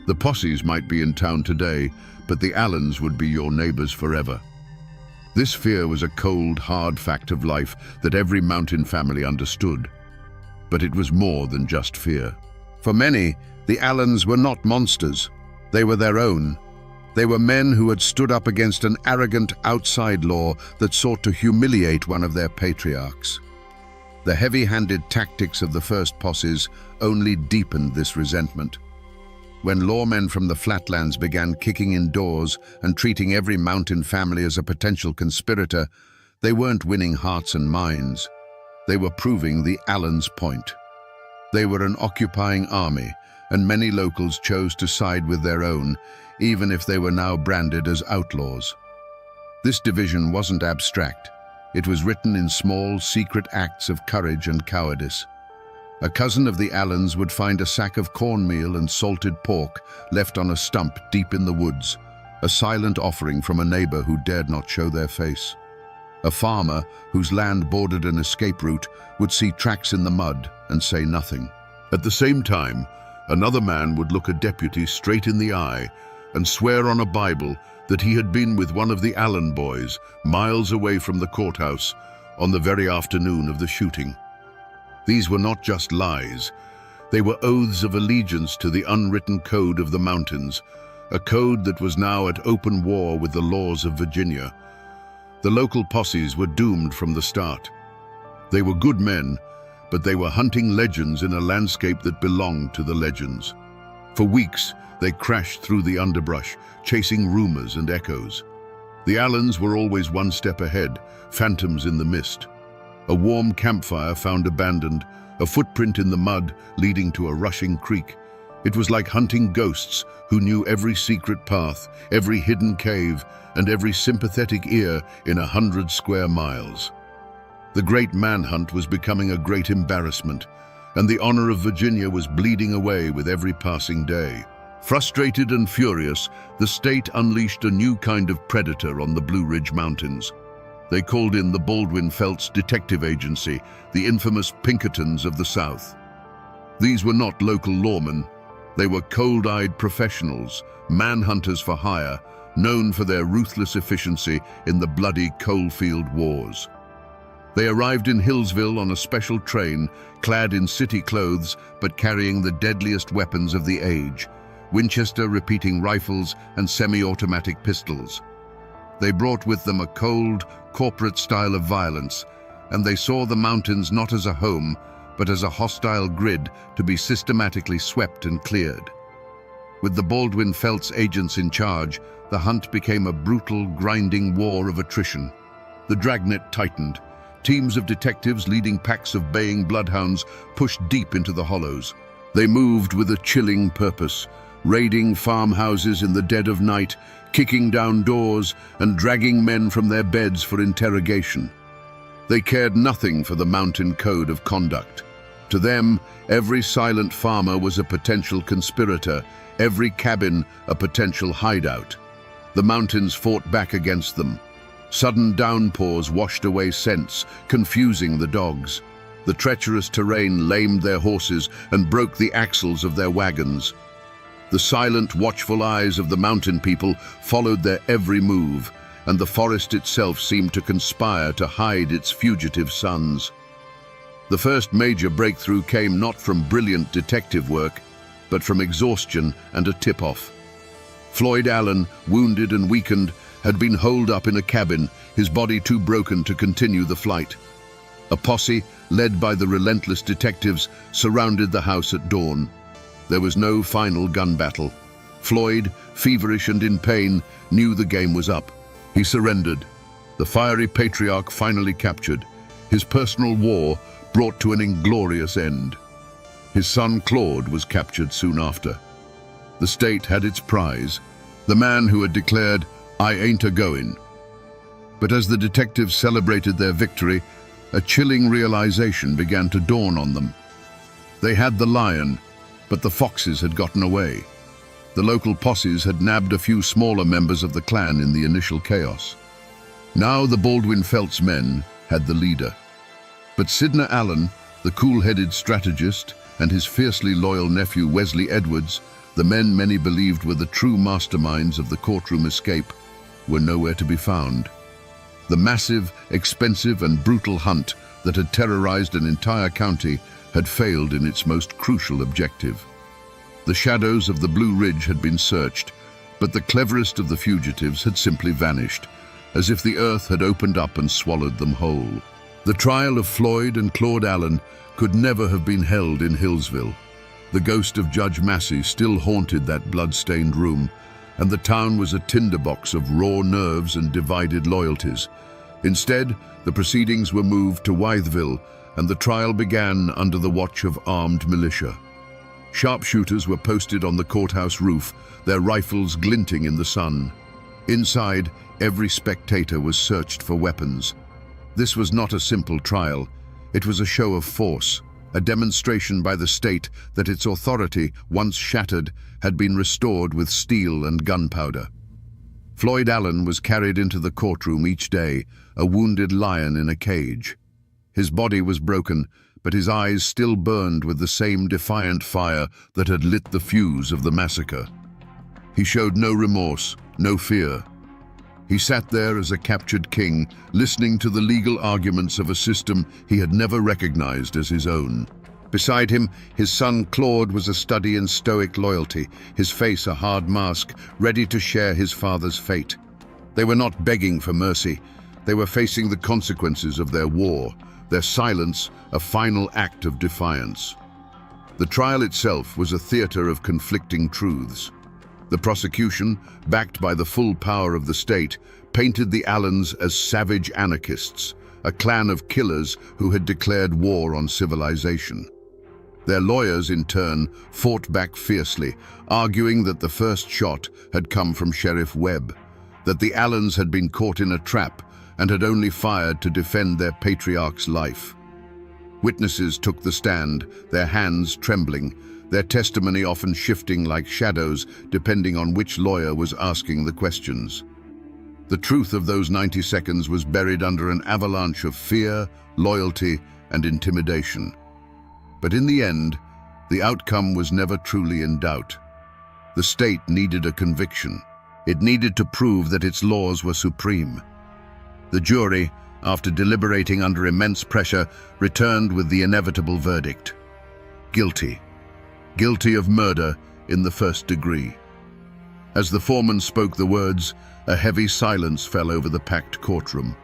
The posses might be in town today, but the Allens would be your neighbors forever. This fear was a cold, hard fact of life that every mountain family understood. But it was more than just fear. For many, the Allens were not monsters. They were their own. They were men who had stood up against an arrogant outside law that sought to humiliate one of their patriarchs. The heavy-handed tactics of the first posses only deepened this resentment. When lawmen from the flatlands began kicking in doors and treating every mountain family as a potential conspirator, they weren't winning hearts and minds. They were proving the Allens' point. They were an occupying army, and many locals chose to side with their own, even if they were now branded as outlaws. This division wasn't abstract. It was written in small, secret acts of courage and cowardice. A cousin of the Allens would find a sack of cornmeal and salted pork left on a stump deep in the woods, a silent offering from a neighbor who dared not show their face. A farmer whose land bordered an escape route would see tracks in the mud and say nothing. At the same time, another man would look a deputy straight in the eye and swear on a Bible that he had been with one of the Allen boys miles away from the courthouse on the very afternoon of the shooting. These were not just lies. They were oaths of allegiance to the unwritten code of the mountains, a code that was now at open war with the laws of Virginia. The local posses were doomed from the start. They were good men, but they were hunting legends in a landscape that belonged to the legends. For weeks, they crashed through the underbrush, chasing rumors and echoes. The Allens were always one step ahead, phantoms in the mist. A warm campfire found abandoned, a footprint in the mud leading to a rushing creek. It was like hunting ghosts who knew every secret path, every hidden cave, and every sympathetic ear in 100 square miles. The great manhunt was becoming a great embarrassment, and the honor of Virginia was bleeding away with every passing day. Frustrated and furious, the state unleashed a new kind of predator on the Blue Ridge Mountains. They called in the Baldwin Felts Detective Agency, the infamous Pinkertons of the South. These were not local lawmen. They were cold-eyed professionals, manhunters for hire, known for their ruthless efficiency in the bloody coalfield wars. They arrived in Hillsville on a special train, clad in city clothes but carrying the deadliest weapons of the age, Winchester repeating rifles and semi-automatic pistols. They brought with them a cold, corporate style of violence, and they saw the mountains not as a home, but as a hostile grid to be systematically swept and cleared. With the Baldwin Felts agents in charge, the hunt became a brutal, grinding war of attrition. The dragnet tightened. Teams of detectives leading packs of baying bloodhounds pushed deep into the hollows. They moved with a chilling purpose, raiding farmhouses in the dead of night, kicking down doors and dragging men from their beds for interrogation. They cared nothing for the mountain code of conduct. To them, every silent farmer was a potential conspirator, every cabin a potential hideout. The mountains fought back against them. Sudden downpours washed away scents, confusing the dogs. The treacherous terrain lamed their horses and broke the axles of their wagons. The silent, watchful eyes of the mountain people followed their every move, and the forest itself seemed to conspire to hide its fugitive sons. The first major breakthrough came not from brilliant detective work, but from exhaustion and a tip-off. Floyd Allen, wounded and weakened, had been holed up in a cabin, his body too broken to continue the flight. A posse, led by the relentless detectives, surrounded the house at dawn. There was no final gun battle. Floyd, feverish and in pain, knew the game was up. He surrendered. The fiery patriarch finally captured. His personal war brought to an inglorious end. His son Claude was captured soon after. The state had its prize, the man who had declared, "I ain't a-goin'." But as the detectives celebrated their victory, a chilling realization began to dawn on them. They had the lion, but the foxes had gotten away. The local posses had nabbed a few smaller members of the clan in the initial chaos. Now the Baldwin Felts men had the leader. But Sidney Allen, the cool-headed strategist, and his fiercely loyal nephew Wesley Edwards, the men many believed were the true masterminds of the courtroom escape, were nowhere to be found. The massive, expensive and brutal hunt that had terrorized an entire county had failed in its most crucial objective. The shadows of the Blue Ridge had been searched, but the cleverest of the fugitives had simply vanished, as if the earth had opened up and swallowed them whole. The trial of Floyd and Claude Allen could never have been held in Hillsville. The ghost of Judge Massey still haunted that blood-stained room, and the town was a tinderbox of raw nerves and divided loyalties. Instead, the proceedings were moved to Wytheville, and the trial began under the watch of armed militia. Sharpshooters were posted on the courthouse roof, their rifles glinting in the sun. Inside, every spectator was searched for weapons. This was not a simple trial. It was a show of force, a demonstration by the state that its authority, once shattered, had been restored with steel and gunpowder. Floyd Allen was carried into the courtroom each day, a wounded lion in a cage. His body was broken, but his eyes still burned with the same defiant fire that had lit the fuse of the massacre. He showed no remorse, no fear. He sat there as a captured king, listening to the legal arguments of a system he had never recognized as his own. Beside him, his son Claude was a study in stoic loyalty, his face a hard mask, ready to share his father's fate. They were not begging for mercy. They were facing the consequences of their war, their silence a final act of defiance. The trial itself was a theater of conflicting truths. The prosecution, backed by the full power of the state, painted the Allens as savage anarchists, a clan of killers who had declared war on civilization. Their lawyers, in turn, fought back fiercely, arguing that the first shot had come from Sheriff Webb, that the Allens had been caught in a trap and had only fired to defend their patriarch's life. Witnesses took the stand, their hands trembling, their testimony often shifting like shadows depending on which lawyer was asking the questions. The truth of those 90 seconds was buried under an avalanche of fear, loyalty, and intimidation. But in the end, the outcome was never truly in doubt. The state needed a conviction. It needed to prove that its laws were supreme. The jury, after deliberating under immense pressure, returned with the inevitable verdict: guilty. Guilty of murder in the first degree. As the foreman spoke the words, a heavy silence fell over the packed courtroom.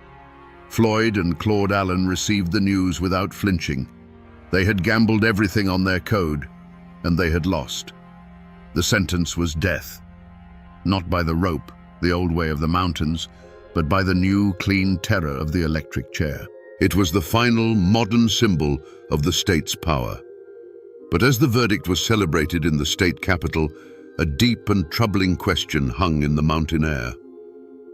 Floyd and Claude Allen received the news without flinching. They had gambled everything on their code, and they had lost. The sentence was death. Not by the rope, the old way of the mountains, but by the new, clean terror of the electric chair. It was the final, modern symbol of the state's power. But as the verdict was celebrated in the state capital, a deep and troubling question hung in the mountain air.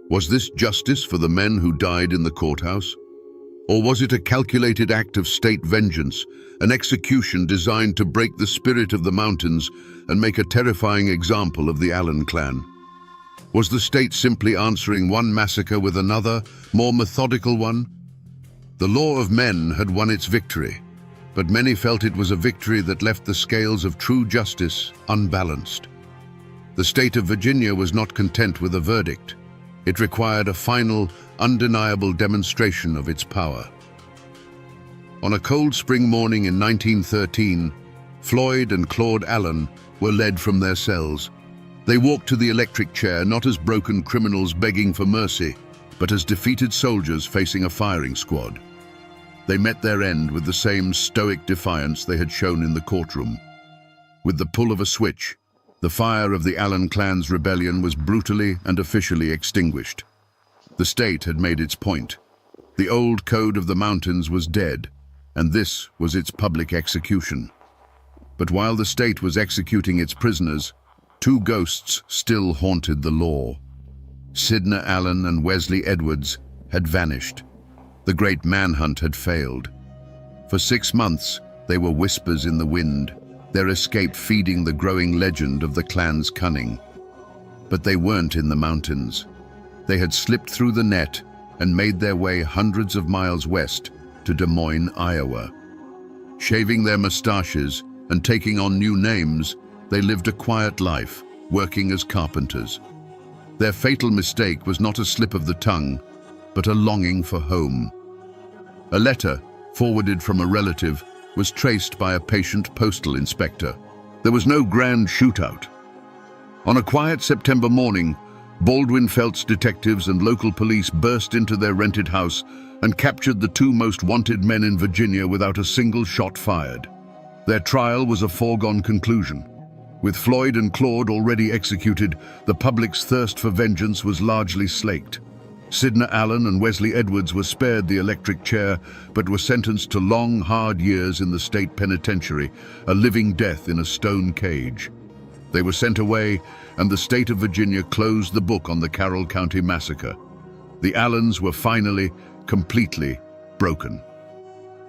Was this justice for the men who died in the courthouse? Or was it a calculated act of state vengeance, an execution designed to break the spirit of the mountains and make a terrifying example of the Allen clan? Was the state simply answering one massacre with another, more methodical one? The law of men had won its victory, but many felt it was a victory that left the scales of true justice unbalanced. The state of Virginia was not content with a verdict. It required a final, undeniable demonstration of its power. On a cold spring morning in 1913, Floyd and Claude Allen were led from their cells. They walked to the electric chair not as broken criminals begging for mercy, but as defeated soldiers facing a firing squad. They met their end with the same stoic defiance they had shown in the courtroom. With the pull of a switch, The fire of the Allen clan's rebellion was brutally and officially extinguished. The state had made its point. The old code of the mountains was dead, and this was its public execution. But while the state was executing its prisoners, two ghosts still haunted the law. Sidney Allen and Wesley Edwards had vanished. The great manhunt had failed. For 6 months, they were whispers in the wind, their escape feeding the growing legend of the clan's cunning. But they weren't in the mountains. They had slipped through the net and made their way hundreds of miles west to Des Moines, Iowa. Shaving their mustaches and taking on new names, they lived a quiet life, working as carpenters. Their fatal mistake was not a slip of the tongue, but a longing for home. A letter, forwarded from a relative, was traced by a patient postal inspector. There was no grand shootout. On a quiet September morning, Baldwin Felts detectives and local police burst into their rented house and captured the two most wanted men in Virginia without a single shot fired. Their trial was a foregone conclusion. With Floyd and Claude already executed, the public's thirst for vengeance was largely slaked. Sidney Allen and Wesley Edwards were spared the electric chair, but were sentenced to long, hard years in the state penitentiary, a living death in a stone cage. They were sent away, and the state of Virginia closed the book on the Carroll County massacre. The Allens were finally, completely broken.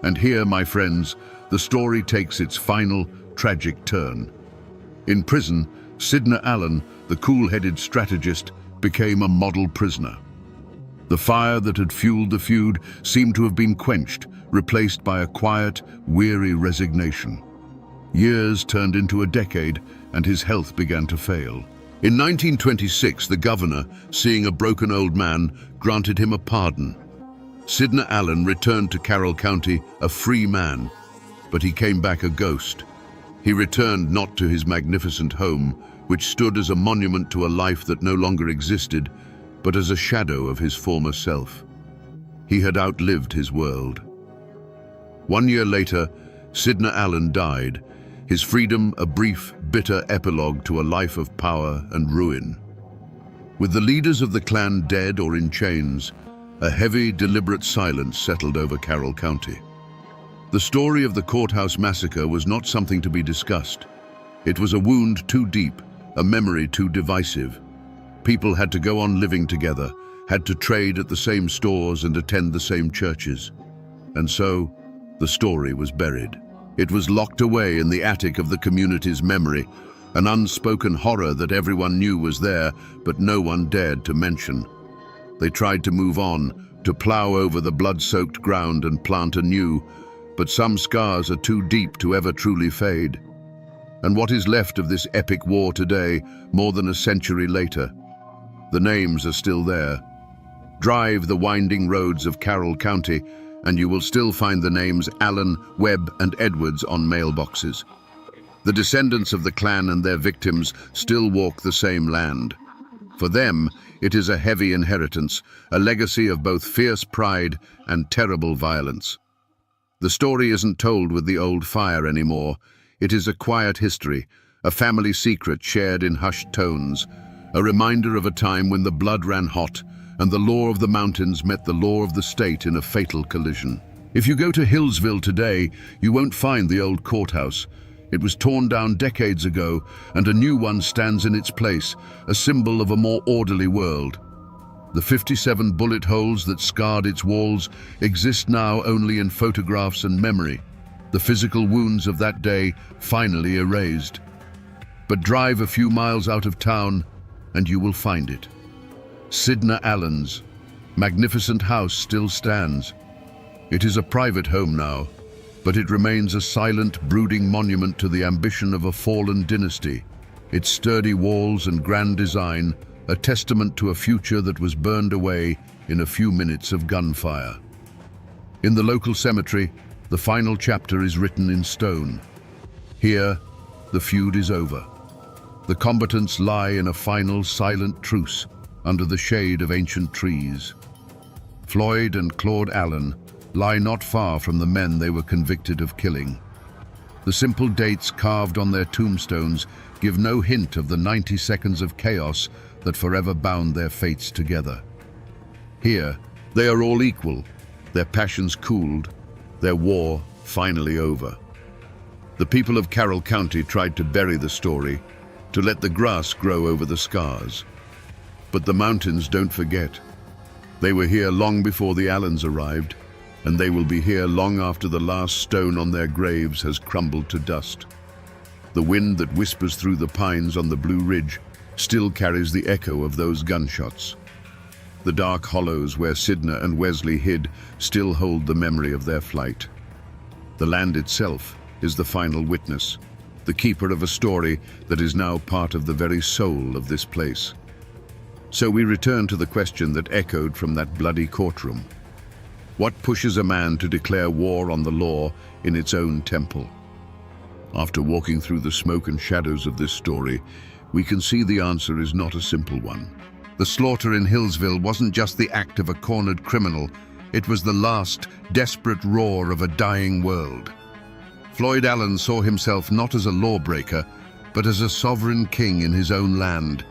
And here, my friends, the story takes its final, tragic turn. In prison, Sidney Allen, the cool-headed strategist, became a model prisoner. The fire that had fueled the feud seemed to have been quenched, replaced by a quiet, weary resignation. Years turned into a decade, and his health began to fail. In 1926, the governor, seeing a broken old man, granted him a pardon. Sidney Allen returned to Carroll County a free man, but he came back a ghost. He returned not to his magnificent home, which stood as a monument to a life that no longer existed, but as a shadow of his former self. He had outlived his world. 1 year later, Sidney Allen died, his freedom a brief, bitter epilogue to a life of power and ruin. With the leaders of the clan dead or in chains, a heavy, deliberate silence settled over Carroll County. The story of the courthouse massacre was not something to be discussed. It was a wound too deep, a memory too divisive. People had to go on living together, had to trade at the same stores and attend the same churches. And so, the story was buried. It was locked away in the attic of the community's memory, an unspoken horror that everyone knew was there, but no one dared to mention. They tried to move on, to plow over the blood-soaked ground and plant anew, but some scars are too deep to ever truly fade. And what is left of this epic war today, more than a century later? The names are still there. Drive the winding roads of Carroll County, and you will still find the names Allen, Webb, and Edwards on mailboxes. The descendants of the clan and their victims still walk the same land. For them, it is a heavy inheritance, a legacy of both fierce pride and terrible violence. The story isn't told with the old fire anymore. It is a quiet history, a family secret shared in hushed tones, a reminder of a time when the blood ran hot and the law of the mountains met the law of the state in a fatal collision. If you go to Hillsville today, you won't find the old courthouse. It was torn down decades ago, and a new one stands in its place, a symbol of a more orderly world. The 57 bullet holes that scarred its walls exist now only in photographs and memory, the physical wounds of that day finally erased. But drive a few miles out of town, and you will find it. Sidney Allen's magnificent house still stands. It is a private home now, but it remains a silent, brooding monument to the ambition of a fallen dynasty. Its sturdy walls and grand design, a testament to a future that was burned away in a few minutes of gunfire. In the local cemetery, the final chapter is written in stone. Here, the feud is over. The combatants lie in a final, silent truce under the shade of ancient trees. Floyd and Claude Allen lie not far from the men they were convicted of killing. The simple dates carved on their tombstones give no hint of the 90 seconds of chaos that forever bound their fates together. Here, they are all equal, their passions cooled, their war finally over. The people of Carroll County tried to bury the story, to let the grass grow over the scars. But the mountains don't forget. They were here long before the Allens arrived, and they will be here long after the last stone on their graves has crumbled to dust. The wind that whispers through the pines on the Blue Ridge still carries the echo of those gunshots. The dark hollows where Sydney and Wesley hid still hold the memory of their flight. The land itself is the final witness, the keeper of a story that is now part of the very soul of this place. So we return to the question that echoed from that bloody courtroom. What pushes a man to declare war on the law in its own temple? After walking through the smoke and shadows of this story, we can see the answer is not a simple one. The slaughter in Hillsville wasn't just the act of a cornered criminal, it was the last, desperate roar of a dying world. Floyd Allen saw himself not as a lawbreaker, but as a sovereign king in his own land,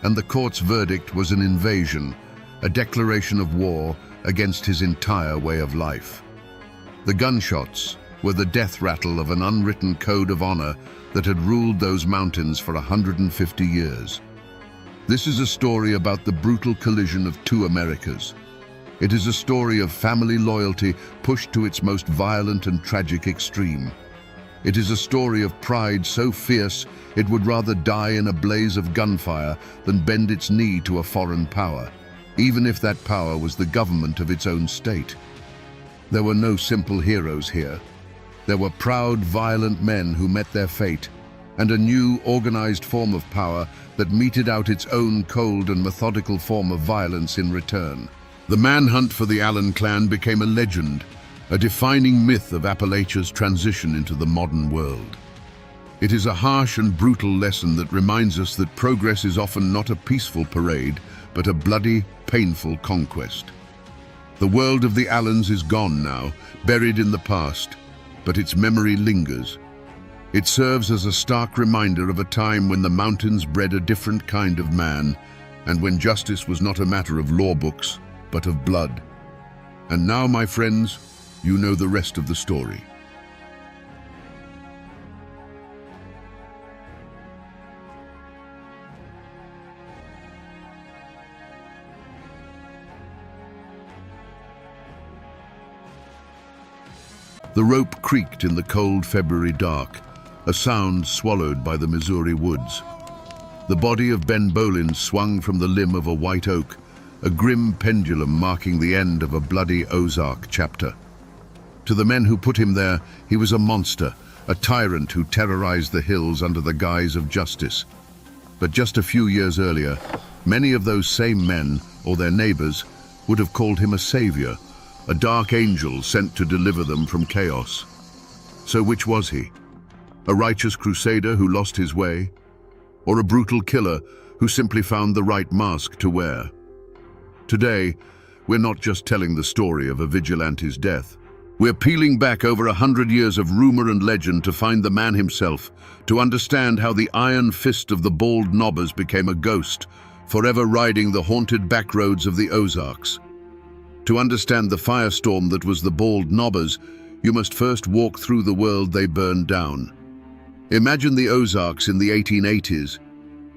and the court's verdict was an invasion, a declaration of war against his entire way of life. The gunshots were the death rattle of an unwritten code of honor that had ruled those mountains for 150 years. This is a story about the brutal collision of two Americas. It is a story of family loyalty pushed to its most violent and tragic extreme. It is a story of pride so fierce it would rather die in a blaze of gunfire than bend its knee to a foreign power, even if that power was the government of its own state. There were no simple heroes here. There were proud, violent men who met their fate, and a new, organized form of power that meted out its own cold and methodical form of violence in return. The manhunt for the Allen clan became a legend, a defining myth of Appalachia's transition into the modern world. It is a harsh and brutal lesson that reminds us that progress is often not a peaceful parade, but a bloody, painful conquest. The world of the Allens is gone now, buried in the past, but its memory lingers. It serves as a stark reminder of a time when the mountains bred a different kind of man, and when justice was not a matter of law books, but of blood. And now, my friends, you know the rest of the story. The rope creaked in the cold February dark, a sound swallowed by the Missouri woods. The body of Ben Bolin swung from the limb of a white oak, a grim pendulum marking the end of a bloody Ozark chapter. To the men who put him there, he was a monster, a tyrant who terrorized the hills under the guise of justice. But just a few years earlier, many of those same men, or their neighbors, would have called him a savior, a dark angel sent to deliver them from chaos. So which was he? A righteous crusader who lost his way? Or a brutal killer who simply found the right mask to wear? Today, we're not just telling the story of a vigilante's death. We're peeling back over 100 years of rumor and legend to find the man himself, to understand how the iron fist of the bald nobbers became a ghost, forever riding the haunted backroads of the Ozarks. To understand the firestorm that was the bald nobbers, you must first walk through the world they burned down. Imagine the Ozarks in the 1880s.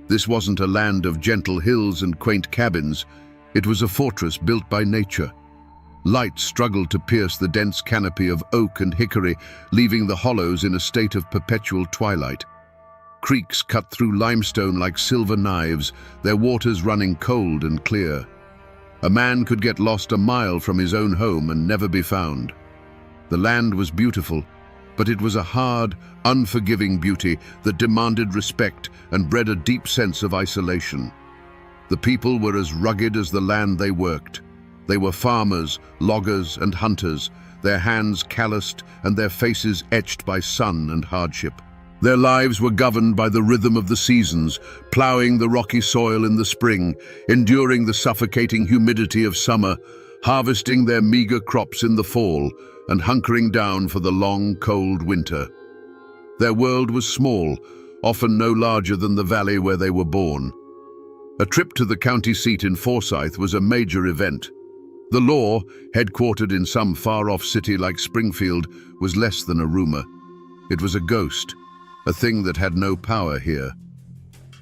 This wasn't a land of gentle hills and quaint cabins. It was a fortress built by nature. Light struggled to pierce the dense canopy of oak and hickory, leaving the hollows in a state of perpetual twilight. Creeks cut through limestone like silver knives, their waters running cold and clear. A man could get lost a mile from his own home and never be found. The land was beautiful, but it was a hard, unforgiving beauty that demanded respect and bred a deep sense of isolation. The people were as rugged as the land they worked. They were farmers, loggers, and hunters, their hands calloused and their faces etched by sun and hardship. Their lives were governed by the rhythm of the seasons, plowing the rocky soil in the spring, enduring the suffocating humidity of summer, harvesting their meager crops in the fall, and hunkering down for the long, cold winter. Their world was small, often no larger than the valley where they were born. A trip to the county seat in Forsyth was a major event. The law, headquartered in some far-off city like Springfield, was less than a rumor. It was a ghost, a thing that had no power here.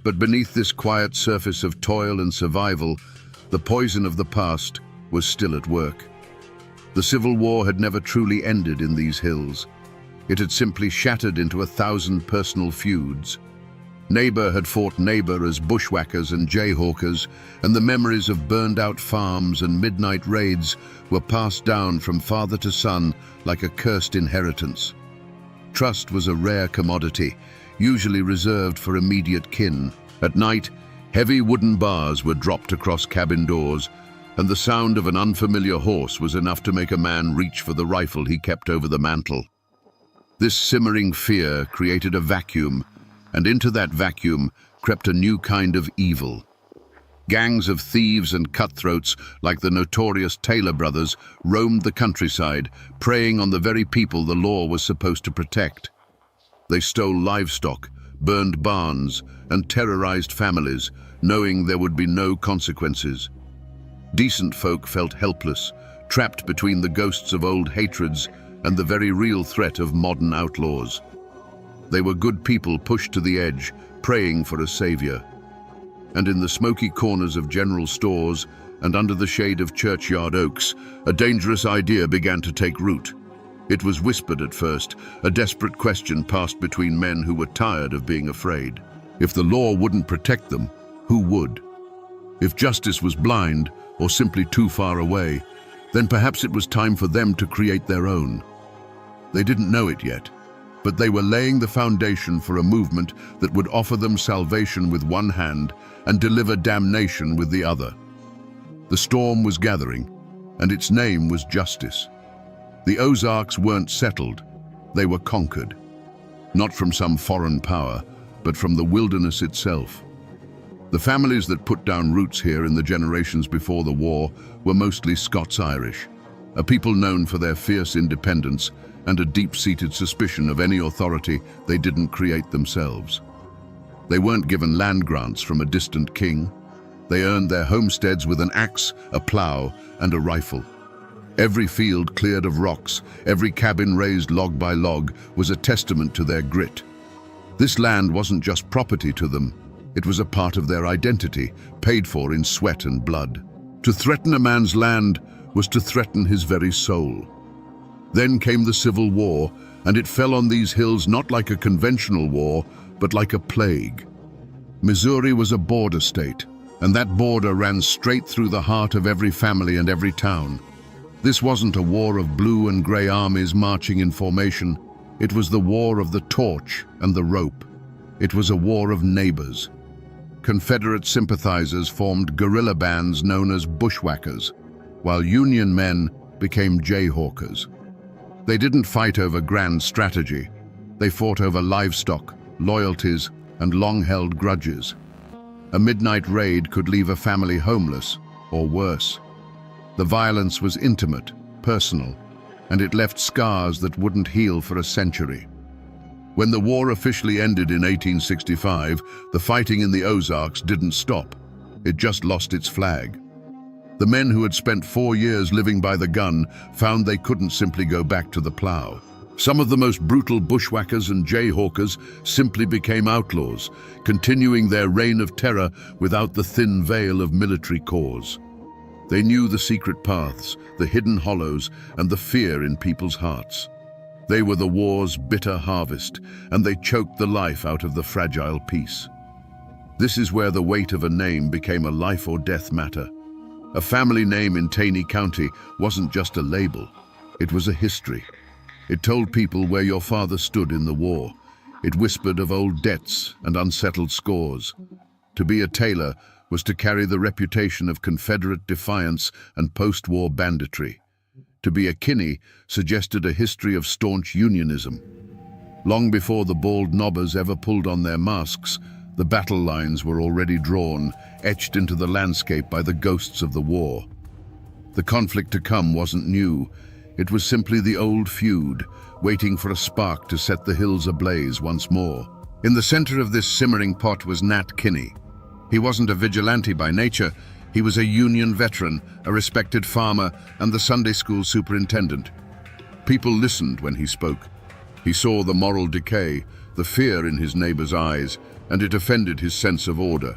But beneath this quiet surface of toil and survival, the poison of the past was still at work. The Civil War had never truly ended in these hills. It had simply shattered into 1,000 personal feuds. Neighbor had fought neighbor as bushwhackers and jayhawkers, and the memories of burned-out farms and midnight raids were passed down from father to son like a cursed inheritance. Trust was a rare commodity, usually reserved for immediate kin. At night, heavy wooden bars were dropped across cabin doors, and the sound of an unfamiliar horse was enough to make a man reach for the rifle he kept over the mantel. This simmering fear created a vacuum, and into that vacuum crept a new kind of evil. Gangs of thieves and cutthroats, like the notorious Taylor brothers, roamed the countryside, preying on the very people the law was supposed to protect. They stole livestock, burned barns, and terrorized families, knowing there would be no consequences. Decent folk felt helpless, trapped between the ghosts of old hatreds and the very real threat of modern outlaws. They were good people pushed to the edge, praying for a savior. And in the smoky corners of general stores and under the shade of churchyard oaks, a dangerous idea began to take root. It was whispered at first, a desperate question passed between men who were tired of being afraid. If the law wouldn't protect them, who would? If justice was blind or simply too far away, then perhaps it was time for them to create their own. They didn't know it yet, but they were laying the foundation for a movement that would offer them salvation with one hand and deliver damnation with the other. The storm was gathering, and its name was justice. The Ozarks weren't settled, they were conquered. Not from some foreign power, but from the wilderness itself. The families that put down roots here in the generations before the war were mostly Scots-Irish, a people known for their fierce independence and a deep-seated suspicion of any authority they didn't create themselves. They weren't given land grants from a distant king. They earned their homesteads with an axe, a plow, and a rifle. Every field cleared of rocks, every cabin raised log by log, was a testament to their grit. This land wasn't just property to them, it was a part of their identity, paid for in sweat and blood. To threaten a man's land was to threaten his very soul. Then came the Civil War, and it fell on these hills not like a conventional war, but like a plague. Missouri was a border state, and that border ran straight through the heart of every family and every town. This wasn't a war of blue and gray armies marching in formation. It was the war of the torch and the rope. It was a war of neighbors. Confederate sympathizers formed guerrilla bands known as bushwhackers, while Union men became jayhawkers. They didn't fight over grand strategy. They fought over livestock, loyalties, and long-held grudges. A midnight raid could leave a family homeless, or worse. The violence was intimate, personal, and it left scars that wouldn't heal for a century. When the war officially ended in 1865, the fighting in the Ozarks didn't stop. It just lost its flag. The men who had spent 4 years living by the gun found they couldn't simply go back to the plow. Some of the most brutal bushwhackers and jayhawkers simply became outlaws, continuing their reign of terror without the thin veil of military cause. They knew the secret paths, the hidden hollows, and the fear in people's hearts. They were the war's bitter harvest, and they choked the life out of the fragile peace. This is where the weight of a name became a life or death matter. A family name in Taney County wasn't just a label, it was a history. It told people where your father stood in the war. It whispered of old debts and unsettled scores. To be a Taylor was to carry the reputation of Confederate defiance and post-war banditry. To be a Kinney suggested a history of staunch unionism. Long before the bald knobbers ever pulled on their masks, the battle lines were already drawn, etched into the landscape by the ghosts of the war. The conflict to come wasn't new. It was simply the old feud, waiting for a spark to set the hills ablaze once more. In the center of this simmering pot was Nat Kinney. He wasn't a vigilante by nature. He was a Union veteran, a respected farmer, and the Sunday school superintendent. People listened when he spoke. He saw the moral decay, the fear in his neighbor's eyes, and it offended his sense of order.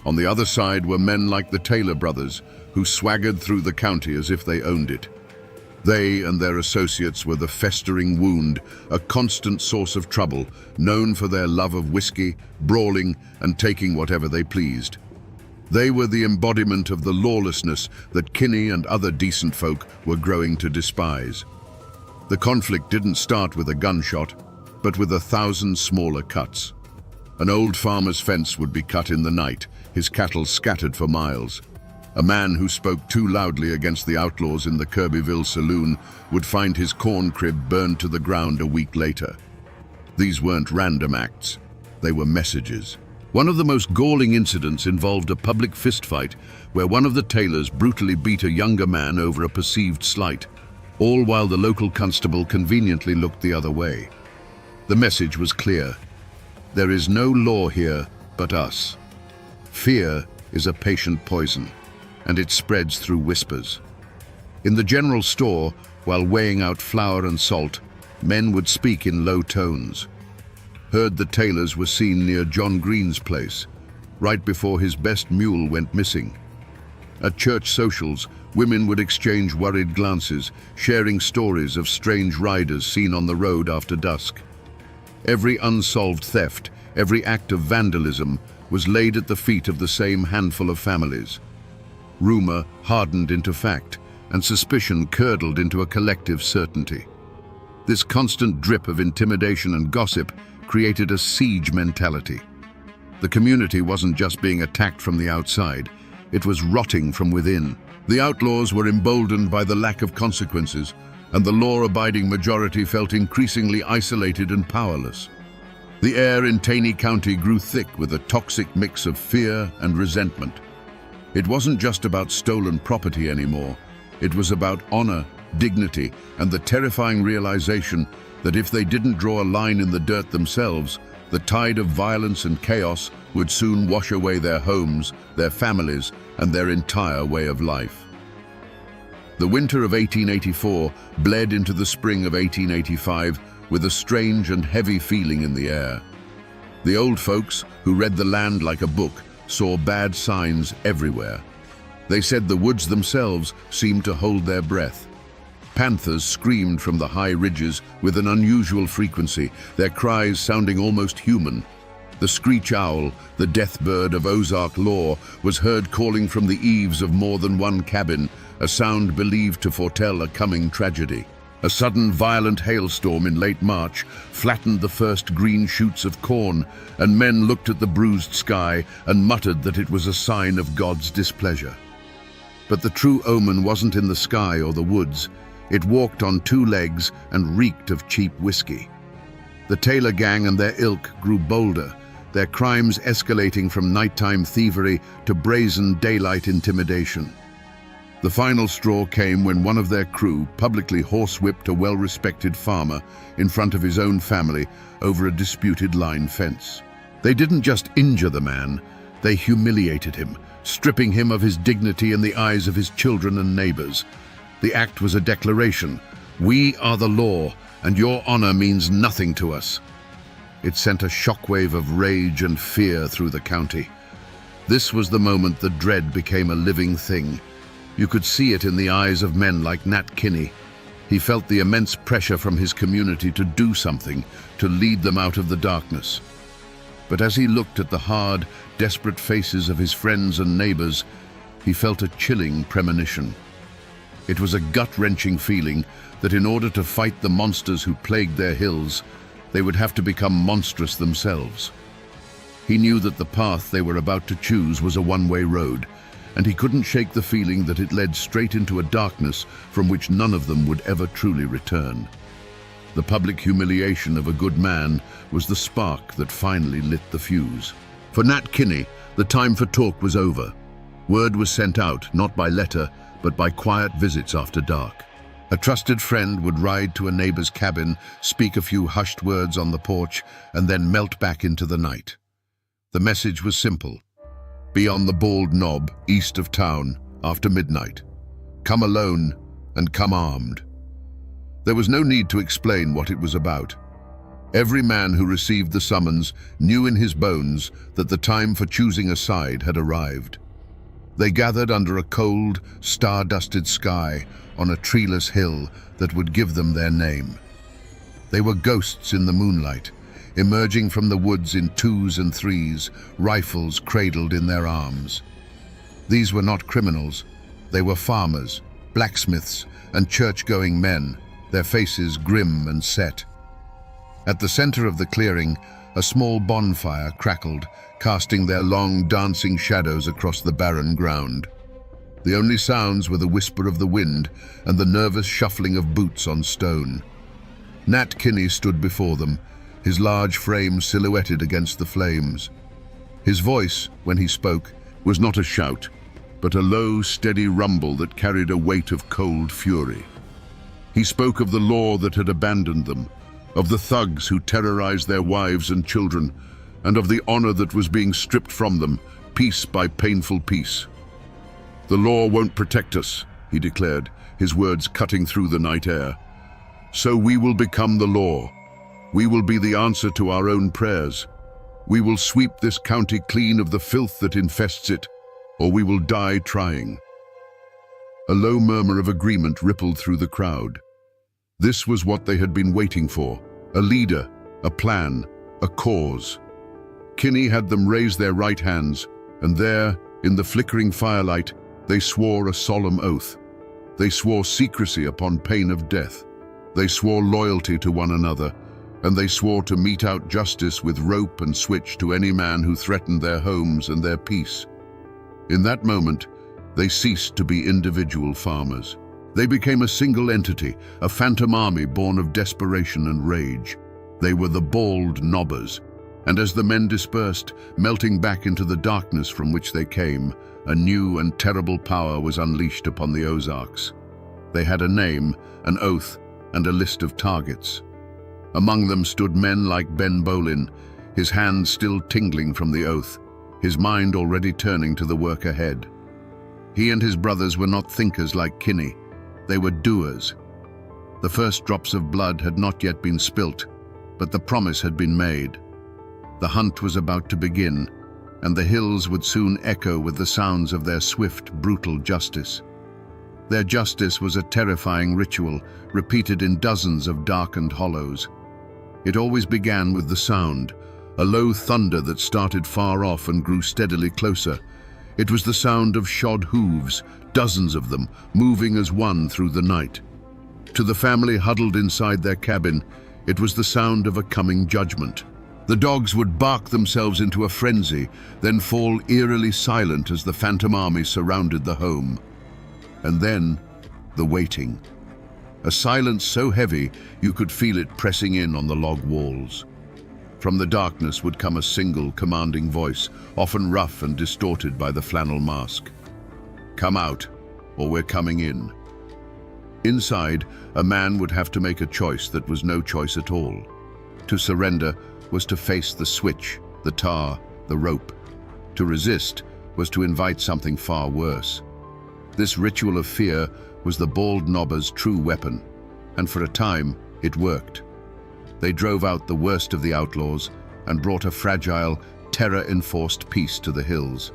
On the other side were men like the Taylor brothers, who swaggered through the county as if they owned it. They and their associates were the festering wound, a constant source of trouble, known for their love of whiskey, brawling, and taking whatever they pleased. They were the embodiment of the lawlessness that Kinney and other decent folk were growing to despise. The conflict didn't start with a gunshot, but with 1,000 smaller cuts. An old farmer's fence would be cut in the night, his cattle scattered for miles. A man who spoke too loudly against the outlaws in the Kirbyville saloon would find his corn crib burned to the ground a week later. These weren't random acts, they were messages. One of the most galling incidents involved a public fistfight where one of the Taylors brutally beat a younger man over a perceived slight, all while the local constable conveniently looked the other way. The message was clear. There is no law here but us. Fear is a patient poison, and it spreads through whispers. In the general store, while weighing out flour and salt, men would speak in low tones. Heard the Taylors were seen near John Green's place, right before his best mule went missing. At church socials, women would exchange worried glances, sharing stories of strange riders seen on the road after dusk. Every unsolved theft, every act of vandalism was laid at the feet of the same handful of families. Rumor hardened into fact, and suspicion curdled into a collective certainty. This constant drip of intimidation and gossip created a siege mentality. The community wasn't just being attacked from the outside, it was rotting from within. The outlaws were emboldened by the lack of consequences, and the law-abiding majority felt increasingly isolated and powerless. The air in Taney County grew thick with a toxic mix of fear and resentment. It wasn't just about stolen property anymore. It was about honor, dignity, and the terrifying realization that if they didn't draw a line in the dirt themselves, the tide of violence and chaos would soon wash away their homes, their families, and their entire way of life. The winter of 1884 bled into the spring of 1885 with a strange and heavy feeling in the air. The old folks, who read the land like a book, saw bad signs everywhere. They said the woods themselves seemed to hold their breath. Panthers screamed from the high ridges with an unusual frequency, their cries sounding almost human. The screech owl, the death bird of Ozark lore, was heard calling from the eaves of more than one cabin, a sound believed to foretell a coming tragedy. A sudden violent hailstorm in late March flattened the first green shoots of corn, and men looked at the bruised sky and muttered that it was a sign of God's displeasure. But the true omen wasn't in the sky or the woods. It walked on two legs and reeked of cheap whiskey. The Taylor gang and their ilk grew bolder, their crimes escalating from nighttime thievery to brazen daylight intimidation. The final straw came when one of their crew publicly horsewhipped a well-respected farmer in front of his own family over a disputed line fence. They didn't just injure the man, they humiliated him, stripping him of his dignity in the eyes of his children and neighbors. The act was a declaration: "We are the law, and your honor means nothing to us." It sent a shockwave of rage and fear through the county. This was the moment the dread became a living thing. You could see it in the eyes of men like Nat Kinney. He felt the immense pressure from his community to do something, to lead them out of the darkness. But as he looked at the hard, desperate faces of his friends and neighbors, he felt a chilling premonition. It was a gut-wrenching feeling that in order to fight the monsters who plagued their hills, they would have to become monstrous themselves. He knew that the path they were about to choose was a one-way road, and he couldn't shake the feeling that it led straight into a darkness from which none of them would ever truly return. The public humiliation of a good man was the spark that finally lit the fuse. For Nat Kinney, the time for talk was over. Word was sent out, not by letter, but by quiet visits after dark. A trusted friend would ride to a neighbor's cabin, speak a few hushed words on the porch, and then melt back into the night. The message was simple. Be on the Bald Knob, east of town, after midnight. Come alone and come armed. There was no need to explain what it was about. Every man who received the summons knew in his bones that the time for choosing a side had arrived. They gathered under a cold, star-dusted sky on a treeless hill that would give them their name. They were ghosts in the moonlight, emerging from the woods in twos and threes, rifles cradled in their arms. These were not criminals. They were farmers, blacksmiths, and church-going men, their faces grim and set. At the center of the clearing, a small bonfire crackled, casting their long, dancing shadows across the barren ground. The only sounds were the whisper of the wind and the nervous shuffling of boots on stone. Nat Kinney stood before them, his large frame silhouetted against the flames. His voice, when he spoke, was not a shout, but a low, steady rumble that carried a weight of cold fury. He spoke of the law that had abandoned them, of the thugs who terrorized their wives and children, and of the honor that was being stripped from them, piece by painful piece. The law won't protect us, he declared, his words cutting through the night air. So we will become the law. We will be the answer to our own prayers. We will sweep this county clean of the filth that infests it, or we will die trying. A low murmur of agreement rippled through the crowd. This was what they had been waiting for, a leader, a plan, a cause. Kinney had them raise their right hands, and there, in the flickering firelight, they swore a solemn oath. They swore secrecy upon pain of death. They swore loyalty to one another, and they swore to mete out justice with rope and switch to any man who threatened their homes and their peace. In that moment, they ceased to be individual farmers. They became a single entity, a phantom army born of desperation and rage. They were the Bald Knobbers, and as the men dispersed, melting back into the darkness from which they came, a new and terrible power was unleashed upon the Ozarks. They had a name, an oath, and a list of targets. Among them stood men like Ben Bolin, his hands still tingling from the oath, his mind already turning to the work ahead. He and his brothers were not thinkers like Kinney. They were doers. The first drops of blood had not yet been spilt, but the promise had been made. The hunt was about to begin, and the hills would soon echo with the sounds of their swift, brutal justice. Their justice was a terrifying ritual, repeated in dozens of darkened hollows. It always began with the sound, a low thunder that started far off and grew steadily closer. It was the sound of shod hooves, dozens of them, moving as one through the night. To the family huddled inside their cabin, it was the sound of a coming judgment. The dogs would bark themselves into a frenzy, then fall eerily silent as the phantom army surrounded the home. And then, the waiting. A silence so heavy you could feel it pressing in on the log walls. From the darkness would come a single, commanding voice, often rough and distorted by the flannel mask. Come out, or we're coming in. Inside, a man would have to make a choice that was no choice at all. To surrender was to face the switch, the tar, the rope. To resist was to invite something far worse. This ritual of fear was the Bald Knobber's true weapon, and for a time, it worked. They drove out the worst of the outlaws and brought a fragile, terror-enforced peace to the hills.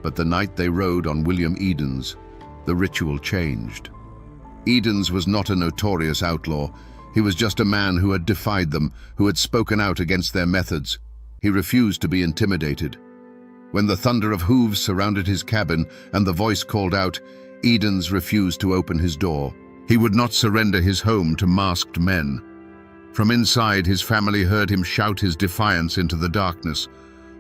But the night they rode on William Edens, the ritual changed. Edens was not a notorious outlaw. He was just a man who had defied them, who had spoken out against their methods. He refused to be intimidated. When the thunder of hooves surrounded his cabin and the voice called out, Edens refused to open his door. He would not surrender his home to masked men. From inside, his family heard him shout his defiance into the darkness.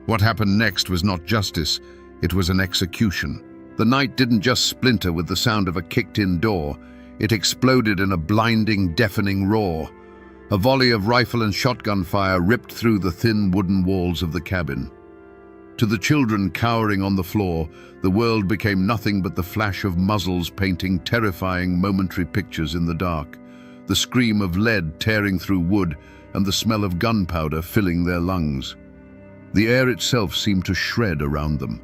What happened next was not justice, it was an execution. The night didn't just splinter with the sound of a kicked-in door. It exploded in a blinding, deafening roar. A volley of rifle and shotgun fire ripped through the thin wooden walls of the cabin. To the children cowering on the floor, the world became nothing but the flash of muzzles painting terrifying momentary pictures in the dark, the scream of lead tearing through wood and the smell of gunpowder filling their lungs. The air itself seemed to shred around them.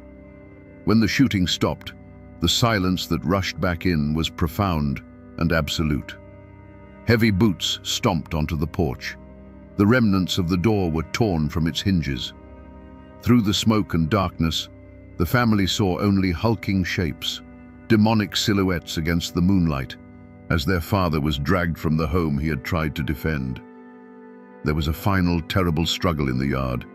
When the shooting stopped, the silence that rushed back in was profound and absolute. Heavy boots stomped onto the porch. The remnants of the door were torn from its hinges. Through the smoke and darkness, the family saw only hulking shapes, demonic silhouettes against the moonlight, as their father was dragged from the home he had tried to defend. There was a final terrible struggle in the yard,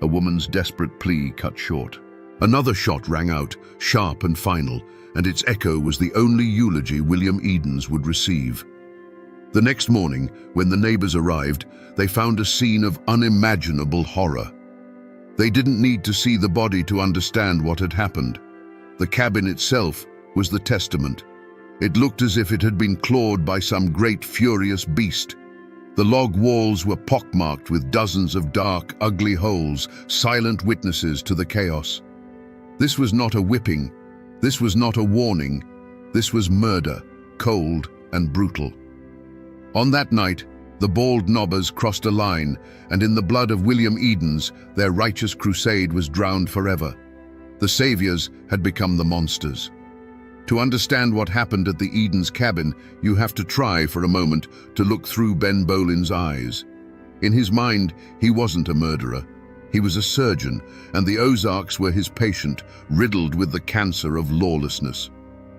a woman's desperate plea cut short. Another shot rang out, sharp and final, and its echo was the only eulogy William Edens would receive. The next morning, when the neighbors arrived, they found a scene of unimaginable horror. They didn't need to see the body to understand what had happened. The cabin itself was the testament. It looked as if it had been clawed by some great furious beast. The log walls were pockmarked with dozens of dark, ugly holes, silent witnesses to the chaos. This was not a whipping. This was not a warning. This was murder, cold and brutal. On that night, the bald nobbers crossed a line, and in the blood of William Edens, their righteous crusade was drowned forever. The saviors had become the monsters. To understand what happened at the Edens cabin, you have to try for a moment to look through Ben Bolin's eyes. In his mind, he wasn't a murderer. He was a surgeon, and the Ozarks were his patient, riddled with the cancer of lawlessness.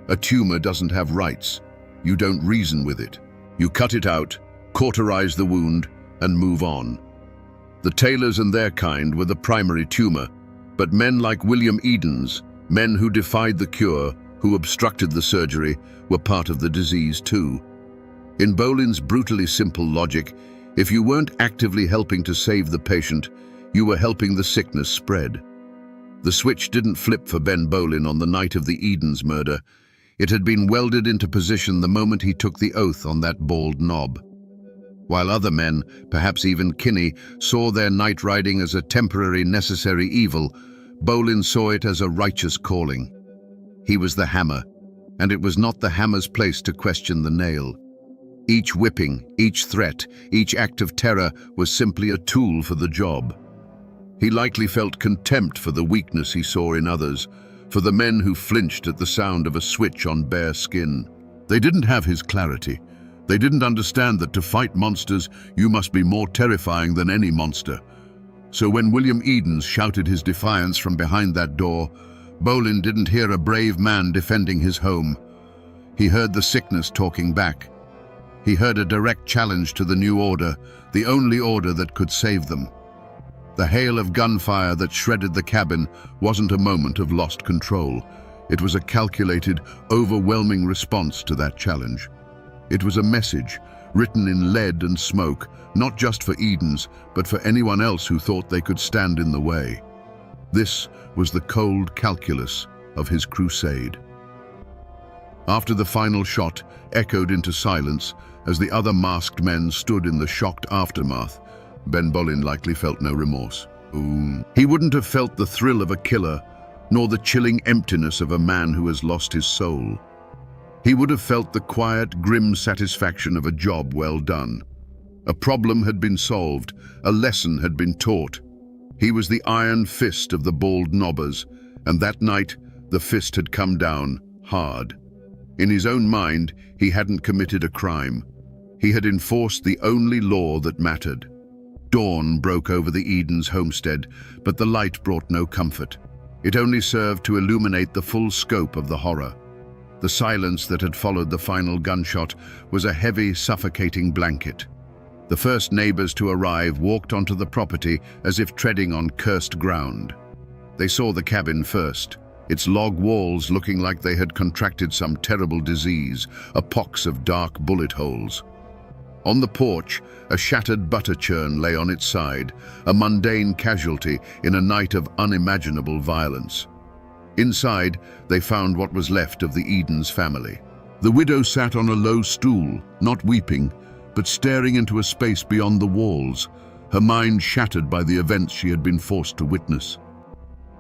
A tumor doesn't have rights. You don't reason with it. You cut it out, cauterize the wound, and move on. The tailors and their kind were the primary tumor, but men like William Edens, men who defied the cure, who obstructed the surgery, were part of the disease too. In Bolin's brutally simple logic, if you weren't actively helping to save the patient, you were helping the sickness spread. The switch didn't flip for Ben Bolin on the night of the Edens murder. It had been welded into position the moment he took the oath on that bald knob. While other men, perhaps even Kinney, saw their night riding as a temporary necessary evil, Bolin saw it as a righteous calling. He was the hammer, and it was not the hammer's place to question the nail. Each whipping, each threat, each act of terror was simply a tool for the job. He likely felt contempt for the weakness he saw in others, for the men who flinched at the sound of a switch on bare skin. They didn't have his clarity. They didn't understand that to fight monsters, you must be more terrifying than any monster. So when William Edens shouted his defiance from behind that door, Bolin didn't hear a brave man defending his home. He heard the sickness talking back. He heard a direct challenge to the new order, the only order that could save them. The hail of gunfire that shredded the cabin wasn't a moment of lost control. It was a calculated, overwhelming response to that challenge. It was a message, written in lead and smoke, not just for Edens, but for anyone else who thought they could stand in the way. This was the cold calculus of his crusade. After the final shot echoed into silence, as the other masked men stood in the shocked aftermath, Ben Bolin likely felt no remorse. He wouldn't have felt the thrill of a killer, nor the chilling emptiness of a man who has lost his soul. He would have felt the quiet, grim satisfaction of a job well done. A problem had been solved, a lesson had been taught. He was the iron fist of the bald nobbers, and that night the fist had come down hard. In his own mind, he hadn't committed a crime. He had enforced the only law that mattered. Dawn broke over the Edens homestead, but the light brought no comfort. It only served to illuminate the full scope of the horror. The silence that had followed the final gunshot was a heavy, suffocating blanket. The first neighbors to arrive walked onto the property as if treading on cursed ground. They saw the cabin first, its log walls looking like they had contracted some terrible disease, a pox of dark bullet holes. On the porch, a shattered butter churn lay on its side, a mundane casualty in a night of unimaginable violence. Inside, they found what was left of the Edens family. The widow sat on a low stool, not weeping, but staring into a space beyond the walls, her mind shattered by the events she had been forced to witness.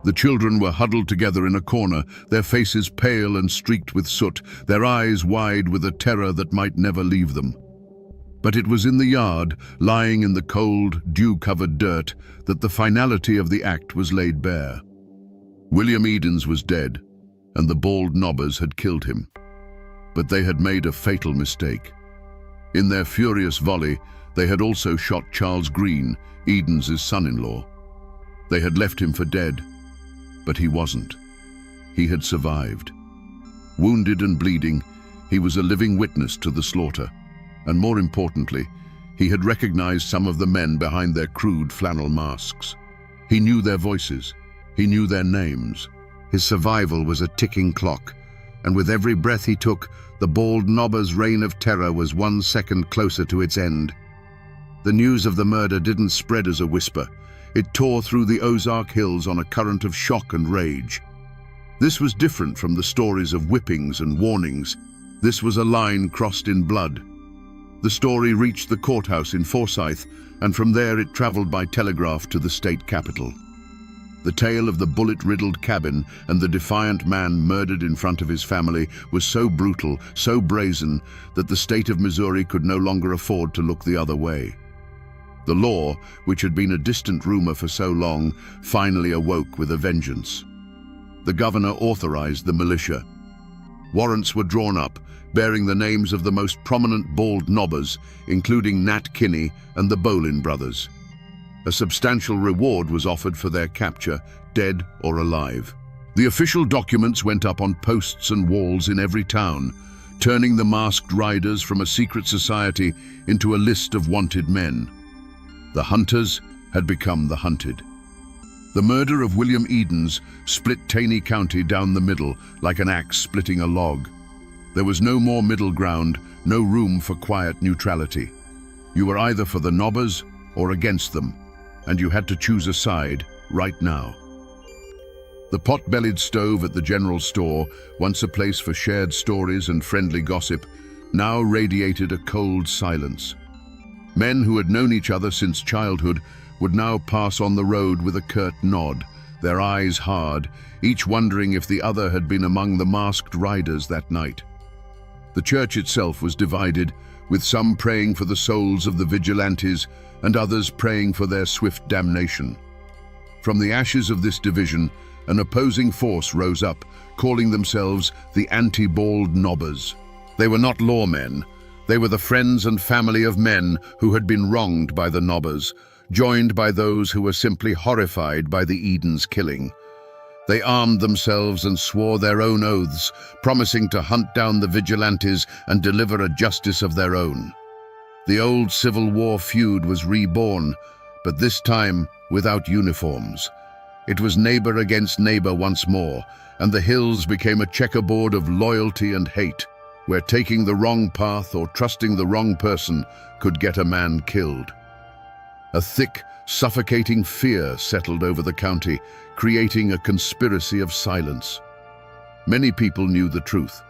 The children were huddled together in a corner, their faces pale and streaked with soot, their eyes wide with a terror that might never leave them. But it was in the yard, lying in the cold, dew-covered dirt, that the finality of the act was laid bare. William Edens was dead, and the bald nobbers had killed him. But they had made a fatal mistake. In their furious volley, they had also shot Charles Green, Edens' son-in-law. They had left him for dead, but he wasn't. He had survived. Wounded and bleeding, he was a living witness to the slaughter. And more importantly, he had recognized some of the men behind their crude flannel masks. He knew their voices. He knew their names. His survival was a ticking clock, and with every breath he took, the bald nobber's reign of terror was 1 second closer to its end. The news of the murder didn't spread as a whisper. It tore through the Ozark Hills on a current of shock and rage. This was different from the stories of whippings and warnings. This was a line crossed in blood. The story reached the courthouse in Forsyth, and from there it traveled by telegraph to the state capitol. The tale of the bullet-riddled cabin and the defiant man murdered in front of his family was so brutal, so brazen, that the state of Missouri could no longer afford to look the other way. The law, which had been a distant rumor for so long, finally awoke with a vengeance. The governor authorized the militia. Warrants were drawn up, bearing the names of the most prominent bald nobbers, including Nat Kinney and the Bolin brothers. A substantial reward was offered for their capture, dead or alive. The official documents went up on posts and walls in every town, turning the masked riders from a secret society into a list of wanted men. The hunters had become the hunted. The murder of William Edens split Taney County down the middle like an axe splitting a log. There was no more middle ground, no room for quiet neutrality. You were either for the nobbers or against them, and you had to choose a side right now. The pot-bellied stove at the general store, once a place for shared stories and friendly gossip, now radiated a cold silence. Men who had known each other since childhood would now pass on the road with a curt nod, their eyes hard, each wondering if the other had been among the masked riders that night. The church itself was divided, with some praying for the souls of the vigilantes and others praying for their swift damnation. From the ashes of this division, an opposing force rose up, calling themselves the anti-bald nobbers. They were not lawmen. They were the friends and family of men who had been wronged by the nobbers, joined by those who were simply horrified by the Edens killing. They armed themselves and swore their own oaths, promising to hunt down the vigilantes and deliver a justice of their own. The old Civil War feud was reborn, but this time without uniforms. It was neighbor against neighbor once more, and the hills became a checkerboard of loyalty and hate, where taking the wrong path or trusting the wrong person could get a man killed. A thick, suffocating fear settled over the county, creating a conspiracy of silence. Many people knew the truth.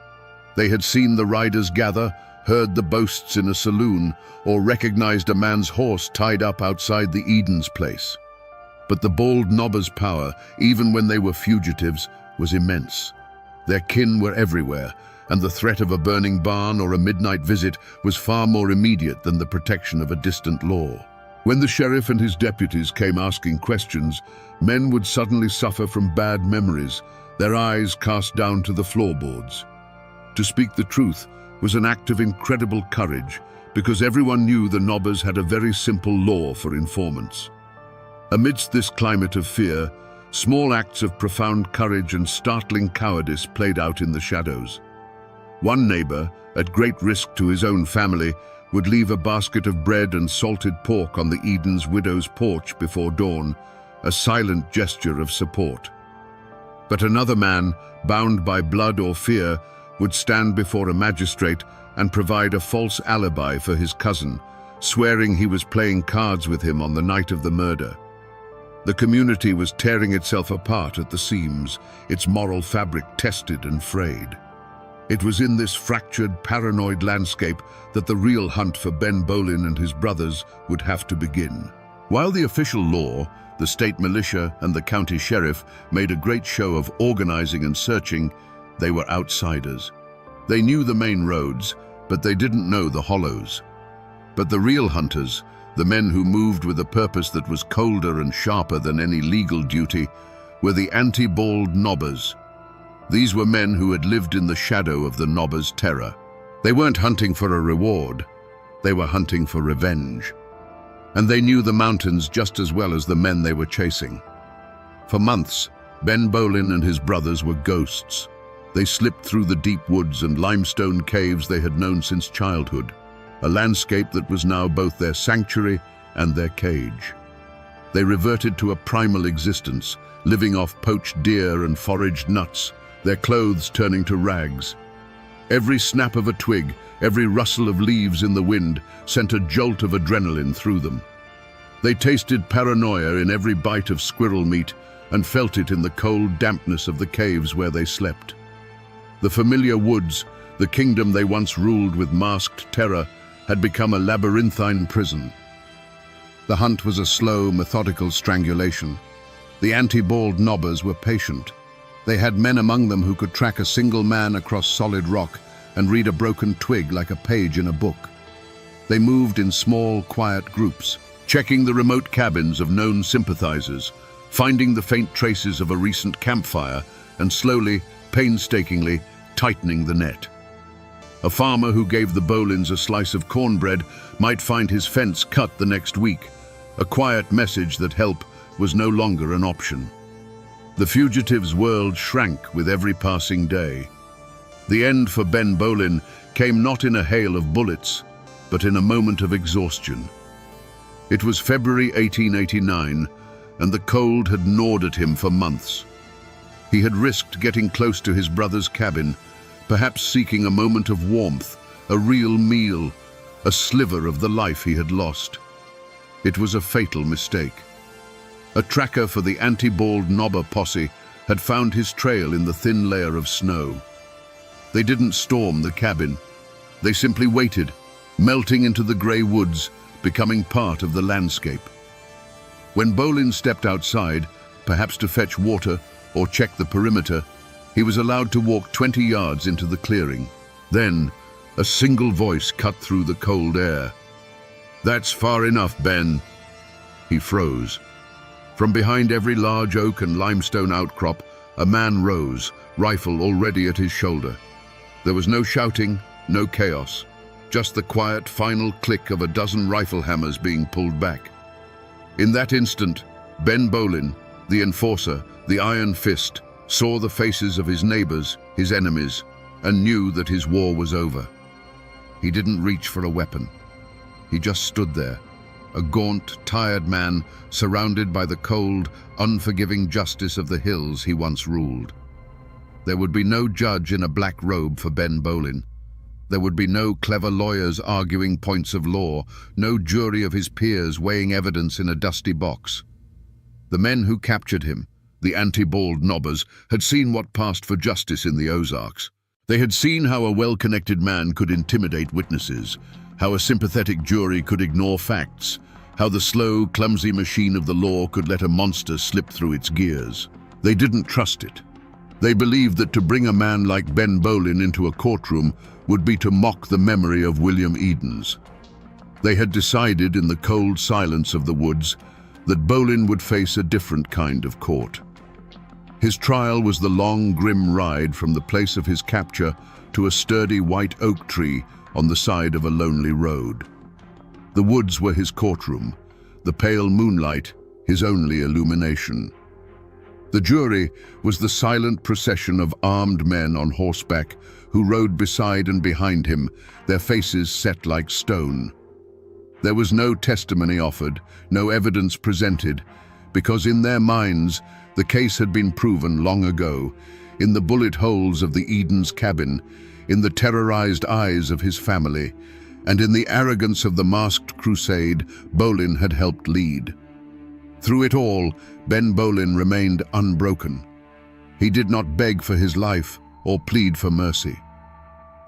They had seen the riders gather, heard the boasts in a saloon, or recognized a man's horse tied up outside the Edens place. But the bald nobbers' power, even when they were fugitives, was immense. Their kin were everywhere, and the threat of a burning barn or a midnight visit was far more immediate than the protection of a distant law. When the sheriff and his deputies came asking questions, men would suddenly suffer from bad memories, their eyes cast down to the floorboards. To speak the truth was an act of incredible courage, because everyone knew the nobbers had a very simple law for informants. Amidst this climate of fear, small acts of profound courage and startling cowardice played out in the shadows. One neighbor, at great risk to his own family, would leave a basket of bread and salted pork on the Edens widow's porch before dawn, a silent gesture of support. But another man, bound by blood or fear, would stand before a magistrate and provide a false alibi for his cousin, swearing he was playing cards with him on the night of the murder. The community was tearing itself apart at the seams, its moral fabric tested and frayed. It was in this fractured, paranoid landscape that the real hunt for Ben Bolin and his brothers would have to begin. While the official law, The state militia and the county sheriff made a great show of organizing and searching. They were outsiders. They knew the main roads, but they didn't know the hollows. But the real hunters, the men who moved with a purpose that was colder and sharper than any legal duty, were the anti-bald nobbers. These were men who had lived in the shadow of the nobbers' terror. They weren't hunting for a reward. They were hunting for revenge. And they knew the mountains just as well as the men they were chasing. For months, Ben Bolin and his brothers were ghosts. They slipped through the deep woods and limestone caves they had known since childhood, a landscape that was now both their sanctuary and their cage. They reverted to a primal existence, living off poached deer and foraged nuts, their clothes turning to rags. Every snap of a twig, every rustle of leaves in the wind sent a jolt of adrenaline through them. They tasted paranoia in every bite of squirrel meat and felt it in the cold dampness of the caves where they slept. The familiar woods, the kingdom they once ruled with masked terror, had become a labyrinthine prison. The hunt was a slow, methodical strangulation. The anti-bald nobbers were patient. They had men among them who could track a single man across solid rock and read a broken twig like a page in a book. They moved in small, quiet groups, checking the remote cabins of known sympathizers, finding the faint traces of a recent campfire, and slowly, painstakingly, tightening the net. A farmer who gave the Bolins a slice of cornbread might find his fence cut the next week, a quiet message that help was no longer an option. The fugitive's world shrank with every passing day. The end for Ben Bolin came not in a hail of bullets, but in a moment of exhaustion. It was February 1889, and the cold had gnawed at him for months. He had risked getting close to his brother's cabin, perhaps seeking a moment of warmth, a real meal, a sliver of the life he had lost. It was a fatal mistake. A tracker for the anti-bald nobber posse had found his trail in the thin layer of snow. They didn't storm the cabin. They simply waited, melting into the grey woods, becoming part of the landscape. When Bolin stepped outside, perhaps to fetch water or check the perimeter, he was allowed to walk 20 yards into the clearing. Then, a single voice cut through the cold air. "That's far enough, Ben." He froze. From behind every large oak and limestone outcrop, a man rose, rifle already at his shoulder. There was no shouting, no chaos, just the quiet final click of a dozen rifle hammers being pulled back. In that instant, Ben Bolin, the enforcer, the Iron Fist, saw the faces of his neighbors, his enemies, and knew that his war was over. He didn't reach for a weapon. He just stood there, a gaunt, tired man surrounded by the cold, unforgiving justice of the hills he once ruled. There would be no judge in a black robe for Ben Bolin. There would be no clever lawyers arguing points of law, no jury of his peers weighing evidence in a dusty box. The men who captured him, the anti-bald nobbers, had seen what passed for justice in the Ozarks. They had seen how a well-connected man could intimidate witnesses, how a sympathetic jury could ignore facts, how the slow, clumsy machine of the law could let a monster slip through its gears. They didn't trust it. They believed that to bring a man like Ben Bolin into a courtroom would be to mock the memory of William Edens. They had decided in the cold silence of the woods that Bolin would face a different kind of court. His trial was the long, grim ride from the place of his capture to a sturdy white oak tree on the side of a lonely road. The woods were his courtroom, the pale moonlight his only illumination. The jury was the silent procession of armed men on horseback who rode beside and behind him, their faces set like stone. There was no testimony offered, no evidence presented, because in their minds the case had been proven long ago, in the bullet holes of the Edens cabin, in the terrorized eyes of his family, and in the arrogance of the masked crusade Bolin had helped lead. Through it all, Ben Bolin remained unbroken. He did not beg for his life or plead for mercy.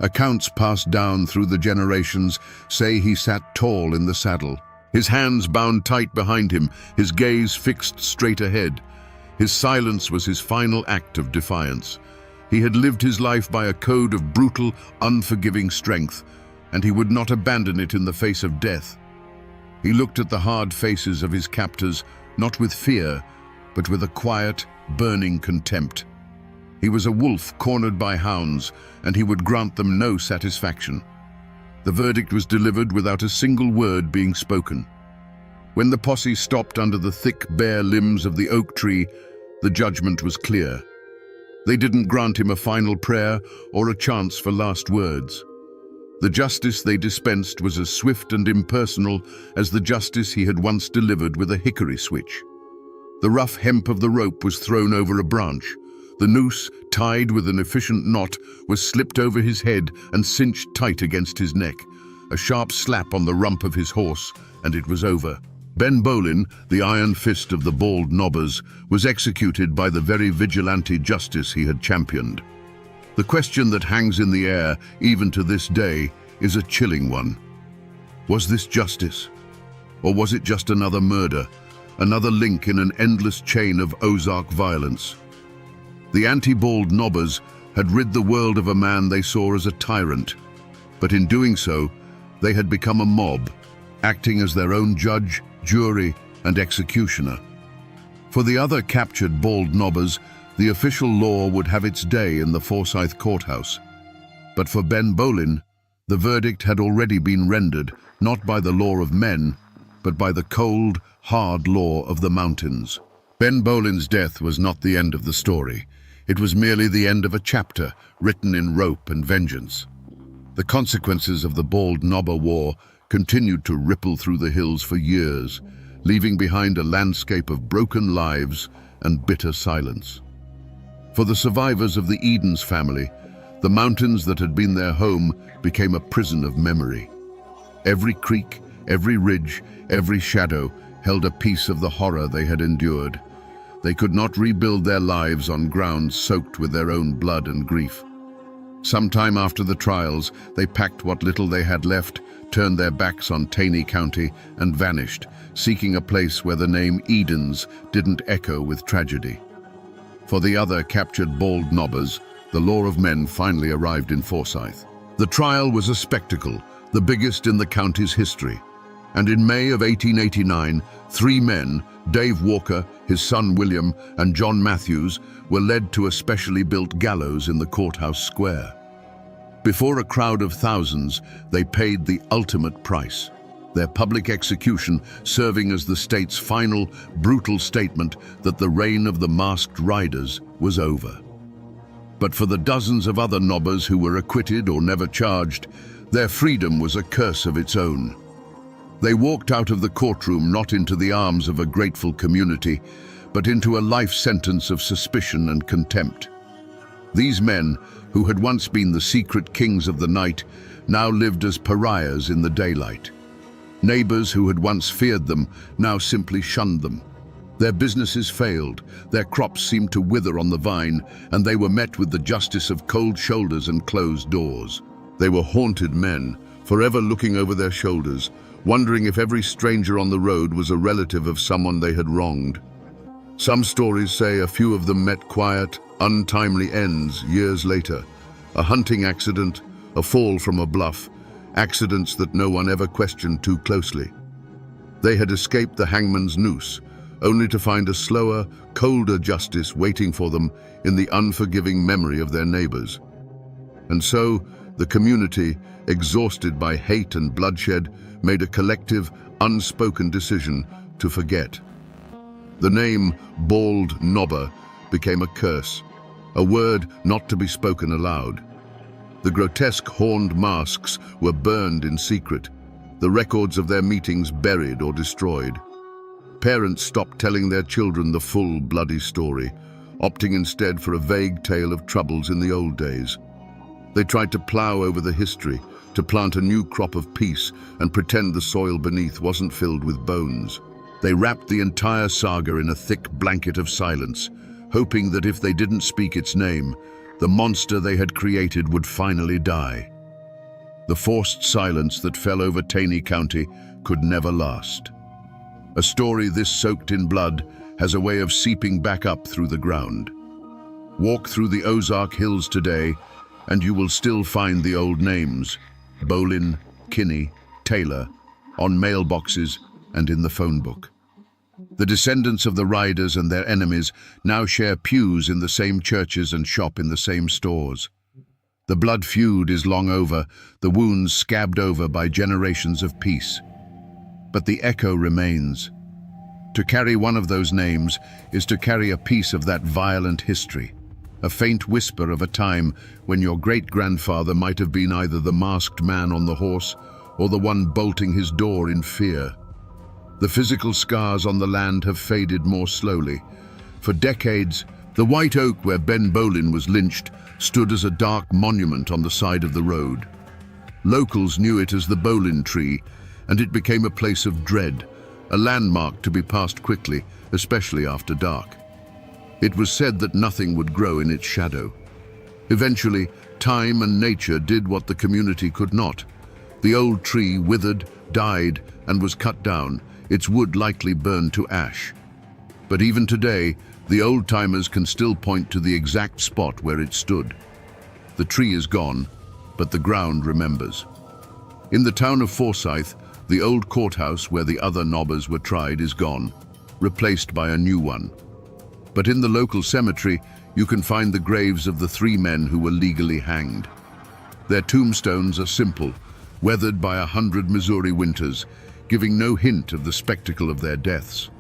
Accounts passed down through the generations say he sat tall in the saddle, His hands bound tight behind him, his gaze fixed straight ahead. His silence was his final act of defiance. He had lived his life by a code of brutal, unforgiving strength, and he would not abandon it in the face of death. He looked at the hard faces of his captors, not with fear, but with a quiet, burning contempt. He was a wolf cornered by hounds, and he would grant them no satisfaction. The verdict was delivered without a single word being spoken. When the posse stopped under the thick, bare limbs of the oak tree, the judgment was clear. They didn't grant him a final prayer or a chance for last words. The justice they dispensed was as swift and impersonal as the justice he had once delivered with a hickory switch. The rough hemp of the rope was thrown over a branch. The noose, tied with an efficient knot, was slipped over his head and cinched tight against his neck. A sharp slap on the rump of his horse, and it was over. Ben Bolin, the iron fist of the bald nobbers, was executed by the very vigilante justice he had championed. The question that hangs in the air, even to this day, is a chilling one. Was this justice? Or was it just another murder, another link in an endless chain of Ozark violence? The anti-bald nobbers had rid the world of a man they saw as a tyrant, but in doing so, they had become a mob, acting as their own judge, jury, and executioner. For the other captured bald nobbers, the official law would have its day in the Forsyth courthouse. But for Ben Bolin, the verdict had already been rendered, not by the law of men, but by the cold, hard law of the mountains. Ben Bolin's death was not the end of the story. It was merely the end of a chapter written in rope and vengeance. The consequences of the Bald Nobber War continued to ripple through the hills for years, leaving behind a landscape of broken lives and bitter silence. For the survivors of the Edens family, the mountains that had been their home became a prison of memory. Every creek, every ridge, every shadow held a piece of the horror they had endured. They could not rebuild their lives on ground soaked with their own blood and grief. Sometime after the trials, they packed what little they had left, turned their backs on Taney County, and vanished, seeking a place where the name Edens didn't echo with tragedy. For the other captured bald nobbers, the law of men finally arrived in Forsyth. The trial was a spectacle, the biggest in the county's history. And in May of 1889, 3 men, Dave Walker, his son William, and John Matthews, were led to a specially built gallows in the courthouse square. Before a crowd of thousands, they paid the ultimate price, their public execution serving as the state's final, brutal statement that the reign of the masked riders was over. But for the dozens of other nobbers who were acquitted or never charged, their freedom was a curse of its own. They walked out of the courtroom not into the arms of a grateful community, but into a life sentence of suspicion and contempt. These men, who had once been the secret kings of the night, now lived as pariahs in the daylight. Neighbors who had once feared them now simply shunned them. Their businesses failed, their crops seemed to wither on the vine, and they were met with the justice of cold shoulders and closed doors. They were haunted men, forever looking over their shoulders, wondering if every stranger on the road was a relative of someone they had wronged. Some stories say a few of them met quiet, untimely ends years later. A hunting accident, a fall from a bluff, accidents that no one ever questioned too closely. They had escaped the hangman's noose, only to find a slower, colder justice waiting for them in the unforgiving memory of their neighbors. And so, the community, exhausted by hate and bloodshed, made a collective, unspoken decision to forget. The name Bald Nobber became a curse, a word not to be spoken aloud. The grotesque horned masks were burned in secret, the records of their meetings buried or destroyed. Parents stopped telling their children the full bloody story, opting instead for a vague tale of troubles in the old days. They tried to plow over the history, to plant a new crop of peace and pretend the soil beneath wasn't filled with bones. They wrapped the entire saga in a thick blanket of silence, hoping that if they didn't speak its name, the monster they had created would finally die. The forced silence that fell over Taney County could never last. A story this soaked in blood has a way of seeping back up through the ground. Walk through the Ozark Hills today, and you will still find the old names, Bolin, Kinney, Taylor, on mailboxes and in the phone book. The descendants of the riders and their enemies now share pews in the same churches and shop in the same stores. The blood feud is long over, the wounds scabbed over by generations of peace. But the echo remains. To carry one of those names is to carry a piece of that violent history, a faint whisper of a time when your great-grandfather might have been either the masked man on the horse or the one bolting his door in fear. The physical scars on the land have faded more slowly. For decades, the white oak where Ben Bolin was lynched stood as a dark monument on the side of the road. Locals knew it as the Bolin tree, and it became a place of dread, a landmark to be passed quickly, especially after dark. It was said that nothing would grow in its shadow. Eventually, time and nature did what the community could not. The old tree withered, died, and was cut down, its wood likely burned to ash. But even today, the old-timers can still point to the exact spot where it stood. The tree is gone, but the ground remembers. In the town of Forsyth, the old courthouse where the other nobbers were tried is gone, replaced by a new one. But in the local cemetery, you can find the graves of the 3 men who were legally hanged. Their tombstones are simple, weathered by 100 Missouri winters, giving no hint of the spectacle of their deaths.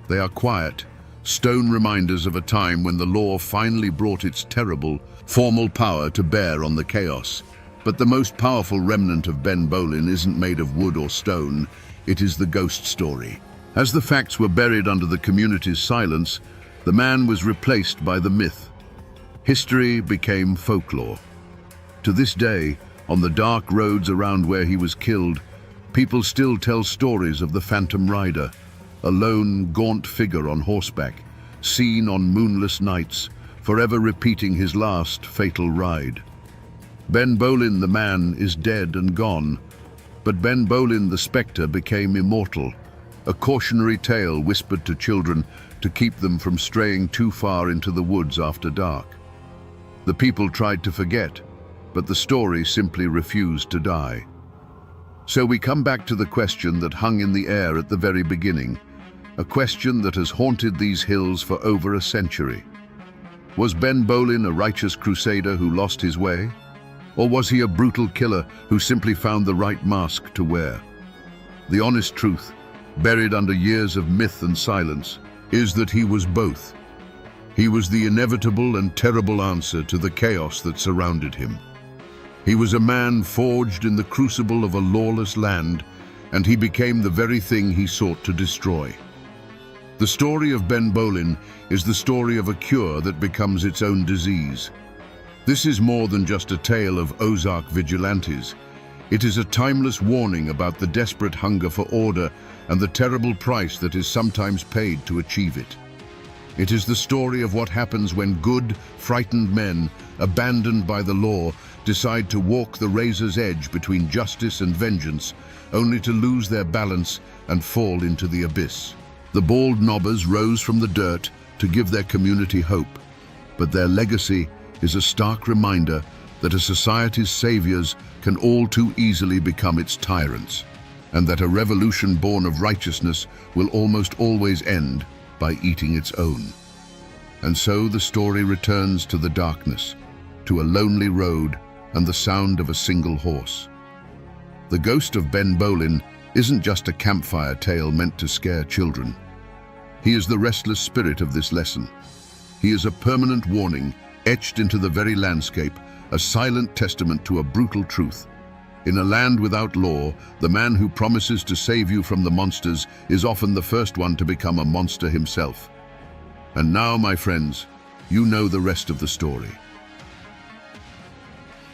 They are quiet, stone reminders of a time when the law finally brought its terrible, formal power to bear on the chaos. But the most powerful remnant of Ben Bolin isn't made of wood or stone, it is the ghost story. As the facts were buried under the community's silence, the man was replaced by the myth. History became folklore. To this day, on the dark roads around where he was killed, people still tell stories of the Phantom Rider, a lone, gaunt figure on horseback, seen on moonless nights, forever repeating his last fatal ride. Ben Bolin the man is dead and gone, but Ben Bolin the spectre became immortal, a cautionary tale whispered to children to keep them from straying too far into the woods after dark. The people tried to forget, but the story simply refused to die. So we come back to the question that hung in the air at the very beginning, a question that has haunted these hills for over a century. Was Ben Bolin a righteous crusader who lost his way? Or was he a brutal killer who simply found the right mask to wear? The honest truth, buried under years of myth and silence, is that he was both. He was the inevitable and terrible answer to the chaos that surrounded him. He was a man forged in the crucible of a lawless land, and he became the very thing he sought to destroy. The story of Ben Bolin is the story of a cure that becomes its own disease. This is more than just a tale of Ozark vigilantes. It is a timeless warning about the desperate hunger for order and the terrible price that is sometimes paid to achieve it. It is the story of what happens when good, frightened men, abandoned by the law, decide to walk the razor's edge between justice and vengeance, only to lose their balance and fall into the abyss. The bald nobbers rose from the dirt to give their community hope, but their legacy is a stark reminder that a society's saviors can all too easily become its tyrants, and that a revolution born of righteousness will almost always end by eating its own. And so the story returns to the darkness, to a lonely road and the sound of a single horse. The ghost of Ben Bolin isn't just a campfire tale meant to scare children. He is the restless spirit of this lesson. He is a permanent warning, etched into the very landscape, a silent testament to a brutal truth. In a land without law, the man who promises to save you from the monsters is often the first one to become a monster himself. And now, my friends, you know the rest of the story.